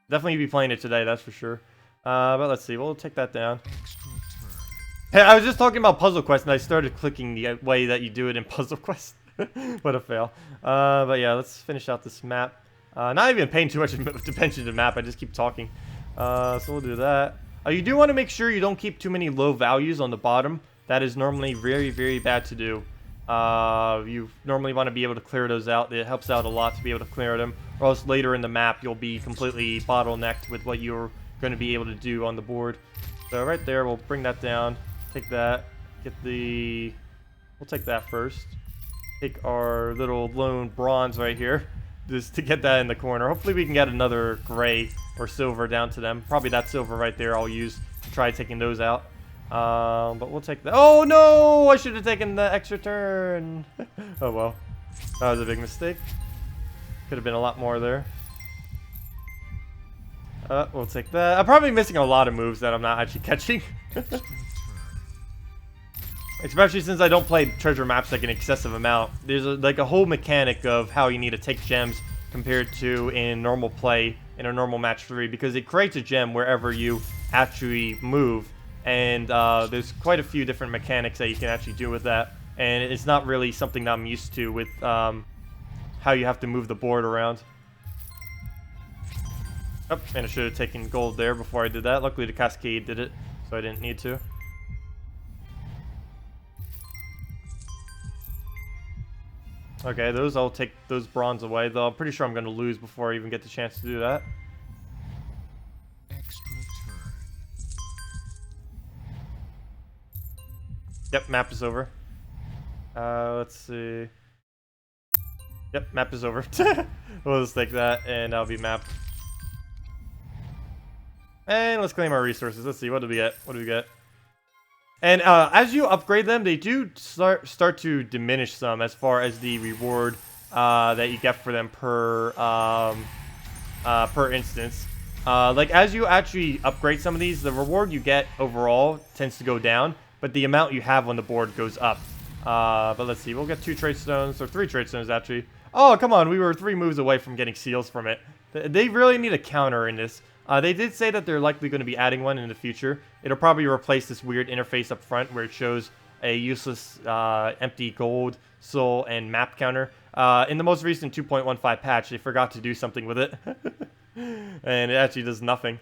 A: Definitely be playing it today, that's for sure. But let's see. We'll take that down. Hey, I was just talking about Puzzle Quest, and I started clicking the way that you do it in Puzzle Quest. What a fail. But yeah, let's finish out this map. Not even paying too much attention to the map. I just keep talking. So we'll do that. You do want to make sure you don't keep too many low values on the bottom. That is normally very, very bad to do. You normally want to be able to clear those out. It helps out a lot to be able to clear them, or else later in the map you'll be completely bottlenecked with what you're going to be able to do on the board. So right there, we'll bring that down. Take that. We'll take that first. Take our little lone bronze right here, just to get that in the corner. Hopefully we can get another gray or silver down to them. Probably that silver right there I'll use to try taking those out. But we'll take that. Oh no! I should have taken the extra turn. Oh well. That was a big mistake. Could have been a lot more there. We'll take that. I'm probably missing a lot of moves that I'm not actually catching. Especially since I don't play treasure maps like an excessive amount. There's like a whole mechanic of how you need to take gems compared to in normal play in a normal match 3, because it creates a gem wherever you actually move. And there's quite a few different mechanics that you can actually do with that. And it's not really something that I'm used to with how you have to move the board around. Oh, and I should have taken gold there before I did that. Luckily the cascade did it, so I didn't need to. Okay, I'll take those bronze away, though I'm pretty sure I'm going to lose before I even get the chance to do that. Yep, map is over. Let's see. Yep, map is over. We'll just take that, and I'll be mapped. And let's claim our resources. Let's see, what do we get? What do we get? And as you upgrade them, they do start to diminish some as far as the reward that you get for them per instance. Like, as you actually upgrade some of these, the reward you get overall tends to go down, but the amount you have on the board goes up. But let's see, we'll get 2 trade stones, or 3 trade stones actually. Oh, come on, we were 3 moves away from getting seals from it. They really need a counter in this. They did say that they're likely going to be adding one in the future. It'll probably replace this weird interface up front where it shows a useless empty gold, soul, and map counter. In the most recent 2.15 patch, they forgot to do something with it. And it actually does nothing.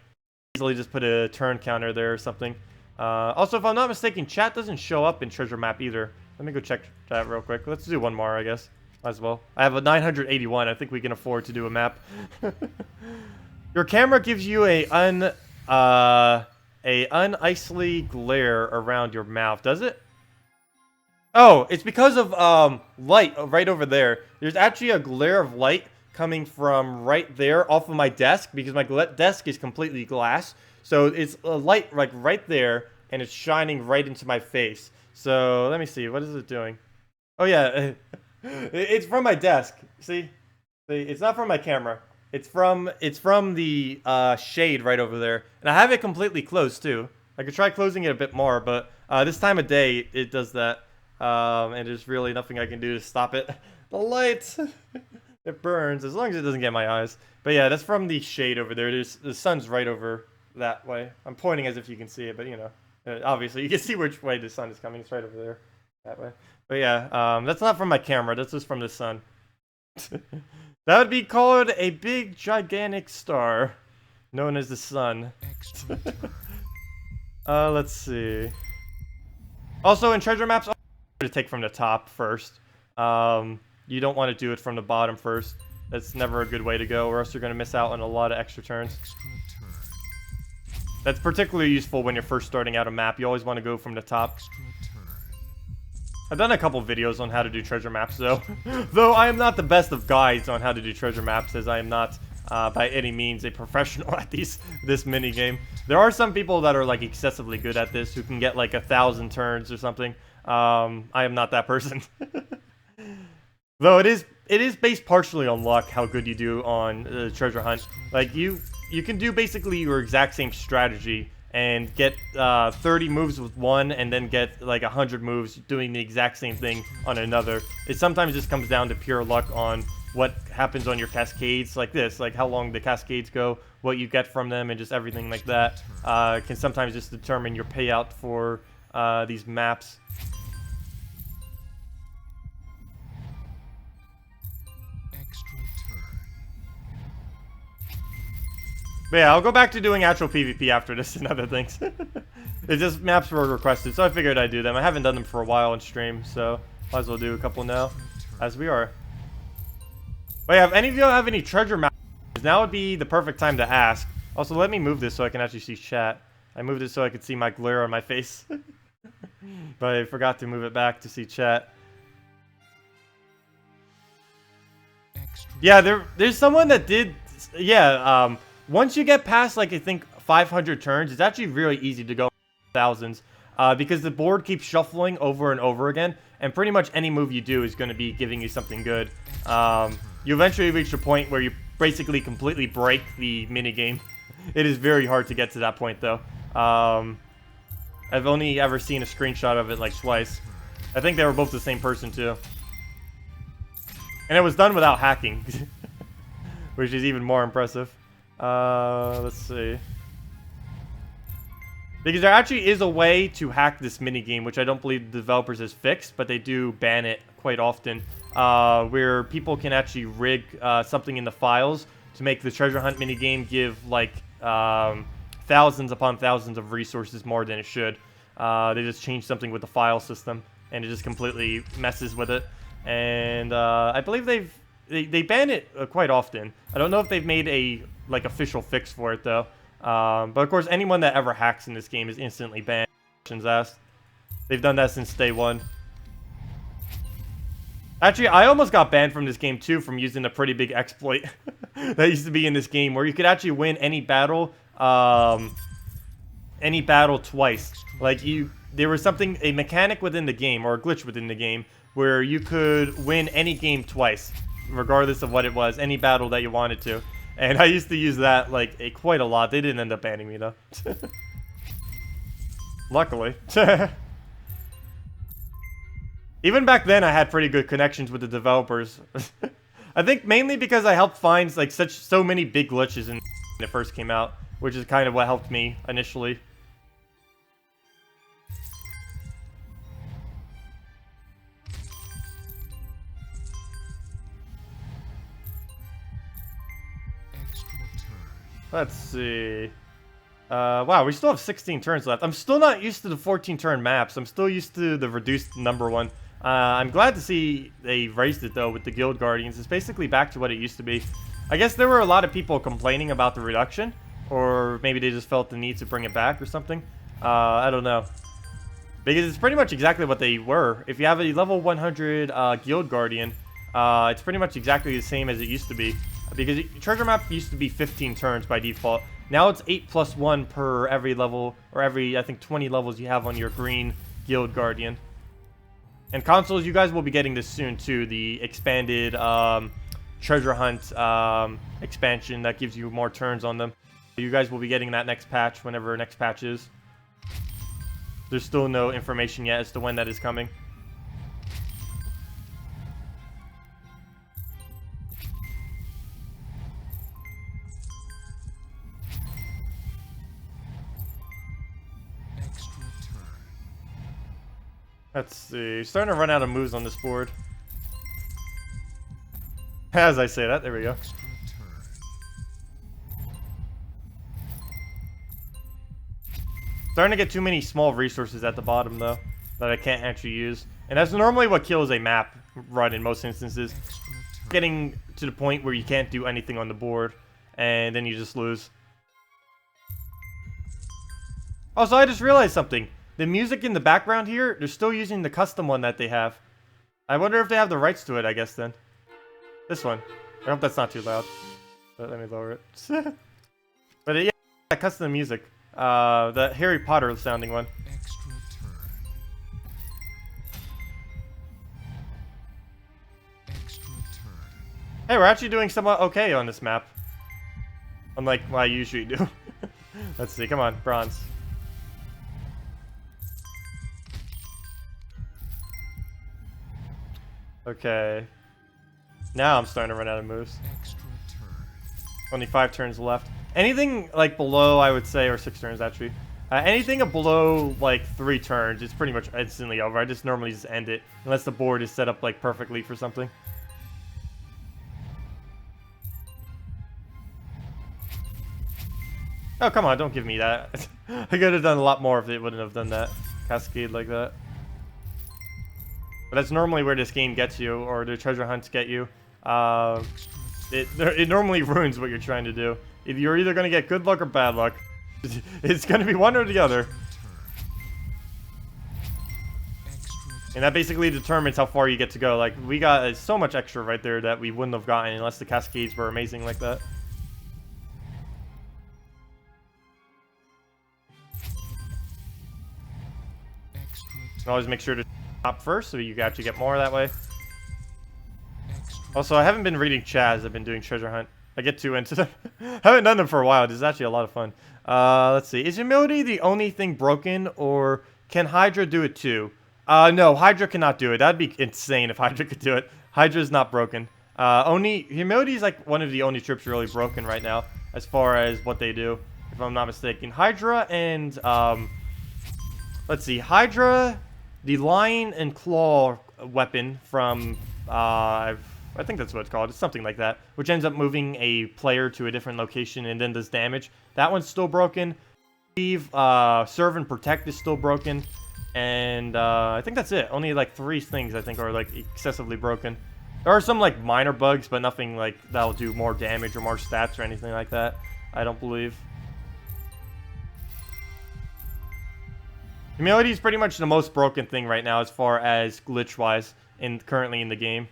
A: Easily just put a turn counter there or something. Also, if I'm not mistaken, chat doesn't show up in treasure map either. Let me go check chat real quick. Let's do one more, I guess. Might as well. I have a 981. I think we can afford to do a map. Your camera gives you a unicely glare around your mouth, does it? Oh, it's because of light right over there. There's actually a glare of light coming from right there off of my desk because my desk is completely glass. So it's a light like right there, and it's shining right into my face. So let me see, what is it doing? Oh yeah, it's from my desk. See, it's not from my camera. It's from the shade right over there, and I have it completely closed too. I could try closing it a bit more, but this time of day it does that, and there's really nothing I can do to stop it. The light, it burns as long as it doesn't get my eyes. But yeah, that's from the shade over there. The sun's right over that way. I'm pointing as if you can see it, but you know, obviously you can see which way the sun is coming. It's right over there, that way. But yeah, that's not from my camera. That's just from the sun. That would be called a big, gigantic star, known as the sun. Let's see. Also, in treasure maps, to take from the top first. You don't want to do it from the bottom first. That's never a good way to go, or else you're going to miss out on a lot of extra turns. That's particularly useful when you're first starting out a map. You always want to go from the top. I've done a couple videos on how to do treasure maps, though. Though I am not the best of guides on how to do treasure maps, as I am not by any means a professional at this mini game. There are some people that are like excessively good at this, who can get like 1,000 turns or something. I am not that person. Though it is based partially on luck how good you do on the treasure hunt. Like you can do basically your exact same strategy and get 30 moves with one, and then get like 100 moves doing the exact same thing on another. It sometimes just comes down to pure luck on what happens on your cascades, like this, like how long the cascades go, what you get from them, and just everything like that can sometimes just determine your payout for these maps. But yeah, I'll go back to doing actual PvP after this and other things. It's just maps were requested, so I figured I'd do them. I haven't done them for a while on stream, so might as well do a couple now, as we are. But yeah, if any of you have any treasure maps, now would be the perfect time to ask. Also, let me move this so I can actually see chat. I moved it so I could see my glare on my face. But I forgot to move it back to see chat. Yeah, there's someone that did, yeah, once you get past, like, I think 500 turns, it's actually really easy to go thousands, because the board keeps shuffling over and over again, and pretty much any move you do is going to be giving you something good. You eventually reach a point where you basically completely break the minigame. It is very hard to get to that point, though. I've only ever seen a screenshot of it, like, twice. I think they were both the same person, too. And it was done without hacking, which is even more impressive. Let's see. Because there actually is a way to hack this minigame, which I don't believe the developers has fixed, but they do ban it quite often, where people can actually rig something in the files to make the treasure hunt minigame give, like, thousands upon thousands of resources more than it should. They just change something with the file system, and it just completely messes with it. And I believe they ban it quite often. I don't know if they've made a like official fix for it though. But of course, anyone that ever hacks in this game is instantly banned. Questions asked. They've done that since day one. Actually, I almost got banned from this game too from using a pretty big exploit that used to be in this game, where you could actually win any battle twice. Like there was a mechanic within the game, or a glitch within the game, where you could win any game twice. regardless of what it was, any battle that you wanted to. And I used to use that like quite a lot. They didn't end up banning me though. Luckily. Even back then, I had pretty good connections with the developers. I think mainly because I helped find like so many big glitches when it first came out, which is kind of what helped me initially. Let's see. Wow, we still have 16 turns left. I'm still not used to the 14-turn maps. I'm still used to the reduced number one. I'm glad to see they raised it, though, with the Guild Guardians. It's basically back to what it used to be. I guess there were a lot of people complaining about the reduction, or maybe they just felt the need to bring it back or something. I don't know. Because it's pretty much exactly what they were. If you have a level 100 Guild Guardian, it's pretty much exactly the same as it used to be. Because treasure map used to be 15 turns by default. Now it's 8+1 per every level, or every, I think, 20 levels you have on your green Guild Guardian. And consoles, you guys will be getting this soon too. The expanded treasure hunt expansion that gives you more turns on them. You guys will be getting that next patch whenever next patch is. There's still no information yet as to when that is coming. Let's see. Starting to run out of moves on this board. As I say that, there we go. Starting to get too many small resources at the bottom, though, that I can't actually use. And that's normally what kills a map run in most instances. Getting to the point where you can't do anything on the board, and then you just lose. Also, I just realized something. The music in the background here, they're still using the custom one that they have. I wonder if they have the rights to it, I guess, then. This one. I hope that's not too loud. But let me lower it. But yeah, that custom music. The Harry Potter sounding one. Hey, we're actually doing somewhat okay on this map. Unlike what I usually do. Let's see, come on, bronze. Okay. Now I'm starting to run out of moves. Only 5 turns left. Anything like below, I would say, or 6 turns actually. Anything below like 3 turns, it's pretty much instantly over. I just normally just end it unless the board is set up like perfectly for something. Oh, come on, don't give me that. I could have done a lot more if it wouldn't have done that. Cascade like that. But that's normally where this game gets you, or the treasure hunts get you. It normally ruins what you're trying to do. You're either going to get good luck or bad luck. It's going to be one or the other. And that basically determines how far you get to go. Like, we got so much extra right there that we wouldn't have gotten unless the cascades were amazing like that. And always make sure to top first so you actually get more that way. Also, I haven't been reading Chaz. I've been doing treasure hunt. I get too into them. Haven't done them for a while. This is actually a lot of fun. Let's see. Is humility the only thing broken, or can Hydra do it too? No, Hydra cannot do it. That'd be insane if Hydra could do it. Hydra's not broken. Only humility is like one of the only trips really broken right now as far as what they do, if I'm not mistaken. Hydra and let's see. Hydra, the Lion and Claw weapon from I think that's what it's called. It's something like that, which ends up moving a player to a different location and then does damage. That one's still broken. Lieb, Serve and Protect is still broken. And I think that's it. Only like 3 things I think are like excessively broken. There are some like minor bugs, but nothing like that'll do more damage or more stats or anything like that. I don't believe. Humility is pretty much the most broken thing right now as far as glitch-wise currently in the game.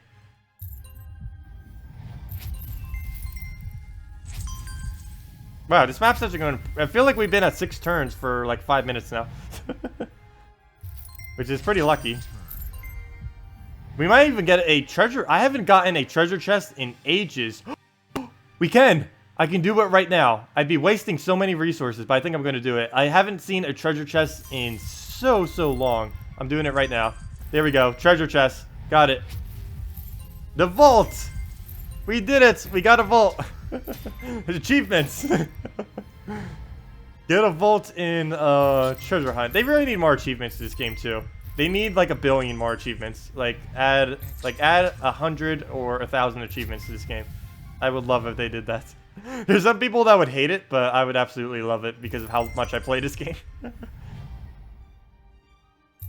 A: Wow, this map's actually going to... I feel like we've been at 6 turns for like 5 minutes now. Which is pretty lucky. We might even get a treasure. I haven't gotten a treasure chest in ages. We can. I can do it right now. I'd be wasting so many resources, but I think I'm going to do it. I haven't seen a treasure chest in so long. I'm doing it right now. There we go. Treasure chest. Got it. The vault. We did it. We got a vault. Achievements. Get a vault in treasure hunt. They really need more achievements to this game too. They need like 1 billion more achievements. Like add 100 or 1,000 achievements to this game. I would love if they did that. There's some people that would hate it, but I would absolutely love it because of how much I play this game.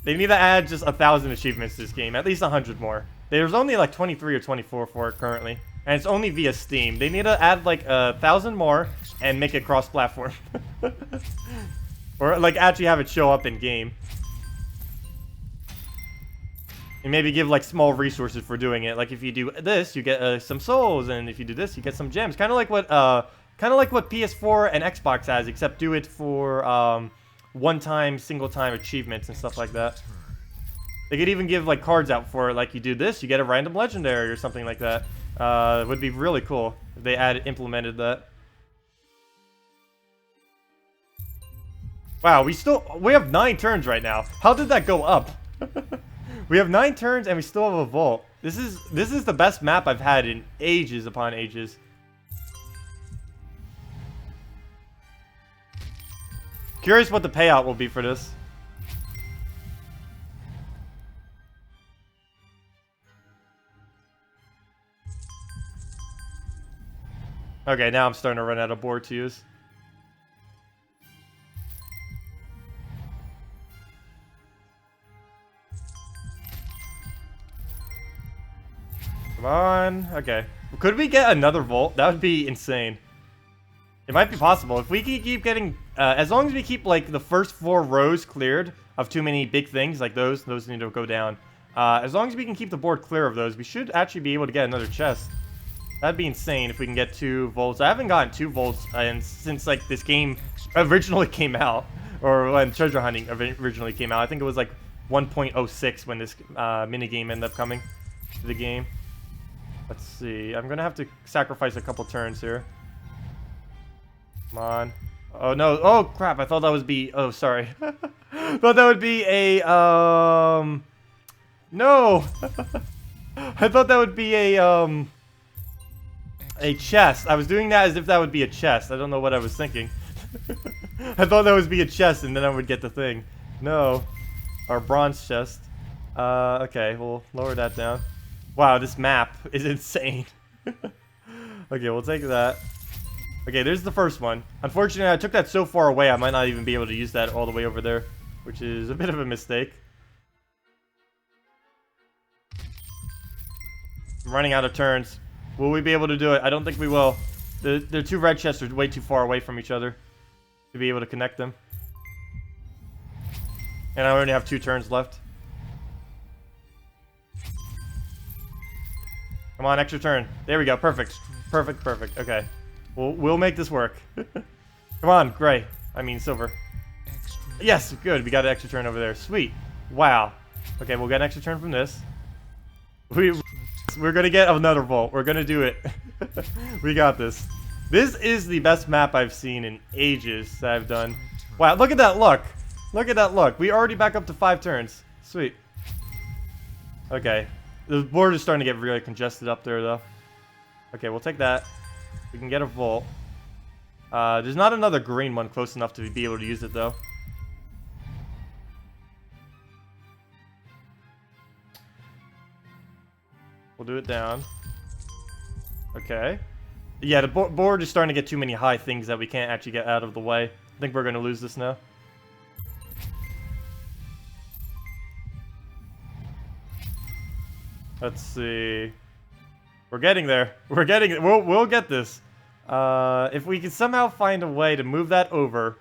A: They need to add just 1,000 achievements to this game, at least 100 more. There's only like 23 or 24 for it currently, and it's only via Steam. They need to add like 1,000 more and make it cross-platform. Or like actually have it show up in game. And maybe give like small resources for doing it. Like if you do this, you get some souls, and if you do this, you get some gems. Kind of like what PS4 and Xbox has, except do it for one-time, single-time achievements and stuff like that. They could even give like cards out for it. Like you do this, you get a random legendary or something like that. It would be really cool if they implemented that. Wow, we have 9 turns right now. How did that go up? We have 9 turns and we still have a vault. This is the best map I've had in ages upon ages. Curious what the payout will be for this. Okay, now I'm starting to run out of board to use. Come on. Okay. Could we get another vault? That would be insane. It might be possible. If we can keep getting... as long as we keep, like, the first 4 rows cleared of too many big things, like those need to go down. As long as we can keep the board clear of those, we should actually be able to get another chest. That'd be insane if we can get 2 volts. I haven't gotten 2 volts since, like, this game originally came out. Or when treasure hunting originally came out. I think it was, like, 1.06 when this minigame ended up coming to the game. Let's see. I'm gonna have to sacrifice a couple turns here. Come on. Oh, no. Oh, crap. I thought that would be... Oh, sorry. Thought that would be a... No! I thought that would be a chest. I was doing that as if that would be a chest. I don't know what I was thinking. I thought that would be a chest and then I would get the thing. No. Our bronze chest. Okay. We'll lower that down. Wow, this map is insane. Okay, we'll take that. Okay, there's the first one. Unfortunately, I took that so far away, I might not even be able to use that all the way over there, which is a bit of a mistake. I'm running out of turns. Will we be able to do it? I don't think we will. The 2 red chests are way too far away from each other to be able to connect them. And I only have 2 turns left. Come on, extra turn. There we go. Perfect. Perfect, perfect. Okay. We'll make this work. Come on, gray. I mean, silver. Yes, good. We got an extra turn over there. Sweet. Wow. Okay, we'll get an extra turn from this. We're gonna get another vault. We're gonna do it. We got this. This is the best map I've seen in ages that I've done. Wow, look at that luck. Look at that luck. We already back up to 5 turns. Sweet. Okay. The board is starting to get really congested up there, though. Okay, we'll take that. We can get a vault. There's not another green one close enough to be able to use it, though. We'll do it down. Okay. Yeah, the board is starting to get too many high things that we can't actually get out of the way. I think we're going to lose this now. Let's see. We're getting there. We're getting it. We'll get this. If we can somehow find a way to move that over.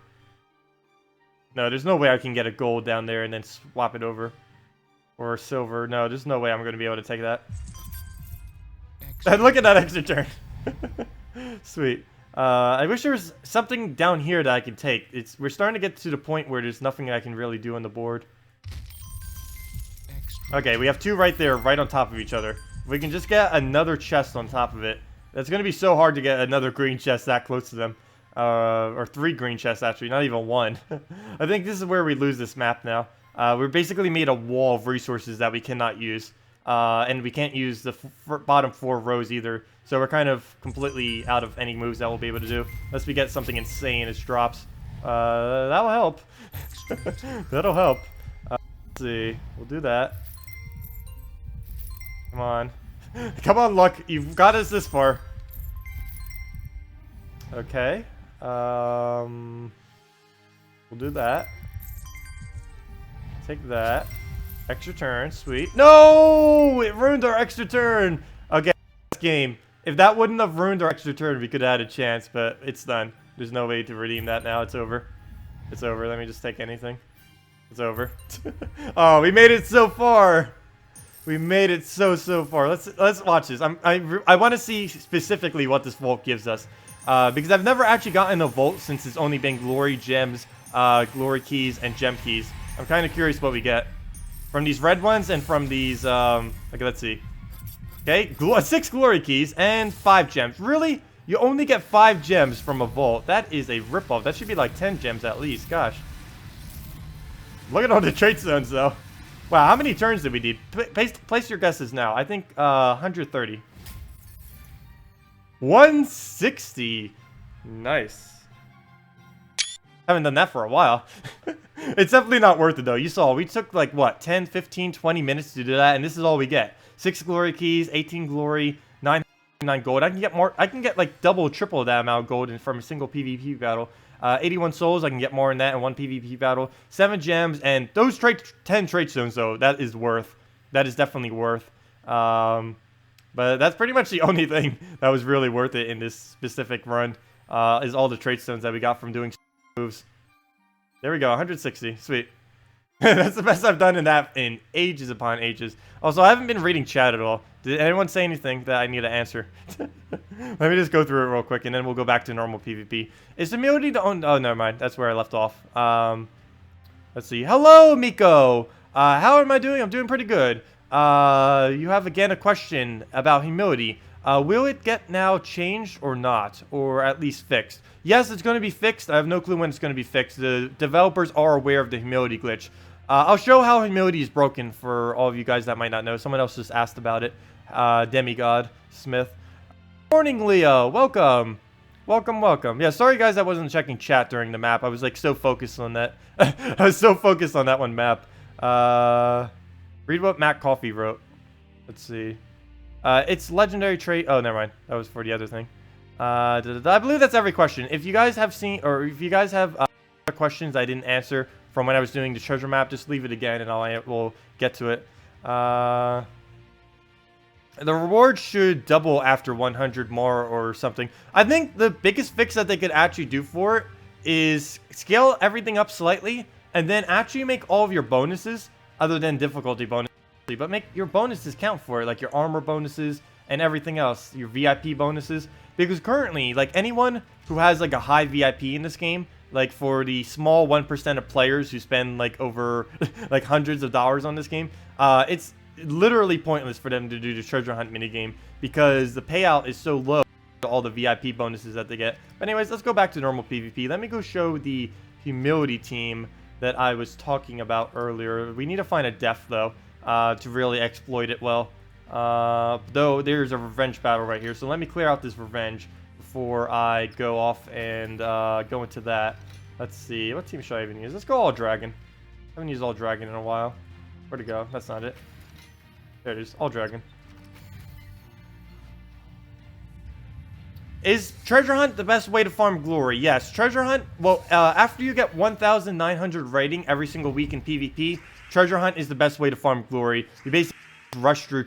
A: No, there's no way I can get a gold down there and then swap it over. Or silver. No, there's no way I'm going to be able to take that. And look at that extra turn. Sweet. I wish there was something down here that I can take. We're starting to get to the point where there's nothing I can really do on the board. Okay, we have 2 right there, right on top of each other. If we can just get another chest on top of it. That's going to be so hard to get another green chest that close to them. Or 3 green chests, actually, not even 1. I think this is where we lose this map now. We're basically made a wall of resources that we cannot use. And we can't use the bottom 4 rows either. So we're kind of completely out of any moves that we'll be able to do. Unless we get something insane as drops. That'll help. That'll help. Let's see. We'll do that. Come on. Come on, Luck. You've got us this far. Okay. We'll do that. Take that. Extra turn. Sweet. No! It ruined our extra turn. Okay, game. If that wouldn't have ruined our extra turn, we could have had a chance, but it's done. There's no way to redeem that now. It's over. It's over. Let me just take anything. It's over. Oh, we made it so far. We made it so far. Let's watch this. I want to see specifically what this vault gives us, because I've never actually gotten a vault since it's only been glory gems, glory keys, and gem keys. I'm kind of curious what we get from these red ones and from these. Okay, let's see. Okay, 6 glory keys and 5 gems. Really? You only get 5 gems from a vault? That is a ripoff. That should be like 10 gems at least. Gosh. Look at all the trait zones though. Wow, how many turns did we need? Place your guesses now. I think 130. 160. Nice. Haven't done that for a while. It's definitely not worth it though. You saw, we took like what, 10, 15, 20 minutes to do that, and this is all we get. 6 glory keys, 18 glory, 9 gold. I can get more. I can get like double, triple that amount of gold from a single PvP battle. 81 souls, I can get more than that in 1 PvP battle. 7 gems, and those 10 trait stones, though, that is worth. That is definitely worth. But that's pretty much the only thing that was really worth it in this specific run, is all the trait stones that we got from doing moves. There we go, 160. Sweet. That's the best I've done in that in ages upon ages. Also, I haven't been reading chat at all. Did anyone say anything that I need to answer? Let me just go through it real quick, and then we'll go back to normal PvP. Is humility the only... Oh, never mind. That's where I left off. Let's see. Hello, Miko. How am I doing? I'm doing pretty good. You have, again, a question about humility. Will it get now changed or not? Or at least fixed? Yes, it's going to be fixed. I have no clue when it's going to be fixed. The developers are aware of the humility glitch. I'll show how humility is broken for all of you guys that might not know. Someone else just asked about it. Demigod Smith. Morning, Leo. Welcome. Welcome. Yeah, sorry guys I wasn't checking chat during the map. I was like so focused on that. I was so focused on that one map. Read what Matt Coffee wrote. Let's see. It's legendary trait. Oh, never mind. That was for the other thing. I believe that's every question. If you guys have seen, or if you guys have questions I didn't answer from when I was doing the treasure map, just leave it again and we'll get to it. The reward should double after 100 more or something. I think the biggest fix that they could actually do for it is scale everything up slightly and then actually make all of your bonuses, other than difficulty bonuses, but make your bonuses count for it, like your armor bonuses and everything else, your VIP bonuses. Because currently, like anyone who has like a high VIP in this game, like for the small 1% of players who spend like over like hundreds of dollars on this game, it's literally pointless for them to do the treasure hunt minigame because the payout is so low to all the VIP bonuses that they get. But anyways, let's go back to normal PvP. Let me go show the humility team that I was talking about earlier. We need to find a death though, to really exploit it well. Though there's a revenge battle right here, so let me clear out this revenge before I go off and go into that. Let's see, what team should I even use? Let's go all dragon. I haven't used all dragon in a while. Where'd it go? That's not it. There it is, all dragon. Is treasure hunt the best way to farm glory? Yes, treasure hunt. Well, after you get 1,900 rating every single week in PvP, treasure hunt is the best way to farm glory. You basically rush through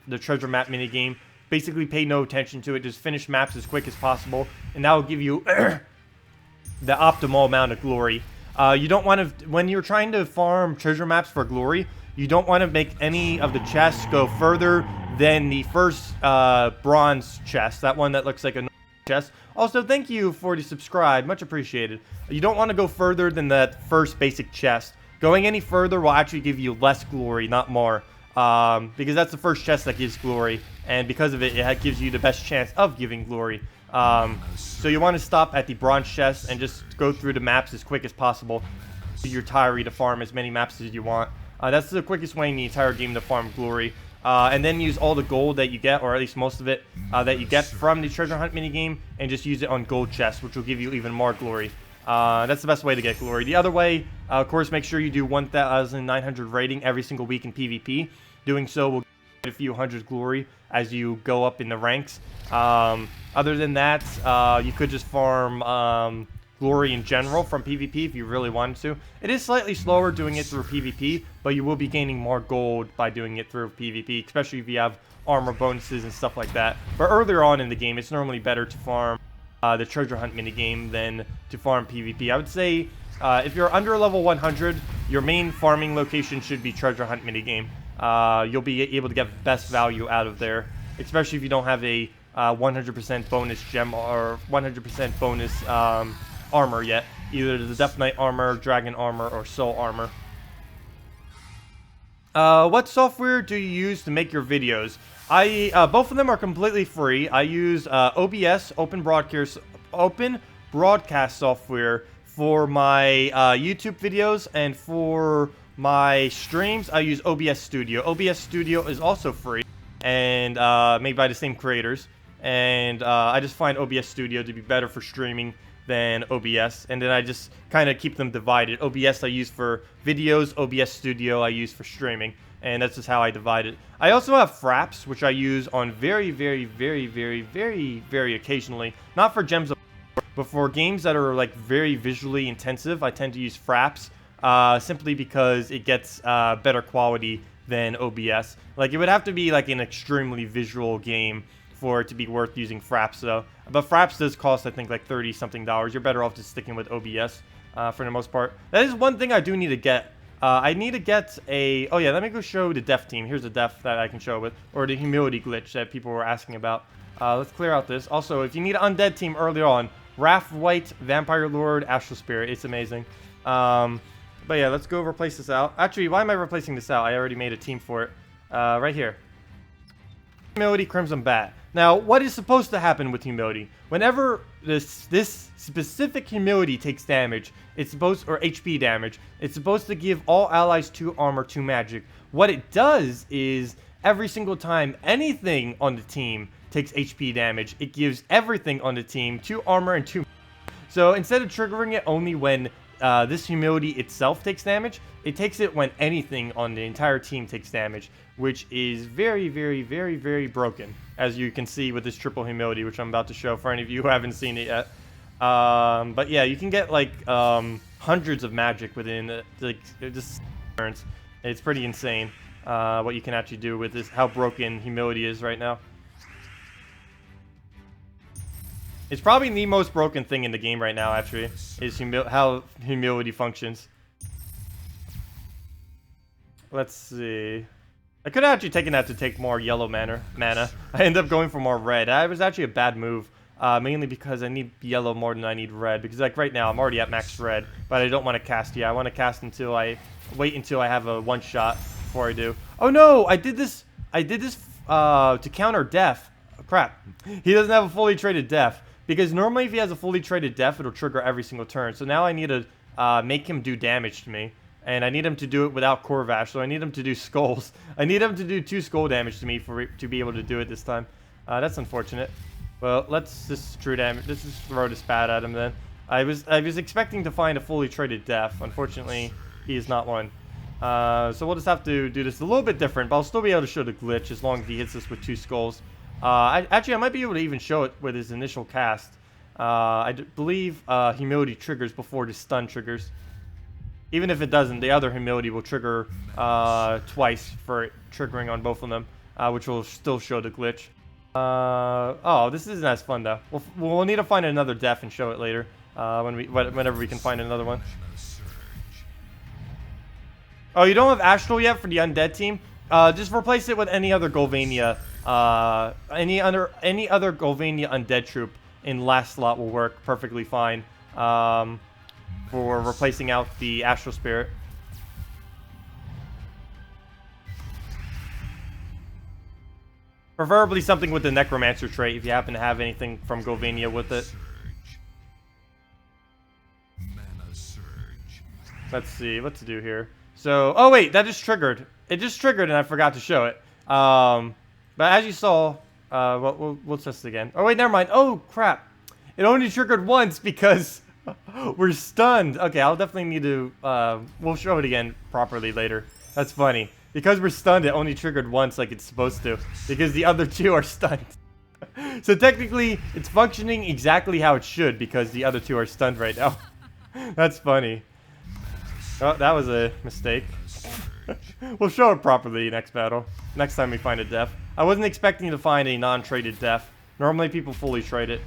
A: the treasure map minigame. Basically, pay no attention to it. Just finish maps as quick as possible, and that will give you the optimal amount of glory. You don't want to, when you're trying to farm treasure maps for glory, you don't want to make any of the chests go further than the first bronze chest, that one that looks like a chest. Also, thank you for the subscribe, much appreciated. You don't want to go further than that first basic chest. Going any further will actually give you less glory, not more. because that's the first chest that gives glory, and because of it, it gives you the best chance of giving glory. So you want to stop at the bronze chest and just go through the maps as quick as possible. Your TheRani to farm as many maps as you want. That's the quickest way in the entire game to farm glory. And then use all the gold that you get, or at least most of it, that you get from the treasure hunt minigame, and just use it on gold chests, which will give you even more glory. That's the best way to get glory. The other way, of course, make sure you do 1,900 rating every single week in PvP. Doing so will get a few hundred glory as you go up in the ranks. Other than that, you could just farm glory in general from PvP if you really wanted to. It is slightly slower doing it through PvP, but you will be gaining more gold by doing it through PvP, especially if you have armor bonuses and stuff like that. But earlier on in the game, it's normally better to farm the treasure hunt minigame than to farm PvP. I would say if you're under level 100, your main farming location should be treasure hunt minigame. You'll be able to get best value out of there, especially if you don't have a 100% bonus gem or 100% bonus armor yet. Either the Death Knight armor, Dragon armor, or Soul armor. What software do you use to make your videos? Both of them are completely free. I use OBS, Open Broadcast software, for my YouTube videos, and for my streams, I use OBS Studio. OBS Studio is also free and made by the same creators. And I just find OBS Studio to be better for streaming than OBS, and then I just kind of keep them divided. OBS I use for videos, OBS Studio I use for streaming, and that's just how I divide it. I also have Fraps, which I use on very occasionally. Not for gems, but for games that are like very visually intensive, I tend to use Fraps, simply because it gets better quality than OBS. Like, it would have to be like an extremely visual game for it to be worth using Fraps, though. But Fraps does cost, I think, like $30-something. You're better off just sticking with OBS for the most part. That is one thing I do need to get. I need to get a... Oh, yeah, let me go show the Death team. Here's the Death that I can show with. Or the humility glitch that people were asking about. Let's clear out this. Also, if you need an undead team early on, Wrath White, Vampire Lord, Astral Spirit. It's amazing. But yeah, let's go replace this out. Actually, why am I replacing this out? I already made a team for it. Right here. Humility, Crimson Bat. Now, what is supposed to happen with humility? Whenever this specific humility takes damage, it's supposed, or HP damage, it's supposed to give all allies 2 armor, 2 magic. What it does is, every single time anything on the team takes HP damage, it gives everything on the team 2 armor and 2. So instead of triggering it only when this humility itself takes damage, it takes it when anything on the entire team takes damage, which is very broken, as you can see with this triple humility, which I'm about to show for any of you who haven't seen it yet. But yeah, you can get like hundreds of magic within like just turns. It's pretty insane what you can actually do with this, how broken humility is right now. It's probably the most broken thing in the game right now, actually, is how humility functions. Let's see. I could have actually taken that to take more yellow mana. I ended up going for more red. That was actually a bad move, mainly because I need yellow more than I need red. Because like right now, I'm already at max red, but I don't want to cast yet. I want to cast until I wait until I have a one shot before I do. Oh no! I did this to counter death. Oh, crap. He doesn't have a fully traded death. Because normally if he has a fully traded death, it'll trigger every single turn. So now I need to make him do damage to me. And I need him to do it without Corvash, so I need him to do skulls. I need him to do 2 skull damage to me to be able to do it this time. That's unfortunate. Well, let's just let's just throw the spat at him then. I was expecting to find a fully traded death. Unfortunately, he is not one. So we'll just have to do this a little bit different, but I'll still be able to show the glitch as long as he hits us with 2 skulls. Actually, I might be able to even show it with his initial cast. I believe humility triggers before the stun triggers. Even if it doesn't, the other humility will trigger twice for it triggering on both of them, which will still show the glitch. Oh, this isn't as fun though. We'll need to find another death and show it later, whenever we can find another one. Oh, you don't have Astral yet for the undead team? Just replace it with any other Golvania. Any other Golvania undead troop in last slot will work perfectly fine. For replacing out the Astral Spirit. Preferably something with the Necromancer trait if you happen to have anything from Govania with it.
B: Surge. Mana surge.
A: Let's see what to do here. So, oh wait, that just triggered. It just triggered and I forgot to show it. But as you saw, we'll test it again. Oh wait, never mind. Oh crap. It only triggered once because we're stunned. Okay, I'll definitely need to, we'll show it again properly later. That's funny. Because we're stunned, it only triggered once like it's supposed to. Because the other two are stunned. So technically, it's functioning exactly how it should because the other two are stunned right now. That's funny. Oh, that was a mistake. We'll show it properly next battle. Next time we find a def. I wasn't expecting to find a non-traded def. Normally people fully trade it.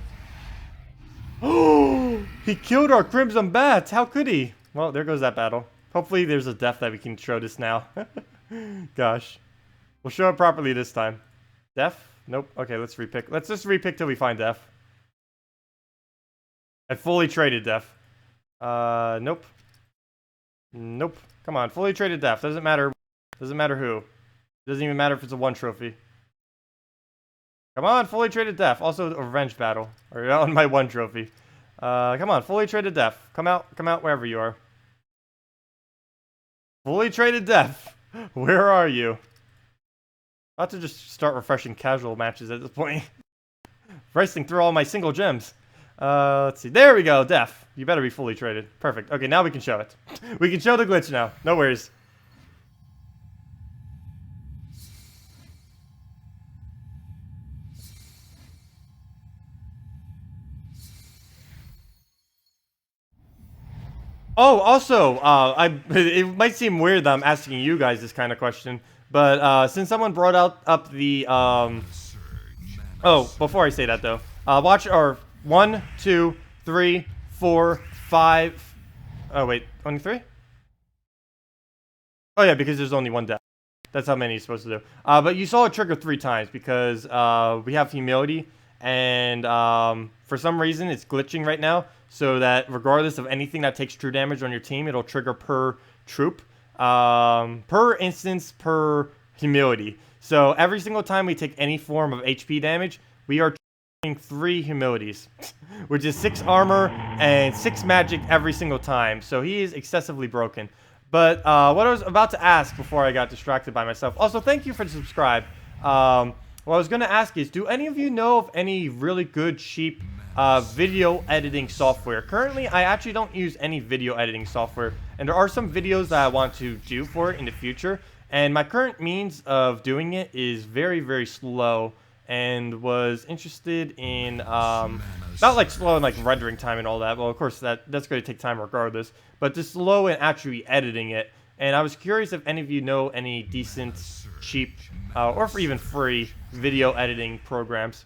A: Oh, he killed our Crimson Bats. How could he? Well, there goes that battle. Hopefully there's a def that we can show this now. Gosh. We'll show it properly this time. Def? Nope. Okay, let's repick. Let's just repick till we find def. I fully traded def. Nope. Nope. Come on, fully traded def. Doesn't matter. Doesn't matter who. Doesn't even matter if it's a 1 trophy. Come on, fully traded def. Also a revenge battle. Or on my 1 trophy. Come on, fully traded def. Come out wherever you are. Fully traded def. Where are you? About to just start refreshing casual matches at this point. Racing through all my single gems. Let's see. There we go, def. You better be fully traded. Perfect. Okay, now we can show it. We can show the glitch now. No worries. Oh, also, it might seem weird that I'm asking you guys this kind of question, but since someone brought up the oh, before I say that though, watch our 1, 2, 3, 4, 5. Oh wait, only 3? Oh yeah, because there's only 1 death. That's how many you're supposed to do. But you saw it trigger 3 times because we have humility, and for some reason it's glitching right now, so that regardless of anything that takes true damage on your team, it'll trigger per troop, per instance, per humility. So every single time we take any form of HP damage, we are triggering 3 humilities, which is 6 armor and 6 magic every single time. So he is excessively broken. But what I was about to ask before I got distracted by myself. Also, thank you for the subscribe. What I was going to ask is, do any of you know of any really good, cheap video editing software? Currently, I actually don't use any video editing software. And there are some videos that I want to do for it in the future. And my current means of doing it is very, very slow. And was interested in, not like slow in like rendering time and all that. Well, of course, that's going to take time regardless. But just slow in actually editing it. And I was curious if any of you know any decent, cheap, or for even free video editing programs.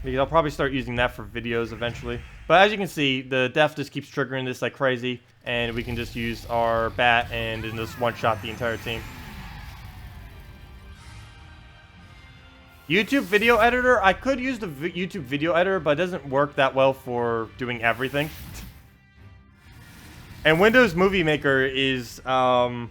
A: Because I'll probably start using that for videos eventually. But as you can see, the def just keeps triggering this like crazy. And we can just use our bat and then just one-shot the entire team. YouTube video editor, I could use the YouTube video editor, but it doesn't work that well for doing everything. And Windows Movie Maker is, won't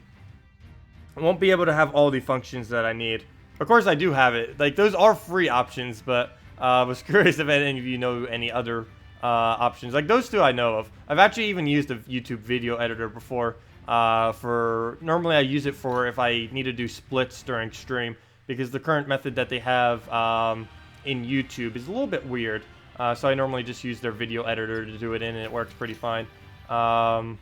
A: be able to have all the functions that I need. Of course, I do have it. Like, those are free options, but I was curious if any of you know any other options. Like, those 2 I know of. I've actually even used a YouTube video editor before. Normally I use it for if I need to do splits during stream. Because the current method that they have in YouTube is a little bit weird. So I normally just use their video editor to do it in, and it works pretty fine. Well,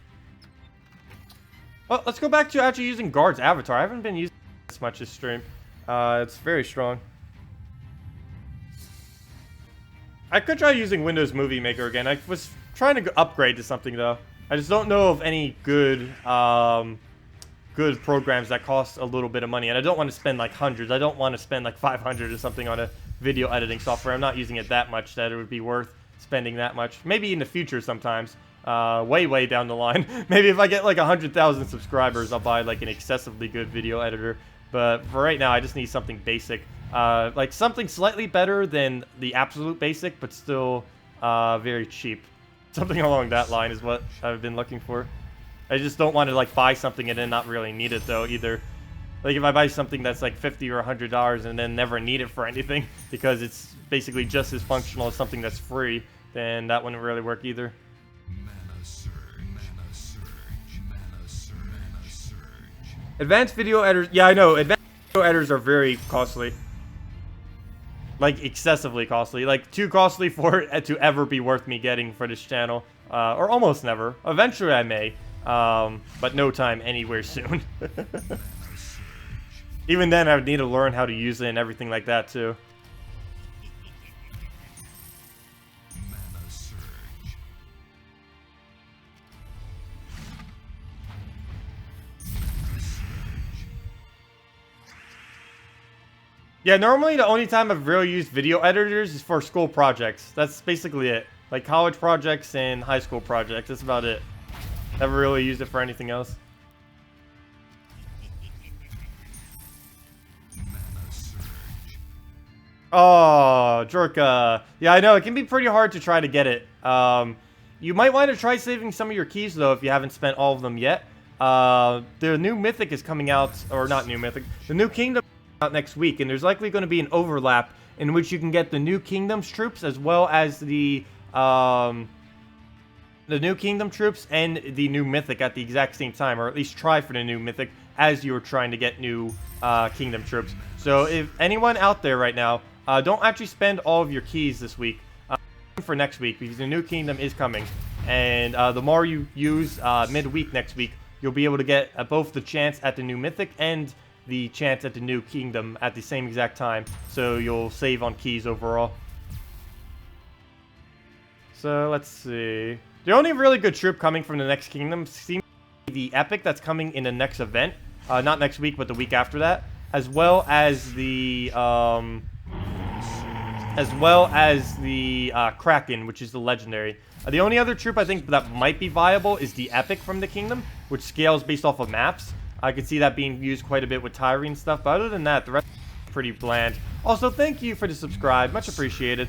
A: let's go back to actually using Gard's avatar. I haven't been using it this much this stream. It's very strong. I could try using Windows Movie Maker again. I was trying to upgrade to something, though. I just don't know of any good... good programs that cost a little bit of money, and I don't want to spend like hundreds. I don't want to spend like 500 or something on a video editing software. I'm not using it that much that it would be worth spending that much. Maybe in the future sometimes, way down the line. Maybe if I get like 100,000 subscribers, I'll buy like an excessively good video editor. But for right now, I just need something basic, like something slightly better than the absolute basic, but still very cheap. Something along that line is what I've been looking for. I just don't want to like buy something and then not really need it though either. Like if I buy something that's like $50 or $100 and then never need it for anything because it's basically just as functional as something that's free, then that wouldn't really work either.
B: Mana surge, mana surge, mana surge, mana surge.
A: Advanced video editors, yeah, I know. Advanced video editors are very costly. Like excessively costly. Like too costly for it to ever be worth me getting for this channel. Or almost never. Eventually I may. But no time anywhere soon. Even then, I would need to learn how to use it and everything like that, too.
B: Mana surge. Mana surge.
A: Yeah, normally the only time I've really used video editors is for school projects. That's basically it. Like college projects and high school projects. That's about it. Never really used it for anything else. Oh, Jorka. Yeah, I know. It can be pretty hard to try to get it. You might want to try saving some of your keys, though, if you haven't spent all of them yet. The new Mythic is coming out, or not new Mythic. The new Kingdom is out next week, and there's likely going to be an overlap in which you can get the new Kingdom's troops as well as the new Kingdom troops and the new Mythic at the exact same time, or at least try for the new Mythic as you were trying to get new Kingdom troops. So if anyone out there right now, don't actually spend all of your keys this week for next week, because the new Kingdom is coming. And the more you use midweek next week, you'll be able to get both the chance at the new Mythic and the chance at the new Kingdom at the same exact time. So you'll save on keys overall. So let's see. The only really good troop coming from the next Kingdom seems to be the Epic that's coming in the next event. Not next week, but the week after that. As well as the Kraken, which is the legendary. The only other troop I think that might be viable is the Epic from the Kingdom, which scales based off of maps. I could see that being used quite a bit with Tyrene and stuff, but other than that, the rest is pretty bland. Also, thank you for the subscribe. Much appreciated.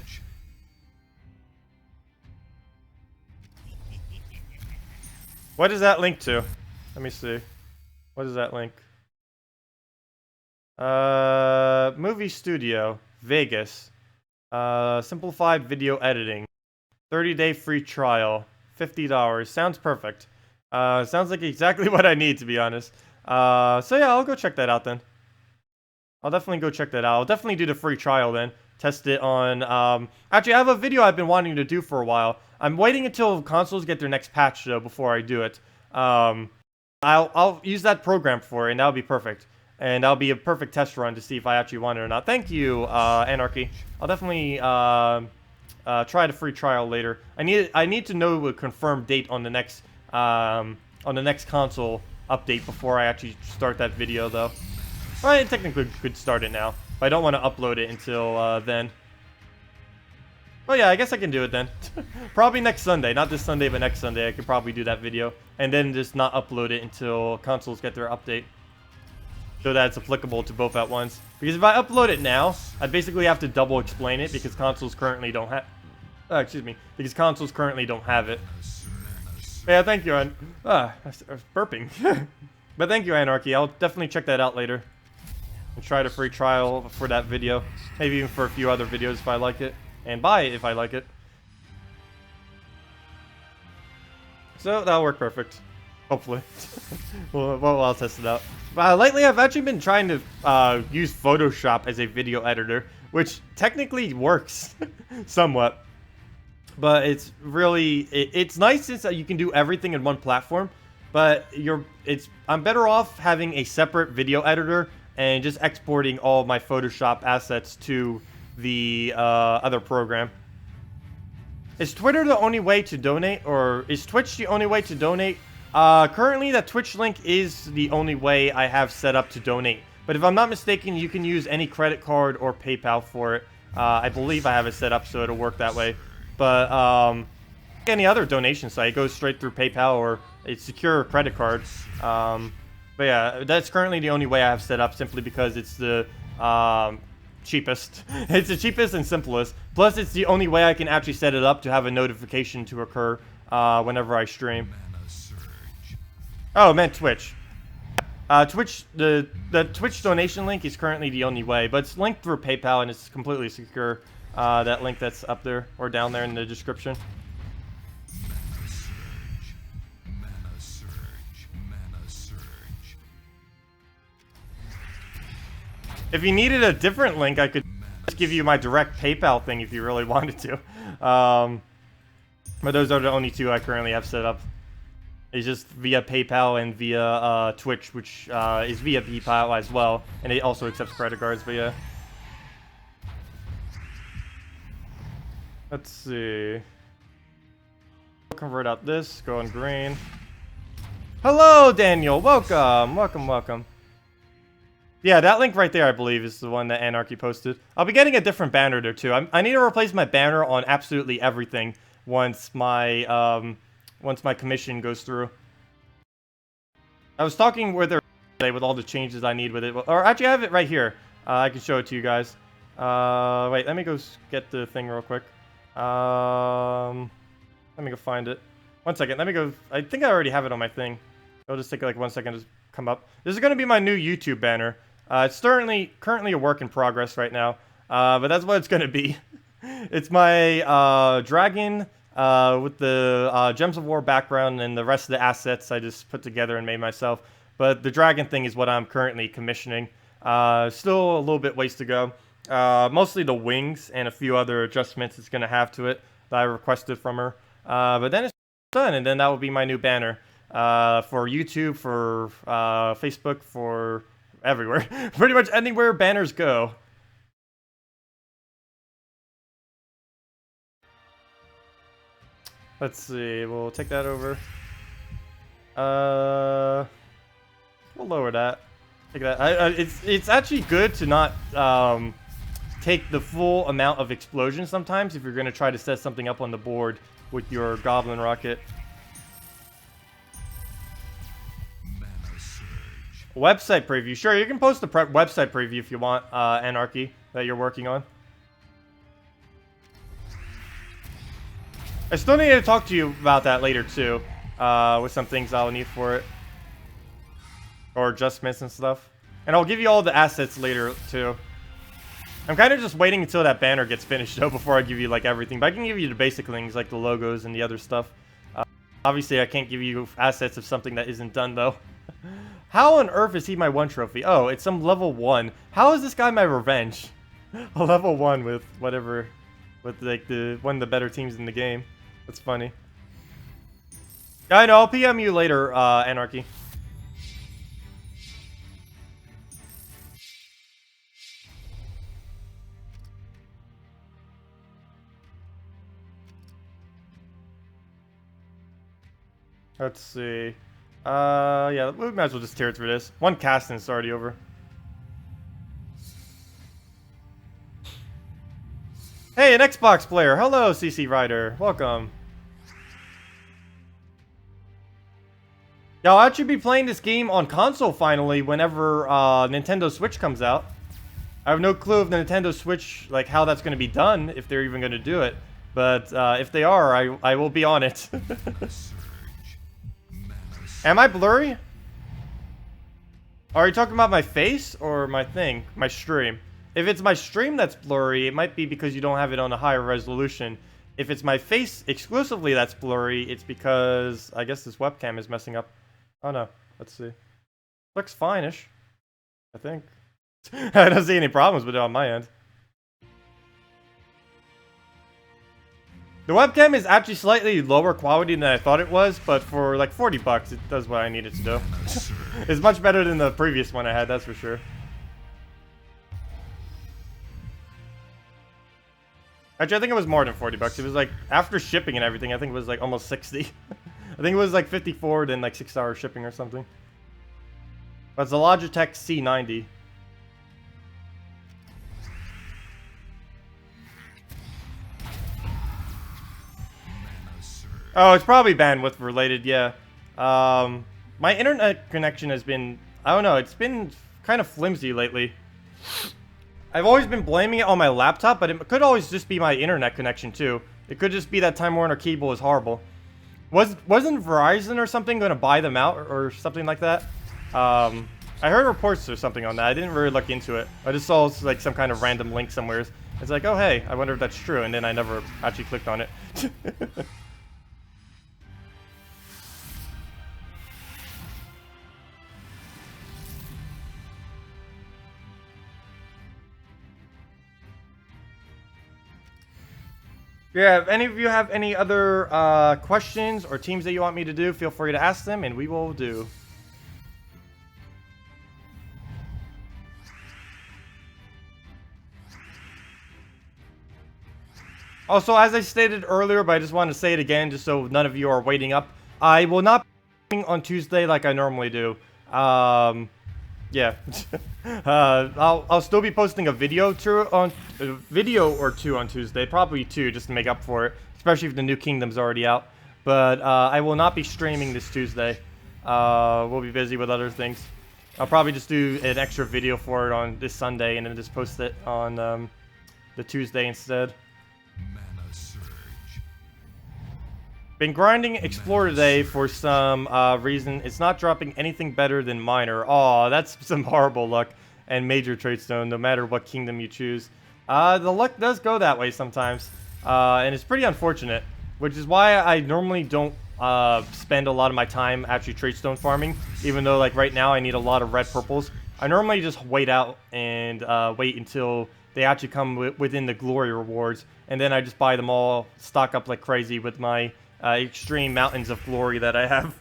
A: What does that link to? Let me see. What is that link? Movie studio, Vegas. Simplified video editing. 30-day free trial. $50. Sounds perfect. Sounds like exactly what I need, to be honest. So yeah, I'll go check that out then. I'll definitely go check that out. I'll definitely do the free trial then. Test it on, actually, I have a video I've been wanting to do for a while. I'm waiting until consoles get their next patch, though, before I do it. I'll use that program for it, and that'll be perfect. And that'll be a perfect test run to see if I actually want it or not. Thank you, Anarchy. I'll definitely try the free trial later. I need to know a confirmed date on the next console update before I actually start that video, though. Well, I technically could start it now, but I don't want to upload it until then. Oh yeah, I guess I can do it then. Probably next Sunday. Not this Sunday, but next Sunday I could probably do that video. And then just not upload it until consoles get their update. So that it's applicable to both at once. Because if I upload it now, I'd basically have to double explain it because consoles currently don't have... excuse me. Because consoles currently don't have it. Yeah, thank you, I was burping. But thank you, Anarchy. I'll definitely check that out later. And try the free trial for that video. Maybe even for a few other videos if I like it. And buy it if I like it. So that'll work perfect. Hopefully. well, I'll test it out. Lately, I've actually been trying to use Photoshop as a video editor, which technically works somewhat. But it's really it's nice since you can do everything in one platform. But I'm better off having a separate video editor and just exporting all of my Photoshop assets to the other program. Is Twitter the only way to donate, or is Twitch the only way to donate? Currently, that Twitch link is the only way I have set up to donate. But if I'm not mistaken, you can use any credit card or PayPal for it. I believe I have it set up so it'll work that way. But any other donation site goes straight through PayPal or a secure credit card. But yeah, that's currently the only way I have set up, simply because it's the cheapest. It's the cheapest and simplest. Plus, it's the only way I can actually set it up to have a notification to occur whenever I stream. Oh, I meant Twitch. Twitch, the Twitch donation link is currently the only way, but it's linked through PayPal and it's completely secure. That link that's up there or down there in the description.
B: Mana surge. Mana surge.
A: If you needed a different link, I could just give you my direct PayPal thing if you really wanted to. But those are the only two I currently have set up. It's just via PayPal and via Twitch, which is via PayPal as well, and it also accepts credit cards. But yeah, let's see. Convert out this. Go on green. Hello, Daniel. Welcome, welcome, welcome. Yeah, that link right there, I believe, is the one that Anarchy posted. I'll be getting a different banner there too. I need to replace my banner on absolutely everything once my commission goes through. I was talking with her today with all the changes I need with it. Or actually, I have it right here. I can show it to you guys. Wait, let me go get the thing real quick. Let me go find it. 1 second. Let me go. I think I already have it on my thing. It'll just take like 1 second to come up. This is going to be my new YouTube banner. It's currently a work in progress right now. But that's what it's going to be. It's my dragon with the Gems of War background, and the rest of the assets I just put together and made myself. But the dragon thing is what I'm currently commissioning. Still a little bit ways to go. Mostly the wings and a few other adjustments it's going to have to it that I requested from her. But then it's done, and then that will be my new banner. For YouTube, for Facebook, for everywhere. Pretty much anywhere banners go. Let's see, we'll take that over. We'll lower that. Take that. It's actually good to not take the full amount of explosion sometimes if you're going to try to set something up on the board with your goblin rocket. Website preview. Sure, you can post the website preview if you want, Anarchy, that you're working on. I still need to talk to you about that later, too. With some things I'll need for it. Or adjustments and stuff. And I'll give you all the assets later, too. I'm kind of just waiting until that banner gets finished, though, before I give you, like, everything. But I can give you the basic things, like the logos and the other stuff. Obviously, I can't give you assets of something that isn't done, though. How on earth is he my 1 trophy? Oh, it's some level 1. How is this guy my revenge? A level 1 with whatever... With, like, one of the better teams in the game. That's funny. Yeah, I know. I'll PM you later, Anarchy. Let's see. Yeah, we might as well just tear through this. One casting is already over. Hey, an Xbox player. Hello, CC Rider. Welcome. Yeah, I'll actually be playing this game on console finally whenever Nintendo Switch comes out. I have no clue if the Nintendo Switch, like, how that's going to be done, if they're even going to do it. But if they are, I will be on it. Am I blurry? Are you talking about my face or my thing? My stream? If it's my stream that's blurry, it might be because you don't have it on a higher resolution. If it's my face exclusively that's blurry, it's because I guess this webcam is messing up. Oh no, let's see. Looks fine-ish, I think. I don't see any problems with it on my end. The webcam is actually slightly lower quality than I thought it was, but for like 40 bucks, it does what I need it to do. It's much better than the previous one I had, that's for sure. Actually, I think it was more than 40 bucks. It was like, after shipping and everything, I think it was like almost 60. I think it was like 54, then like 6-hour shipping or something. But it's a Logitech C90. Oh, it's probably bandwidth related, yeah. My internet connection has been, I don't know, it's been kind of flimsy lately. I've always been blaming it on my laptop, but it could always just be my internet connection too. It could just be that Time Warner cable is horrible. Wasn't Verizon or something going to buy them out or something like that? I heard reports or something on that. I didn't really look into it. I just saw like some kind of random link somewhere. It's like, oh hey, I wonder if that's true, and then I never actually clicked on it. Yeah, if any of you have any other questions or teams that you want me to do, feel free to ask them, and we will do. Also, as I stated earlier, but I just want to say it again, just so none of you are waiting up, I will not be on Tuesday like I normally do. Yeah. I'll still be posting a video or two on Tuesday, probably 2, just to make up for it, especially if the new Kingdom's already out. But I will not be streaming this Tuesday. We'll be busy with other things. I'll probably just do an extra video for it on this Sunday and then just post it on the Tuesday instead.
B: Mana surge.
A: Been grinding Explore today for some reason. It's not dropping anything better than Minor. Aw, that's some horrible luck. And Major Tradestone, no matter what kingdom you choose. The luck does go that way sometimes. And it's pretty unfortunate. Which is why I normally don't spend a lot of my time actually Tradestone farming. Even though, like, right now I need a lot of red purples. I normally just wait out and wait until they actually come within the glory rewards. And then I just buy them all, stock up like crazy with my extreme mountains of glory that I have.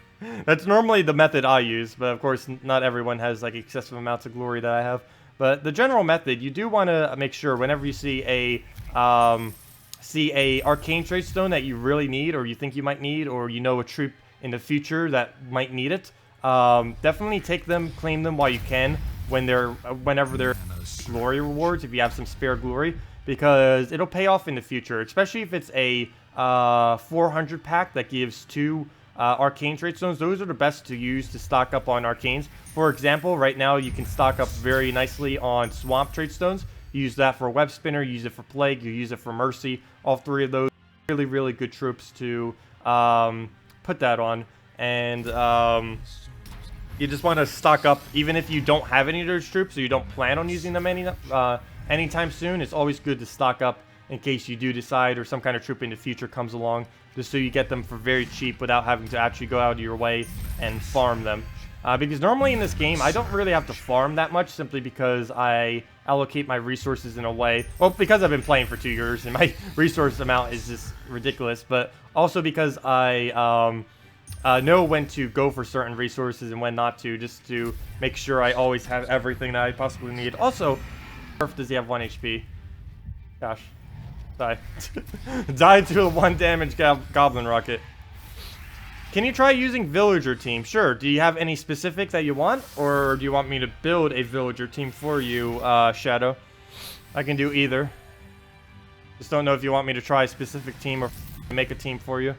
A: That's normally the method I use, but of course not everyone has like excessive amounts of glory that I have. But the general method, you do want to make sure whenever you see a arcane tradestone that you really need, or you think you might need, or you know a troop in the future that might need it, definitely take them, claim them while you can whenever they're glory rewards, if you have some spare glory, because it'll pay off in the future, especially if it's a 400 pack that gives 2 arcane tradestones. Those are the best to use to stock up on arcanes. For example, right now you can stock up very nicely on swamp tradestones. You use that for web spinner, you use it for plague, you use it for mercy. All 3 of those really, really good troops to put that on. And you just want to stock up, even if you don't have any of those troops, or you don't plan on using them anytime soon. It's always good to stock up in case you do decide, or some kind of troop in the future comes along, just so you get them for very cheap without having to actually go out of your way and farm them. Because normally in this game, I don't really have to farm that much, simply because I allocate my resources in a way, well, because I've been playing for 2 years and my resource amount is just ridiculous, but also because I know when to go for certain resources and when not to, just to make sure I always have everything that I possibly need. Also, does he have 1 HP? Gosh. Die. Die to a 1 damage goblin rocket. Can you try using villager team? Sure. Do you have any specific that you want? Or do you want me to build a villager team for you, Shadow? I can do either. Just don't know if you want me to try a specific team or make a team for you.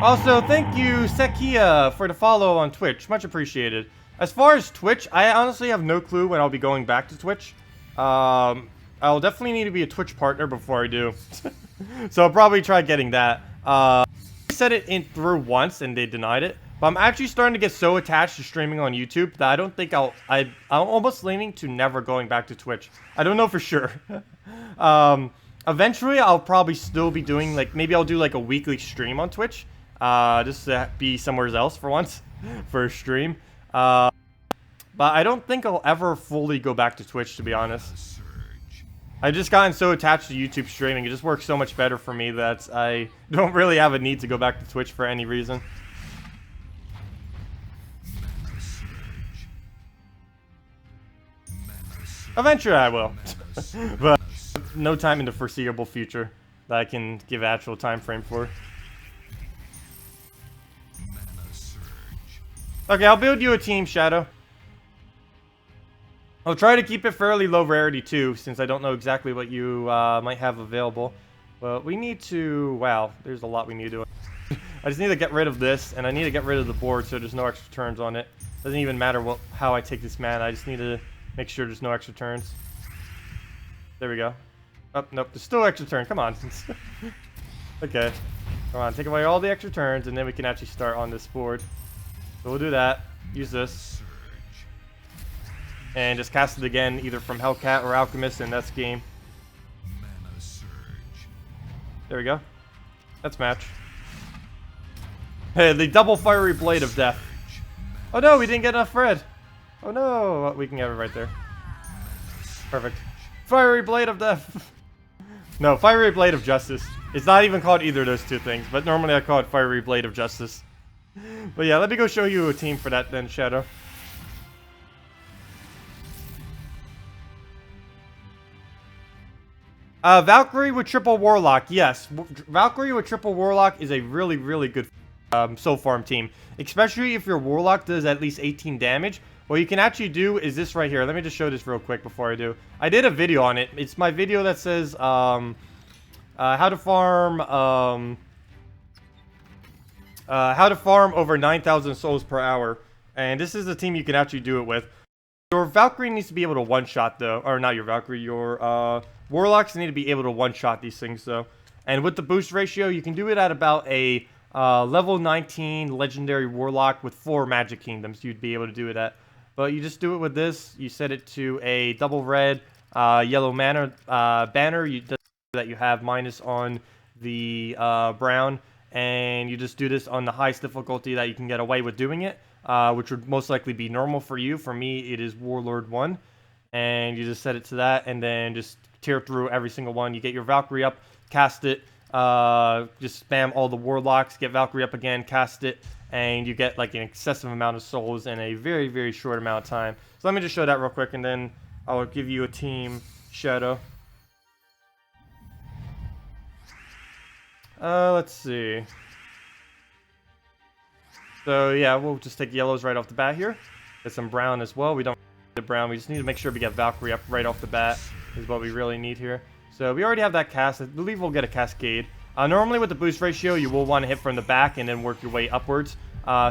A: Also, thank you, Sekia, for the follow on Twitch. Much appreciated. As far as Twitch, I honestly have no clue when I'll be going back to Twitch. I'll definitely need to be a Twitch partner before I do. So I'll probably try getting that. I set it through once and they denied it. But I'm actually starting to get so attached to streaming on YouTube that I don't think I'm almost leaning to never going back to Twitch. I don't know for sure. Eventually, I'll probably still be doing, like, maybe I'll do like a weekly stream on Twitch. Just to be somewhere else for once for a stream. But I don't think I'll ever fully go back to Twitch, to be honest. I've just gotten so attached to YouTube streaming. It just works so much better for me that I don't really have a need to go back to Twitch for any reason. Eventually I will. But no time in the foreseeable future that I can give an actual time frame for. Okay, I'll build you a team, Shadow. I'll try to keep it fairly low rarity too, since I don't know exactly what you might have available. But we need to... Wow, there's a lot we need to do. I just need to get rid of this, and I need to get rid of the board so there's no extra turns on it. Doesn't even matter how I take this mana, I just need to make sure there's no extra turns. There we go. Oh, nope, there's still extra turn, come on. Okay. Come on, take away all the extra turns, and then we can actually start on this board. So we'll do that. Use this. And just cast it again, either from Hellcat or Alchemist, and that's game.
B: Mana surge.
A: There we go. That's match. Hey, the double fiery blade of death. Oh no, we didn't get enough red. Oh no, we can get it right there. Perfect. Fiery blade of death. No, fiery blade of justice. It's not even called either of those two things, but normally I call it fiery blade of justice. But yeah, let me go show you a team for that then, Shadow. Valkyrie with triple Warlock, yes. Valkyrie with triple Warlock is a really, really good soul farm team. Especially if your Warlock does at least 18 damage. What you can actually do is this right here. Let me just show this real quick before I do. I did a video on it. It's my video that says how to farm over 9,000 souls per hour. And this is the team you can actually do it with. Your Valkyrie needs to be able to one-shot though. Or not your Valkyrie, your Warlocks need to be able to one-shot these things though. And with the boost ratio, you can do it at about a level 19 legendary Warlock with 4 Magic Kingdoms. You'd be able to do it at. But you just do it with this. You set it to a double red, yellow mana banner that you have minus on the brown. And you just do this on the highest difficulty that you can get away with doing it. Which would most likely be normal for you. For me, it is Warlord 1. And you just set it to that, and then just tear through every single one. You get your Valkyrie up, cast it, just spam all the Warlocks, get Valkyrie up again, cast it, and you get like an excessive amount of souls in a very, very short amount of time. So let me just show that real quick, and then I'll give you a team, Shadow. Let's see. So yeah, we'll just take yellows right off the bat here. Get some brown as well. We don't need the brown. We just need to make sure we get Valkyrie up right off the bat is what we really need here. So we already have that cast. I believe we'll get a Cascade. Normally with the boost ratio, you will want to hit from the back and then work your way upwards.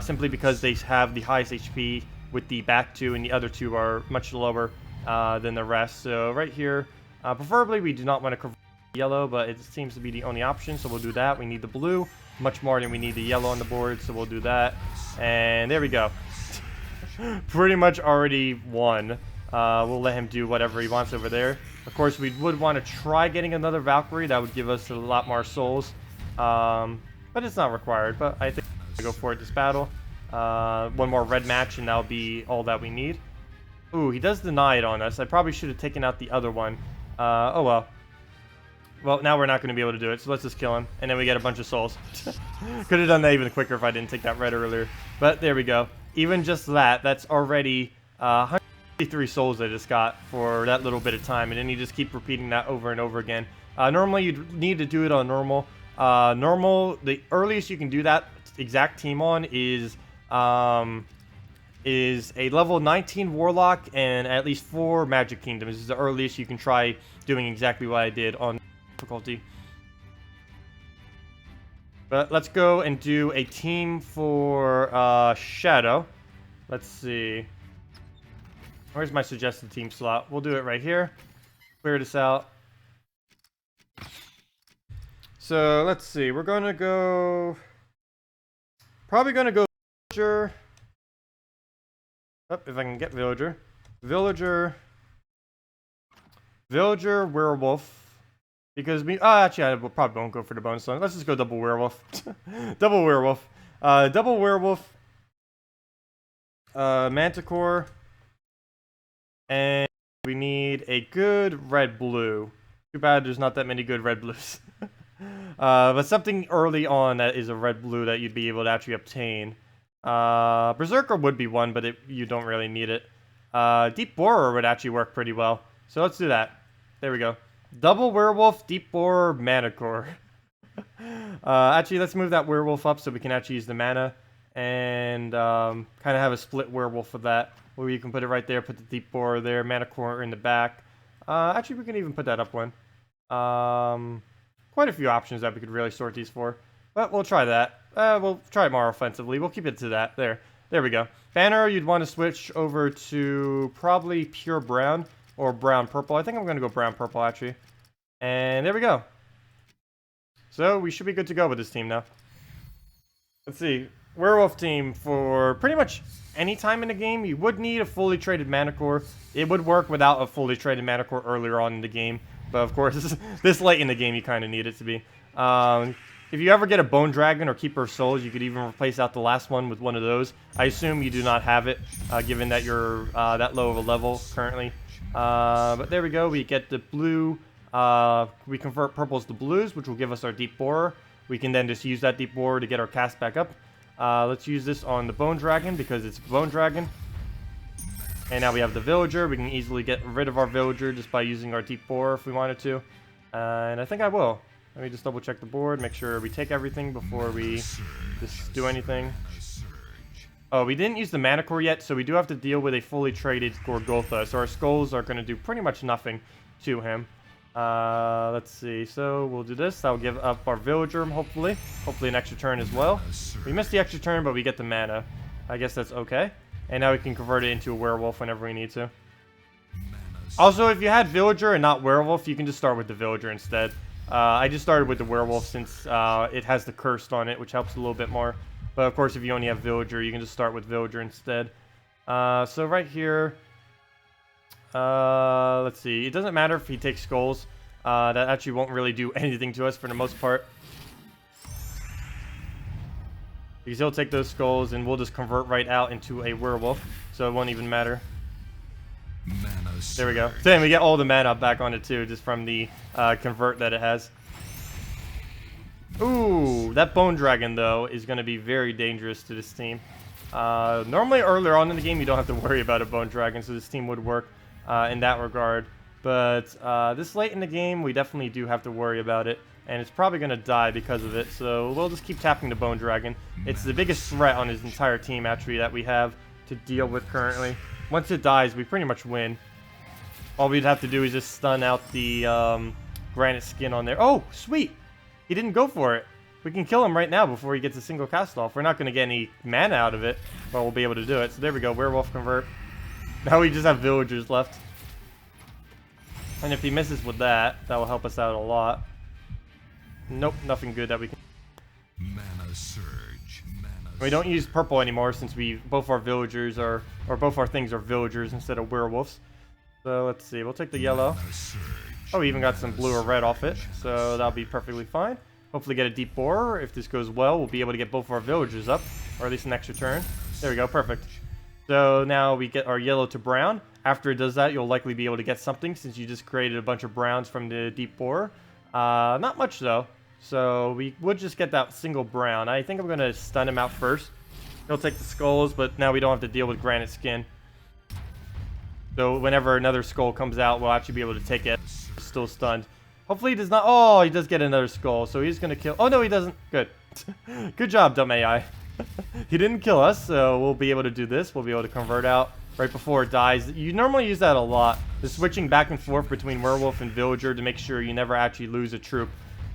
A: Simply because they have the highest HP with the back two, and the other two are much lower than the rest. So right here, preferably we do not want to cover yellow, but it seems to be the only option, so we'll do that. We need the blue much more than we need the yellow on the board, so we'll do that. And there we go. Pretty much already won. We'll let him do whatever he wants over there. Of course, we would want to try getting another Valkyrie. That would give us a lot more souls. But it's not required, but I think we'll go for it this battle. One more red match, and that'll be all that we need. Ooh, he does deny it on us. I probably should have taken out the other one. Oh well. Well, now we're not going to be able to do it, so let's just kill him, and then we get a bunch of souls. Could have done that even quicker if I didn't take that red earlier. But there we go. Even just that, that's already 153 souls I just got for that little bit of time, and then you just keep repeating that over and over again. Normally, you'd need to do it on normal. Normal, the earliest you can do that exact team on is a level 19 Warlock and at least 4 Magic Kingdoms. This is the earliest you can try doing exactly what I did on difficulty. But let's go and do a team for Shadow. Let's see. Where's my suggested team slot? We'll do it right here. Clear this out. So let's see. We're gonna go. Probably gonna go Villager. Oh, if I can get Villager. Villager, Werewolf. Because we, actually, I probably won't go for the bonus one. Let's just go double Werewolf. Double Werewolf. Double Werewolf. Manticore. And we need a good red-blue. Too bad there's not that many good red-blues. But something early on that is a red-blue that you'd be able to actually obtain. Berserker would be one, but you don't really need it. Deep Borer would actually work pretty well. So let's do that. There we go. Double Werewolf, Deep Borer, Manicore. Actually, let's move that Werewolf up so we can actually use the mana. And kind of have a split Werewolf with that. Where you can put it right there, put the Deep Borer there, Manicore in the back. Actually, we can even put that up one. Quite a few options that we could really sort these for. But we'll try that. We'll try it more offensively. We'll keep it to that. There we go. Banner, you'd want to switch over to probably pure brown or brown purple. I think I'm going to go brown purple, actually. And there we go. So we should be good to go with this team now. Let's see. Werewolf team, for pretty much any time in the game, you would need a fully traded mana core. It would work without a fully traded mana core earlier on in the game. But of course, this late in the game, you kind of need it to be. If you ever get a Bone Dragon or Keeper of Souls, you could even replace out the last one with one of those. I assume you do not have it, given that you're that low of a level currently. But there we go. We get the blue. We convert purples to blues, which will give us our Deep Borer. We can then just use that Deep Borer to get our cast back up. Let's use this on the Bone Dragon because it's Bone Dragon. And now we have the Villager. We can easily get rid of our Villager just by using our Deep Borer if we wanted to. And I think I will. Let me just double check the board, make sure we take everything before we just do anything. Oh, we didn't use the mana core yet, so we do have to deal with a fully traded Gorgotha. So our skulls are going to do pretty much nothing to him. Let's see. So we'll do this. That'll give up our Villager, hopefully. Hopefully an extra turn as well. We missed the extra turn, but we get the mana. I guess that's okay. And now we can convert it into a werewolf whenever we need to. Also, if you had Villager and not werewolf, you can just start with the Villager instead. I just started with the werewolf since it has the cursed on it, which helps a little bit more. But of course, if you only have Villager, you can just start with Villager instead. So right here, let's see. It doesn't matter if he takes skulls. That actually won't really do anything to us for the most part. Because he'll take those skulls and we'll just convert right out into a werewolf. So it won't even matter. There we go. Then we get all the mana back on it too, just from the convert that it has. Ooh, that Bone Dragon though is going to be very dangerous to this team. Normally earlier on in the game you don't have to worry about a Bone Dragon, so this team would work in that regard. But this late in the game we definitely do have to worry about it, and it's probably going to die because of it. So we'll just keep tapping the Bone Dragon. It's the biggest threat on his entire team actually that we have to deal with currently. Once it dies, we pretty much win. All we'd have to do is just stun out the granite skin on there. Oh, sweet! He didn't go for it. We can kill him right now before he gets a single cast off. We're not going to get any mana out of it, but we'll be able to do it. So there we go, werewolf convert. Now we just have villagers left. And if he misses with that, that will help us out a lot. Nope, nothing good that we can...
B: Mana surge.
A: We don't use purple anymore since both our villagers are, or both our things are villagers instead of werewolves. So let's see, we'll take the yellow. Oh, we even got some blue or red off it, so that'll be perfectly fine. Hopefully get a Deep Borer. If this goes well, we'll be able to get both of our villagers up, or at least an extra turn. There we go, perfect. So now we get our yellow to brown. After it does that, you'll likely be able to get something since you just created a bunch of browns from the Deep Borer. Not much though. So we would just get that single brown. I think I'm going to stun him out first. He'll take the skulls, but now we don't have to deal with granite skin. So whenever another skull comes out, we'll actually be able to take it. Still stunned. Hopefully he does not... Oh, he does get another skull, so he's going to kill... Oh, no, he doesn't. Good. Good job, dumb AI. He didn't kill us, so we'll be able to do this. We'll be able to convert out right before it dies. You normally use that a lot. Just switching back and forth between werewolf and villager to make sure you never actually lose a troop.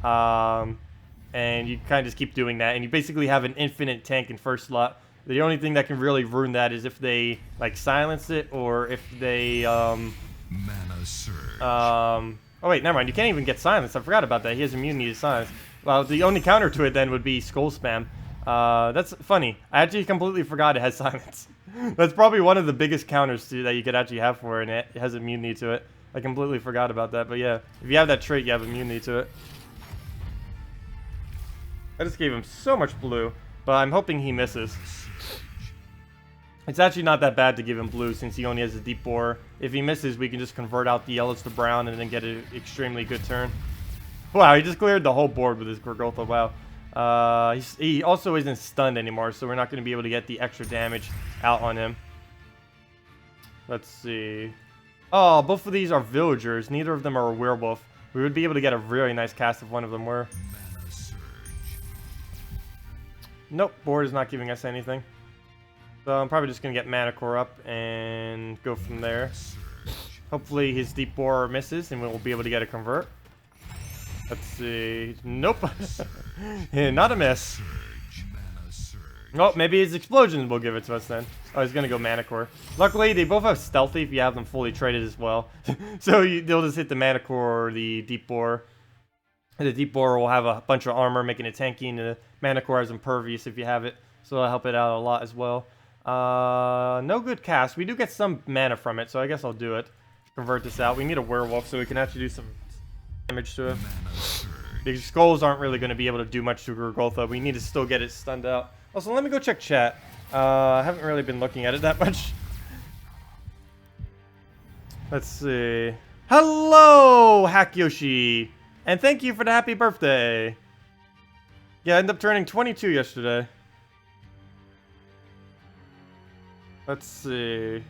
A: And you kind of just keep doing that, and you basically have an infinite tank in first slot. The only thing that can really ruin that is if they like silence it, or if they
B: Mana surge.
A: oh wait, never mind. You can't even get silence. I forgot about that. He has immunity to silence. Well, the only counter to it then would be skull spam. That's funny. I actually completely forgot it has silence. That's probably one of the biggest counters that you could actually have for it, and it has immunity to it. I completely forgot about that, but yeah, if you have that trait, you have immunity to it. I just gave him so much blue, but I'm hoping he misses. It's actually not that bad to give him blue since he only has a Deep Borer. If he misses, we can just convert out the yellows to brown and then get an extremely good turn. Wow, he just cleared the whole board with his Gorgotha. Wow. He also isn't stunned anymore, so we're not going to be able to get the extra damage out on him. Let's see. Oh, both of these are villagers. Neither of them are a werewolf. We would be able to get a really nice cast if one of them were.
B: Mana surge.
A: Nope, board is not giving us anything. So I'm probably just going to get Mana Core up and go from there. Hopefully his Deep Borer misses and we'll be able to get a convert. Let's see. Nope. Yeah, not a miss. Oh, maybe his explosions will give it to us then. Oh, he's going to go Mana Core. Luckily, they both have Stealthy if you have them fully traded as well. So they'll just hit the Mana Core or the Deep Borer. The Deep Borer will have a bunch of armor, making it tanky, and the Mana Core is impervious if you have it, so that'll help it out a lot as well. No good cast. We do get some mana from it, so I guess I'll do it. Convert this out. We need a werewolf so we can actually do some damage to it. These skulls aren't really going to be able to do much to Gurgultha. We need to still get it stunned out. Also, let me go check chat. I haven't really been looking at it that much. Let's see. Hello, Hack Yoshi! And thank you for the happy birthday! Yeah, I ended up turning 22 yesterday. Let's see.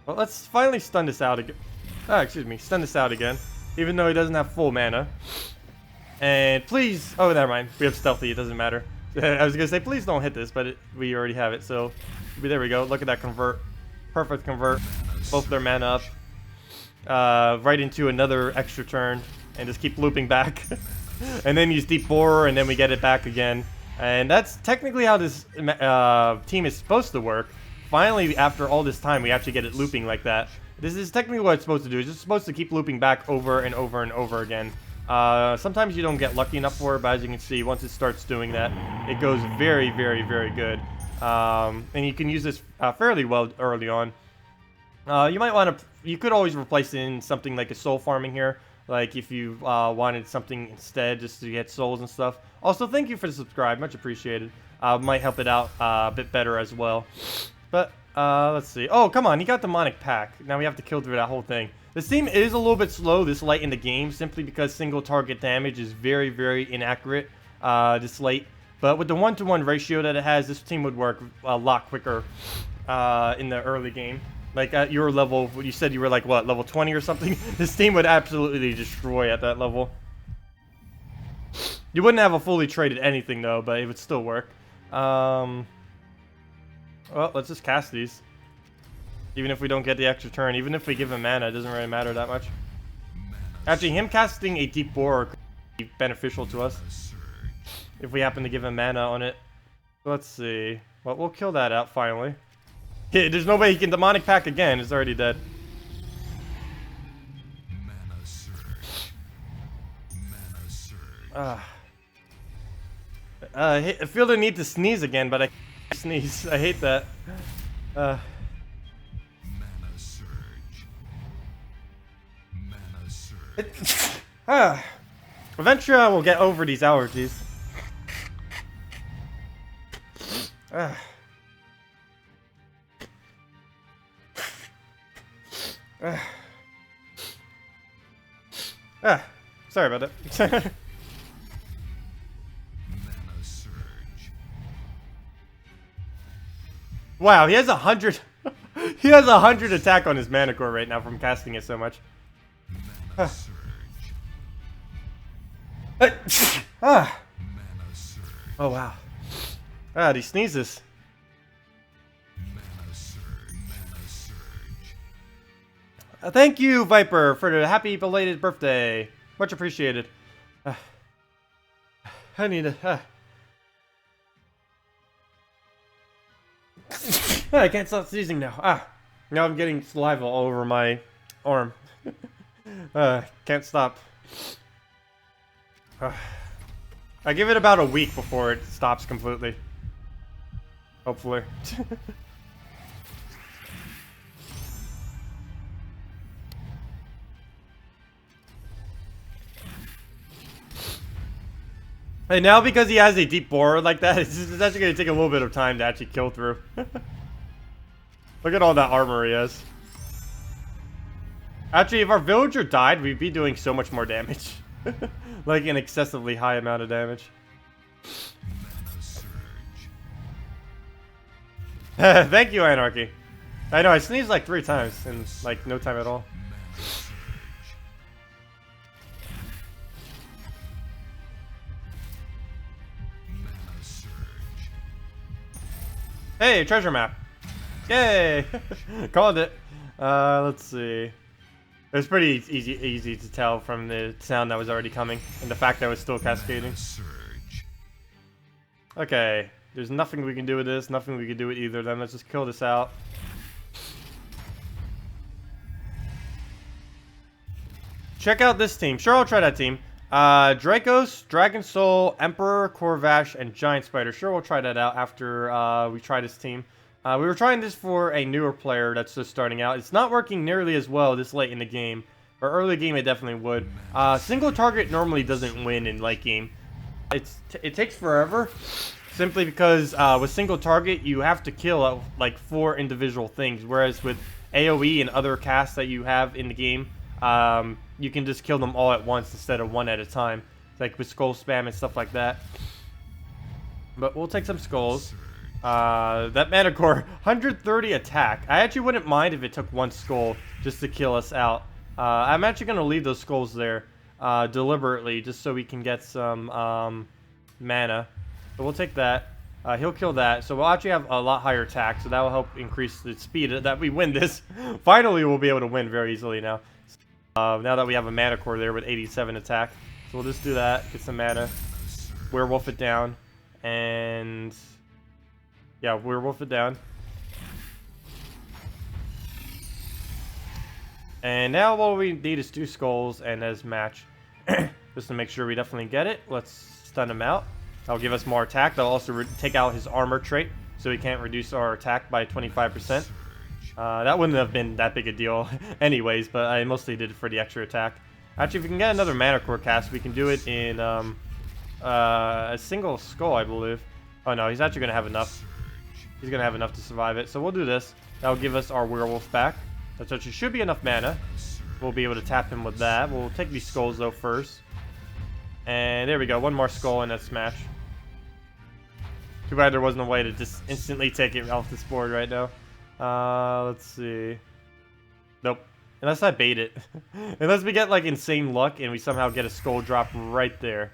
A: Well, let's finally stun this out again. Ah, excuse me. Stun this out again. Even though he doesn't have full mana. And please... Oh, never mind. We have stealthy. It doesn't matter. I was going to say, please don't hit this, but we already have it. So, there we go. Look at that convert. Perfect convert. Both their mana up. Right into another extra turn. And just keep looping back. And then use Deep Borer, and then we get it back again. And that's technically how this team is supposed to work. Finally, after all this time, we actually get it looping like that. This is technically what it's supposed to do. It's just supposed to keep looping back over and over and over again. Sometimes you don't get lucky enough for it, but as you can see, once it starts doing that, it goes very, very, very good. And you can use this fairly well early on. You might want to... You could always replace it in something like a soul farming here. Like if you wanted something instead just to get souls and stuff. Also, thank you for the subscribe. Much appreciated. Might help it out a bit better as well. But, let's see. Oh, come on. He got Demonic Pack. Now we have to kill through that whole thing. This team is a little bit slow this late in the game, simply because single target damage is very, very inaccurate this late. But with the 1-to-1 ratio that it has, this team would work a lot quicker in the early game. Like at your level, you said you were like, what, level 20 or something? This team would absolutely destroy at that level. You wouldn't have a fully traded anything, though, but it would still work. Well, let's just cast these. Even if we don't get the extra turn, even if we give him mana, it doesn't really matter that much. Actually, him casting a Deep Borer could be beneficial to us. If we happen to give him mana on it. Let's see. Well, we'll kill that out finally. Yeah, there's no way he can Demonic Pack again. It's already dead.
B: Mana surge. Mana surge.
A: I feel the need to sneeze again, but I can't sneeze. I hate that.
B: Mana surge. Mana surge.
A: Eventually I will get over these allergies. Sorry about that.
B: Mana surge.
A: Wow, he has 100. He has 100 attack on his mana core right now from casting it so much.
B: Mana surge.
A: Mana
B: surge.
A: Oh wow. He sneezes.
B: Mana surge. Mana surge.
A: Thank you, Viper, for the happy belated birthday. Much appreciated. I need a... I can't stop sneezing now. Now I'm getting saliva all over my arm. Can't stop. I give it about a week before it stops completely. Hopefully. And now because he has a Deep Borer like that, it's actually going to take a little bit of time to actually kill through. Look at all that armor he has. Actually, if our villager died, we'd be doing so much more damage. Like an excessively high amount of damage.
B: Mana surge.
A: Thank you, Anarchy. I know, I sneezed like 3 times in like no time at all.
B: Mana surge. Mana surge.
A: Hey, treasure map. Yay! Called it. Let's see. It was pretty easy to tell from the sound that was already coming and the fact that it was still cascading.
B: Surge.
A: Okay, there's nothing we can do with this, nothing we can do with either of them. Let's just kill this out. Check out this team. Sure, I'll try that team. Dracos, Dragon Soul, Emperor, Corvash, and Giant Spider. Sure, we'll try that out after we try this team. We were trying this for a newer player that's just starting out. It's not working nearly as well this late in the game. But early game, it definitely would. Single target normally doesn't win in late game. It takes forever, simply because with single target, you have to kill like 4 individual things. Whereas with AoE and other casts that you have in the game, you can just kill them all at once instead of one at a time. Like with skull spam and stuff like that. But we'll take some skulls. That mana core, 130 attack. I actually wouldn't mind if it took 1 skull just to kill us out. I'm actually going to leave those skulls there deliberately just so we can get some mana. So we'll take that. He'll kill that. So we'll actually have a lot higher attack. So that will help increase the speed that we win this. Finally, we'll be able to win very easily now. Now that we have a mana core there with 87 attack. So we'll just do that. Get some mana. Werewolf it down. And yeah, werewolf it down. And now what we need is 2 skulls and as match. Just to make sure we definitely get it. Let's stun him out. That'll give us more attack. That'll also take out his armor trait, so we can't reduce our attack by 25%. That wouldn't have been that big a deal anyways, but I mostly did it for the extra attack. Actually, if we can get another mana core cast, we can do it in a single skull, I believe. Oh no, he's actually going to have enough. He's going to have enough to survive it. So we'll do this. That'll give us our werewolf back. That actually should be enough mana. We'll be able to tap him with that. We'll take these skulls though first. And there we go. 1 more skull and that's smash. Too bad there wasn't a way to just instantly take it off this board right now. Let's see. Nope. Unless I bait it. Unless we get like insane luck and we somehow get a skull drop right there.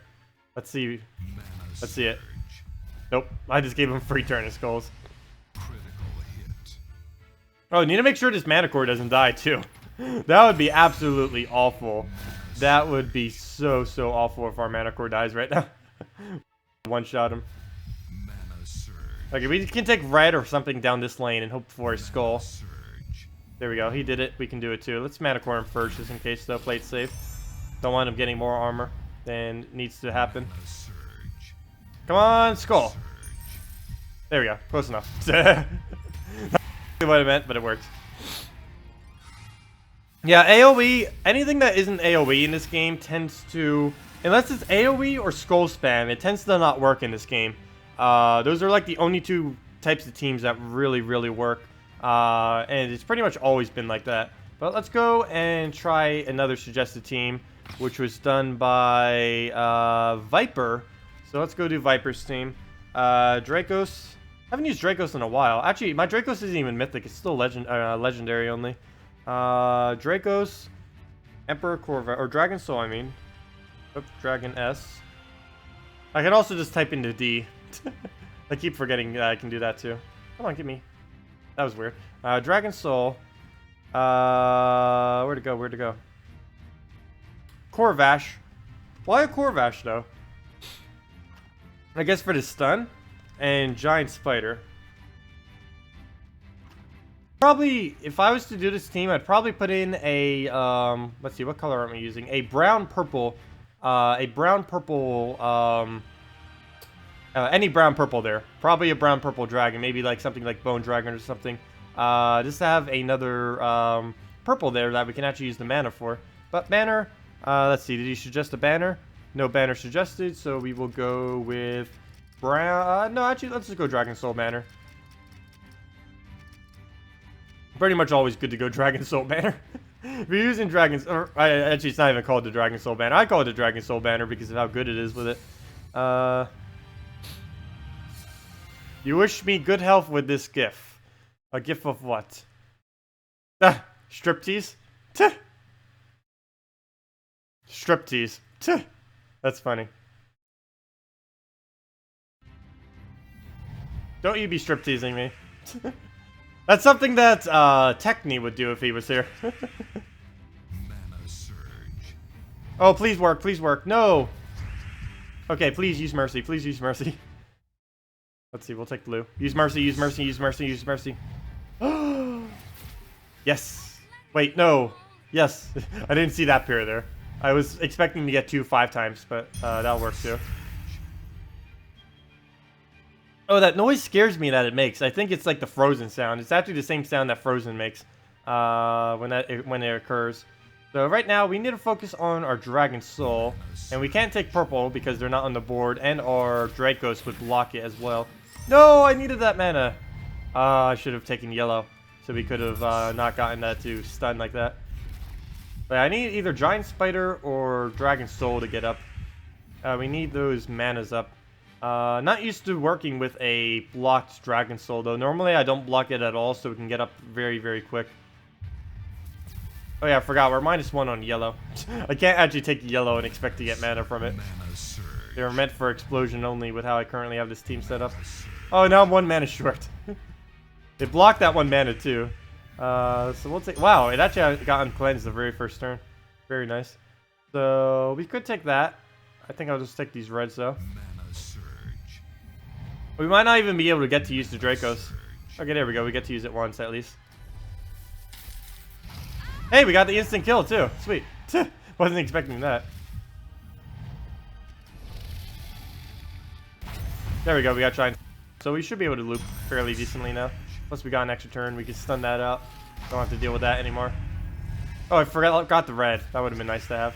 A: Let's see. Let's see it. Nope. I just gave him free turn of skulls. Oh, need to make sure this mana core doesn't die too. That would be absolutely awful. That would be so awful if our mana core dies right now. One shot him. Okay, we can take red or something down this lane and hope for a skull. There we go. He did it. We can do it too. Let's mana core him first just in case though. Play it safe. Don't want him getting more armor than needs to happen. Come on, skull. There we go. Close enough. What I meant, but it worked. Yeah, AoE, anything that isn't AoE in this game tends to, unless it's AoE or skull spam, it tends to not work in this game. Those are like the only 2 types of teams that really work. And it's pretty much always been like that. But let's go and try another suggested team, which was done by Viper. So let's go do Viper's team. Dracos. I haven't used Dracos in a while. Actually, my Dracos isn't even mythic. It's still legendary only. Dracos, Emperor Corvash, or Dragon Soul, I mean. Oops, Dragon S. I can also just type into D. I keep forgetting that I can do that too. Come on, get me. That was weird. Dragon Soul. Where'd it go? Where'd it go? Corvash. Why a Corvash, though? I guess for the stun. And Giant Spider. Probably, if I was to do this team, I'd probably put in a, let's see, what color am I using? A brown-purple, any brown-purple there. Probably a brown-purple dragon, maybe like something like Bone Dragon or something. Just to have another, purple there that we can actually use the mana for. But banner, let's see, did he suggest a banner? No banner suggested, so we will go with brown, no, actually, let's just go Dragon Soul banner. Pretty much always good to go Dragon Soul banner. If you're using Dragons, or actually it's not even called the Dragon Soul banner. I call it the Dragon Soul banner because of how good it is with it. You wish me good health with this gif. A gif of what? Striptease? Striptease. That's funny. Don't you be stripteasing me. That's something that Techni would do if he was here. Oh, please work, please work. No! Okay, please use mercy, please use mercy. Let's see, we'll take blue. Use mercy, use mercy, use mercy, use mercy. Yes! Wait, no! Yes! I didn't see that pair there. I was expecting to get 2 5 times, but that'll work too. Oh, that noise scares me that it makes. I think it's like the Frozen sound. It's actually the same sound that Frozen makes when it occurs. So right now, we need to focus on our Dragon Soul. And we can't take purple because they're not on the board. And our Dracos would block it as well. No, I needed that mana. I should have taken yellow. So we could have not gotten that to stun like that. But I need either Giant Spider or Dragon Soul to get up. We need those manas up. Not used to working with a blocked Dragon Soul though. Normally I don't block it at all, so we can get up very, very quick. Oh yeah, I forgot, we're -1 on yellow. I can't actually take yellow and expect to get mana from it. They were meant for explosion only with how I currently have this team set up. Oh, now I'm 1 mana short. It blocked that 1 mana too. So we'll take... Wow, it actually got uncleansed the very first turn. Very nice. So we could take that. I think I'll just take these reds though. We might not even be able to get to use the Dracos. Okay, there we go. We get to use it once at least. Hey, we got the instant kill too. Sweet. Wasn't expecting that. There we go. We got Giant. So we should be able to loop fairly decently now. Plus we got an extra turn. We can stun that out. Don't have to deal with that anymore. Oh, I got the red. That would have been nice to have.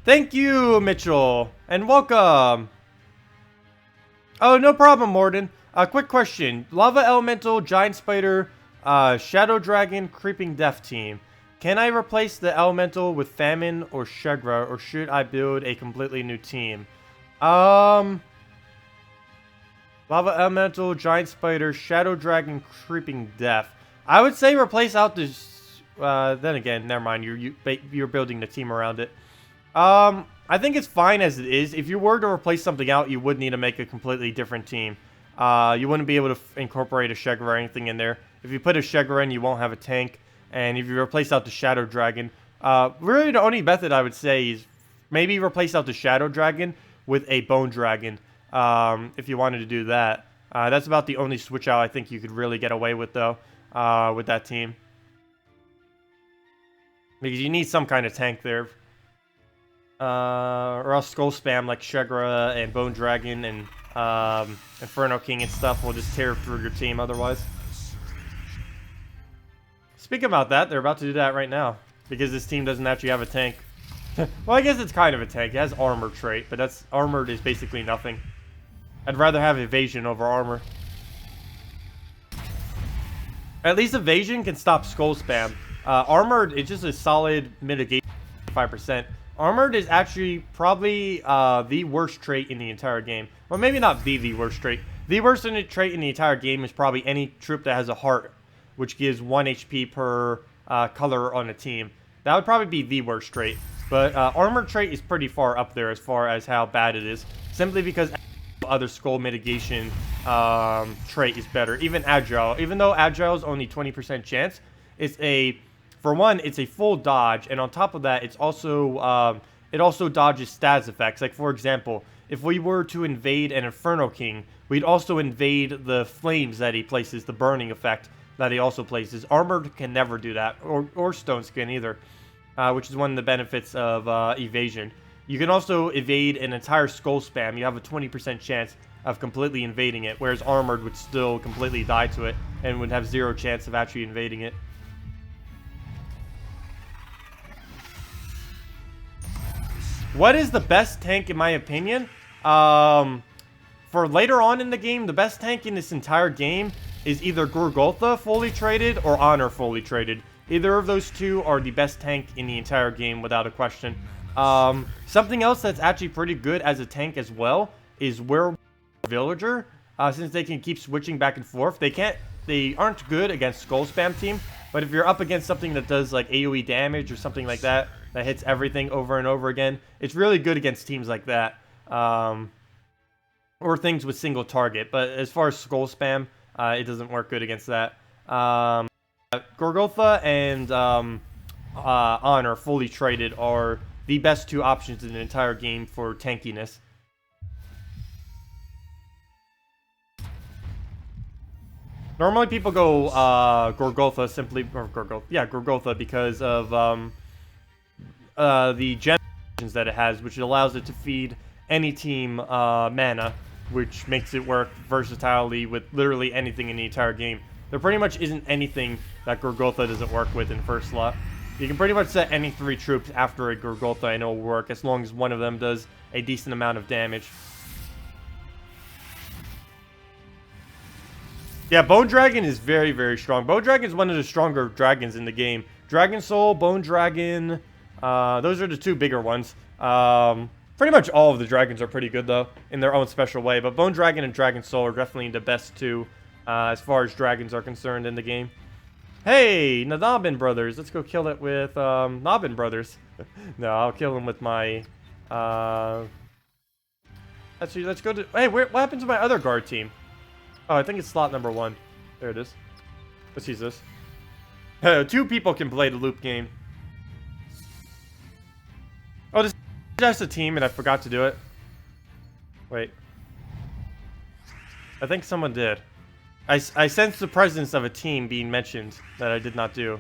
A: Thank you, Mitchell, and welcome. Oh, no problem, Morden. Quick question. Lava Elemental, Giant Spider, Shadow Dragon, Creeping Death team. Can I replace the Elemental with Famine or Shegra, or should I build a completely new team? Lava Elemental, Giant Spider, Shadow Dragon, Creeping Death. I would say replace out this... then again, never mind. You're building the team around it. I think it's fine as it is. If you were to replace something out, you would need to make a completely different team. You wouldn't be able to incorporate a Shegra or anything in there. If you put a Shegra in, you won't have a tank. And if you replace out the Shadow Dragon, really the only method I would say is maybe replace out the Shadow Dragon with a Bone Dragon. If you wanted to do that. That's about the only switch out I think you could really get away with, though, with that team. Because you need some kind of tank there. Or else Skull Spam like Shegra and Bone Dragon and Inferno King and stuff will just tear through your team otherwise. Speaking about that, they're about to do that right now. Because this team doesn't actually have a tank. Well, I guess it's kind of a tank. It has armor trait, but that's armored is basically nothing. I'd rather have evasion over armor. At least evasion can stop Skull Spam. Armored is just a solid mitigation 5%. Armored is actually probably the worst trait in the entire game. Well, maybe not the worst trait. The worst trait in the entire game is probably any troop that has a heart, which gives 1 HP per color on a team. That would probably be the worst trait. But armored trait is pretty far up there as far as how bad it is. Simply because other skull mitigation trait is better. Even agile. Even though agile is only 20% chance, it's a... For one, it's a full dodge, and on top of that, it's also it also dodges stats effects. Like, for example, if we were to invade an Inferno King, we'd also invade the flames that he places, the burning effect that he also places. Armored can never do that, or Stone Skin either, which is one of the benefits of evasion. You can also evade an entire Skull Spam. You have a 20% chance of completely invading it, whereas Armored would still completely die to it and would have 0 chance of actually invading it. What is the best tank in my opinion? For later on in the game, the best tank in this entire game is either Gorgultha fully traded or Honor fully traded. Either of those two are the best tank in the entire game without a question. Something else that's actually pretty good as a tank as well is Werewolf Villager. Since they can keep switching back and forth, they aren't good against Skull Spam team. But if you're up against something that does like AoE damage or something like that, that hits everything over and over again, it's really good against teams like that. Or things with single target. But as far as Skull Spam, it doesn't work good against that. Gorgultha and Honor fully traded are the best 2 options in the entire game for tankiness. Normally people go Gorgotha simply, or Gorgotha, yeah, Gorgotha because of the generations that it has, which allows it to feed any team mana, which makes it work versatilely with literally anything in the entire game. There pretty much isn't anything that Gorgotha doesn't work with in first slot. You can pretty much set any 3 troops after a Gorgotha and it'll work as long as one of them does a decent amount of damage. Yeah, Bone Dragon is very, very strong. Bone Dragon is one of the stronger dragons in the game. Dragon Soul, Bone Dragon, those are the 2 bigger ones. Pretty much all of the dragons are pretty good, though, in their own special way. But Bone Dragon and Dragon Soul are definitely the best 2 as far as dragons are concerned in the game. Hey, Nobbin Brothers. Let's go kill it with Nobbin Brothers. No, I'll kill them with my... Actually, let's go to... Hey, what happened to my other guard team? Oh, I think it's slot number 1. There it is. Let's use this. 2 people can play the loop game. Oh, this is just a team and I forgot to do it. Wait. I think someone did. I sensed the presence of a team being mentioned that I did not do.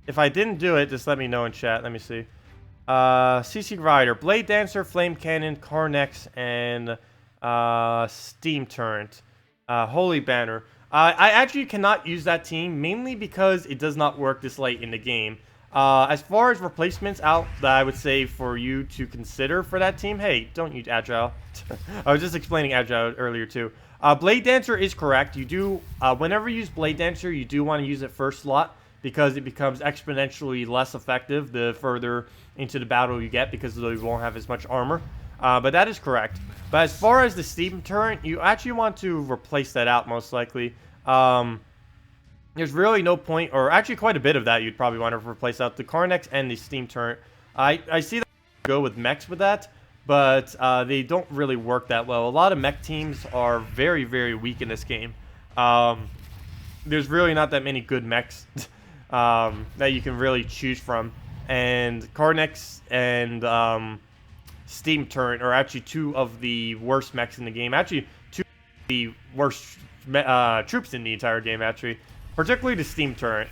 A: If I didn't do it, just let me know in chat. Let me see. CC Rider, Blade Dancer, Flame Cannon, Carnex, and Steam Turret. Holy Banner. I actually cannot use that team, mainly because it does not work this late in the game. As far as replacements out that I would say for you to consider for that team, hey, don't use Agile. I was just explaining Agile earlier too. Blade Dancer is correct. You do, whenever you use Blade Dancer, you do want to use it first slot because it becomes exponentially less effective the further into the battle you get because you won't have as much armor. But that is correct. But as far as the Steam Turret, you actually want to replace that out most likely. There's really no point, or actually quite a bit of that you'd probably want to replace out the Carnex and the Steam Turret. I see that go with mechs with that, but they don't really work that well. A lot of mech teams are very, very weak in this game. There's really not that many good mechs that you can really choose from. And Carnex and Steam Turret are actually 2 of the worst mechs in the game. Actually, 2 of the worst troops in the entire game, actually. Particularly the Steam Turret.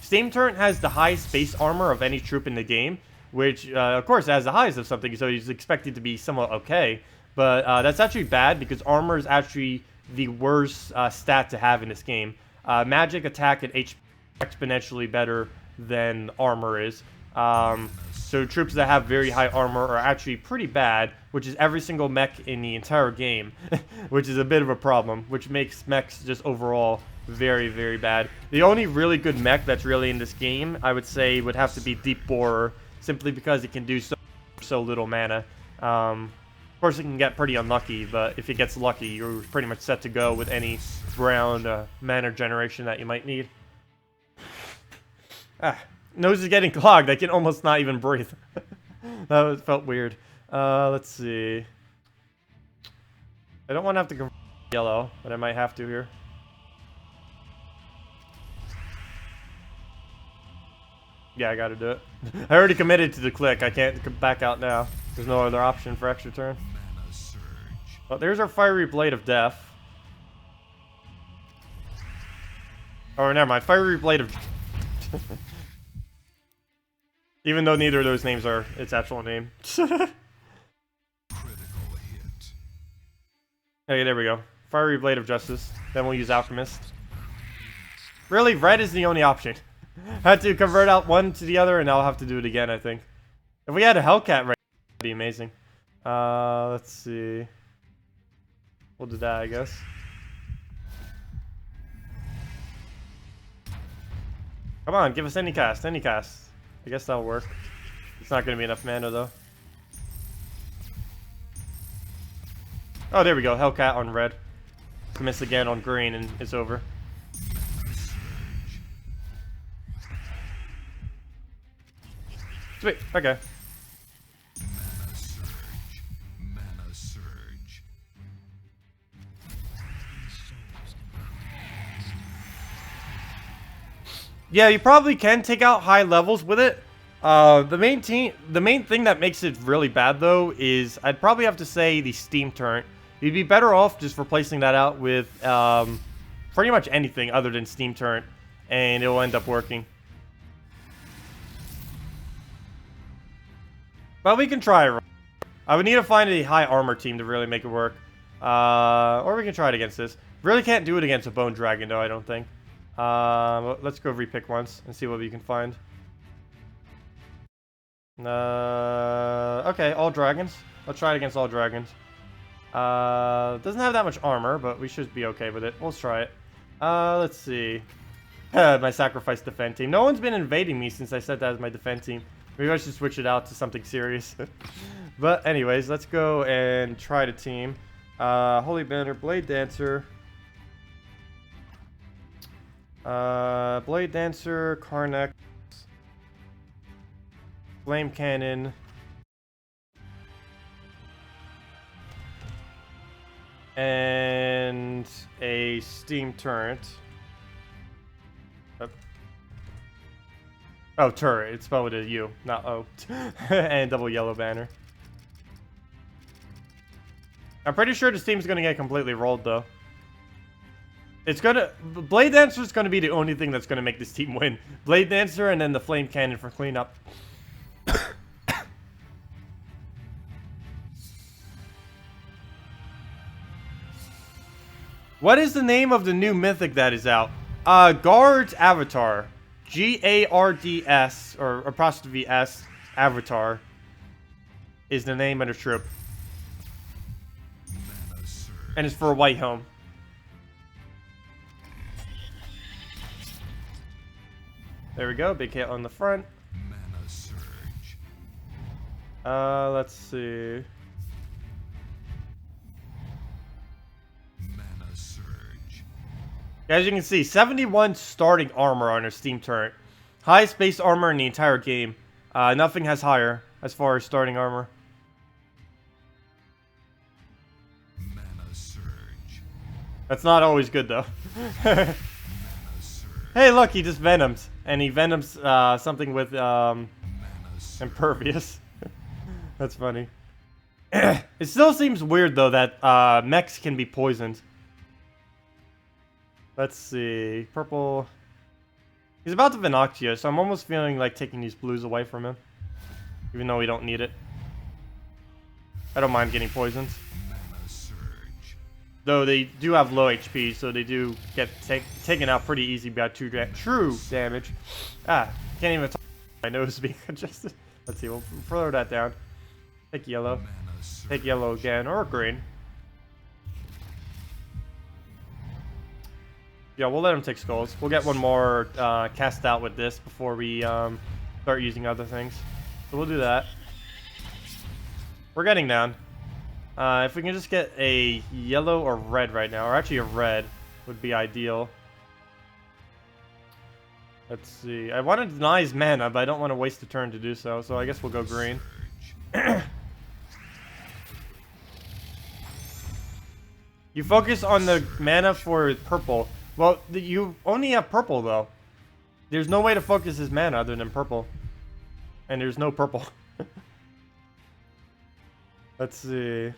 A: Steam Turret has the highest base armor of any troop in the game, which, of course, has the highest of something, so he's expected to be somewhat okay. But that's actually bad, because armor is actually the worst stat to have in this game. Magic, attack, and HP exponentially better than armor is. So troops that have very high armor are actually pretty bad, which is every single mech in the entire game, which is a bit of a problem, which makes mechs just overall very, very bad. The only really good mech that's really in this game, I would say, would have to be Deep Borer, simply because it can do so little mana. Of course, it can get pretty unlucky, but if it gets lucky, you're pretty much set to go with any round mana generation that you might need. Nose is getting clogged. I can almost not even breathe. That felt weird. Let's see. I don't want to have to convert yellow, but I might have to here. Yeah, I gotta do it. I already committed to the click. I can't back out now. There's no other option for extra turn. Oh, there's our Fiery Blade of Death. Oh, never mind. Fiery Blade of... Even though neither of those names are its actual name. Okay, there we go. Fiery Blade of Justice. Then we'll use Alchemist. Really? Red is the only option. I had to convert out one to the other, and I'll have to do it again, I think. If we had a Hellcat right, that'd be amazing. Let's see. We'll do that, I guess. Come on, give us any cast, any cast. I guess that'll work. It's not going to be enough mana, though. Oh, there we go. Hellcat on red. Miss again on green, and it's over. Sweet. Okay.
B: Mana surge.
A: Yeah, you probably can take out high levels with it. The main thing that makes it really bad though is I'd probably have to say the Steam Turret, You'd be better off just replacing that out with pretty much anything other than Steam Turret, and it will end up working. But we can try it. I would need to find a high armor team to really make it work. Or we can try it against this. Really can't do it against a Bone Dragon, though, I don't think. Let's go repick once and see what we can find. Okay, all dragons. Let's try it against all dragons. Doesn't have that much armor, but we should be okay with it. Let's try it. Let's see. My sacrifice defend team. No one's been invading me since I said that as my defend team. Maybe I should switch it out to something serious. But anyways, let's go and try the team. Holy Banner, Blade Dancer. Blade Dancer, Karnak. Flame Cannon. And a Steam Turret. Oh, turret. It's spelled with a U, not O. And double yellow banner. I'm pretty sure this team's gonna get completely rolled, though. It's gonna... Blade Dancer is gonna be the only thing that's gonna make this team win. Blade Dancer and then the Flame Cannon for cleanup. What is the name of the new mythic that is out? Gard's Avatar. Gards, or apostrophe S, Avatar, is the name of the troop. And it's for a white home. There we go, big hit on the front. Let's see. As you can see, 71 starting armor on her Steam Turret. Highest base armor in the entire game. Nothing has higher as far as starting armor. That's not always good, though. Hey, look, he just Venoms. And he Venoms something with Impervious. That's funny. It still seems weird, though, that mechs can be poisoned. Let's see. Purple. He's about to Venoxia, so I'm almost feeling like taking these blues away from him. Even though we don't need it. I don't mind getting poisoned. Though they do have low HP, so they do get taken out pretty easy by true damage. Ah, can't even talk. My nose being congested. Let's see, we'll throw that down. Take yellow. Take yellow again, or green. Yeah, we'll let him take skulls. We'll get one more cast out with this before we start using other things. So we'll do that. We're getting down. If we can just get a yellow or red right now, or actually a red would be ideal. Let's see. I want to deny his mana, but I don't want to waste a turn to do so, so I guess we'll go green. You focus on the mana for purple. Well, you only have purple, though. There's no way to focus his mana other than purple. And there's no purple. Let's see.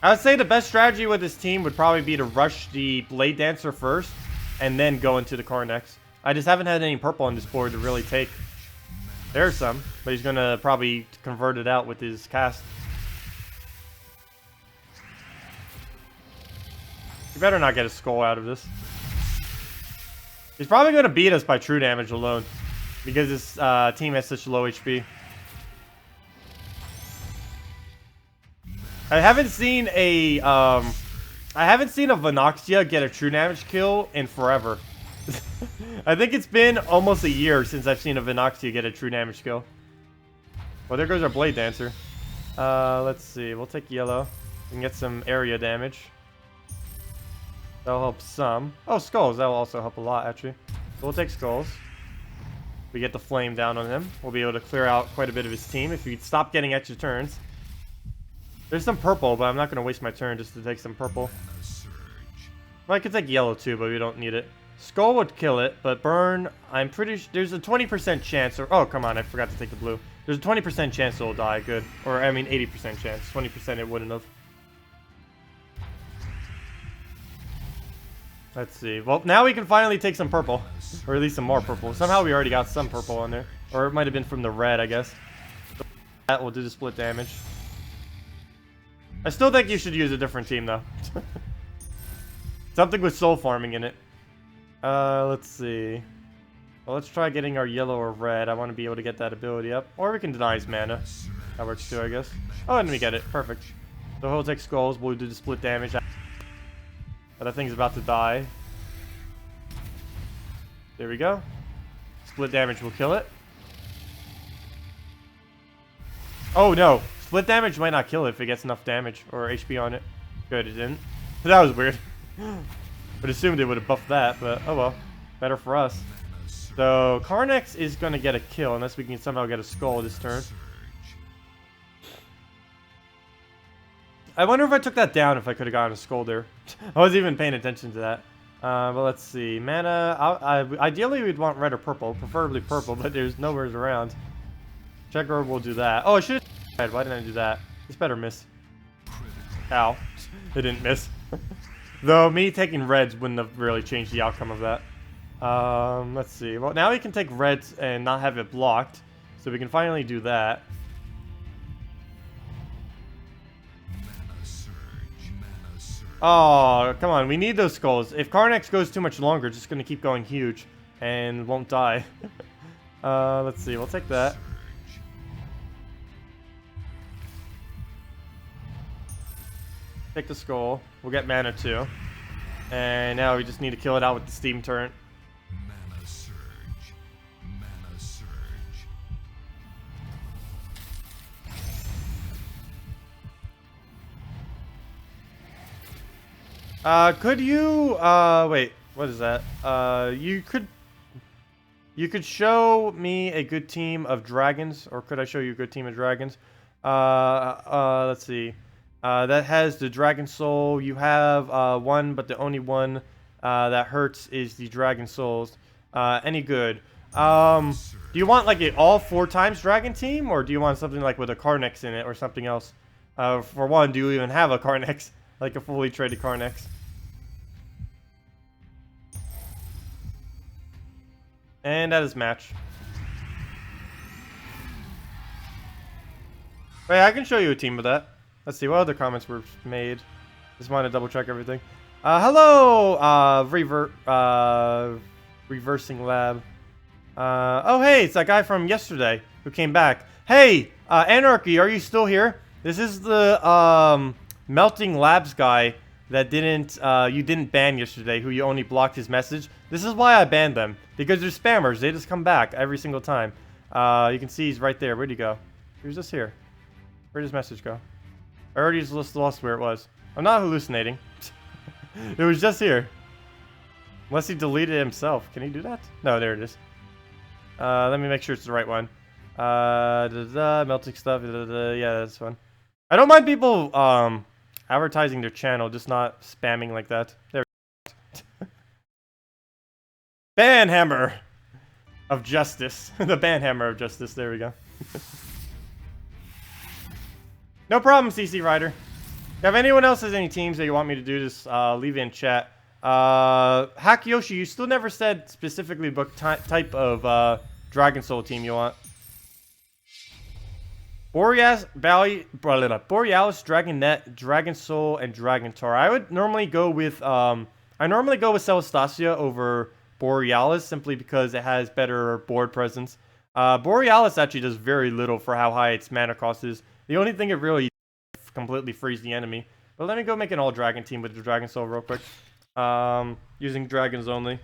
A: I would say the best strategy with this team would probably be to rush the Blade Dancer first, and then go into the Karnax. I just haven't had any purple on this board to really take. There's some, but he's going to probably convert it out with his cast. You better not get a skull out of this. He's probably going to beat us by true damage alone, because this team has such low HP. I haven't seen a Venoxia get a true damage kill in forever. I think it's been almost a year since I've seen a Venoxia get a true damage kill. Well, there goes our Blade Dancer. Let's see. We'll take yellow. We can get some area damage. That'll help some. Oh, skulls. That'll also help a lot, actually. So we'll take skulls. We get the flame down on him. We'll be able to clear out quite a bit of his team if we stop getting extra turns. There's some purple, but I'm not going to waste my turn just to take some purple. Well, I could take yellow too, but we don't need it. Skull would kill it, but burn, I'm pretty sure there's a 20% chance, or, oh, come on, I forgot to take the blue. There's a 20% chance it'll die, good. Or, I mean, 80% chance. 20% it wouldn't have. Let's see. Well, now we can finally take some purple. Or at least some more purple. Somehow we already got some purple on there. Or it might have been from the red, I guess. That will do the split damage. I still think you should use a different team, though. Something with soul farming in it. Let's see. Well, let's try getting our yellow or red. I want to be able to get that ability up. Or we can deny his mana. That works too, I guess. Oh, and we get it. Perfect. So he'll take skulls. We'll do the split damage. But that thing's about to die. There we go. Split damage will kill it. Oh, no. Split damage might not kill it if it gets enough damage or HP on it. Good, it didn't. That was weird. Would assumed it would have buffed that, but oh well. Better for us. So, Karnex is going to get a kill unless we can somehow get a skull this turn. I wonder if I took that down if I could have gotten a skull there. I wasn't even paying attention to that. But let's see. Mana, ideally we'd want red or purple. Preferably purple, but there's nowhere around. Check orb will do that. Oh, I should have... Why didn't I do that? This better miss. Ow. It didn't miss. Though me taking reds wouldn't have really changed the outcome of that. Let's see. Well, now we can take reds and not have it blocked. So we can finally do that. Oh, come on. We need those skulls. If Karnex goes too much longer, it's just going to keep going huge and won't die. Let's see. We'll take that. Take the skull. We'll get mana too. And now we just need to kill it out with the steam turret.
B: Mana surge. Mana surge.
A: Could you, wait, what is that? You could show me a good team of dragons, or could I show you a good team of dragons? Let's see. That has the dragon soul. You have, one, but the only one, that hurts is the dragon souls. Any good. Do you want, like, an all 4 times dragon team, or do you want something, like, with a Karnex in it, or something else? For one, do you even have a Karnex? Like a fully traded Karnex? And that is match. Wait, I can show you a team with that. Let's see, what other comments were made? Just want to double check everything. Hello, Reversing Lab. Oh, hey, it's that guy from yesterday who came back. Hey, Anarchy, are you still here? This is the, Melting Labs guy that you didn't ban yesterday, who you only blocked his message. This is why I banned them. Because they're spammers. They just come back every single time. You can see he's right there. Where'd he go? He was just here. Where'd his message go? I already just lost where it was. I'm not hallucinating. It was just here. Unless he deleted it himself. Can he do that? No, there it is. Let me make sure it's the right one. Melting stuff. Yeah, that's fun. I don't mind people advertising their channel, just not spamming like that. There we go. Banhammer of Justice. The Banhammer of Justice. There we go. No problem, CC Rider. If anyone else has any teams that you want me to do, just leave it in chat. Hakiyoshi, you still never said specifically what type of Dragon Soul team you want. Borealis, Dragonet, Dragon Soul, and Dragon Tor. I would normally go with Celestastia over Borealis simply because it has better board presence. Borealis actually does very little for how high its mana cost is. The only thing it really completely frees the enemy. But let me go make an all dragon team with the Dragon Soul real quick. Using dragons only.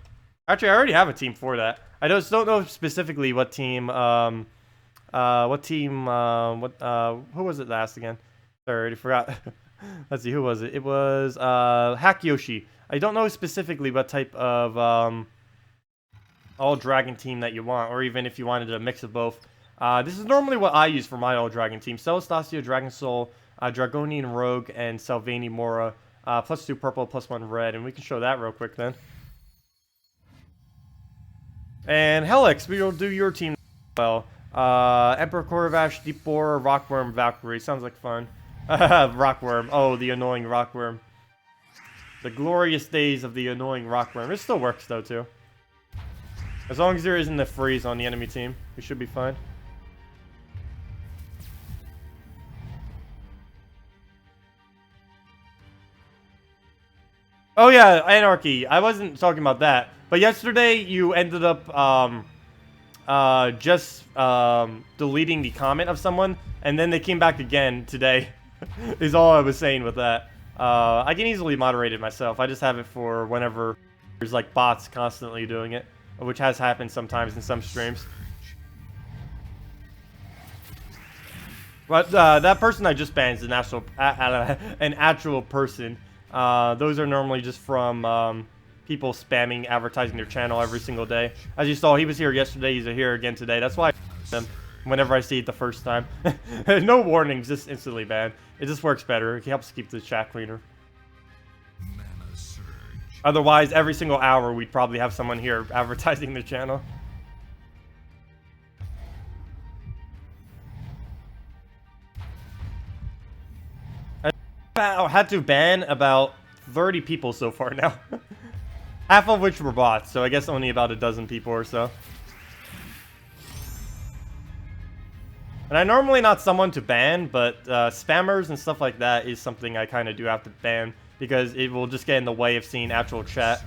A: Actually, I already have a team for that. I just don't know specifically what team. Who was it last again? Sorry, I already forgot. Let's see, who was it? It was Hakiyoshi. I don't know specifically what type of all dragon team that you want, or even if you wanted a mix of both. This is normally what I use for my all dragon team: Celestastia, Dragon Soul, Dragonian Rogue, and Salvani Mora. +2 purple, +1 red, and we can show that real quick then. And Helix, we will do your team as well. Emperor Korvash, Deep Boar, Rockworm, Valkyrie. Sounds like fun. Rockworm. Oh, the annoying Rockworm. The glorious days of the annoying Rockworm. It still works though too. As long as there isn't a freeze on the enemy team, we should be fine. Oh yeah, Anarchy. I wasn't talking about that. But yesterday you ended up just deleting the comment of someone, and then they came back again today. Is all I was saying with that. I can easily moderate it myself. I just have it for whenever there's like bots constantly doing it, which has happened sometimes in some streams. But that person I just banned is an actual person. Those are normally just from people spamming advertising their channel every single day. As you saw, he was here yesterday. He's here again today. That's why I ban him whenever I see it the first time. No warnings, just instantly ban. It just works better. It helps keep the chat cleaner. Otherwise, every single hour, we'd probably have someone here advertising their channel. I had to ban about 30 people so far now. Half of which were bots, so I guess only about a dozen people or so. And I'm normally not someone to ban, but spammers and stuff like that is something I kind of do have to ban, because it will just get in the way of seeing actual chat.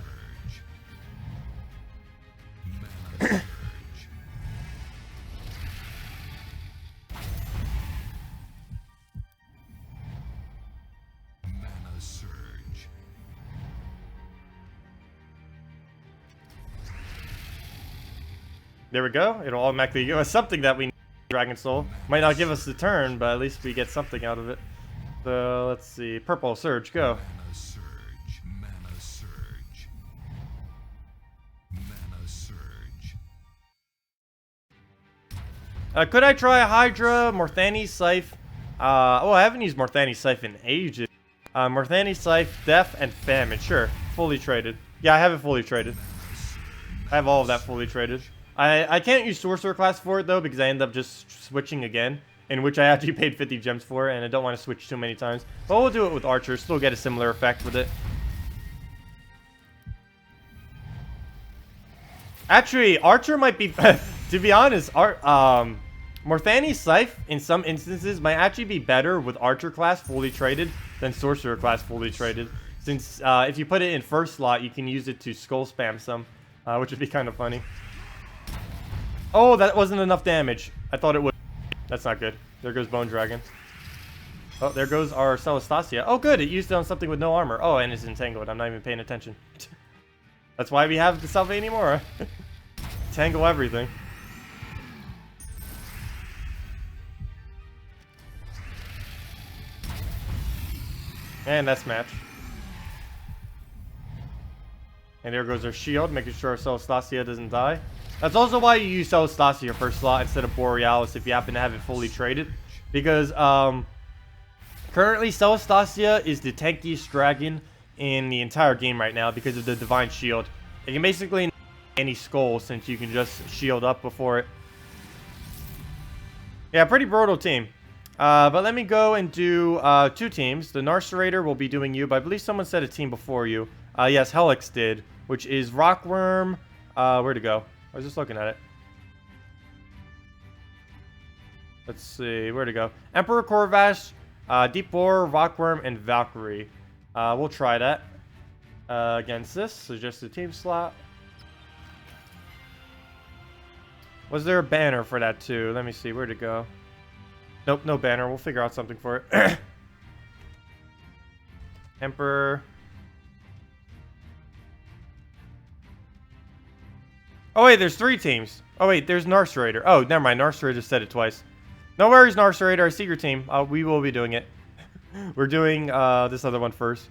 A: There we go. It'll automatically give us something that we need. Dragon Soul might not give us the turn, but at least we get something out of it. So let's see. Purple Surge, go.
B: Mana surge, mana surge, mana surge.
A: Could I try a Hydra, Morthani's Scythe? Oh, I haven't used Morthani's Scythe in ages. Morthani's Scythe, Death, and Famine. Sure, fully traded. Yeah, I have it fully traded. I have all of that fully traded. I can't use Sorcerer class for it, though, because I end up just switching again, in which I actually paid 50 gems for, and I don't want to switch too many times. But we'll do it with Archer, still get a similar effect with it. Actually, Archer might be, to be honest, Morthani's Scythe, in some instances, might actually be better with Archer class fully traded than Sorcerer class fully traded. Since if you put it in first slot, you can use it to skull spam some, which would be kind of funny. Oh, that wasn't enough damage. I thought it would. That's not good. There goes Bone Dragon. Oh, there goes our Celestasia. Oh, good. It used it on something with no armor. Oh, and it's entangled. I'm not even paying attention. That's why we have the Salvani Mora. Tangle everything. And that's match. And there goes our shield, making sure our Celestasia doesn't die. That's also why you use Celestasia first slot instead of Borealis if you happen to have it fully traded. Because currently Celestasia is the tankiest dragon in the entire game right now because of the Divine Shield. It can basically any skull since you can just shield up before it. Yeah, pretty brutal team. But let me go and do two teams. The TheNasirator will be doing you, but I believe someone said a team before you. Yes, Helix did, which is Rockworm. Where'd it go? I was just looking at it. Let's see, where'd it go? Emperor Korvash, Deep Boar, Rockworm, and Valkyrie. We'll try that against this. So just a team slot. Was there a banner for that too? Let me see, where'd it go? Nope, no banner. We'll figure out something for it. Emperor. Oh wait, there's three teams. Oh wait, there's TheNasirator. Oh, never mind. TheNasirator said it twice. No worries, TheNasirator. I see your team. We will be doing it. We're doing this other one first.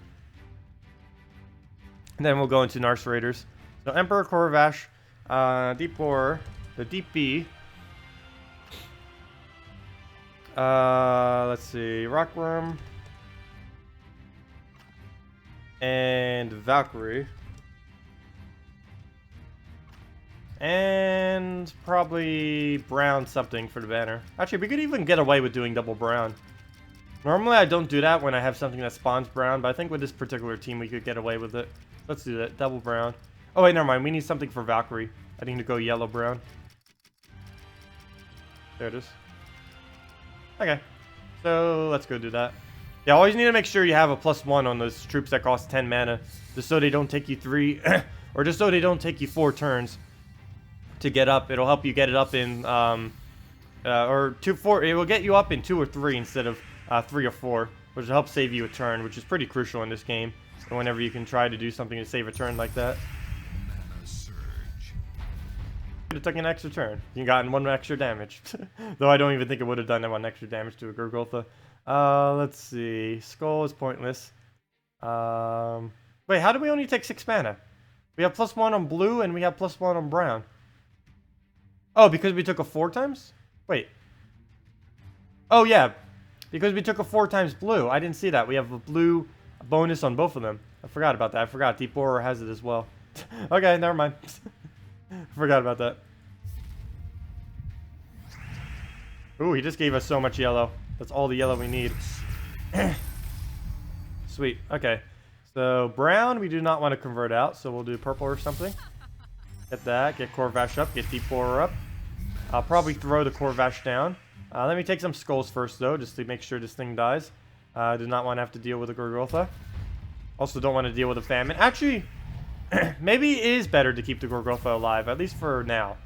A: And then we'll go into TheNasirator's. So Emperor Korvash, Deep Boar, the Deep B. Let's see, Rockworm. And Valkyrie. And probably brown something for the banner. Actually, we could even get away with doing double brown. Normally, I don't do that when I have something that spawns brown, but I think with this particular team, we could get away with it. Let's do that. Double brown. Oh, wait, never mind. We need something for Valkyrie. I need to go yellow-brown. There it is. Okay. So, let's go do that. Yeah, always need to make sure you have a +1 on those troops that cost 10 mana. Just so they don't take you 3... or just so they don't take you 4 turns to get up. It'll help you get it up in... or 4... It will get you up in 2 or 3 instead of 3 or 4. Which will help save you a turn, which is pretty crucial in this game. And whenever you can try to do something to save a turn like that.
B: Mana surge.
A: Could have taken an extra turn. You gotten 1 extra damage. Though I don't even think it would have done that 1 extra damage to a Gurgultha. Let's see. Skull is pointless. Wait, how do we only take 6 mana? We have +1 on blue and we have +1 on brown. Oh, because we took a 4 times? Wait. Oh, yeah. Because we took a 4 times blue. I didn't see that. We have a blue bonus on both of them. I forgot about that. I forgot. Deep Borer has it as well. Okay, never mind. Forgot about that. Ooh, he just gave us so much yellow. That's all the yellow we need. Sweet. Okay. So, brown, we do not want to convert out, so we'll do purple or something. Get that. Get Corvash up. Get Deep Borer up. I'll probably throw the Corvash down. Let me take some skulls first, though, just to make sure this thing dies. Do not want to have to deal with a Gurgultha. Also, don't want to deal with a famine. Actually, maybe it is better to keep the Gurgultha alive, at least for now.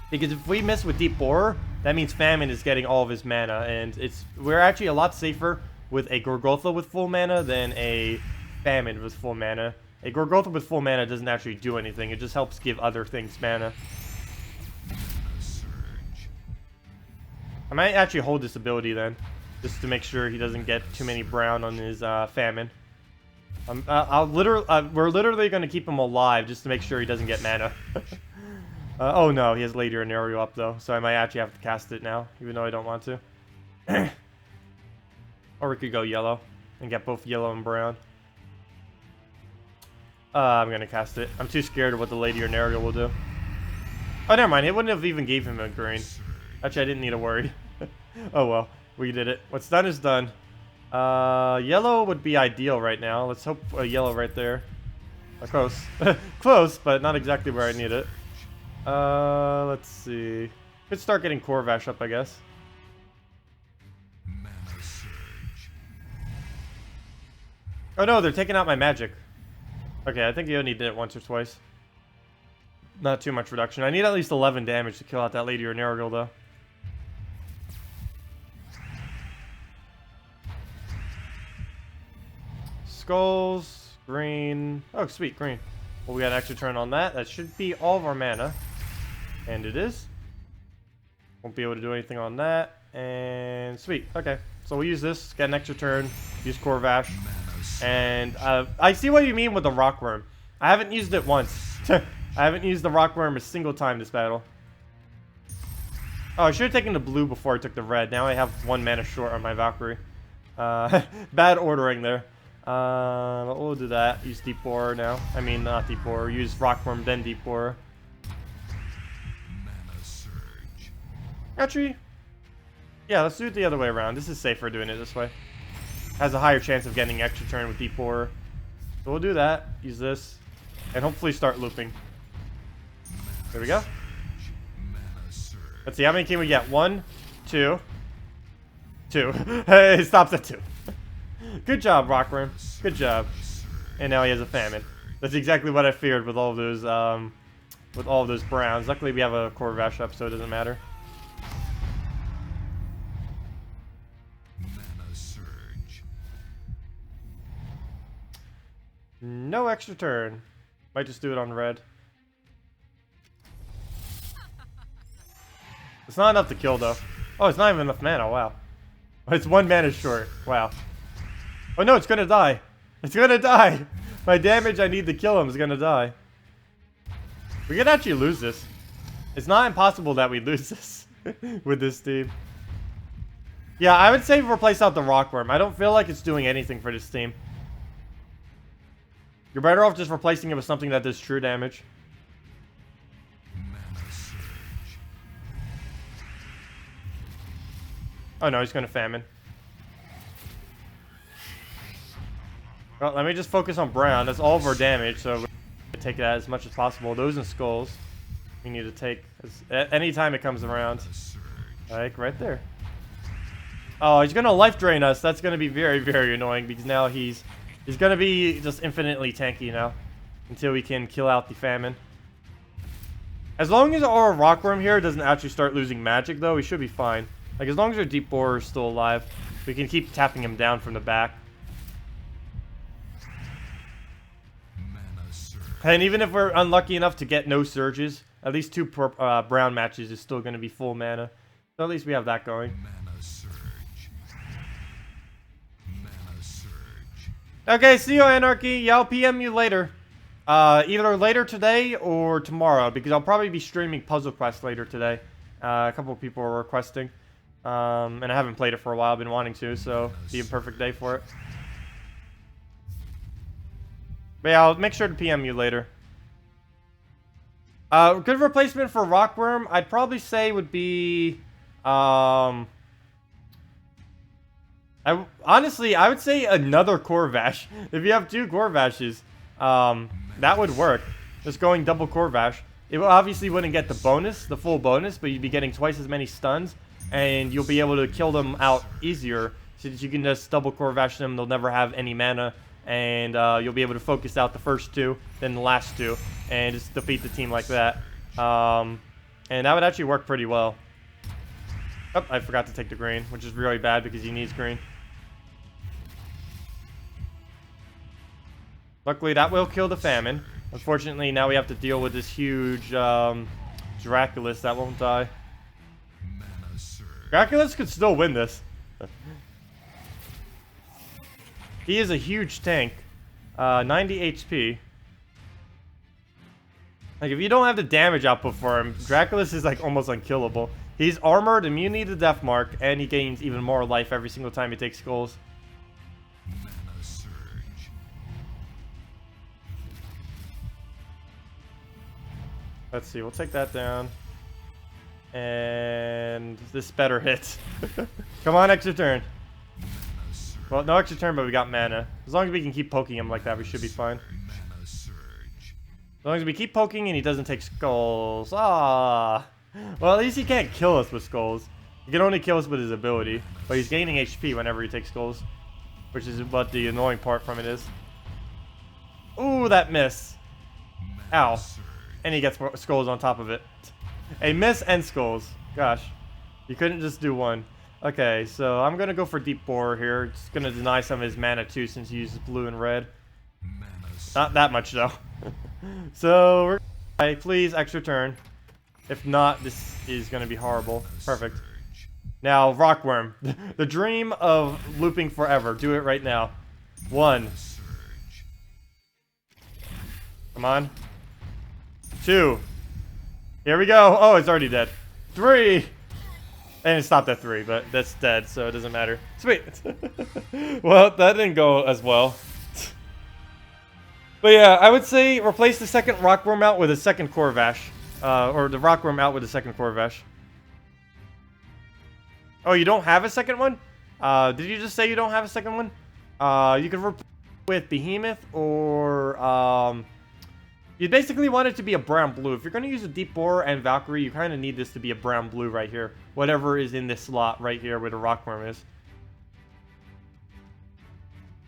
A: Because if we miss with Deep Borer, that means famine is getting all of his mana, and we're actually a lot safer with a Gurgultha with full mana than a famine with full mana. A Gurgultha with full mana doesn't actually do anything; it just helps give other things mana. I might actually hold this ability then, just to make sure he doesn't get too many brown on his famine. We're literally going to keep him alive just to make sure he doesn't get mana. Oh no, he has Lady Anerio up though, so I might actually have to cast it now, even though I don't want to. Or we could go yellow and get both yellow and brown. I'm going to cast it. I'm too scared of what the Lady Anerio will do. Oh, never mind. It wouldn't have even gave him a green. Actually, I didn't need to worry. Oh well, we did it. What's done is done. Yellow would be ideal right now. Let's hope a yellow right there. Close. Close, but not exactly where I need it. Let's see. Could start getting Corvash up, I guess.
B: Mana surge.
A: Oh no, they're taking out my magic. Okay, I think you only did it once or twice. Not too much reduction. I need at least 11 damage to kill out that Lady Anerio, though. Skulls, green. Oh, sweet, green. Well, we got an extra turn on that. That should be all of our mana. And it is. Won't be able to do anything on that. And sweet. Okay. So we'll use this. Get an extra turn. Use Corvash. And I see what you mean with the Rockworm. I haven't used it once. I haven't used the Rockworm a single time this battle. Oh, I should have taken the blue before I took the red. Now I have 1 mana short on my Valkyrie. Bad ordering there. But we'll do that. Use Deep Borer now. I mean, not Deep Borer. Use Rockworm, then Deep Borer.
B: Mana surge.
A: Actually, yeah, let's do it the other way around. This is safer doing it this way. Has a higher chance of getting extra turn with Deep Borer. So we'll do that. Use this. And hopefully start looping. There we go.
B: Mana surge.
A: Let's see, how many can we get? 1, 2, 2. Hey, it stops at 2. Good job, Rockworm. Good job. And now he has a famine. That's exactly what I feared with all of those browns. Luckily, we have a Corvash up, so it doesn't matter.
B: Mana surge.
A: No extra turn. Might just do it on red. It's not enough to kill, though. Oh, it's not even enough mana. Wow. It's 1 mana short. Wow. Oh no, it's gonna die. It's gonna die. My damage I need to kill him is gonna die. We could actually lose this. It's not impossible that we lose this with this team. Yeah, I would say replace out the Rockworm. I don't feel like it's doing anything for this team. You're better off just replacing it with something that does true damage. Oh no, he's gonna famine. Well, let me just focus on brown. That's all of our damage, so we're gonna take that as much as possible. Those and skulls, we need to take any time it comes around. Like right there. Oh, he's gonna life drain us. That's gonna be very, very annoying because now he's gonna be just infinitely tanky now until we can kill out the famine. As long as our rockworm here doesn't actually start losing magic, though, we should be fine. Like, as long as our deep borer is still alive, we can keep tapping him down from the back. And even if we're unlucky enough to get no surges, at least 2 brown matches is still going to be full mana. So at least we have that going. Okay, see you, Anarchy. Yeah, I'll PM you later. Either later today or tomorrow, because I'll probably be streaming Puzzle Quest later today. A couple of people are requesting. And I haven't played it for a while. I've been wanting to, so be a perfect day for it. But yeah, I'll make sure to PM you later. Good replacement for Rockworm, I'd probably say would be... honestly, I would say another Corvash. If you have 2 Corvashes, that would work. Just going double Corvash. It obviously wouldn't get the bonus, the full bonus, but you'd be getting twice as many stuns, and you'll be able to kill them out easier, so that you can just double Corvash them. They'll never have any mana, and you'll be able to focus out the first 2, then the last 2, and just defeat the team like that. And that would actually work pretty well. Oh, I forgot to take the green, which is really bad because he needs green. Luckily, that will kill the famine. Unfortunately, now we have to deal with this huge Draculus that won't die. Draculus could still win this. He is a huge tank. 90 HP. Like, if you don't have the damage output for him, Draculus is like almost unkillable. He's armored, immunity to Death Mark, and he gains even more life every single time he takes skulls. Let's see, we'll take that down. And this better hit. Come on, extra turn. Well, no extra turn, but we got mana. As long as we can keep poking him like that, we should be fine. As long as we keep poking and he doesn't take skulls. Ah. Well, at least he can't kill us with skulls. He can only kill us with his ability. But he's gaining HP whenever he takes skulls. Which is what the annoying part from it is. Ooh, that miss. Ow. And he gets skulls on top of it. A miss and skulls. Gosh. You couldn't just do one. Okay, so I'm going to go for Deep Borer here. It's going to deny some of his mana too since he uses blue and red. Not that much though. So, we're going to please, extra turn. If not, this is going to be horrible. Perfect. Now, Rockworm. The dream of looping forever. Do it right now. 1. Come on. 2. Here we go. Oh, it's already dead. 3. And it stopped at 3, but that's dead, so it doesn't matter. Sweet. Well, that didn't go as well. But yeah, I would say replace the second Rockworm out with a second Corvash. Or the Rockworm out with a second Corvash. Oh, you don't have a second one? Did you just say you don't have a second one? You could replace with Behemoth or... You basically want it to be a brown-blue. If you're going to use a Deep Borer and Valkyrie, you kind of need this to be a brown-blue right here. Whatever is in this slot right here where the Rockworm is.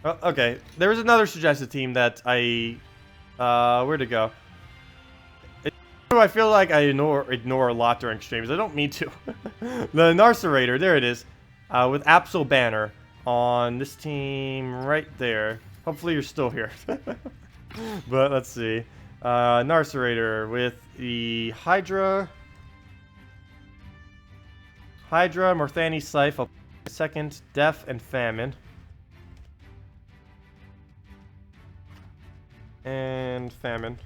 A: Oh, okay. There was another suggested team that I... where'd it go? I feel like I ignore a lot during streams. I don't mean to. The TheNasirator, there it is. With Absol Banner on this team right there. Hopefully you're still here. But let's see. TheNasirator with the Hydra, Morthani Scythe, second, Death, and Famine. And Famine.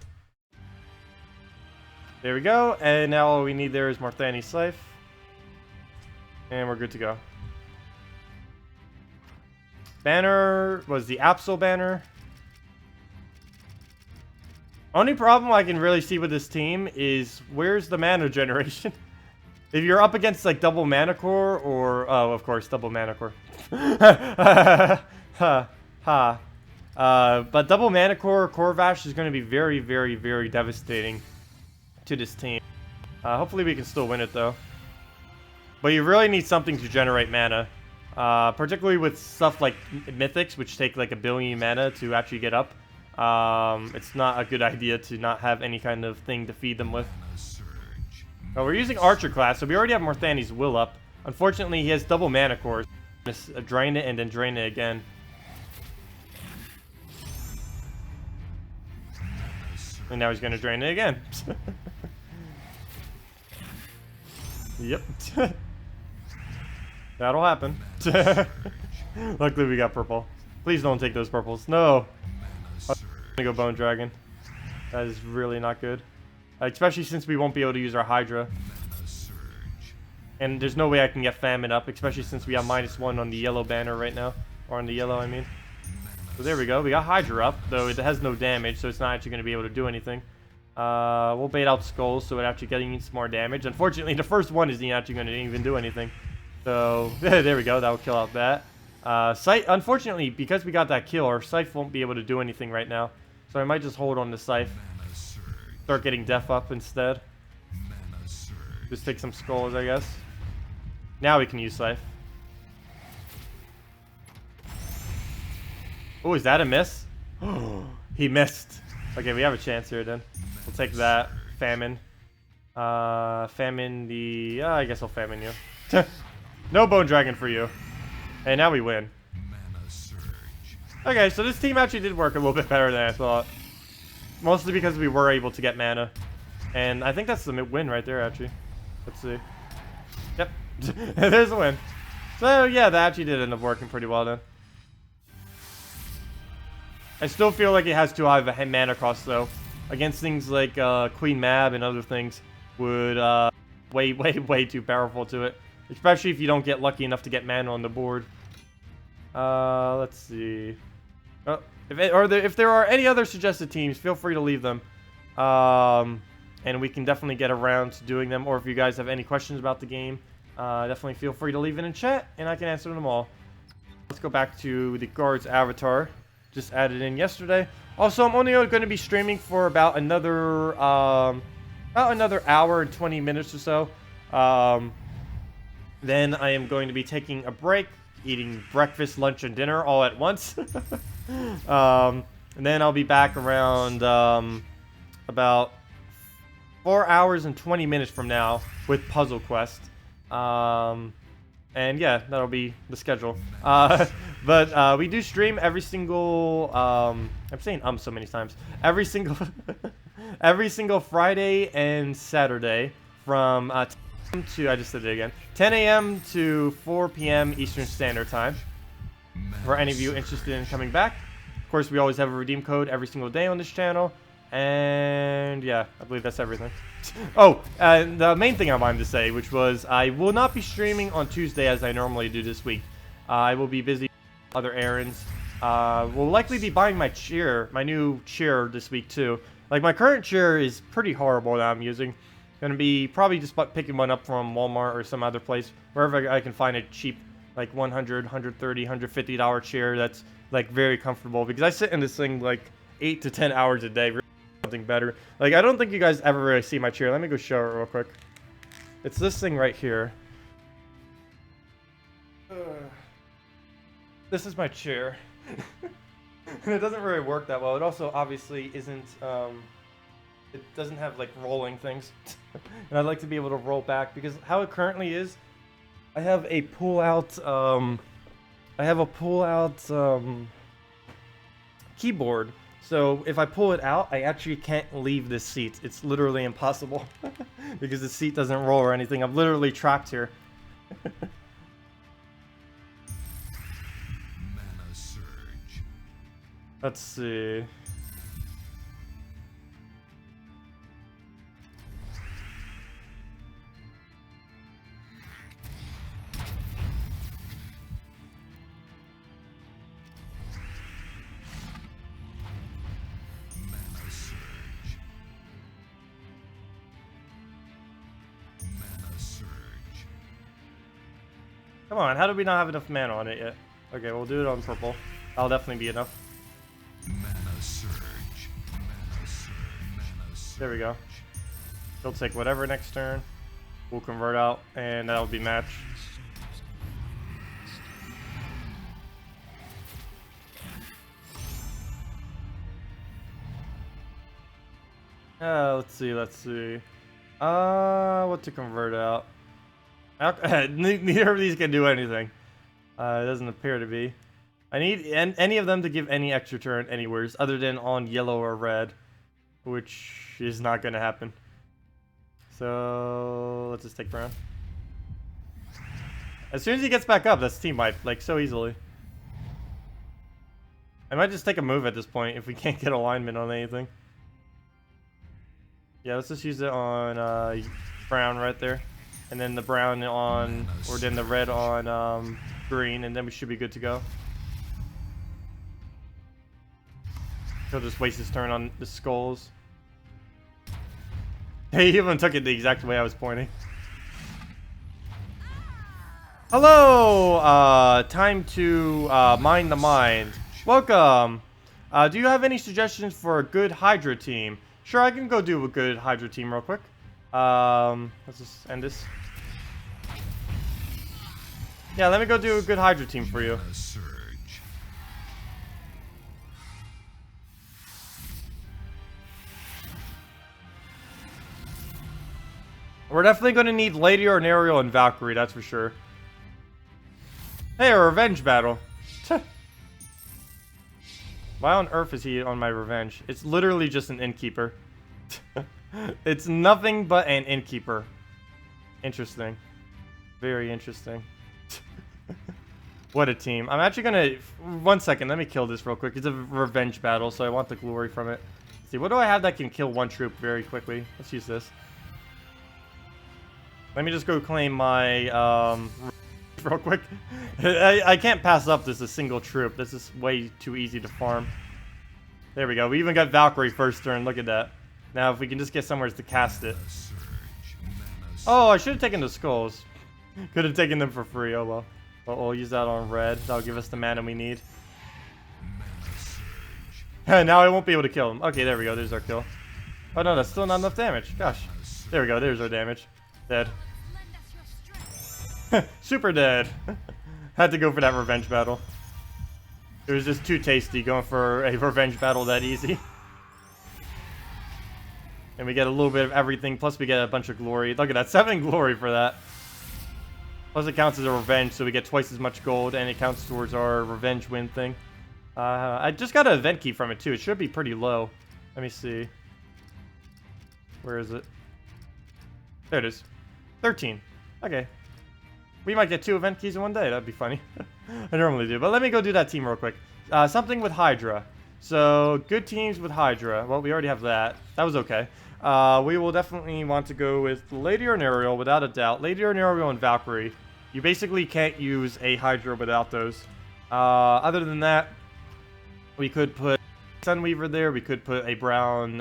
A: There we go, and now all we need there is Morthani Scythe. And we're good to go. Banner was the Absol Banner. Only problem I can really see with this team is where's the mana generation? If you're up against like double mana core or of course double mana core. But double mana core Corvash is going to be very, very, very devastating to this team. Hopefully we can still win it though. But you really need something to generate mana. Particularly with stuff like Mythics, which take like 1 billion mana to actually get up. It's not a good idea to not have any kind of thing to feed them with. Oh, we're using Archer class, so we already have Morthani's Will up. Unfortunately, he has double mana cores. Just drain it and then drain it again. And now he's gonna drain it again. Yep. That'll happen. Luckily we got purple. Please don't take those purples. No. I'm gonna go Bone Dragon. That is really not good. Especially since we won't be able to use our Hydra. And there's no way I can get Famine up, especially since we have -1 on the yellow banner right now. Or on the yellow, I mean. So there we go. We got Hydra up, though it has no damage, so it's not actually going to be able to do anything. We'll bait out Skulls, so it actually getting some more damage. Unfortunately, the first one isn't actually going to even do anything. So, there we go. That will kill out that. Scythe, unfortunately, because we got that kill, our Scythe won't be able to do anything right now. So I might just hold on the Scythe. Start getting Def up instead. Just take some Skulls, I guess. Now we can use Scythe. Oh, is that a miss? He missed. Okay, we have a chance here then. We'll take that. Famine. Famine the... I guess I'll famine you. No Bone Dragon for you. And now we win. Okay, so this team actually did work a little bit better than I thought. Mostly because we were able to get mana. And I think that's the win right there, actually. Let's see. Yep. There's a win. So, yeah, that actually did end up working pretty well then. I still feel like it has too high of a mana cost, though. Against things like Queen Mab and other things would way too powerful to it. Especially if you don't get lucky enough to get mana on the board. Let's see. Oh, if there are any other suggested teams, feel free to leave them. And we can definitely get around to doing them. Or if you guys have any questions about the game, definitely feel free to leave it in chat, and I can answer them all. Let's go back to the Gard's avatar. Just added in yesterday. Also, I'm only going to be streaming for about another hour and 20 minutes or so. Then I am going to be taking a break, eating breakfast, lunch, and dinner all at once. And then I'll be back around about 4 hours and 20 minutes from now with Puzzle Quest. And yeah, that'll be the schedule. But we do stream every single... I'm saying so many times. Every single Friday and Saturday from 10 to... I just did it again. 10 a.m. to 4 p.m. Eastern Standard Time. For any of you interested in coming back. Of course, we always have a redeem code every single day on this channel. And yeah, I believe that's everything. Oh, the main thing I wanted to say, which was I will not be streaming on Tuesday as I normally do this week. I will be busy with other errands. We'll likely be buying my chair, my new chair this week too. Like my current chair is pretty horrible that I'm using. Gonna be probably just picking one up from Walmart or some other place, wherever I can find a cheap, like $100, $130, $150 chair that's like very comfortable. Because I sit in this thing like 8 to 10 hours a day. Something better. Like I don't think you guys ever really see my chair. Let me go show it real quick. It's this thing right here. This is my chair. And it doesn't really work that well. It also obviously isn't it doesn't have like rolling things. And I'd like to be able to roll back because how it currently is, I have a pull out keyboard. So if I pull it out, I actually can't leave this seat. It's literally impossible because the seat doesn't roll or anything. I'm literally trapped here.
B: Mana surge.
A: Let's see.
B: Mana surge.
A: Come on, how do we not have enough mana on it yet? Okay, we'll do it on purple. That'll definitely be enough.
B: Mana surge. Mana surge. Mana surge.
A: There we go. He'll take whatever next turn. We'll convert out, and that'll be match. Let's see. What to convert out? Neither of these can do anything. It doesn't appear to be. I need any of them to give any extra turn anywhere other than on yellow or red, which is not going to happen. So let's just take brown. As soon as he gets back up, that's team wipe, like so easily. I might just take a move at this point if we can't get alignment on anything. Yeah, let's just use it on brown right there. And then the brown on, or then the red on green, and then we should be good to go. He'll just waste his turn on the skulls. He even took it the exact way I was pointing. Hello! Time to mine the mind. Welcome! Do you have any suggestions for a good Hydra team? Sure, I can go do a good Hydra team real quick. Let's just end this. Yeah, let me go do a good Hydra team for you.
B: Mana surge.
A: We're definitely going to need Lady or Ariel and Valkyrie, that's for sure. Hey, a revenge battle. Why on earth is he on my revenge? It's literally just an innkeeper. It's nothing but an innkeeper. Interesting. Very interesting. What a team. I'm actually gonna... 1 second, let me kill this real quick. It's a revenge battle, so I want the glory from it. Let's see, what do I have that can kill one troop very quickly? Let's use this. Let me just go claim my... real quick. I can't pass up this a single troop. This is way too easy to farm. There we go. We even got Valkyrie first turn. Look at that. Now, if we can just get somewhere to cast it. Oh, I should have taken the skulls. Could have taken them for free. Oh, well. But we'll use that on red. That'll give us the mana we need. Now I won't be able to kill him. Okay, there we go. There's our kill. Oh, no, that's still not enough damage. Gosh. There we go. There's our damage. Dead. Super dead. Had to go for that revenge battle. It was just too tasty going for a revenge battle that easy. And we get a little bit of everything, plus we get a bunch of glory. Look at that, 7 glory for that. Plus it counts as a revenge, so we get twice as much gold, and it counts towards our revenge win thing. I just got an event key from it too. It should be pretty low. Let me see. Where is it? There it is. 13. Okay. We might get 2 event keys in one day. That'd be funny. I normally do. But let me go do that team real quick. Something with Hydra. So, good teams with Hydra. Well, we already have that. That was okay. We will definitely want to go with Lady or Ariel, without a doubt. Lady or Ariel and Valkyrie. You basically can't use a Hydra without those. Other than that, we could put Sunweaver there. We could put a brown...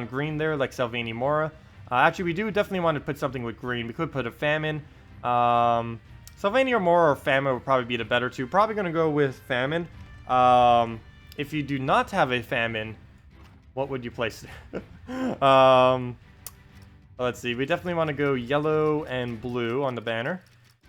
A: green there, like Salvini Mora. Actually, we do definitely want to put something with green. We could put a Famine. Salvini or Mora or Famine would probably be the better two. Probably going to go with Famine. If you do not have a Famine, what would you place there? Let's see. We definitely want to go yellow and blue on the banner.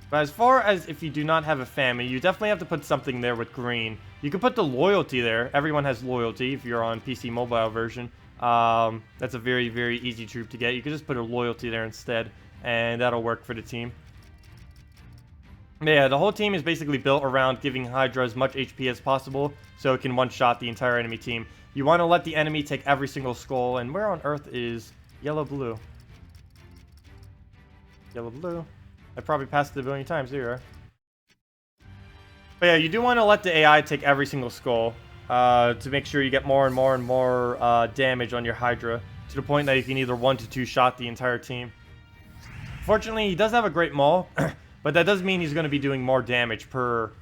A: But as far as if you do not have a Famine, you definitely have to put something there with green. You can put the Loyalty there. Everyone has Loyalty if you're on PC mobile version. That's a very, very easy troop to get. You can just put a Loyalty there instead, and that'll work for the team. Yeah, the whole team is basically built around giving Hydra as much HP as possible, so it can one-shot the entire enemy team. You want to let the enemy take every single skull, and where on earth is yellow-blue? Yellow-blue. I probably passed it a billion times. There you are. But yeah, you do want to let the AI take every single skull, to make sure you get more and more and more damage on your Hydra, to the point that you can either 1 to 2 shot the entire team. Fortunately, he does have a great maul, but that does mean he's going to be doing more damage per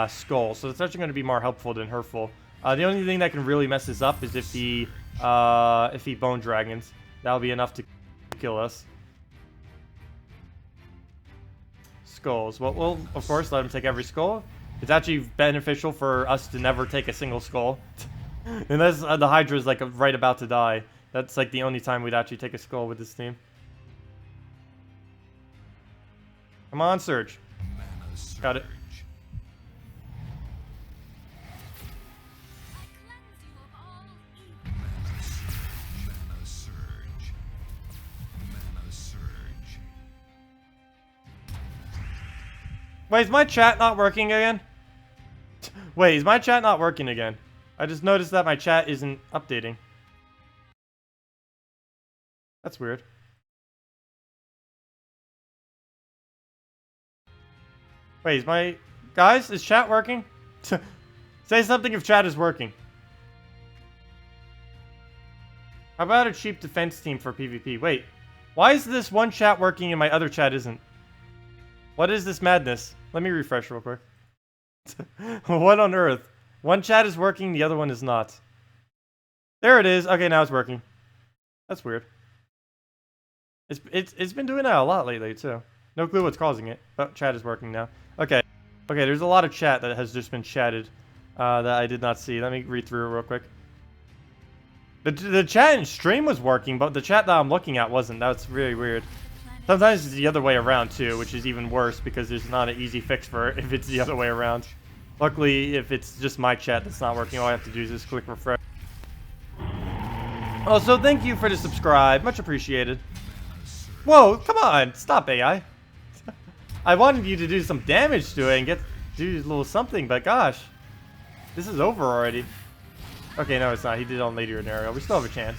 A: skull, so it's actually going to be more helpful than hurtful. The only thing that can really mess this up is if he bone dragons. That'll be enough to kill us. skulls. Well, we'll, of course, let him take every skull. It's actually beneficial for us to never take a single skull. Unless the Hydra is, like, right about to die. That's, like, the only time we'd actually take a skull with this team. Come on, Surge. Got it. Wait, is my chat not working again? Wait, is my chat not working again? I just noticed that my chat isn't updating. That's weird. Wait, is my... Guys, is chat working? Say something if chat is working. How about a cheap defense team for PvP? Wait, why is this one chat working and my other chat isn't? What is this madness? Let me refresh real quick. What on earth? One chat is working, the other one is not. There it is. Okay, now it's working. That's weird. It's been doing that a lot lately too. No clue what's causing it, but chat is working now. Okay. Okay, there's a lot of chat that has just been chatted that I did not see. Let me read through it real quick. The chat in stream was working, but the chat that I'm looking at wasn't. That's really weird. Sometimes it's the other way around too, which is even worse because there's not an easy fix for it if it's the other way around. Luckily, if it's just my chat that's not working, all I have to do is just click refresh. Also, thank you for the subscribe. Much appreciated. Whoa, come on. Stop, AI. I wanted you to do some damage to it and do a little something, but gosh. This is over already. Okay, no, it's not. He did it on Lady Renario. We still have a chance.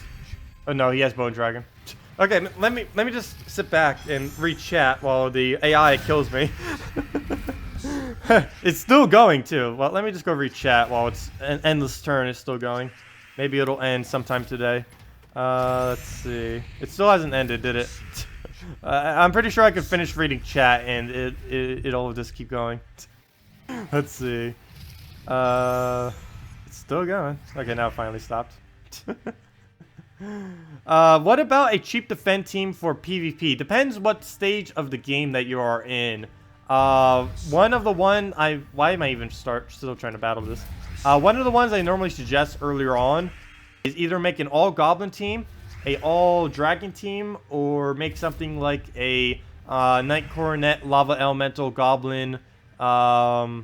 A: Oh, no, he has Bone Dragon. Okay, let me just sit back and read chat while the AI kills me. It's still going too. Well, let me just go read chat while it's an endless turn is still going. Maybe it'll end sometime today. Let's see. It still hasn't ended, did it? I'm pretty sure I could finish reading chat and it'll just keep going. Let's see. It's still going. Okay, now it finally stopped. What about a cheap defend team for PvP? Depends what stage of the game that you are in. Why am I even still trying to battle this? One of the ones I normally suggest earlier on is either make an all goblin team, a all dragon team, or make something like a Knight Coronet Lava Elemental Goblin. I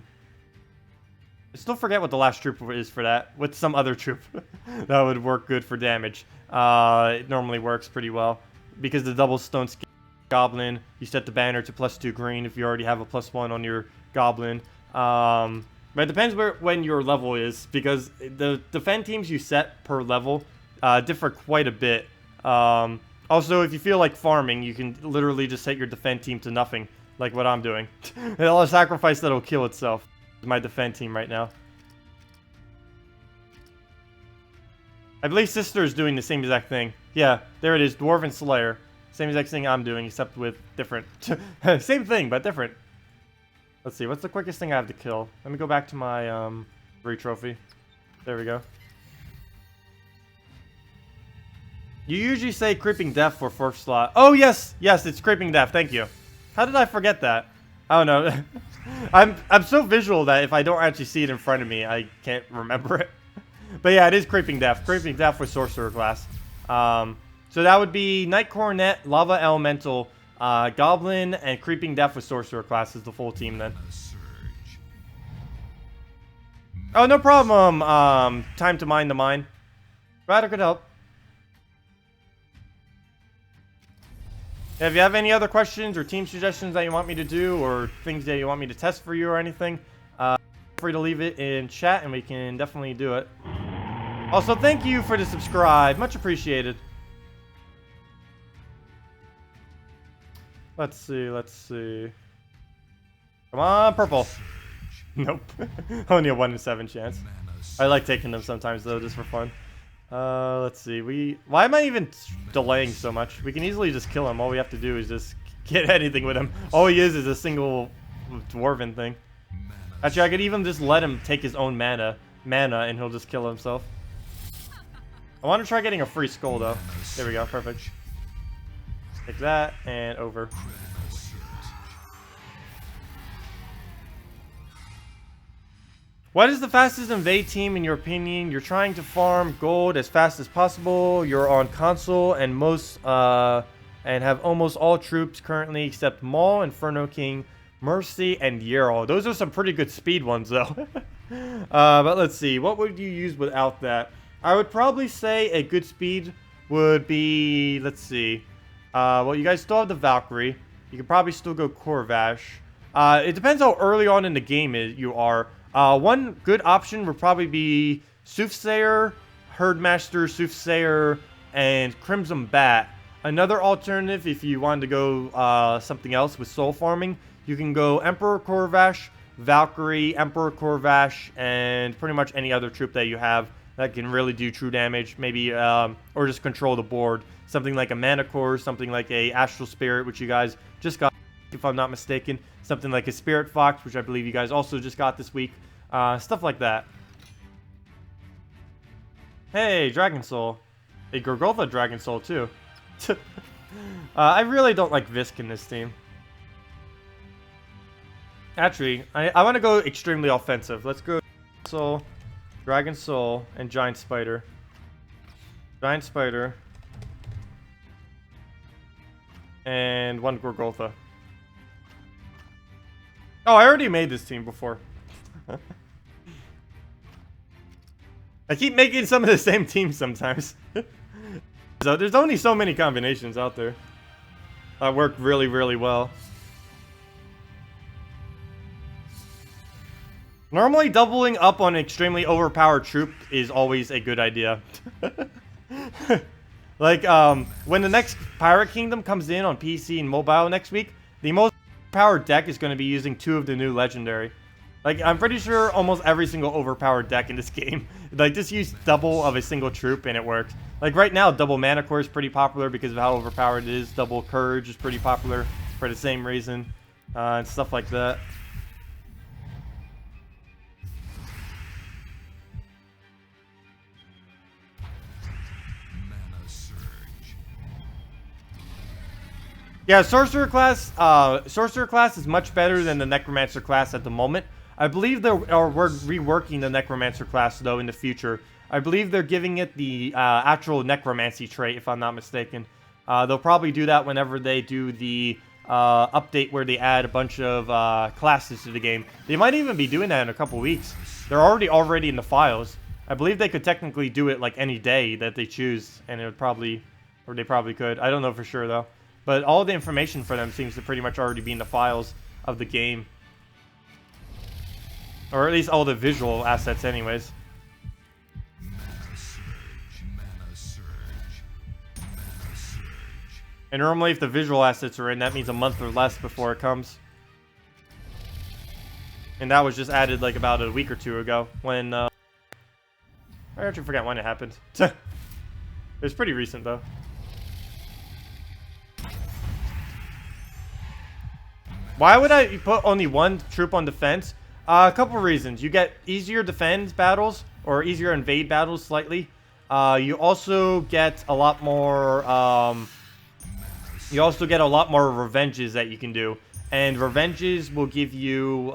A: still forget what the last troop is for that. With some other troop that would work good for damage. It normally works pretty well because the double stone skin goblin, you set the banner to +2 green if you already have a +1 on your goblin. But it depends when your level is because the defend teams you set per level differ quite a bit. Also, if you feel like farming, you can literally just set your defend team to nothing, like what I'm doing. It'll a sacrifice that'll kill itself. My defend team right now. I believe Sister is doing the same exact thing. Yeah, there it is. Dwarven Slayer. Same exact thing I'm doing, except with different. Same thing, but different. Let's see. What's the quickest thing I have to kill? Let me go back to my free trophy. There we go. You usually say Creeping Death for first slot. Oh, yes. Yes, it's Creeping Death. Thank you. How did I forget that? I don't know. I'm so visual that if I don't actually see it in front of me, I can't remember it. But yeah, it is Creeping Death. Creeping Death with Sorcerer class. So that would be Knight Coronet, Lava Elemental, Goblin, and Creeping Death with Sorcerer class is the full team then. Oh, no problem. Time to mine the mine. Ryder could help. If you have any other questions or team suggestions that you want me to do or things that you want me to test for you or anything, feel free to leave it in chat and we can definitely do it. Also, thank you for the subscribe. Much appreciated. Let's see, let's see. Come on, purple. Nope. Only a 1 in 7 chance. I like taking them sometimes though, just for fun. Let's see. Why am I even delaying so much? We can easily just kill him. All we have to do is just get anything with him. All he is a single dwarven thing. Actually, I could even just let him take his own mana, and he'll just kill himself. I want to try getting a free skull though. There we go. Perfect. Take that and over. What is the fastest invade team in your opinion? You're trying to farm gold as fast as possible. You're on console and and have almost all troops currently except Maul, Inferno King, Mercy, and Yarrow. Those are some pretty good speed ones though. But let's see. What would you use without that? I would probably say a good speed would be, let's see. Well, you guys still have the Valkyrie. You could probably still go Corvash. It depends how early on in the game you are. One good option would probably be Soothsayer, Herdmaster, Soothsayer, and Crimson Bat. Another alternative, if you wanted to go something else with soul farming, you can go Emperor Corvash, Valkyrie, Emperor Corvash, and pretty much any other troop that you have that can really do true damage. Maybe, or just control the board. Something like a Mana Core, something like a Astral Spirit, which you guys just got, if I'm not mistaken. Something like a Spirit Fox, which I believe you guys also just got this week. Stuff like that. Hey, Dragon Soul. A Gorgotha Dragon Soul, too. I really don't like Visk in this team. Actually, I want to go extremely offensive. Let's go Soul, Dragon Soul, and Giant Spider. Giant Spider. And one Gorgotha. Oh, I already made this team before. I keep making some of the same teams sometimes. So there's only so many combinations out there that work really, really well. Normally, doubling up on an extremely overpowered troop is always a good idea. Like, when the next Pirate Kingdom comes in on PC and mobile next week, the most powered deck is going to be using 2 of the new Legendary. Like, I'm pretty sure almost every single overpowered deck in this game, like, just use double of a single troop and it works. Like, right now, double Mana Core is pretty popular because of how overpowered it is. Double Courage is pretty popular for the same reason, and stuff like that. Yeah, Sorcerer class is much better than the Necromancer class at the moment. I believe we're reworking the Necromancer class, though, in the future. I believe they're giving it the actual Necromancy trait, if I'm not mistaken. They'll probably do that whenever they do the update where they add a bunch of classes to the game. They might even be doing that in a couple weeks. They're already in the files. I believe they could technically do it like any day that they choose, and it would probably, or they probably could. I don't know for sure, though. But all the information for them seems to pretty much already be in the files of the game. Or at least all the visual assets anyways. And normally if the visual assets are in, that means a month or less before it comes. And that was just added like about a week or 2 ago when... I actually forgot when it happened. It was pretty recent though. Why would I put only one troop on defense? A couple reasons. You get easier defend battles, or easier invade battles slightly. You also get a lot more, revenges that you can do. And revenges will give you,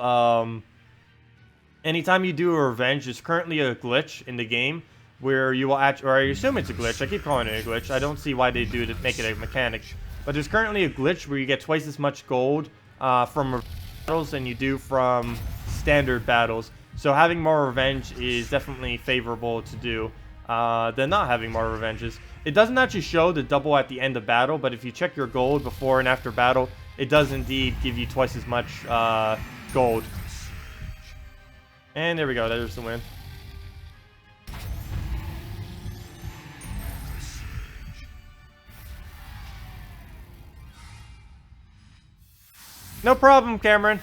A: anytime you do a revenge, there's currently a glitch in the game where you will or I assume it's a glitch. I keep calling it a glitch. I don't see why they do it to make it a mechanic. But there's currently a glitch where you get twice as much gold from battles than you do from standard battles. So having more revenge is definitely favorable to do than not having more revenges. It doesn't actually show the double at the end of battle, but if you check your gold before and after battle, it does indeed give you twice as much gold. And there we go, there's the win. No problem, Cameron.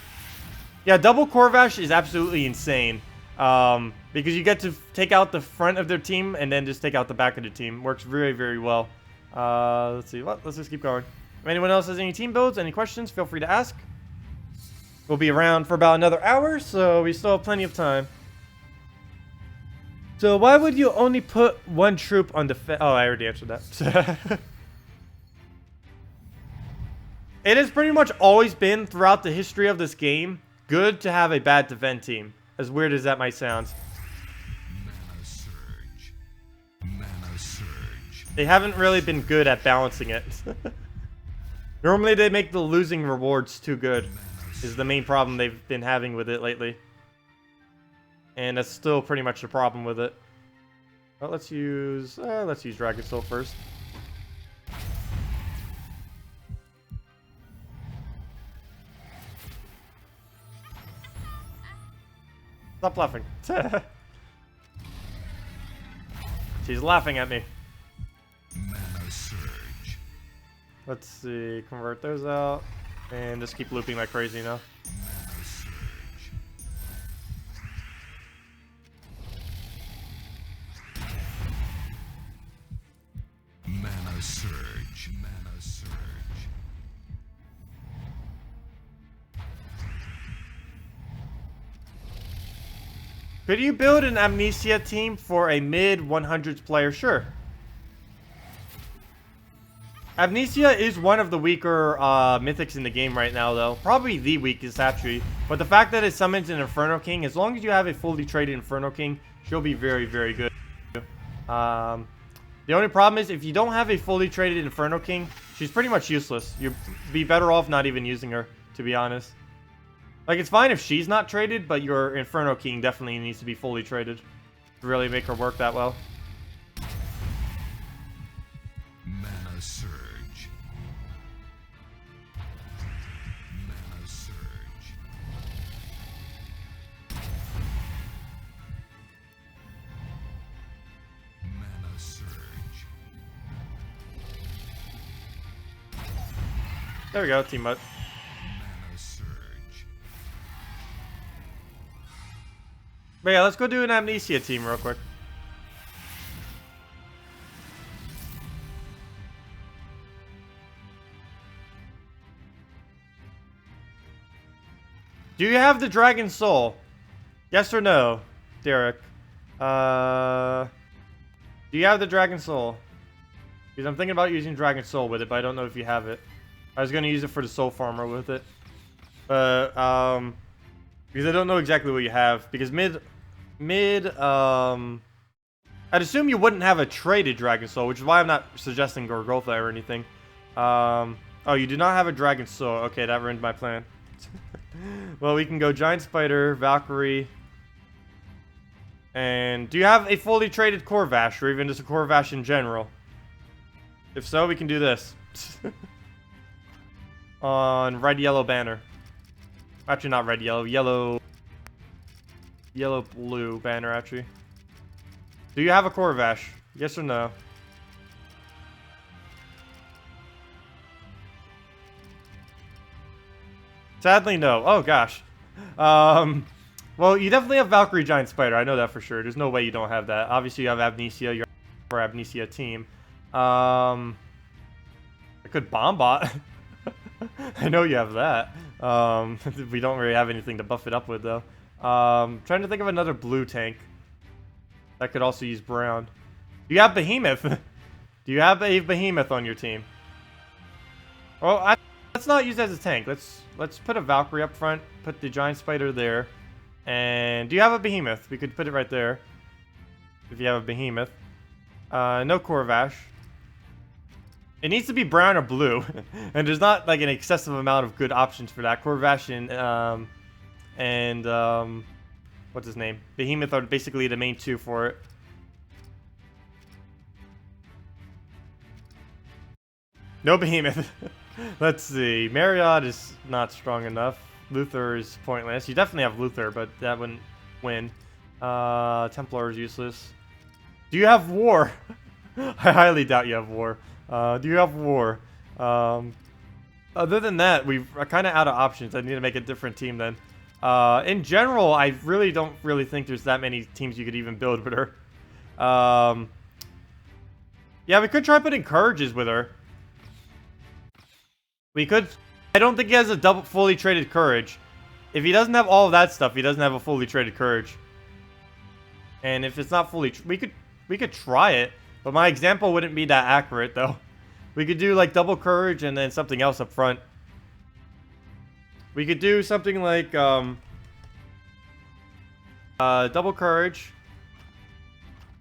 A: Yeah, double Corvash is absolutely insane. Because you get to take out the front of their team and then just take out the back of the team. Works very, very well. Let's see. Well, let's just keep going. If anyone else has any team builds, any questions, feel free to ask. We'll be around for about another hour, so we still have plenty of time. So why would you only put one troop on defense? Oh, I already answered that. It has pretty much always been, throughout the history of this game, good to have a bad defend team. As weird as that might sound.
B: Mana surge. Mana surge.
A: They haven't really been good at balancing it. Normally they make the losing rewards too good. Is the main problem they've been having with it lately. And that's still pretty much the problem with it. Well, let's use Dragon Soul first. Stop laughing. She's laughing at me.
B: Mana surge.
A: Let's see, convert those out. And just keep looping like crazy now.
B: Mana surge. Mana surge. Mana surge.
A: Could you build an Amnesia team for a mid 100s player? Sure. Amnesia is one of the weaker mythics in the game right now, though. Probably the weakest, actually. But the fact that it summons an Inferno King, as long as you have a fully traded Inferno King, she'll be very, very good. The only problem is, if you don't have a fully traded Inferno King, she's pretty much useless. You'd be better off not even using her, to be honest. Like, it's fine if she's not traded, but your Inferno King definitely needs to be fully traded to really make her work that well.
B: Mana surge. Mana surge. Mana surge.
A: There we go, team up.
B: Mana surge.
A: But yeah, let's go do an Amnesia team real quick. Do you have the Dragon Soul? Yes or no, Derek? Do you have the Dragon Soul? Because I'm thinking about using Dragon Soul with it, but I don't know if you have it. I was gonna use it for the Soul Farmer with it. But, because I don't know exactly what you have. Because I'd assume you wouldn't have a traded Dragon Soul, which is why I'm not suggesting Gorgotha or anything. Oh, you do not have a Dragon Soul. Okay, that ruined my plan. Well, we can go Giant Spider, Valkyrie. And do you have a fully traded Corvash, or even just a Corvash in general? If so, we can do this. On red-yellow banner. Actually, not red-yellow. Yellow-blue banner, actually. Do you have a Corvash? Yes or no? Sadly, no. Oh, gosh. Well, you definitely have Valkyrie Giant Spider. I know that for sure. There's no way you don't have that. Obviously, you have Amnesia. You're for Amnesia team. I could Bombot. I know you have that. We don't really have anything to buff it up with, though. Trying to think of another blue tank that could also use brown. Do you have Behemoth? Do you have a Behemoth on your team? Well, let's not use it as a tank. Let's put a Valkyrie up front. Put the Giant Spider there. And do you have a Behemoth? We could put it right there. If you have a Behemoth. No Corvash. It needs to be brown or blue. And there's not like an excessive amount of good options for that. Corvash and what's his name? Behemoth are basically the main two for it. No Behemoth. Let's see. Marriott is not strong enough. Luther is pointless. You definitely have Luther, but that wouldn't win. Templar is useless. Do you have War? I highly doubt you have War. Do you have War? Other than that, we're kind of out of options. I need to make a different team then. In general, I really don't think there's that many teams you could even build with her. Yeah, we could try putting Courages with her. We could. I don't think he has a fully traded Courage. If he doesn't have all of that stuff, he doesn't have a fully traded Courage. And if it's not fully, we could try it. But my example wouldn't be that accurate, though. We could do like double Courage and then something else up front. We could do something like Double courage.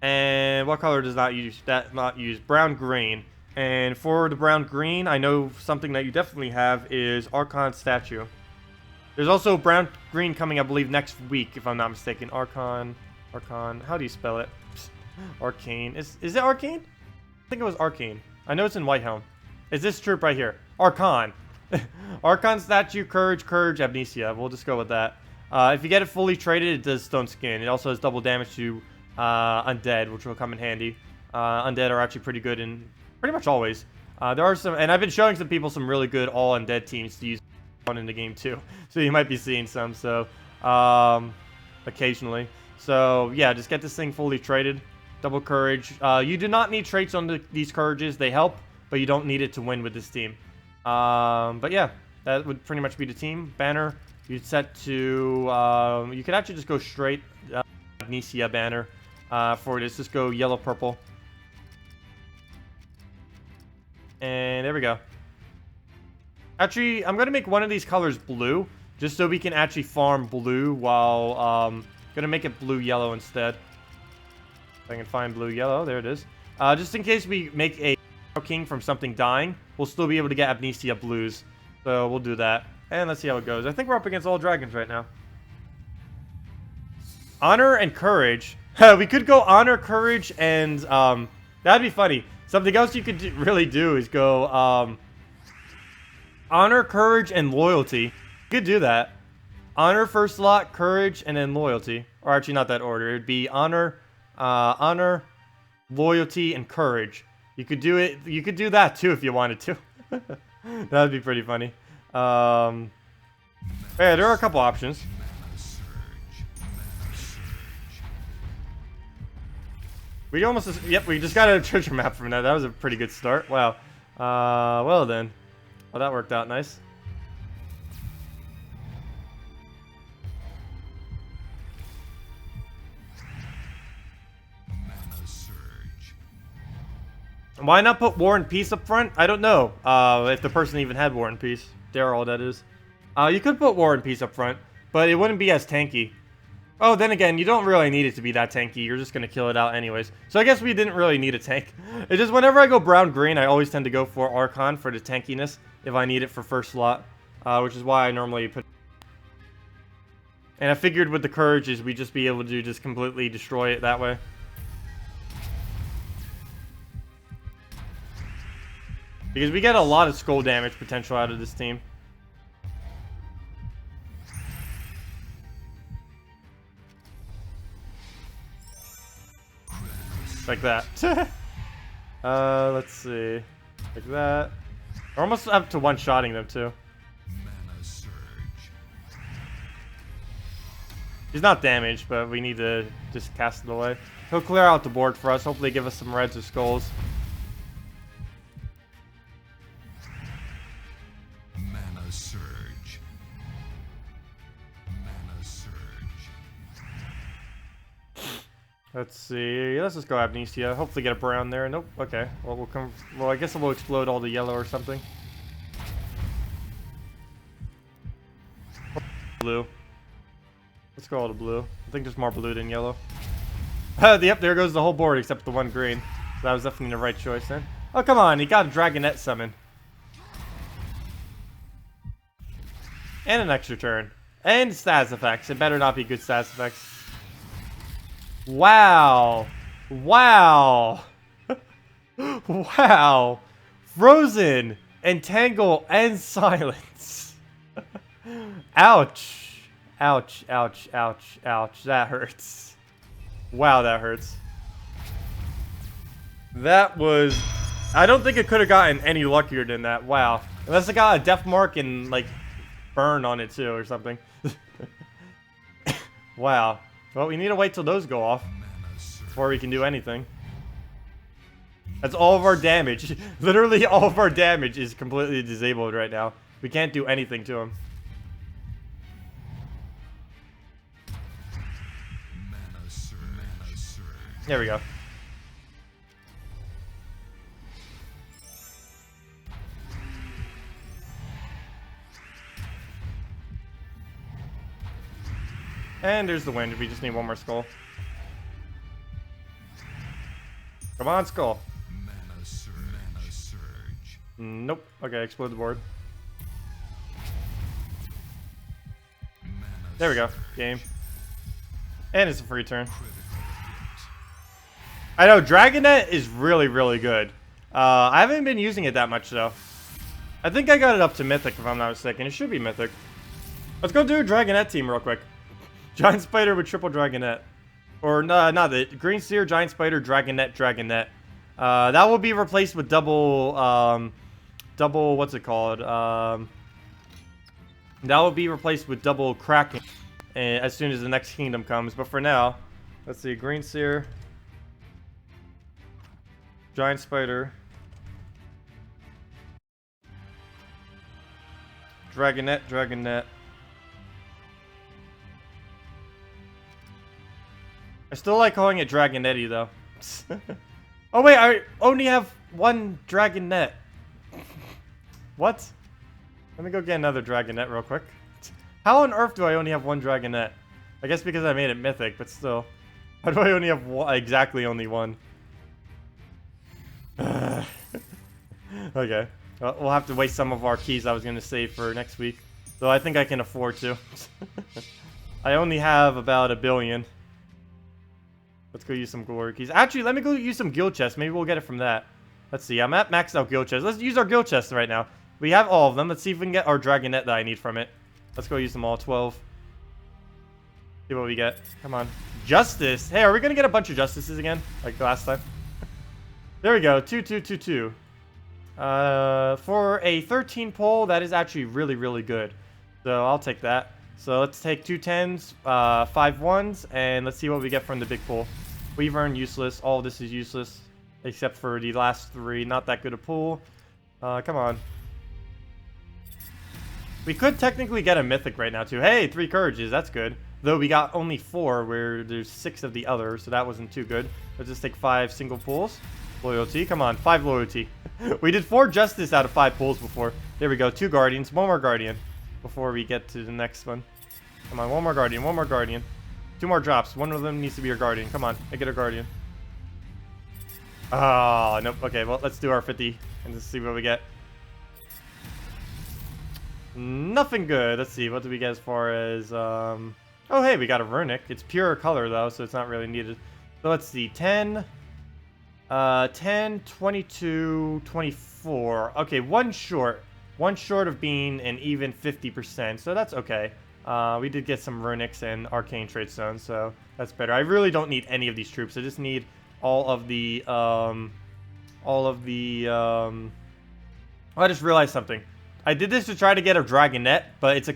A: And what color does not use that? Not use brown green. And for the brown green, I know something that you definitely have is Archon statue. There's also brown green coming, I believe, next week, if I'm not mistaken. Archon. How do you spell it? Arcane. Is it Arcane? I think it was Arcane. I know it's in Whitehelm. Is this troop right here? Archon. Archon statue, courage, amnesia. We'll just go with that. If you get it fully traded, it does stone skin. It also has double damage to undead, which will come in handy. Undead are actually pretty good in pretty much always. There are some, and I've been showing some people some really good all undead teams to use on in the game too. So you might be seeing some. So occasionally. So yeah, just get this thing fully traded. Double courage. You do not need traits on these courages. They help, but you don't need it to win with this team. But yeah, that would pretty much be the team. Banner, you'd set to, you could actually just go straight Amnesia banner for this. Just go yellow, purple. And there we go. Actually, I'm going to make one of these colors blue, just so we can actually farm blue while, going to make it blue-yellow instead. If I can find blue-yellow, there it is. Just in case we make a king from something dying, we'll still be able to get Amnesia blues. So we'll do that. And let's see how it goes. I think we're up against all dragons right now. Honor and courage. We could go honor, courage, and that'd be funny. Something else you could really do is go honor, courage, and loyalty. You could do that. Honor first slot, courage, and then loyalty. Or actually not that order. It'd be honor, honor, loyalty, and courage. You could do it. You could do that too if you wanted to. That'd be pretty funny. Yeah, there are a couple options. We almost, yep, we just got a treasure map from that. That was a pretty good start. Wow. Well then. Well, that worked out nice. Why not put War and Peace up front? I don't know if the person even had War and Peace. Daryl, that is. You could put War and Peace up front, but it wouldn't be as tanky. Oh, then again, you don't really need it to be that tanky. You're just going to kill it out anyways. So I guess we didn't really need a tank. It's just whenever I go brown-green, I always tend to go for Archon for the tankiness if I need it for first slot, which is why I normally put... And I figured with the courages, we'd just be able to just completely destroy it that way. Because we get a lot of skull damage potential out of this team. Like that. Let's see. Like that. We're almost up to one-shotting them, too. He's not damaged, but we need to just cast it away. He'll clear out the board for us. Hopefully give us some reds or skulls.
B: Mana surge. Mana surge.
A: Let's see. Let's just go Amnesia. Hopefully get a brown there. Nope. Okay. Well, we'll come. Well, I guess we'll explode all the yellow or something. Blue. Let's go all to blue. I think there's more blue than yellow. Yep, there goes the whole board except the one green. So that was definitely the right choice then. Oh, come on. He got a Dragonette summon. And an extra turn. And stats effects. It better not be good stats effects. Wow. Wow. Wow. Frozen. Entangle and silence. Ouch. Ouch, ouch, ouch, ouch. That hurts. Wow, that hurts. That was... I don't think it could have gotten any luckier than that. Wow. Unless it got a death mark and, like, burn on it, too, or something. Wow. Well, we need to wait till those go off before we can do anything. That's all of our damage. Literally all of our damage is completely disabled right now. We can't do anything to him. There we go. And there's the wind. We just need one more skull. Come on, skull.
B: Mana surge. Mana surge.
A: Nope. Okay, explode the board.
B: Mana
A: There we go.
B: surge.
A: Game. And it's a free turn.
B: Critical hit.
A: I know, Dragonet is really, really good. I haven't been using it that much, though. I think I got it up to Mythic, if I'm not mistaken. It should be Mythic. Let's go do a Dragonet team real quick. Giant Spider with triple Dragonet. Or, no, not the Green Seer, Giant Spider, Dragonet, Dragonet. That will be replaced with double, what's it called? That will be replaced with double Kraken as soon as the next kingdom comes. But for now, let's see, Green Seer, Giant Spider, Dragonet, Dragonet. I still like calling it Dragonetti though. Oh wait, I only have one Dragonet. What? Let me go get another Dragonet real quick. How on earth do I only have one Dragonet? I guess because I made it Mythic, but still. How do I only have one, exactly only one? Okay. Well, we'll have to waste some of our keys I was going to save for next week. Though I think I can afford to. I only have about 1 billion. Let's go use some glory keys. Actually, let me go use some guild chests. Maybe we'll get it from that. Let's see. I'm at maxed out guild chests. Let's use our guild chests right now. We have all of them. Let's see if we can get our Dragonet that I need from it. Let's go use them all. 12. See what we get. Come on. Justice. Hey, are we going to get a bunch of Justices again? Like last time? There we go. 2, 2, 2, 2. For a 13 pull, that is actually really, really good. So I'll take that. So let's take 2 10s, 5 1s, and let's see what we get from the big pull. Weavern, useless. All of this is useless. Except for the last 3. Not that good a pull. Come on. We could technically get a Mythic right now, too. Hey, 3 Courages. That's good. Though we got only 4, where there's 6 of the others, so that wasn't too good. Let's just take 5 single pulls. Loyalty. Come on. 5 loyalty. We did 4 Justice out of 5 pulls before. There we go. 2 Guardians. 1 more Guardian before we get to the next one. Come on. 1 more Guardian. 1 more Guardian. 2 more drops. One of them needs to be your Guardian. Come on. I get a Guardian. Ah, nope. Okay, well, let's do our 50 and just see what we get. Nothing good. Let's see. What do we get as far as... Oh, hey, we got a Runic. It's pure color, though, so it's not really needed. So let's see. 10... 10, 22, 24. Okay, one short. One short of being an even 50%, so that's okay. We did get some Runics and Arcane Trade Stones, so that's better. I really don't need any of these troops. I just need all of the, Oh, I just realized something. I did this to try to get a Dragonet, but it's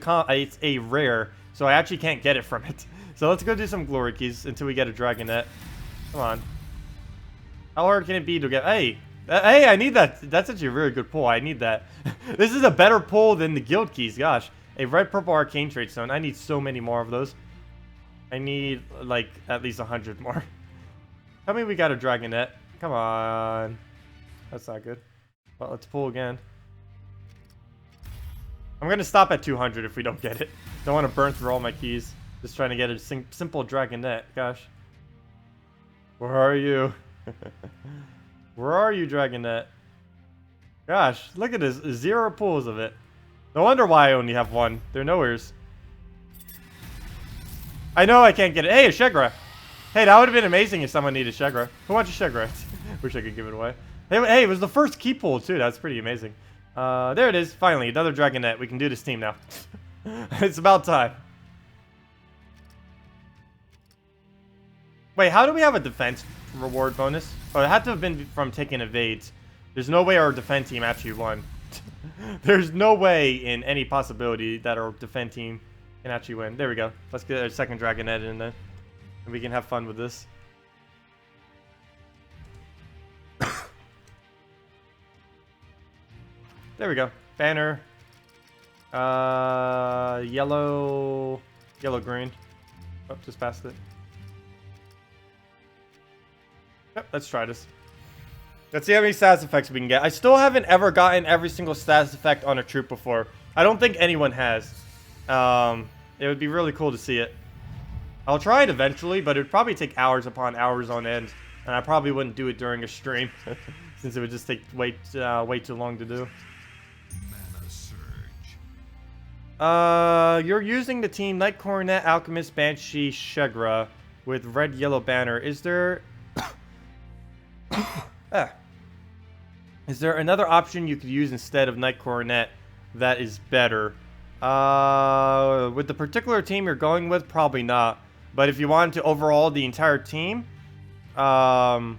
A: a rare, so I actually can't get it from it. So let's go do some glory keys until we get a Dragonet. Come on. How hard can it be to get... Hey, I need that. That's actually a really good pull. I need that. This is a better pull than the guild keys. Gosh. A red purple arcane trade stone. I need so many more of those. I need, like, at least 100 more. Tell me we got a Dragonet. Come on. That's not good. Well, let's pull again. I'm going to stop at 200 if we don't get it. Don't want to burn through all my keys. Just trying to get a simple Dragonet. Gosh. Where are you? Where are you, Dragonet? Gosh, look at this. 0 pulls of it. No wonder why I only have 1. They're nowheres. I know I can't get it. Hey, a Shegra. Hey, that would have been amazing if someone needed Shegra. Who wants a Shegra? Wish I could give it away. Hey, it was the first key pull, too. That's pretty amazing. There it is. Finally, another Dragonet. We can do this team now. It's about time. Wait, how do we have a defense reward bonus? Oh, it had to have been from taking evades. There's no way our defend team actually won. There's no way in any possibility that our defend team can actually win. There we go. Let's get a second Dragonet in there. And we can have fun with this. There we go. Banner. Yellow. Yellow green. Oh, just passed it. Yep, let's try this. Let's see how many status effects we can get. I still haven't ever gotten every single status effect on a troop before. I don't think anyone has. It would be really cool to see it. I'll try it eventually, but it would probably take hours upon hours on end. And I probably wouldn't do it during a stream. Since it would just take way too long to do.
B: Mana surge.
A: You're using the team Knight Coronet, Alchemist, Banshee, Shegra with red yellow banner. Is there is there another option you could use instead of Knight Coronet that is better? With the particular team you're going with, probably not. But if you wanted to overall the entire team, actually,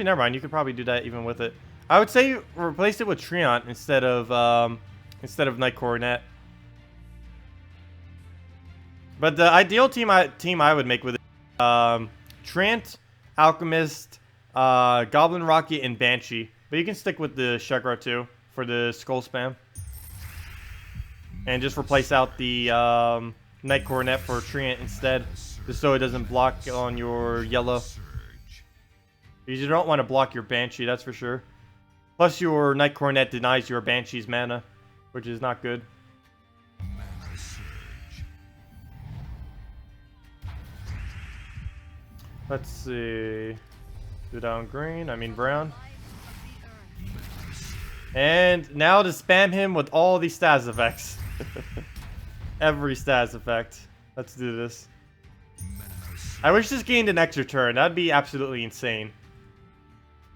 A: never mind. You could probably do that even with it. I would say replace it with Treant instead of Knight Coronet. But the ideal team I would make with it, Treant, Alchemist, Goblin Rocket, and Banshee. But you can stick with the Shegra too for the skull spam, and just replace out the Knight Coronet for Treant instead, just so it doesn't block on your yellow. Because you don't want to block your Banshee, that's for sure. Plus your Knight Coronet denies your Banshee's mana, which is not good.
B: Mana surge.
A: Let's see. Do down green, I mean brown. And now to spam him with all these stats effects. Every stats effect. Let's do this. I wish this gained an extra turn. That'd be absolutely insane.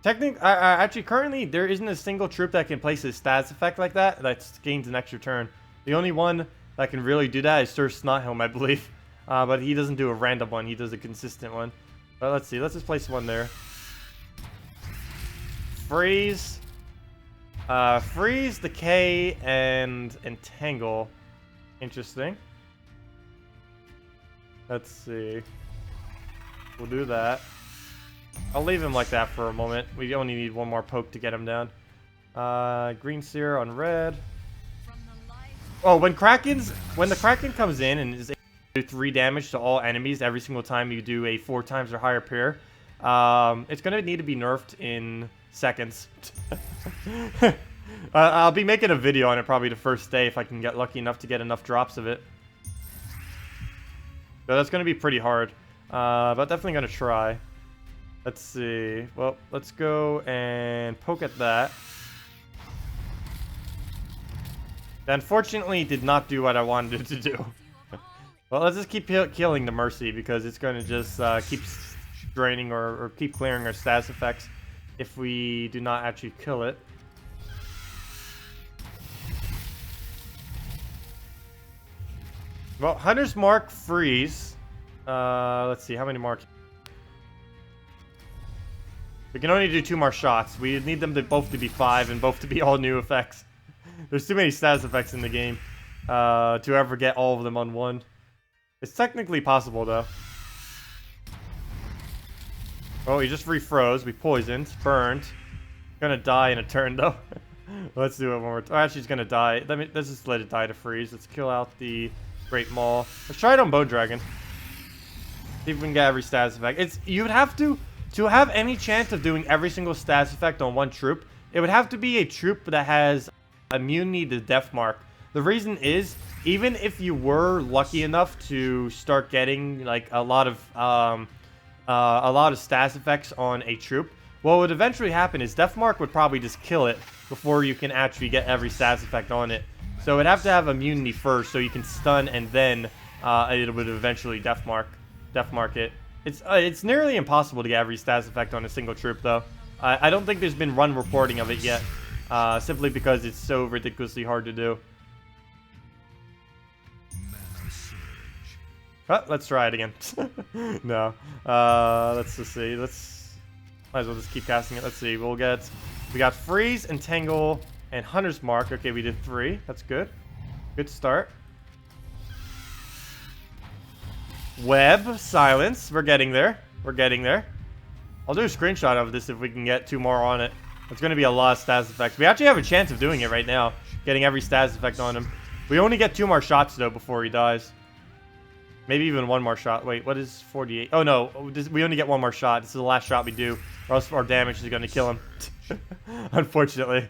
A: Actually, currently, there isn't a single troop that can place a stats effect like that gains an extra turn. The only one that can really do that is Sir Snothelm, I believe. But he doesn't do a random one. He does a consistent one. But let's see. Let's just place one there. Freeze. Freeze, Decay, and Entangle. Interesting. Let's see. We'll do that. I'll leave him like that for a moment. We only need one more poke to get him down. Green Seer on red. Oh, when the Kraken comes in and is able to do 3 damage to all enemies every single time you do a 4 times or higher pair, it's gonna need to be nerfed in seconds. I'll be making a video on it probably the first day if I can get lucky enough to get enough drops of it. So that's gonna be pretty hard, but definitely gonna try. Let's see. Well, let's go and poke at that. That unfortunately did not do what I wanted it to do. Well, let's just keep killing the Mercy because it's going to just keep draining or keep clearing our stats effects if we do not actually kill it. Well, Hunter's Mark freeze. Let's see, how many more? We can only do 2 more shots. We need them to both to be 5 and both to be all new effects. There's too many stats effects in the game to ever get all of them on one. It's technically possible though. Oh, he just refroze. We poisoned, burned. Gonna die in a turn though. Let's do it one more time. Oh, actually, he's gonna die. Let's just let it die to freeze. Let's kill out the Great Maul. Let's try it on Bone Dragon. See if we can get every stats effect. You would have to have any chance of doing every single stats effect on one troop. It would have to be a troop that has immunity to Death Mark. The reason is, even if you were lucky enough to start getting like a lot of stats effects on a troop, what would eventually happen is Death Mark would probably just kill it before you can actually get every stats effect on it. So it'd have to have immunity first, so you can stun and then it would eventually Death Mark it. It's nearly impossible to get every stats effect on a single troop though. I don't think there's been run reporting of it yet, simply because it's so ridiculously hard to do. Let's try it again. No. Let's just see. Might as well just keep casting it. Let's see. We got Freeze, Entangle, and Hunter's Mark. Okay, we did 3. That's good. Good start. Web, Silence. We're getting there. I'll do a screenshot of this if we can get 2 more on it. It's going to be a lot of stats effects. We actually have a chance of doing it right now. Getting every stats effect on him. We only get 2 more shots though before he dies. Maybe even 1 more shot. Wait, what is 48? Oh no, we only get 1 more shot. This is the last shot we do, or else our damage is going to kill him. Unfortunately.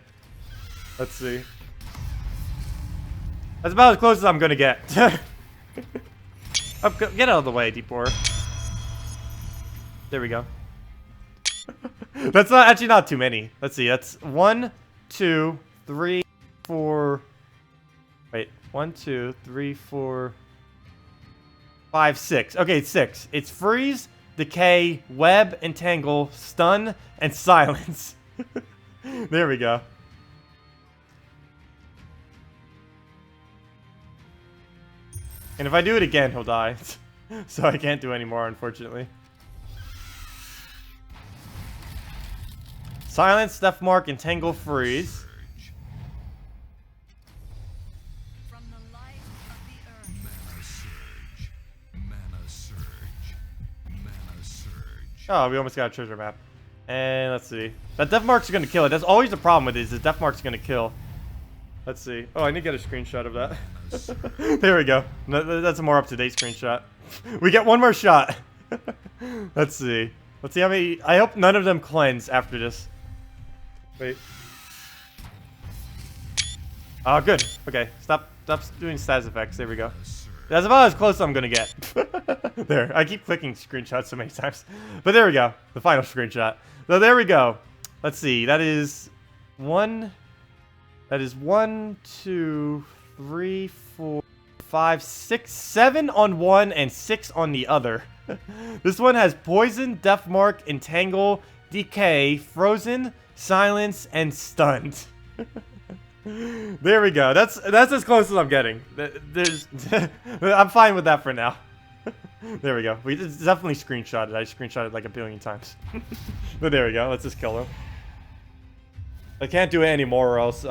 A: Let's see. That's about as close as I'm going to get. Up, get out of the way, D4. There we go. That's not actually not too many. Let's see. That's 1, 2, 3, 4. Wait, 1, 2, 3, 4, 5, 6. Okay, it's 6. It's freeze, decay, web, entangle, stun, and silence. There we go. And if I do it again, he'll die. So I can't do any more, unfortunately. Silence, Death Mark, Entangle, Freeze.
C: From the life of the earth.
B: Mana surge. Mana surge. Mana surge.
A: Oh, we almost got a treasure map. And let's see. That Death Mark's gonna kill it. That's always the problem with it, is the Death Mark's gonna kill. Let's see. Oh, I need to get a screenshot of that. There we go. That's a more up-to-date screenshot. We get one more shot. Let's see. Let's see how many... I hope none of them cleanse after this. Wait. Oh, good. Okay. Stop doing stats effects. There we go. That's about as close as I'm gonna get. There. I keep clicking screenshots so many times. But there we go. The final screenshot. So there we go. Let's see. That is 1... That is 1, 2, 3, 4, 5, 6, 7 on one and 6 on the other. This one has poison, death mark, entangle, decay, frozen, silence, and stunned. There we go. That's as close as I'm getting. I'm fine with that for now. There we go. We definitely screenshotted. I screenshotted like a billion times. But there we go. Let's just kill him. I can't do it anymore or else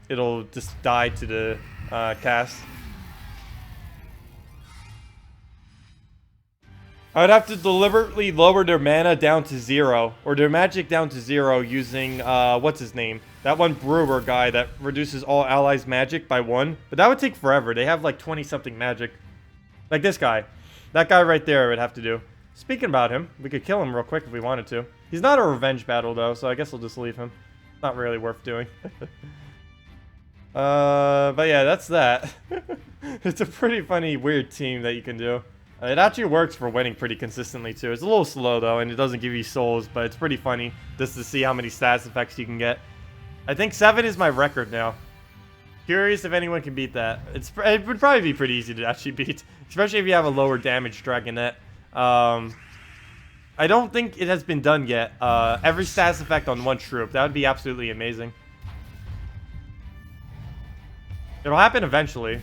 A: it'll just die to the cast. I would have to deliberately lower their mana down to 0, or their magic down to 0 using, what's his name? That one brewer guy that reduces all allies' magic by 1. But that would take forever. They have like 20-something magic. Like this guy. That guy right there I would have to do. Speaking about him, we could kill him real quick if we wanted to. He's not a revenge battle though, so I guess we'll just leave him. Not really worth doing. But yeah, that's that. It's a pretty funny, weird team that you can do. It actually works for winning pretty consistently too. It's a little slow though, and it doesn't give you souls, but it's pretty funny just to see how many stats effects you can get. I think 7 is my record now. Curious if anyone can beat that. It would probably be pretty easy to actually beat, especially if you have a lower damage dragonet. I don't think it has been done yet. Every stats effect on one troop. That would be absolutely amazing. It'll happen eventually.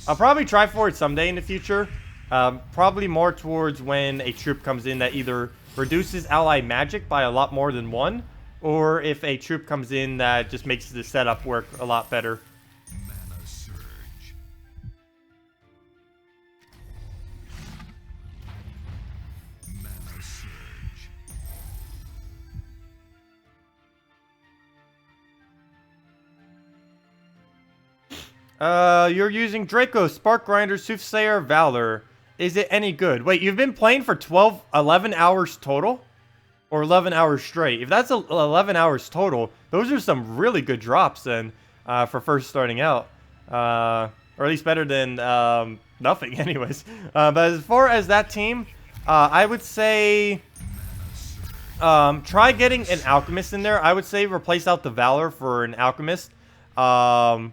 A: I'll probably try for it someday in the future. Probably more towards when a troop comes in that either reduces ally magic by a lot more than 1, or if a troop comes in that just makes the setup work a lot better.
B: Mana surge. Mana surge.
A: You're using Draco, Spark Grinder, Soothsayer, Valor. Is it any good? Wait, you've been playing for 11 hours total? Or 11 hours straight? If that's 11 hours total, those are some really good drops then, for first starting out. Or at least better than, nothing anyways. But as far as that team, I would say, try getting an Alchemist in there. I would say replace out the Valor for an Alchemist. And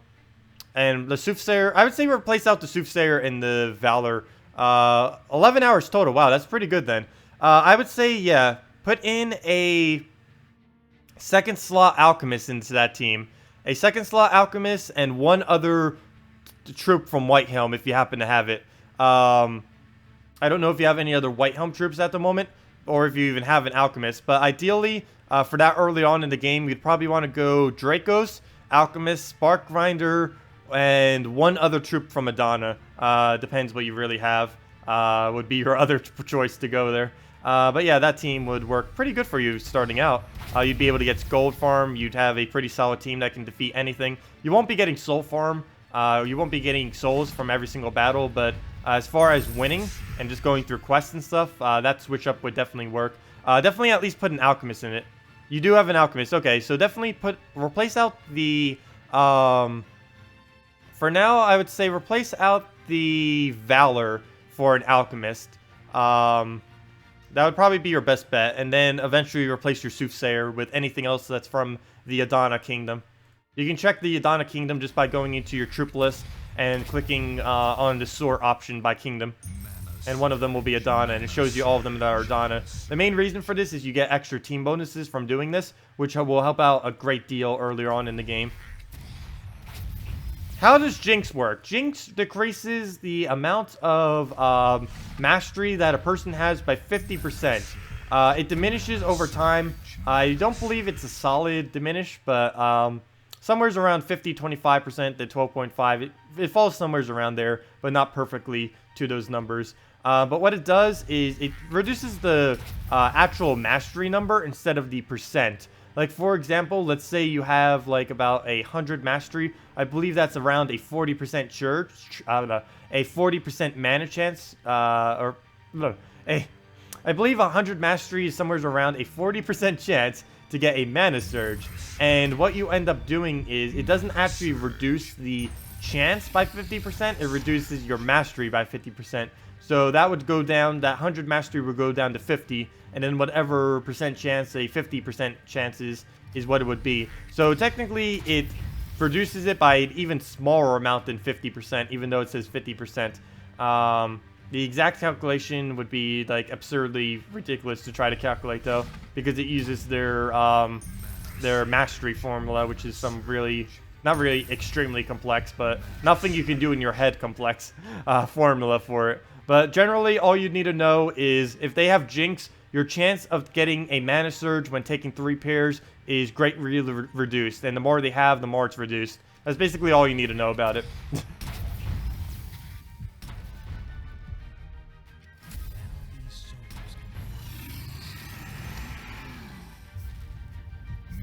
A: the Soothsayer, I would say replace out the Soothsayer and the Valor. 11 hours total. Wow, that's pretty good then. I would say, yeah, put in a second slot Alchemist into that team. A second slot Alchemist and one other troop from Whitehelm if you happen to have it. I don't know if you have any other Whitehelm troops at the moment, or if you even have an Alchemist. But ideally, for that early on in the game, you'd probably want to go Dracos, Alchemist, Spark Grinder, and one other troop from Adana. Depends what you really have. Would be your other choice to go there. But yeah, that team would work pretty good for you starting out. You'd be able to get gold farm. You'd have a pretty solid team that can defeat anything. You won't be getting soul farm. You won't be getting souls from every single battle. But as far as winning and just going through quests and stuff, that switch up would definitely work. Definitely at least put an Alchemist in it. You do have an Alchemist. Okay, so definitely replace out the... For now, I would say replace out the Valor for an alchemist. That would probably be your best bet, and then eventually replace your soothsayer with anything else that's from the Adana Kingdom. You can check the Adana Kingdom just by going into your troop list and clicking on the sort option by kingdom. And one of them will be Adana, and it shows you all of them that are Adana. The main reason for this is you get extra team bonuses from doing this, which will help out a great deal earlier on in the game. How does Jinx work? Jinx decreases the amount of mastery that a person has by 50%. It diminishes over time. I don't believe it's a solid diminish, but somewhere around 50, 25% to 12.5. It falls somewhere around there, but not perfectly to those numbers. But what it does is it reduces the actual mastery number instead of the percent. Like, for example, let's say you have, like, about 100 mastery. I believe that's around a 40% a 40% mana chance, I believe 100 mastery is somewhere around a 40% chance to get a mana surge. And what you end up doing is, it doesn't actually reduce the chance by 50%, it reduces your mastery by 50%. So that would go down, that 100 mastery would go down to 50, and then whatever percent chance, a 50% chances, is what it would be. So technically, it reduces it by an even smaller amount than 50%, even though it says 50%. The exact calculation would be, like, absurdly ridiculous to try to calculate, though, because it uses their mastery formula, which is some really, not really extremely complex, but nothing you can do in your head complex formula for it. But generally, all you need to know is if they have Jinx, your chance of getting a mana surge when taking 3 pairs is greatly reduced. And the more they have, the more it's reduced. That's basically all you need to know about it.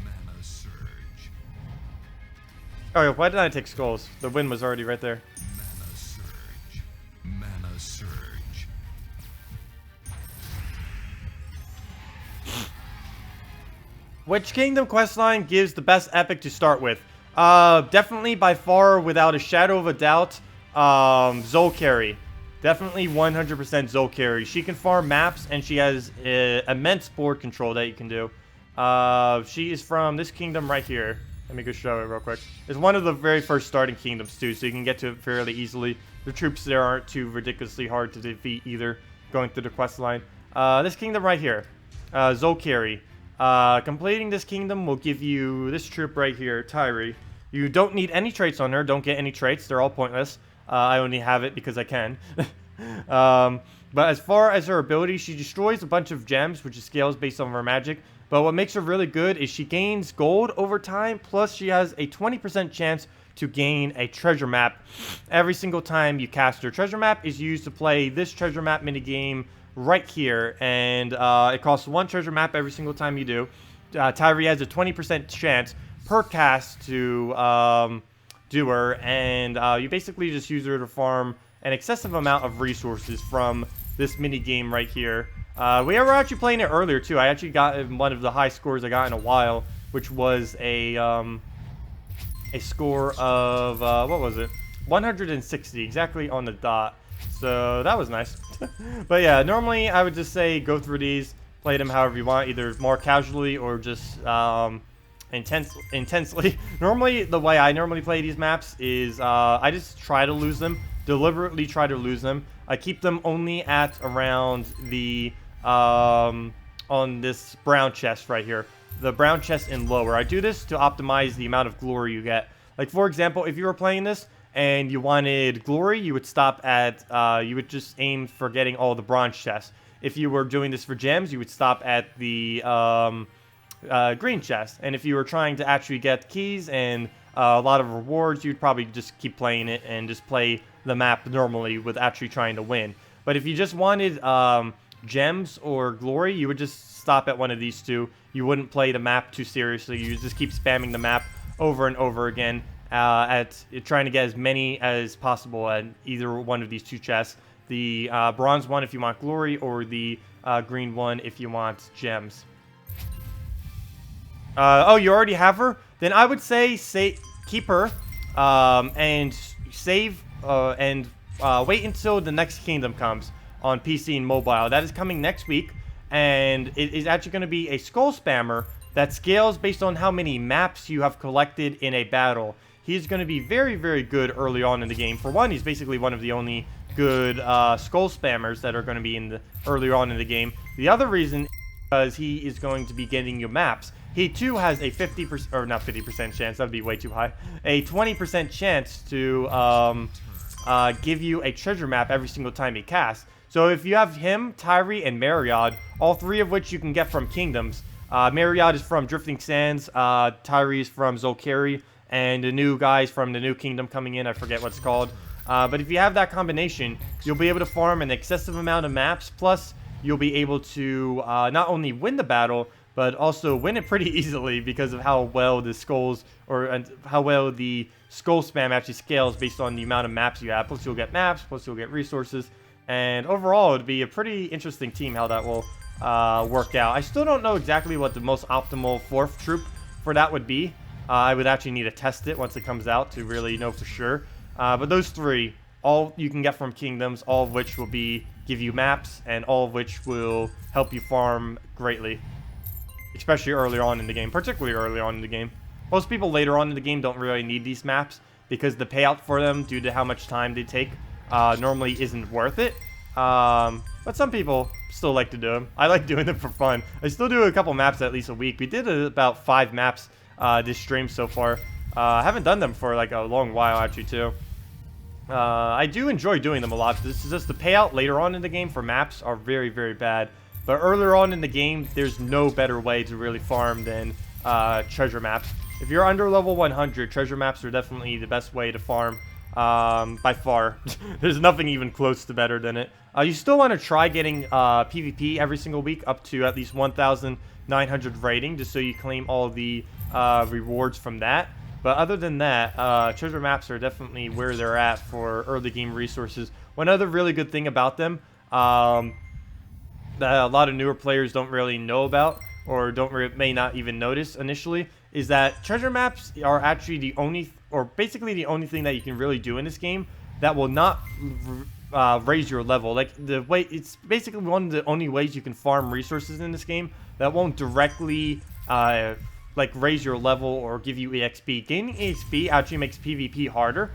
B: Mana surge.
A: Oh, why did I take skulls? The win was already right there.
B: Mana surge. Mana surge.
A: Which Kingdom questline gives the best epic to start with? Definitely by far, without a shadow of a doubt, Zolcarry. Definitely 100% Zolcarry. She can farm maps, and she has immense board control that you can do. She is from this kingdom right here. Let me go show it real quick. It's one of the very first starting kingdoms, too, so you can get to it fairly easily. The troops there aren't too ridiculously hard to defeat either, going through the quest line. This kingdom right here, Zolcarry. Completing this kingdom will give you this troop right here, Tyri. You don't need any traits on her. Don't get any traits. They're all pointless. I only have it because I can. But as far as her ability, she destroys a bunch of gems, which is scales based on her magic. But what makes her really good is she gains gold over time, plus she has a 20% chance to gain a treasure map every single time you cast her. Treasure map is used to play this treasure map minigame right here, and it costs 1 treasure map every single time you do. Tyri has a 20% chance per cast to do her, and you basically just use her to farm an excessive amount of resources from this mini game right here. We were actually playing it earlier too. I actually got one of the high scores I got in a while, which was a score of what was it? 160, exactly on the dot. So that was nice. But yeah, normally I would just say go through these, play them however you want, either more casually or just intensely. Normally, the way I normally play these maps is I just try to lose them, deliberately try to lose them. I keep them only at around the on this brown chest right here, the brown chest and lower. I do this to optimize the amount of glory you get. Like, for example, if you were playing this and you wanted glory, you would stop at, you would just aim for getting all the bronze chests. If you were doing this for gems, you would stop at the green chest. And if you were trying to actually get keys and a lot of rewards, you'd probably just keep playing it and just play the map normally with actually trying to win. But if you just wanted gems or glory, you would just stop at one of these two. You wouldn't play the map too seriously. You just keep spamming the map over and over again at trying to get as many as possible at either one of these two chests. The bronze one if you want glory, or the green one if you want gems. Oh, you already have her? Then I would say keep her and save and wait until the next kingdom comes on PC and mobile. That is coming next week, and it is actually going to be a skull spammer that scales based on how many maps you have collected in a battle. He's going to be very, very good early on in the game. For one, he's basically one of the only good skull spammers that are going to be in the earlier on in the game. The other reason is because he is going to be getting you maps. He too has a 50%, or not 50% chance, that would be way too high, a 20% chance to give you a treasure map every single time he casts. So if you have him, Tyree, and Mariod, all three of which you can get from Kingdoms. Mariod is from Drifting Sands, Tyree is from Zolkari, and the new guys from the new kingdom coming in, I forget what it's called. But if you have that combination, you'll be able to farm an excessive amount of maps, plus you'll be able to not only win the battle, but also win it pretty easily because of how well the skulls, or how well the skull spam actually scales based on the amount of maps you have. Plus you'll get maps, plus you'll get resources, and overall it'd be a pretty interesting team how that will work out. I still don't know exactly what the most optimal 4th troop for that would be. I would actually need to test it once it comes out to really know for sure. But those 3, all you can get from Kingdoms, all of which will give you maps, and all of which will help you farm greatly. Especially early on in the game, particularly early on in the game. Most people later on in the game don't really need these maps because the payout for them, due to how much time they take, normally isn't worth it. But some people still like to do them. I like doing them for fun. I still do a couple maps at least a week. We did about 5 maps this stream so far. I haven't done them for like a long while actually too. I do enjoy doing them a lot. This is just the payout later on in the game for maps are very, very bad. But earlier on in the game, there's no better way to really farm than treasure maps. If you're under level 100, treasure maps are definitely the best way to farm by far. There's nothing even close to better than it. You still want to try getting PvP every single week up to at least 1,900 rating, just so you claim all the rewards from that. But other than that, treasure maps are definitely where they're at for early game resources. One other really good thing about them, that a lot of newer players don't really know about, or may not even notice initially, is that treasure maps are actually the only, or basically the only thing that you can really do in this game that will not raise your level. Like it's basically one of the only ways you can farm resources in this game that won't directly like raise your level or give you EXP. Gaining EXP actually makes PvP harder,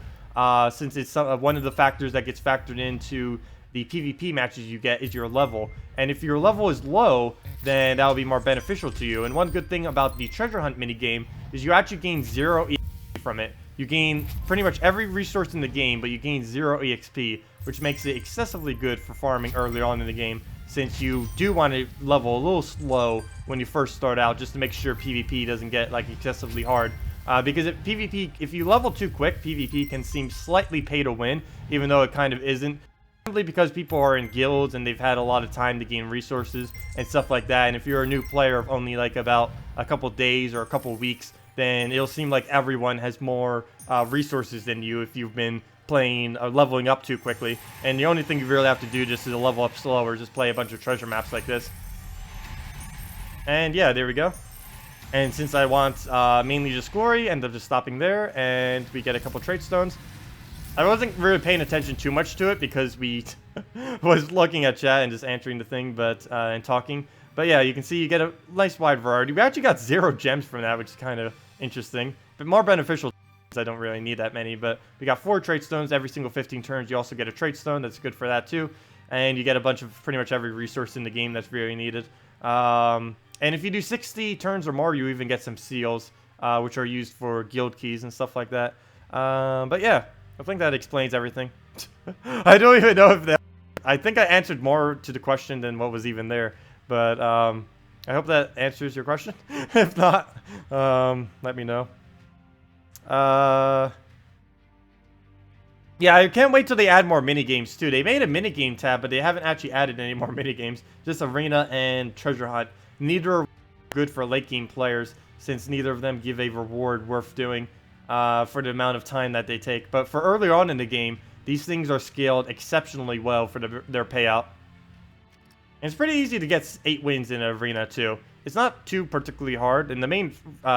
A: since it's one of the factors that gets factored into the PvP matches you get is your level. And if your level is low, then that will be more beneficial to you. And one good thing about the treasure hunt minigame is you actually gain 0 EXP from it. You gain pretty much every resource in the game, but you gain 0 EXP, which makes it excessively good for farming early on in the game, since you do want to level a little slow when you first start out, just to make sure PvP doesn't get like excessively hard. Because if you level too quick, PvP can seem slightly pay to win, even though it kind of isn't. Simply because people are in guilds and they've had a lot of time to gain resources and stuff like that. And if you're a new player of only like about a couple days or a couple weeks, then it'll seem like everyone has more resources than you if you've been playing leveling up too quickly. And the only thing you really have to do just to level up slower is just play a bunch of treasure maps like this. And yeah, there we go. And since I want mainly just glory, end up just stopping there, and we get a couple trait stones. I wasn't really paying attention too much to it because we was looking at chat and just answering the thing, but and talking. But yeah, you can see you get a nice wide variety. We actually got 0 gems from that, which is kind of interesting, but more beneficial. I don't really need that many, but we got 4 trait stones every single 15 turns. You also get a trait stone that's good for that too, and you get a bunch of pretty much every resource in the game that's really needed. And if you do 60 turns or more, you even get some seals, which are used for guild keys and stuff like that. But yeah. I think that explains everything. I don't even know if that... I think I answered more to the question than what was even there. But I hope that answers your question. If not, let me know. Yeah, I can't wait till they add more minigames too. They made a minigame tab, but they haven't actually added any more minigames. Just arena and treasure hunt. Neither are good for late game players, since neither of them give a reward worth doing. For the amount of time that they take. But for earlier on in the game, these things are scaled exceptionally well for their payout. And it's pretty easy to get 8 wins in an arena too. It's not too particularly hard, and the main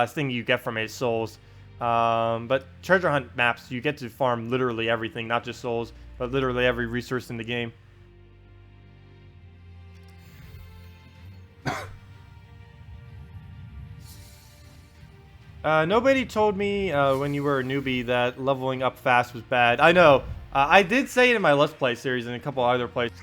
A: thing you get from it is souls. But treasure hunt maps, you get to farm literally everything, not just souls, but literally every resource in the game. Nobody told me when you were a newbie that leveling up fast was bad. I know. I did say it in my Let's Play series and a couple other places.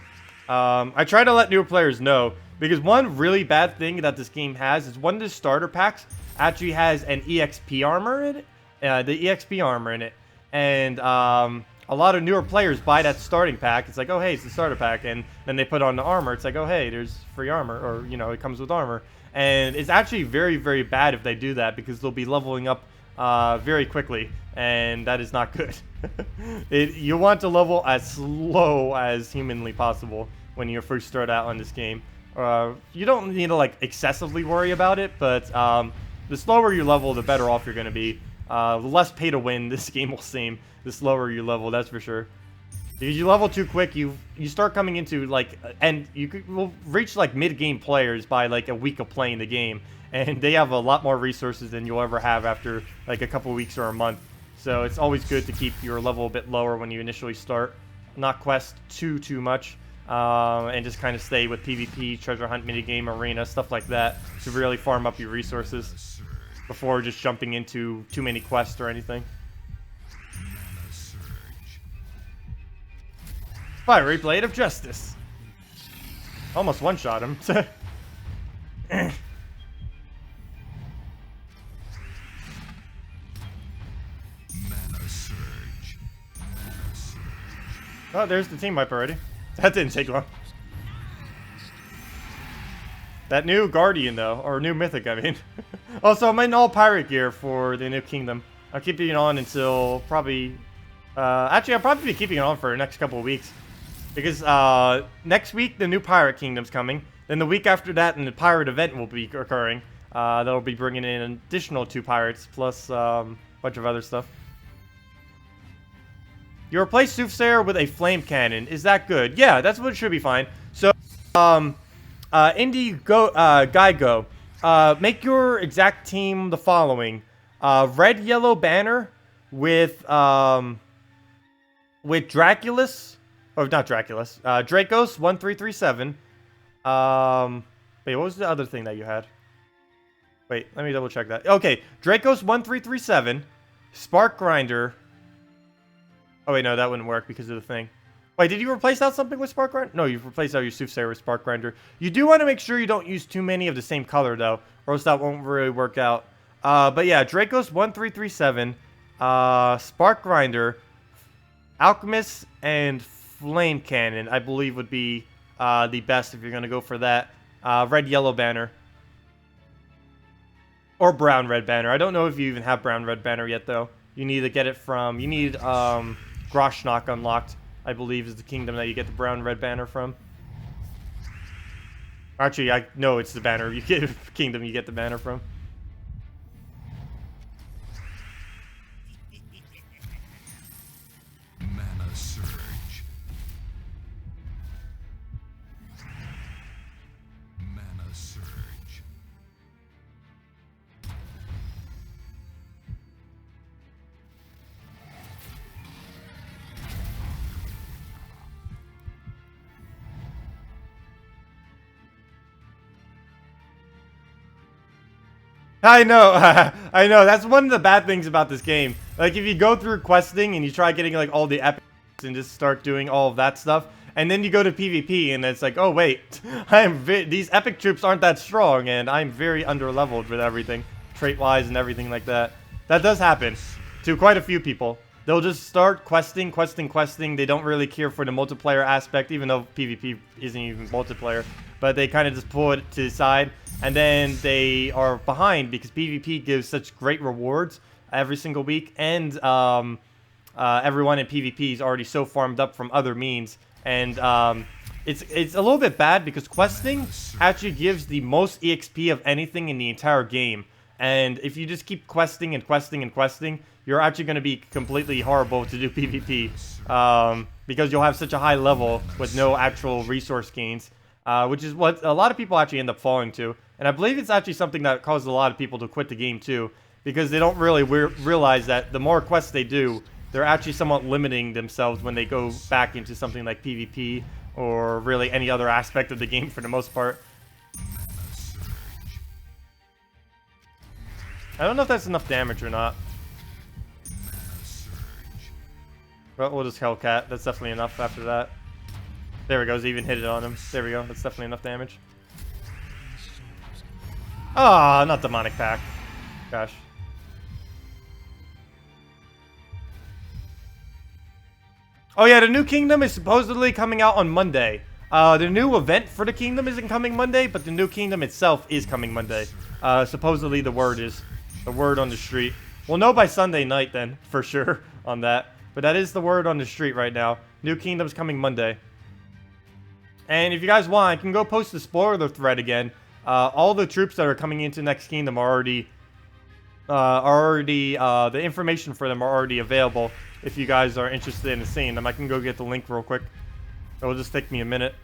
A: I try to let newer players know, because one really bad thing that this game has is one of the starter packs actually has an EXP armor in it. The EXP armor in it. And a lot of newer players buy that starting pack. It's like, oh, hey, it's the starter pack. And then they put on the armor. It's like, oh, hey, there's free armor. Or, you know, it comes with armor. And it's actually very, very bad if they do that, because they'll be leveling up very quickly. And that is not good. You want to level as slow as humanly possible when you first start out on this game. You don't need to, like, excessively worry about it, but the slower you level, the better off you're going to be. The less pay to win this game will seem, the slower you level, that's for sure. Because you level too quick, you start coming into, like, and will reach, like, mid-game players by, like, a week of playing the game. And they have a lot more resources than you'll ever have after, like, a couple weeks or a month. So it's always good to keep your level a bit lower when you initially start. Not quest too much. And just kind of stay with PvP, treasure hunt, minigame, arena, stuff like that. To really farm up your resources before just jumping into too many quests or anything. Fiery Blade of Justice. Almost one-shot him. Oh, there's the team wipe already. That didn't take long. That new Guardian, though, or new Mythic, I mean. Also, I'm in all pirate gear for the new kingdom. I'll keep it on until probably... actually, I'll probably be keeping it on for the next couple of weeks. Because next week, the new pirate kingdom's coming. Then the week after that, the pirate event will be occurring. That'll be bringing in an additional 2 pirates, plus a bunch of other stuff. You replace Soothsayer with a flame cannon. Is that good? Yeah, that's what should be fine. So, GoW. Make your exact team the following: red, yellow banner with Draculus, or not Draculus, Dracos 1337. Wait, what was the other thing that you had? Wait, let me double check that. Okay, Dracos 1337, Spark Grinder. Oh wait, no, that wouldn't work because of the thing. Wait, did you replace out something with Spark Grinder? No, you've replaced out your Soothsayer with Spark Grinder. You do want to make sure you don't use too many of the same color, though, or else that won't really work out. But yeah, Dracos 1337, Spark Grinder, Alchemist, and Flame Cannon, I believe would be the best if you're going to go for that. Red, yellow banner. Or brown, red banner. I don't know if you even have brown, red banner yet, though. You need to get it from... You need Groshnock unlocked, I believe, is the kingdom that you get the brown, red banner from. Actually, I know it's the banner. You get kingdom you get the banner from.
B: Mana Surge. Mana Surge.
A: I know, I know. That's one of the bad things about this game. Like, if you go through questing and you try getting, like, all the epics and just start doing all of that stuff, and then you go to PvP and it's like, oh, wait, these epic troops aren't that strong, and I'm very underleveled with everything, trait-wise and everything like that. That does happen to quite a few people. They'll just start questing. They don't really care for the multiplayer aspect, even though PvP isn't even multiplayer. But they kind of just pull it to the side, and then they are behind because PvP gives such great rewards every single week, and everyone in PvP is already so farmed up from other means, and it's a little bit bad because questing actually gives the most EXP of anything in the entire game, and if you just keep questing and questing, you're actually going to be completely horrible to do PvP, because you'll have such a high level with no actual resource gains. Which is what a lot of people actually end up falling to. And I believe it's actually something that caused a lot of people to quit the game too. because they don't really realize that the more quests they do, they're actually somewhat limiting themselves when they go back into something like PvP or really any other aspect of the game for the most part. I don't know if that's enough damage or not. Well, we'll just Hellcat. That's definitely enough after that. There we go. He even hit it on him. There we go. That's definitely enough damage. Ah, not Demonic Pack. Gosh. Oh yeah, the new kingdom is supposedly coming out on Monday. The new event for the kingdom isn't coming Monday, but the new kingdom itself is coming Monday. Supposedly the word is. The word on the street. We'll know by Sunday night then, for sure, on that. But that is the word on the street right now. New kingdom's coming Monday. And if you guys want, I can go post the spoiler thread again. All the troops that are coming into next kingdom are already, the information for them are already available. If you guys are interested in seeing them, I can go get the link real quick. It'll just take me a minute.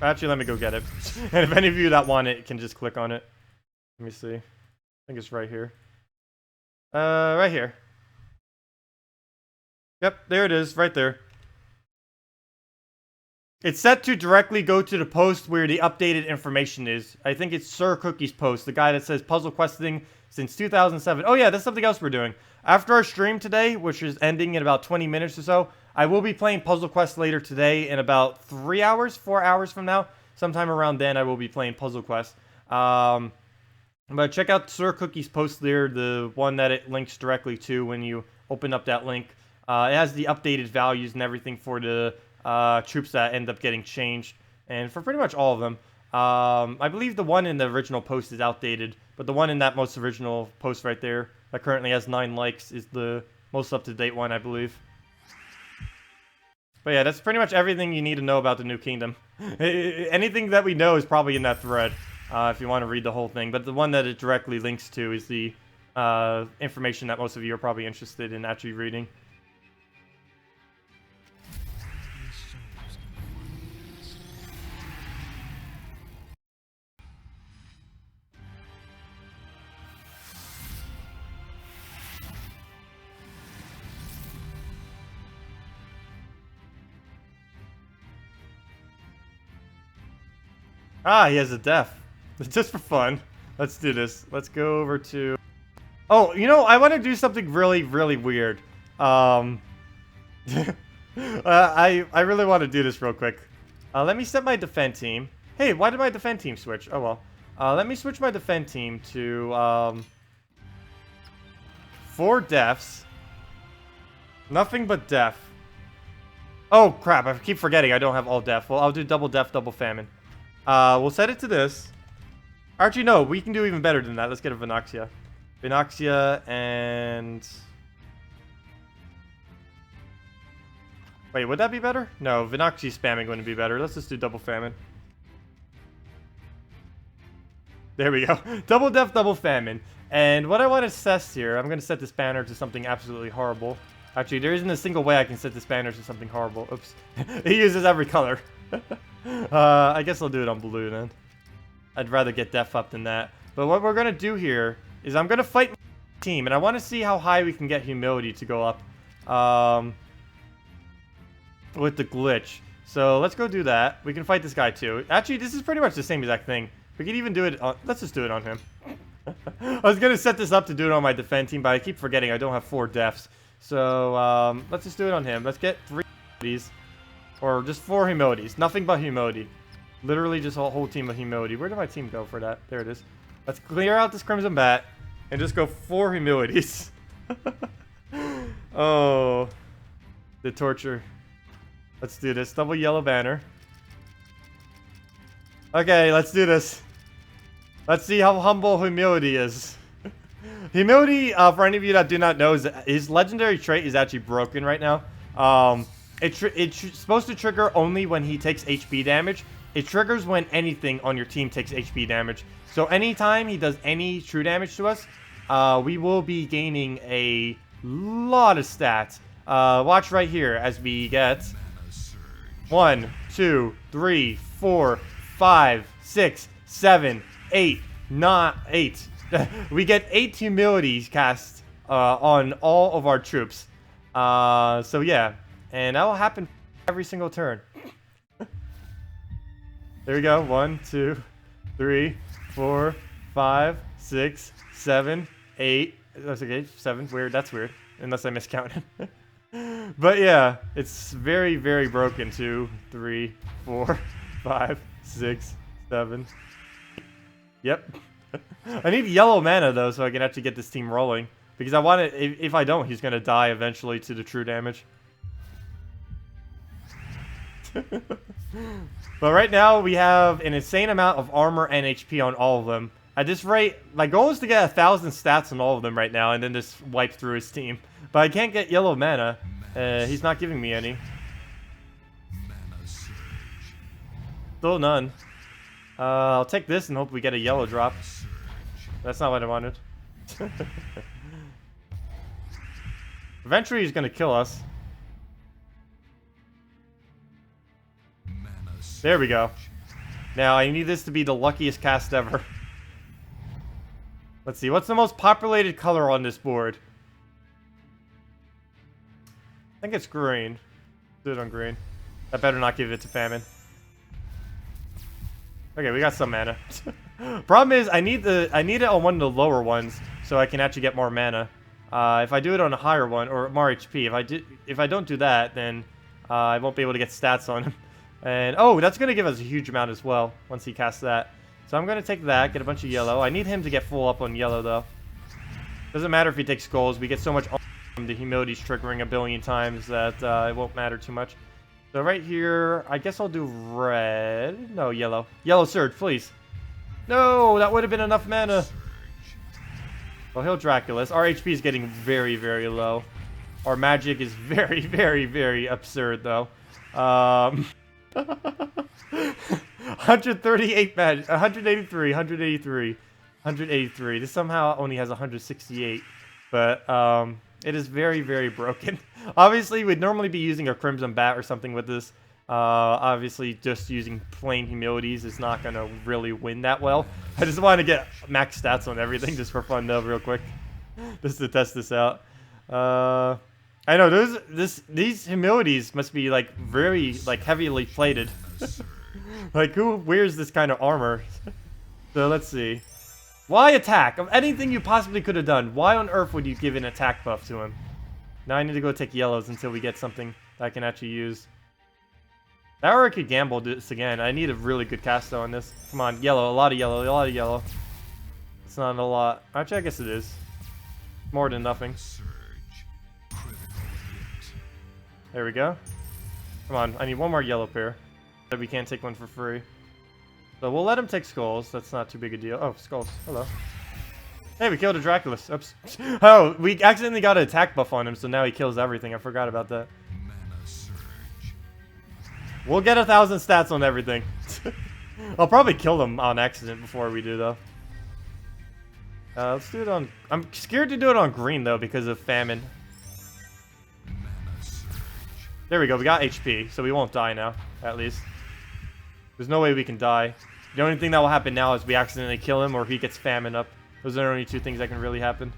A: Actually, let me go get it. And if any of you that want it can just click on it. Let me see. I think it's right here. Right here. Yep, there it is, right there. It's set to directly go to the post where the updated information is. I think it's Sir Cookie's post, the guy that says puzzle questing since 2007. Oh yeah, that's something else we're doing. After our stream today, which is ending in about 20 minutes or so, I will be playing Puzzle Quest later today in about 4 hours from now. Sometime around then, I will be playing Puzzle Quest. But check out Sir Cookie's post there, the one that it links directly to when you open up that link. It has the updated values and everything for the troops that end up getting changed, and for pretty much all of them. I believe the one in the original post is outdated, but the one in that most original post right there that currently has 9 likes is the most up-to-date one, I believe. But yeah, that's pretty much everything you need to know about the new kingdom. Anything that we know is probably in that thread, if you want to read the whole thing. But the one that it directly links to is the information that most of you are probably interested in actually reading. Ah, he has a death. Just for fun. Let's do this. Let's go over to... Oh, you know, I want to do something really, really weird. I really want to do this real quick. Let me set my defend team. Hey, why did my defend team switch? Oh, well. Let me switch my defend team to, 4 deaths. Nothing but death. Oh, crap. I keep forgetting I don't have all death. Well, I'll do double death, double famine. We'll set it to this. Actually, no, we can do even better than that. Let's get a Vinoxia. Vinoxia and... Wait, would that be better? No, Vinoxia spamming wouldn't be better. Let's just do double famine. There we go. Double death, double famine. And what I want to test here, I'm going to set this banner to something absolutely horrible. Actually, there isn't a single way I can set this banner to something horrible. Oops. He uses every color. I guess I'll do it on blue then. I'd rather get death up than that. But what we're going to do here is I'm going to fight my team. And I want to see how high we can get humility to go up. With the glitch. So let's go do that. We can fight this guy too. Actually, this is pretty much the same exact thing. We can even do it on... Let's just do it on him. I was going to set this up to do it on my defend team, but I keep forgetting I don't have 4 deaths. So, let's just do it on him. Let's get 3 humilities. Or just 4 humilities. Nothing but humility. Literally just a whole team of humility. Where did my team go for that? There it is. Let's clear out this Crimson Bat. And just go 4 humilities. Oh. The torture. Let's do this. Double yellow banner. Okay, let's do this. Let's see how humble humility is. Humility, for any of you that do not know, is his legendary trait is actually broken right now. It's supposed to trigger only when he takes HP damage. It triggers when anything on your team takes HP damage. So anytime he does any true damage to us, we will be gaining a lot of stats. Watch right here as we get 1, 2, 3, 4, 5, 6, 7, 8, Not 8. We get 8 humility cast on all of our troops. So yeah, and that will happen every single turn. There we go. 1, 2, 3, 4, 5, 6, 7, 8. That's okay. 7. Weird. That's weird. Unless I miscounted. But yeah, it's very, very broken. 2, 3, 4, 5, 6, 7. Yep. I need yellow mana though, so I can actually get this team rolling. Because I want it. If I don't, he's gonna die eventually to the true damage. But right now we have an insane amount of armor and HP on all of them. At this rate, my goal is to get 1,000 stats on all of them right now, and then just wipe through his team. But I can't get yellow mana. He's not giving me any. Still none. I'll take this and hope we get a yellow drop. That's not what I wanted. Eventually he's gonna kill us. There we go. Now I need this to be the luckiest cast ever. Let's see, what's the most populated color on this board? I think it's green. Do it on green. I better not give it to Famine. Okay, we got some mana. Problem is, I need it on one of the lower ones so I can actually get more mana. If I do it on a higher one or more HP, if I don't do that, then I won't be able to get stats on him. And oh, that's gonna give us a huge amount as well once he casts that. So I'm gonna take that, get a bunch of yellow. I need him to get full up on yellow though. Doesn't matter if he takes skulls. We get so much from the humility's triggering a billion times that it won't matter too much. So right here, I guess I'll do red. No, yellow. Yellow surge, please. No, that would have been enough mana. Well, he'll Draculus. Our HP is getting very, very low. Our magic is very, very, very absurd, though. 138 magic. 183, 183, 183. This somehow only has 168. But, it is very, very broken. Obviously, we'd normally be using a Crimson Bat or something with this. Obviously, just using plain humilities is not going to really win that well. I just want to get max stats on everything just for fun, though, real quick. Just to test this out. I know, these humilities must be, like, very, like, heavily plated. Like, who wears this kind of armor? So, let's see. Why attack? Of anything you possibly could have done, why on earth would you give an attack buff to him? Now I need to go take yellows until we get something that I can actually use. Or I could gamble this again. I need a really good casto on this. Come on, yellow. A lot of yellow. A lot of yellow. It's not a lot. Actually, I guess it is. More than nothing. There we go. Come on, I need one more yellow pair. But we can't take one for free. So we'll let him take skulls. That's not too big a deal. Oh, skulls. Hello. Hey, we killed a Draculus. Oops. Oh, we accidentally got an attack buff on him, so now he kills everything. I forgot about that. We'll get 1,000 stats on everything. I'll probably kill them on accident before we do, though. Let's do it on... I'm scared to do it on green, though, because of famine. There we go. We got HP, so we won't die now, at least. There's no way we can die. The only thing that will happen now is we accidentally kill him or he gets famine up. Those are the only two things that can really happen.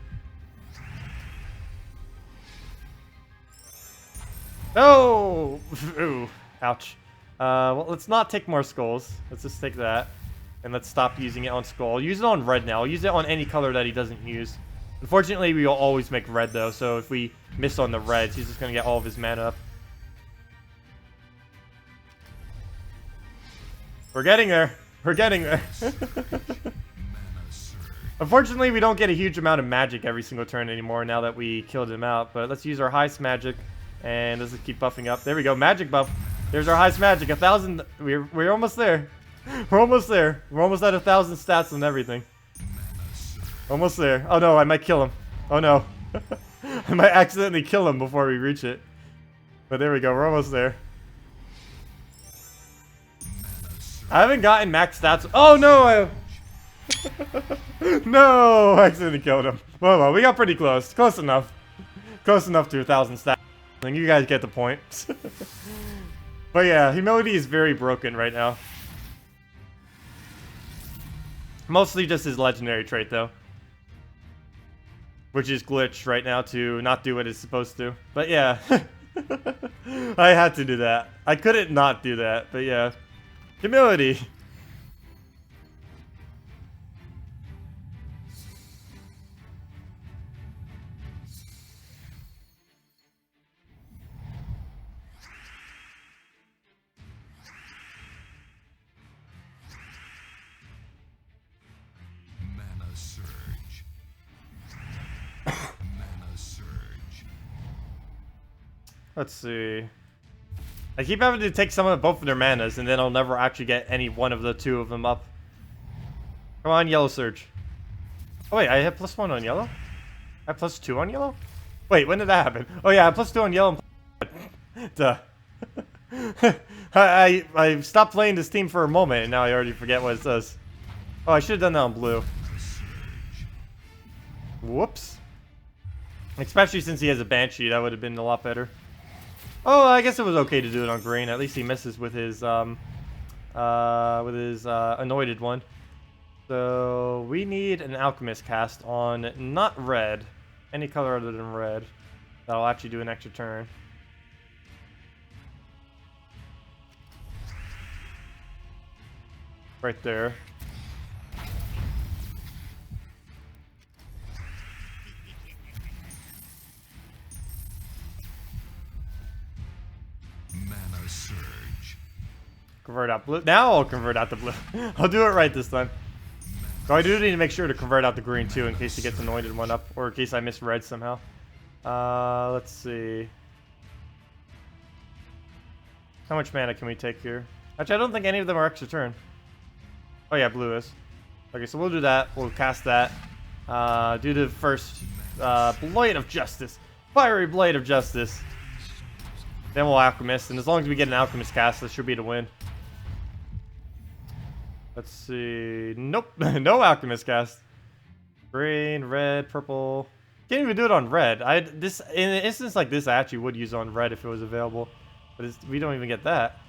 A: Oh! Ooh. Ouch. Well, let's not take more skulls. Let's just take that. And let's stop using it on skull. Use it on red now. Use it on any color that he doesn't use. Unfortunately, we will always make red, though. So if we miss on the reds, he's just going to get all of his mana up. We're getting there. We're getting there. Unfortunately, we don't get a huge amount of magic every single turn anymore now that we killed him out. But let's use our highest magic. And let's just keep buffing up. There we go. Magic buff. There's our highest magic. 1,000. We're almost there. We're almost there. We're almost at 1,000 stats and everything. Almost there. Oh no, I might kill him. Oh no. I might accidentally kill him before we reach it. But there we go. We're almost there. I haven't gotten max stats. Oh no! No! I accidentally killed him. Well, we got pretty close. Close enough. Close enough to 1,000 stats. I think you guys get the point. But yeah, humility is very broken right now. Mostly just his legendary trait, though. Which is glitched right now to not do what it's supposed to. But yeah. I had to do that. I couldn't not do that, but yeah. Humility.
B: Mana surge. Mana surge.
A: Let's see. I keep having to take some of both of their manas, and then I'll never actually get any one of the two of them up. Come on, Yellow Surge. Oh wait, I have +1 on yellow? I have +2 on yellow? Wait, when did that happen? Oh yeah, I have +2 on yellow and duh. I stopped playing this team for a moment, and now I already forget what it says. Oh, I should have done that on blue. Whoops. Especially since he has a Banshee, that would have been a lot better. Oh, I guess it was okay to do it on green. At least he misses with his anointed one. So we need an Alchemist cast on not red, any color other than red. That'll actually do an extra turn. Right there.
B: Mana surge.
A: Convert out blue. Now I'll convert out the blue. I'll do it right this time. So I do need to make sure to convert out the green too in case he gets anointed one up, or in case I miss red somehow. Let's see. How much mana can we take here? Actually, I don't think any of them are extra turn. Oh yeah, blue is. Okay, so we'll do that. We'll cast that. Do the first Blade of Justice. Fiery Blade of Justice. Then we'll Alchemist, and as long as we get an Alchemist cast, that should be the win. Let's see. Nope. No Alchemist cast. Green, red, purple. Can't even do it on red. In an instance like this, I actually would use on red if it was available. But we don't even get that.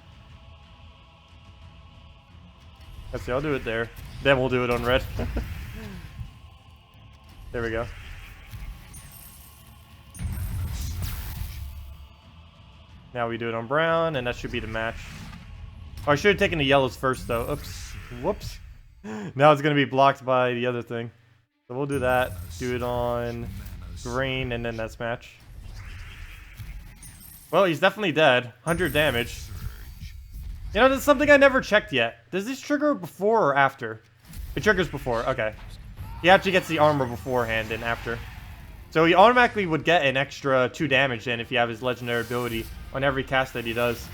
A: Let's see, I'll do it there. Then we'll do it on red. There we go. Now we do it on brown, and that should be the match. Oh, I should have taken the yellows first, though. Oops. Whoops. Now it's going to be blocked by the other thing. So we'll do that. Do it on green, and then that's match. Well, he's definitely dead. 100 damage. You know, that's something I never checked yet. Does this trigger before or after? It triggers before. Okay. He actually gets the armor beforehand and after. So he automatically would get an extra 2 damage then if you have his legendary ability on every cast that he does.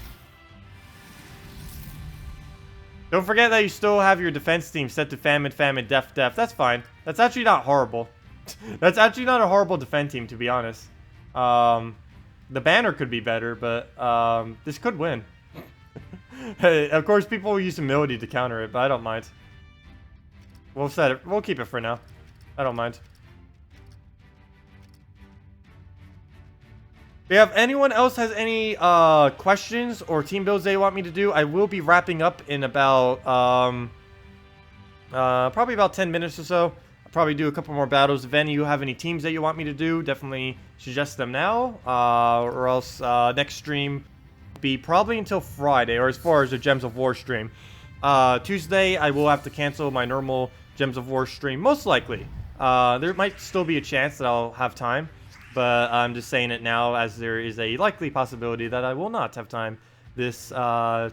A: Don't forget that you still have your defense team set to famine, famine, death, death. That's fine. That's actually not horrible. That's actually not a horrible defense team, to be honest. The banner could be better, but this could win. Of course, people will use humility to counter it, but I don't mind. We'll set it. We'll keep it for now. I don't mind. If anyone else has any questions or team builds they want me to do, I will be wrapping up in about probably about 10 minutes or so. I'll probably do a couple more battles. If any of you have any teams that you want me to do, definitely suggest them now, or else next stream will be probably until Friday, or as far as the Gems of War stream. Tuesday I will have to cancel my normal Gems of War stream, most likely. There might still be a chance that I'll have time. But I'm just saying it now as there is a likely possibility that I will not have time this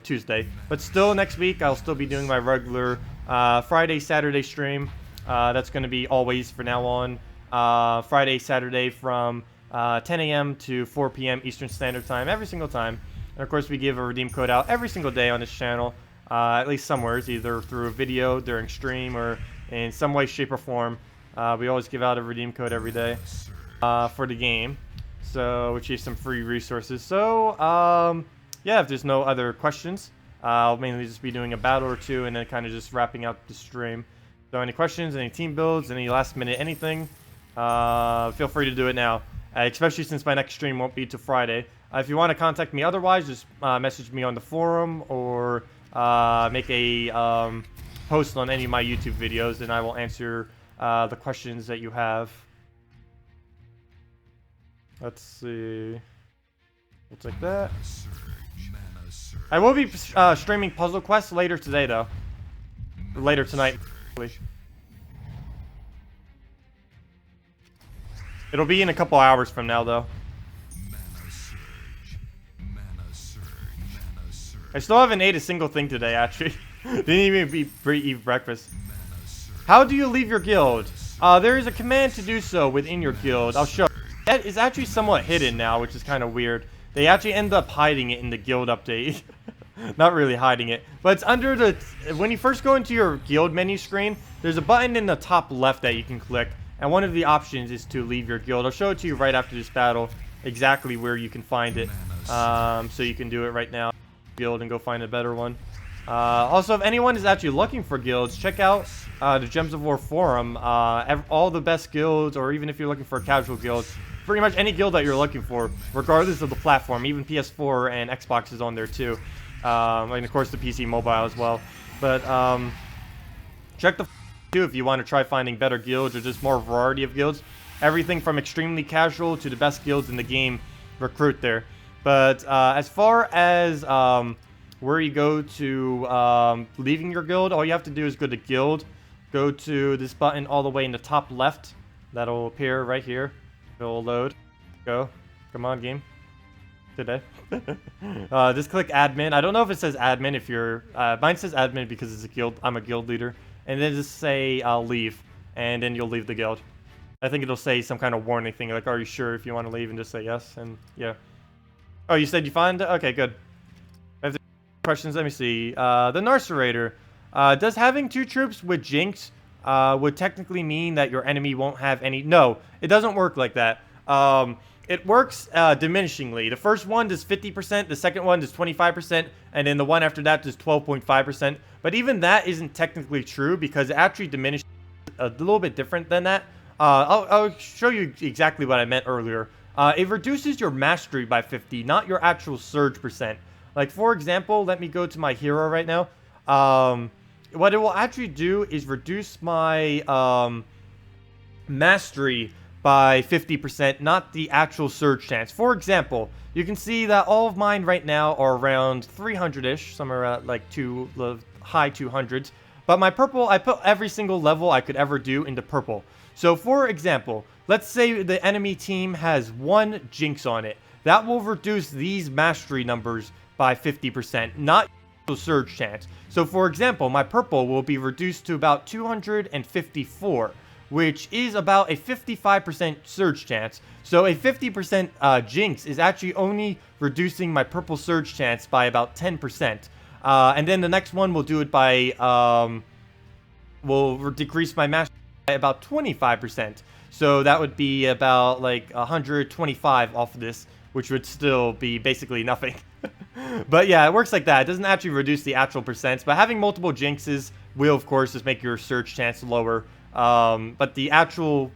A: Tuesday. But still, next week, I'll still be doing my regular Friday, Saturday stream. That's going to be always for now on. Friday, Saturday from 10 a.m. to 4 p.m. Eastern Standard Time every single time. And of course, we give a redeem code out every single day on this channel. At least somewhere, either through a video during stream or in some way, shape, or form. We always give out a redeem code every day. For the game, so which is some free resources. So yeah, if there's no other questions, I'll mainly just be doing a battle or two and then kind of just wrapping up the stream. So any questions, any team builds, any last minute anything, feel free to do it now, especially since my next stream won't be till Friday. If you want to contact me otherwise, just message me on the forum or make a post on any of my YouTube videos, and I will answer the questions that you have. Let's see. We'll take that. I will be streaming Puzzle Quest later today, though. Or later tonight. It'll be in a couple hours from now, though. I still haven't ate a single thing today, actually. Didn't even eat breakfast. How do you leave your guild? There is a command to do so within your guild. I'll show you. That is actually somewhat hidden now, which is kind of weird. They actually end up hiding it in the guild update. Not really hiding it. But it's under the... When you first go into your guild menu screen, there's a button in the top left that you can click. And one of the options is to leave your guild. I'll show it to you right after this battle. Exactly where you can find it. So you can do it right now. Guild and go find a better one. Also, if anyone is actually looking for guilds, check out the Gems of War forum. All the best guilds, or even if you're looking for a casual guild, pretty much any guild that you're looking for, regardless of the platform, even PS4 and Xbox is on there too. And of course the PC mobile as well. But check the too if you want to try finding better guilds or just more variety of guilds. Everything from extremely casual to the best guilds in the game, recruit there. But as far as where you go to leaving your guild, all you have to do is go to guild, go to this button all the way in the top left. That'll appear right here. It'll load. Go. Come on, game. Today. Just click admin. I don't know if it says admin if you're... mine says admin because it's a guild. I'm a guild leader. And then just say leave. And then you'll leave the guild. I think it'll say some kind of warning thing like, are you sure if you want to leave? And just say yes. And yeah. Oh, you said you find it? Okay, good. I have questions. Let me see. The TheNasirator. Does having 2 troops with Jinx would technically mean that your enemy won't have any... No, it doesn't work like that. It works diminishingly. The first one does 50%, the second one does 25%, and then the one after that does 12.5%. But even that isn't technically true because it actually diminishes a little bit different than that. I'll show you exactly what I meant earlier. It reduces your mastery by 50, not your actual surge percent. Like, for example, let me go to my hero right now. What it will actually do is reduce my mastery by 50%, not the actual surge chance. For example, you can see that all of mine right now are around 300-ish, somewhere at like high 200s. But my purple, I put every single level I could ever do into purple. So for example, let's say the enemy team has 1 Jinx on it. That will reduce these mastery numbers by 50%, not the surge chance. So for example, my purple will be reduced to about 254, which is about a 55% surge chance. So a 50% Jinx is actually only reducing my purple surge chance by about 10%. And then the next one will do it by, will decrease my mastery by about 25%. So that would be about like 125 off of this, which would still be basically nothing. But yeah, it works like that. It doesn't actually reduce the actual percents, but having multiple Jinxes will, of course, just make your surge chance lower. But the actual,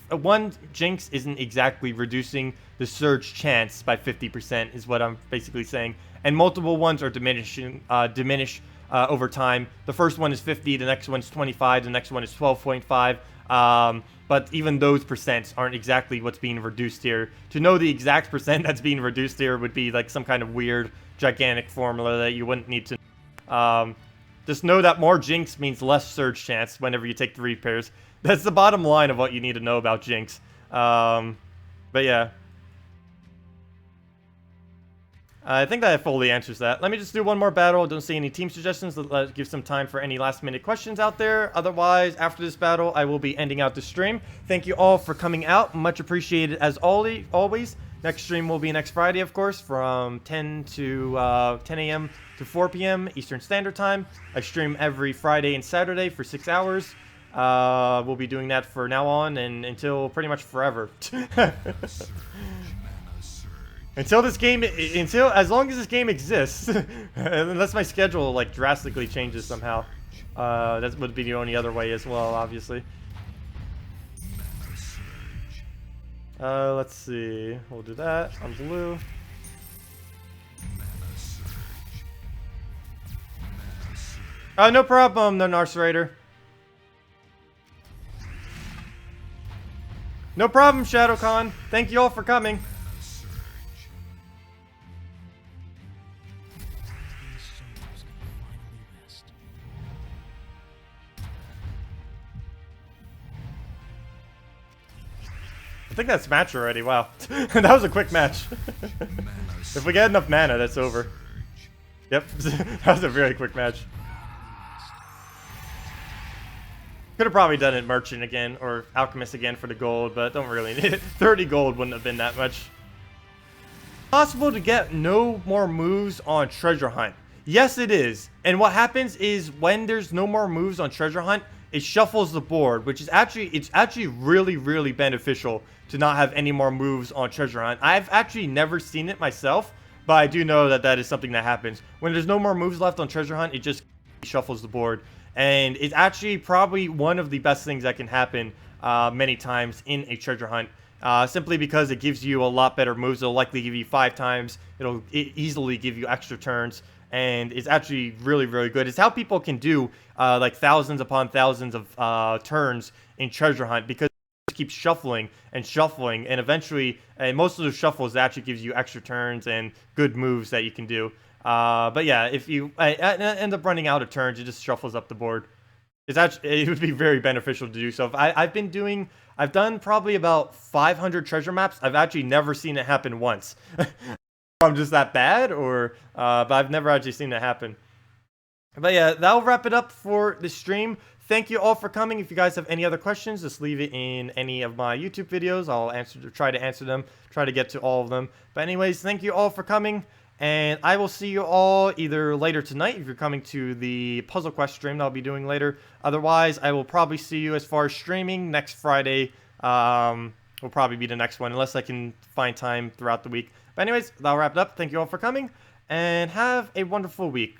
A: one Jinx isn't exactly reducing the surge chance by 50% is what I'm basically saying. And multiple ones are diminish over time. The first one is 50, the next one's 25, the next one is 12.5. But even those percents aren't exactly what's being reduced here. To know the exact percent that's being reduced here would be like some kind of weird, gigantic formula that you wouldn't need to. Just know that more Jinx means less surge chance whenever you take 3 pairs. That's the bottom line of what you need to know about Jinx. But yeah. I think that fully answers that. Let me just do one more battle. Don't see any team suggestions. Let's give some time for any last minute questions out there. Otherwise, after this battle, I will be ending out the stream. Thank you all for coming out. Much appreciated as always. Next stream will be next Friday, of course, from 10 a.m. to 4 p.m. Eastern Standard Time. I stream every Friday and Saturday for 6 hours. We'll be doing that for now on and until pretty much forever. Until this game, as long as this game exists, unless my schedule like drastically changes somehow, that would be the only other way as well, obviously. Let's see, we'll do that on blue. No problem, TheNasirator. No problem, ShadowCon. Thank you all for coming.
B: Mana surge.
D: These souls can finally rest.
A: I think that's match already. Wow. That was a quick match.
B: Mana
A: If we get enough mana, that's over.
B: surge.
A: Yep. That was a very quick match. Could have probably done it Merchant again or Alchemist again for the gold, but don't really need it. 30 gold wouldn't have been that much. Possible to get no more moves on Treasure Hunt. Yes, it is. And what happens is when there's no more moves on Treasure Hunt, it shuffles the board, which is actually really, really beneficial to not have any more moves on Treasure Hunt. I've actually never seen it myself, but I do know that that is something that happens. When there's no more moves left on Treasure Hunt, it just shuffles the board. And it's actually probably one of the best things that can happen many times in a Treasure Hunt. Simply because it gives you a lot better moves. It'll likely give you 5 times. It'll easily give you extra turns. And it's actually really, really good. It's how people can do like thousands upon thousands of turns in Treasure Hunt because it keeps shuffling and shuffling. And eventually, most of the shuffles actually gives you extra turns and good moves that you can do. But yeah, if you end up running out of turns, it just shuffles up the board. It would be very beneficial to do so. I've done probably about 500 treasure maps. I've actually never seen it happen once. I'm just that bad, or but I've never actually seen it happen. But yeah, that'll wrap it up for the stream. Thank you all for coming. If you guys have any other questions, just leave it in any of my YouTube videos. I'll try to answer them, try to get to all of them. But anyways, thank you all for coming. And I will see you all either later tonight if you're coming to the Puzzle Quest stream that I'll be doing later. Otherwise, I will probably see you as far as streaming next Friday. Will probably be the next one unless I can find time throughout the week. But anyways, that'll wrap it up. Thank you all for coming and have a wonderful week.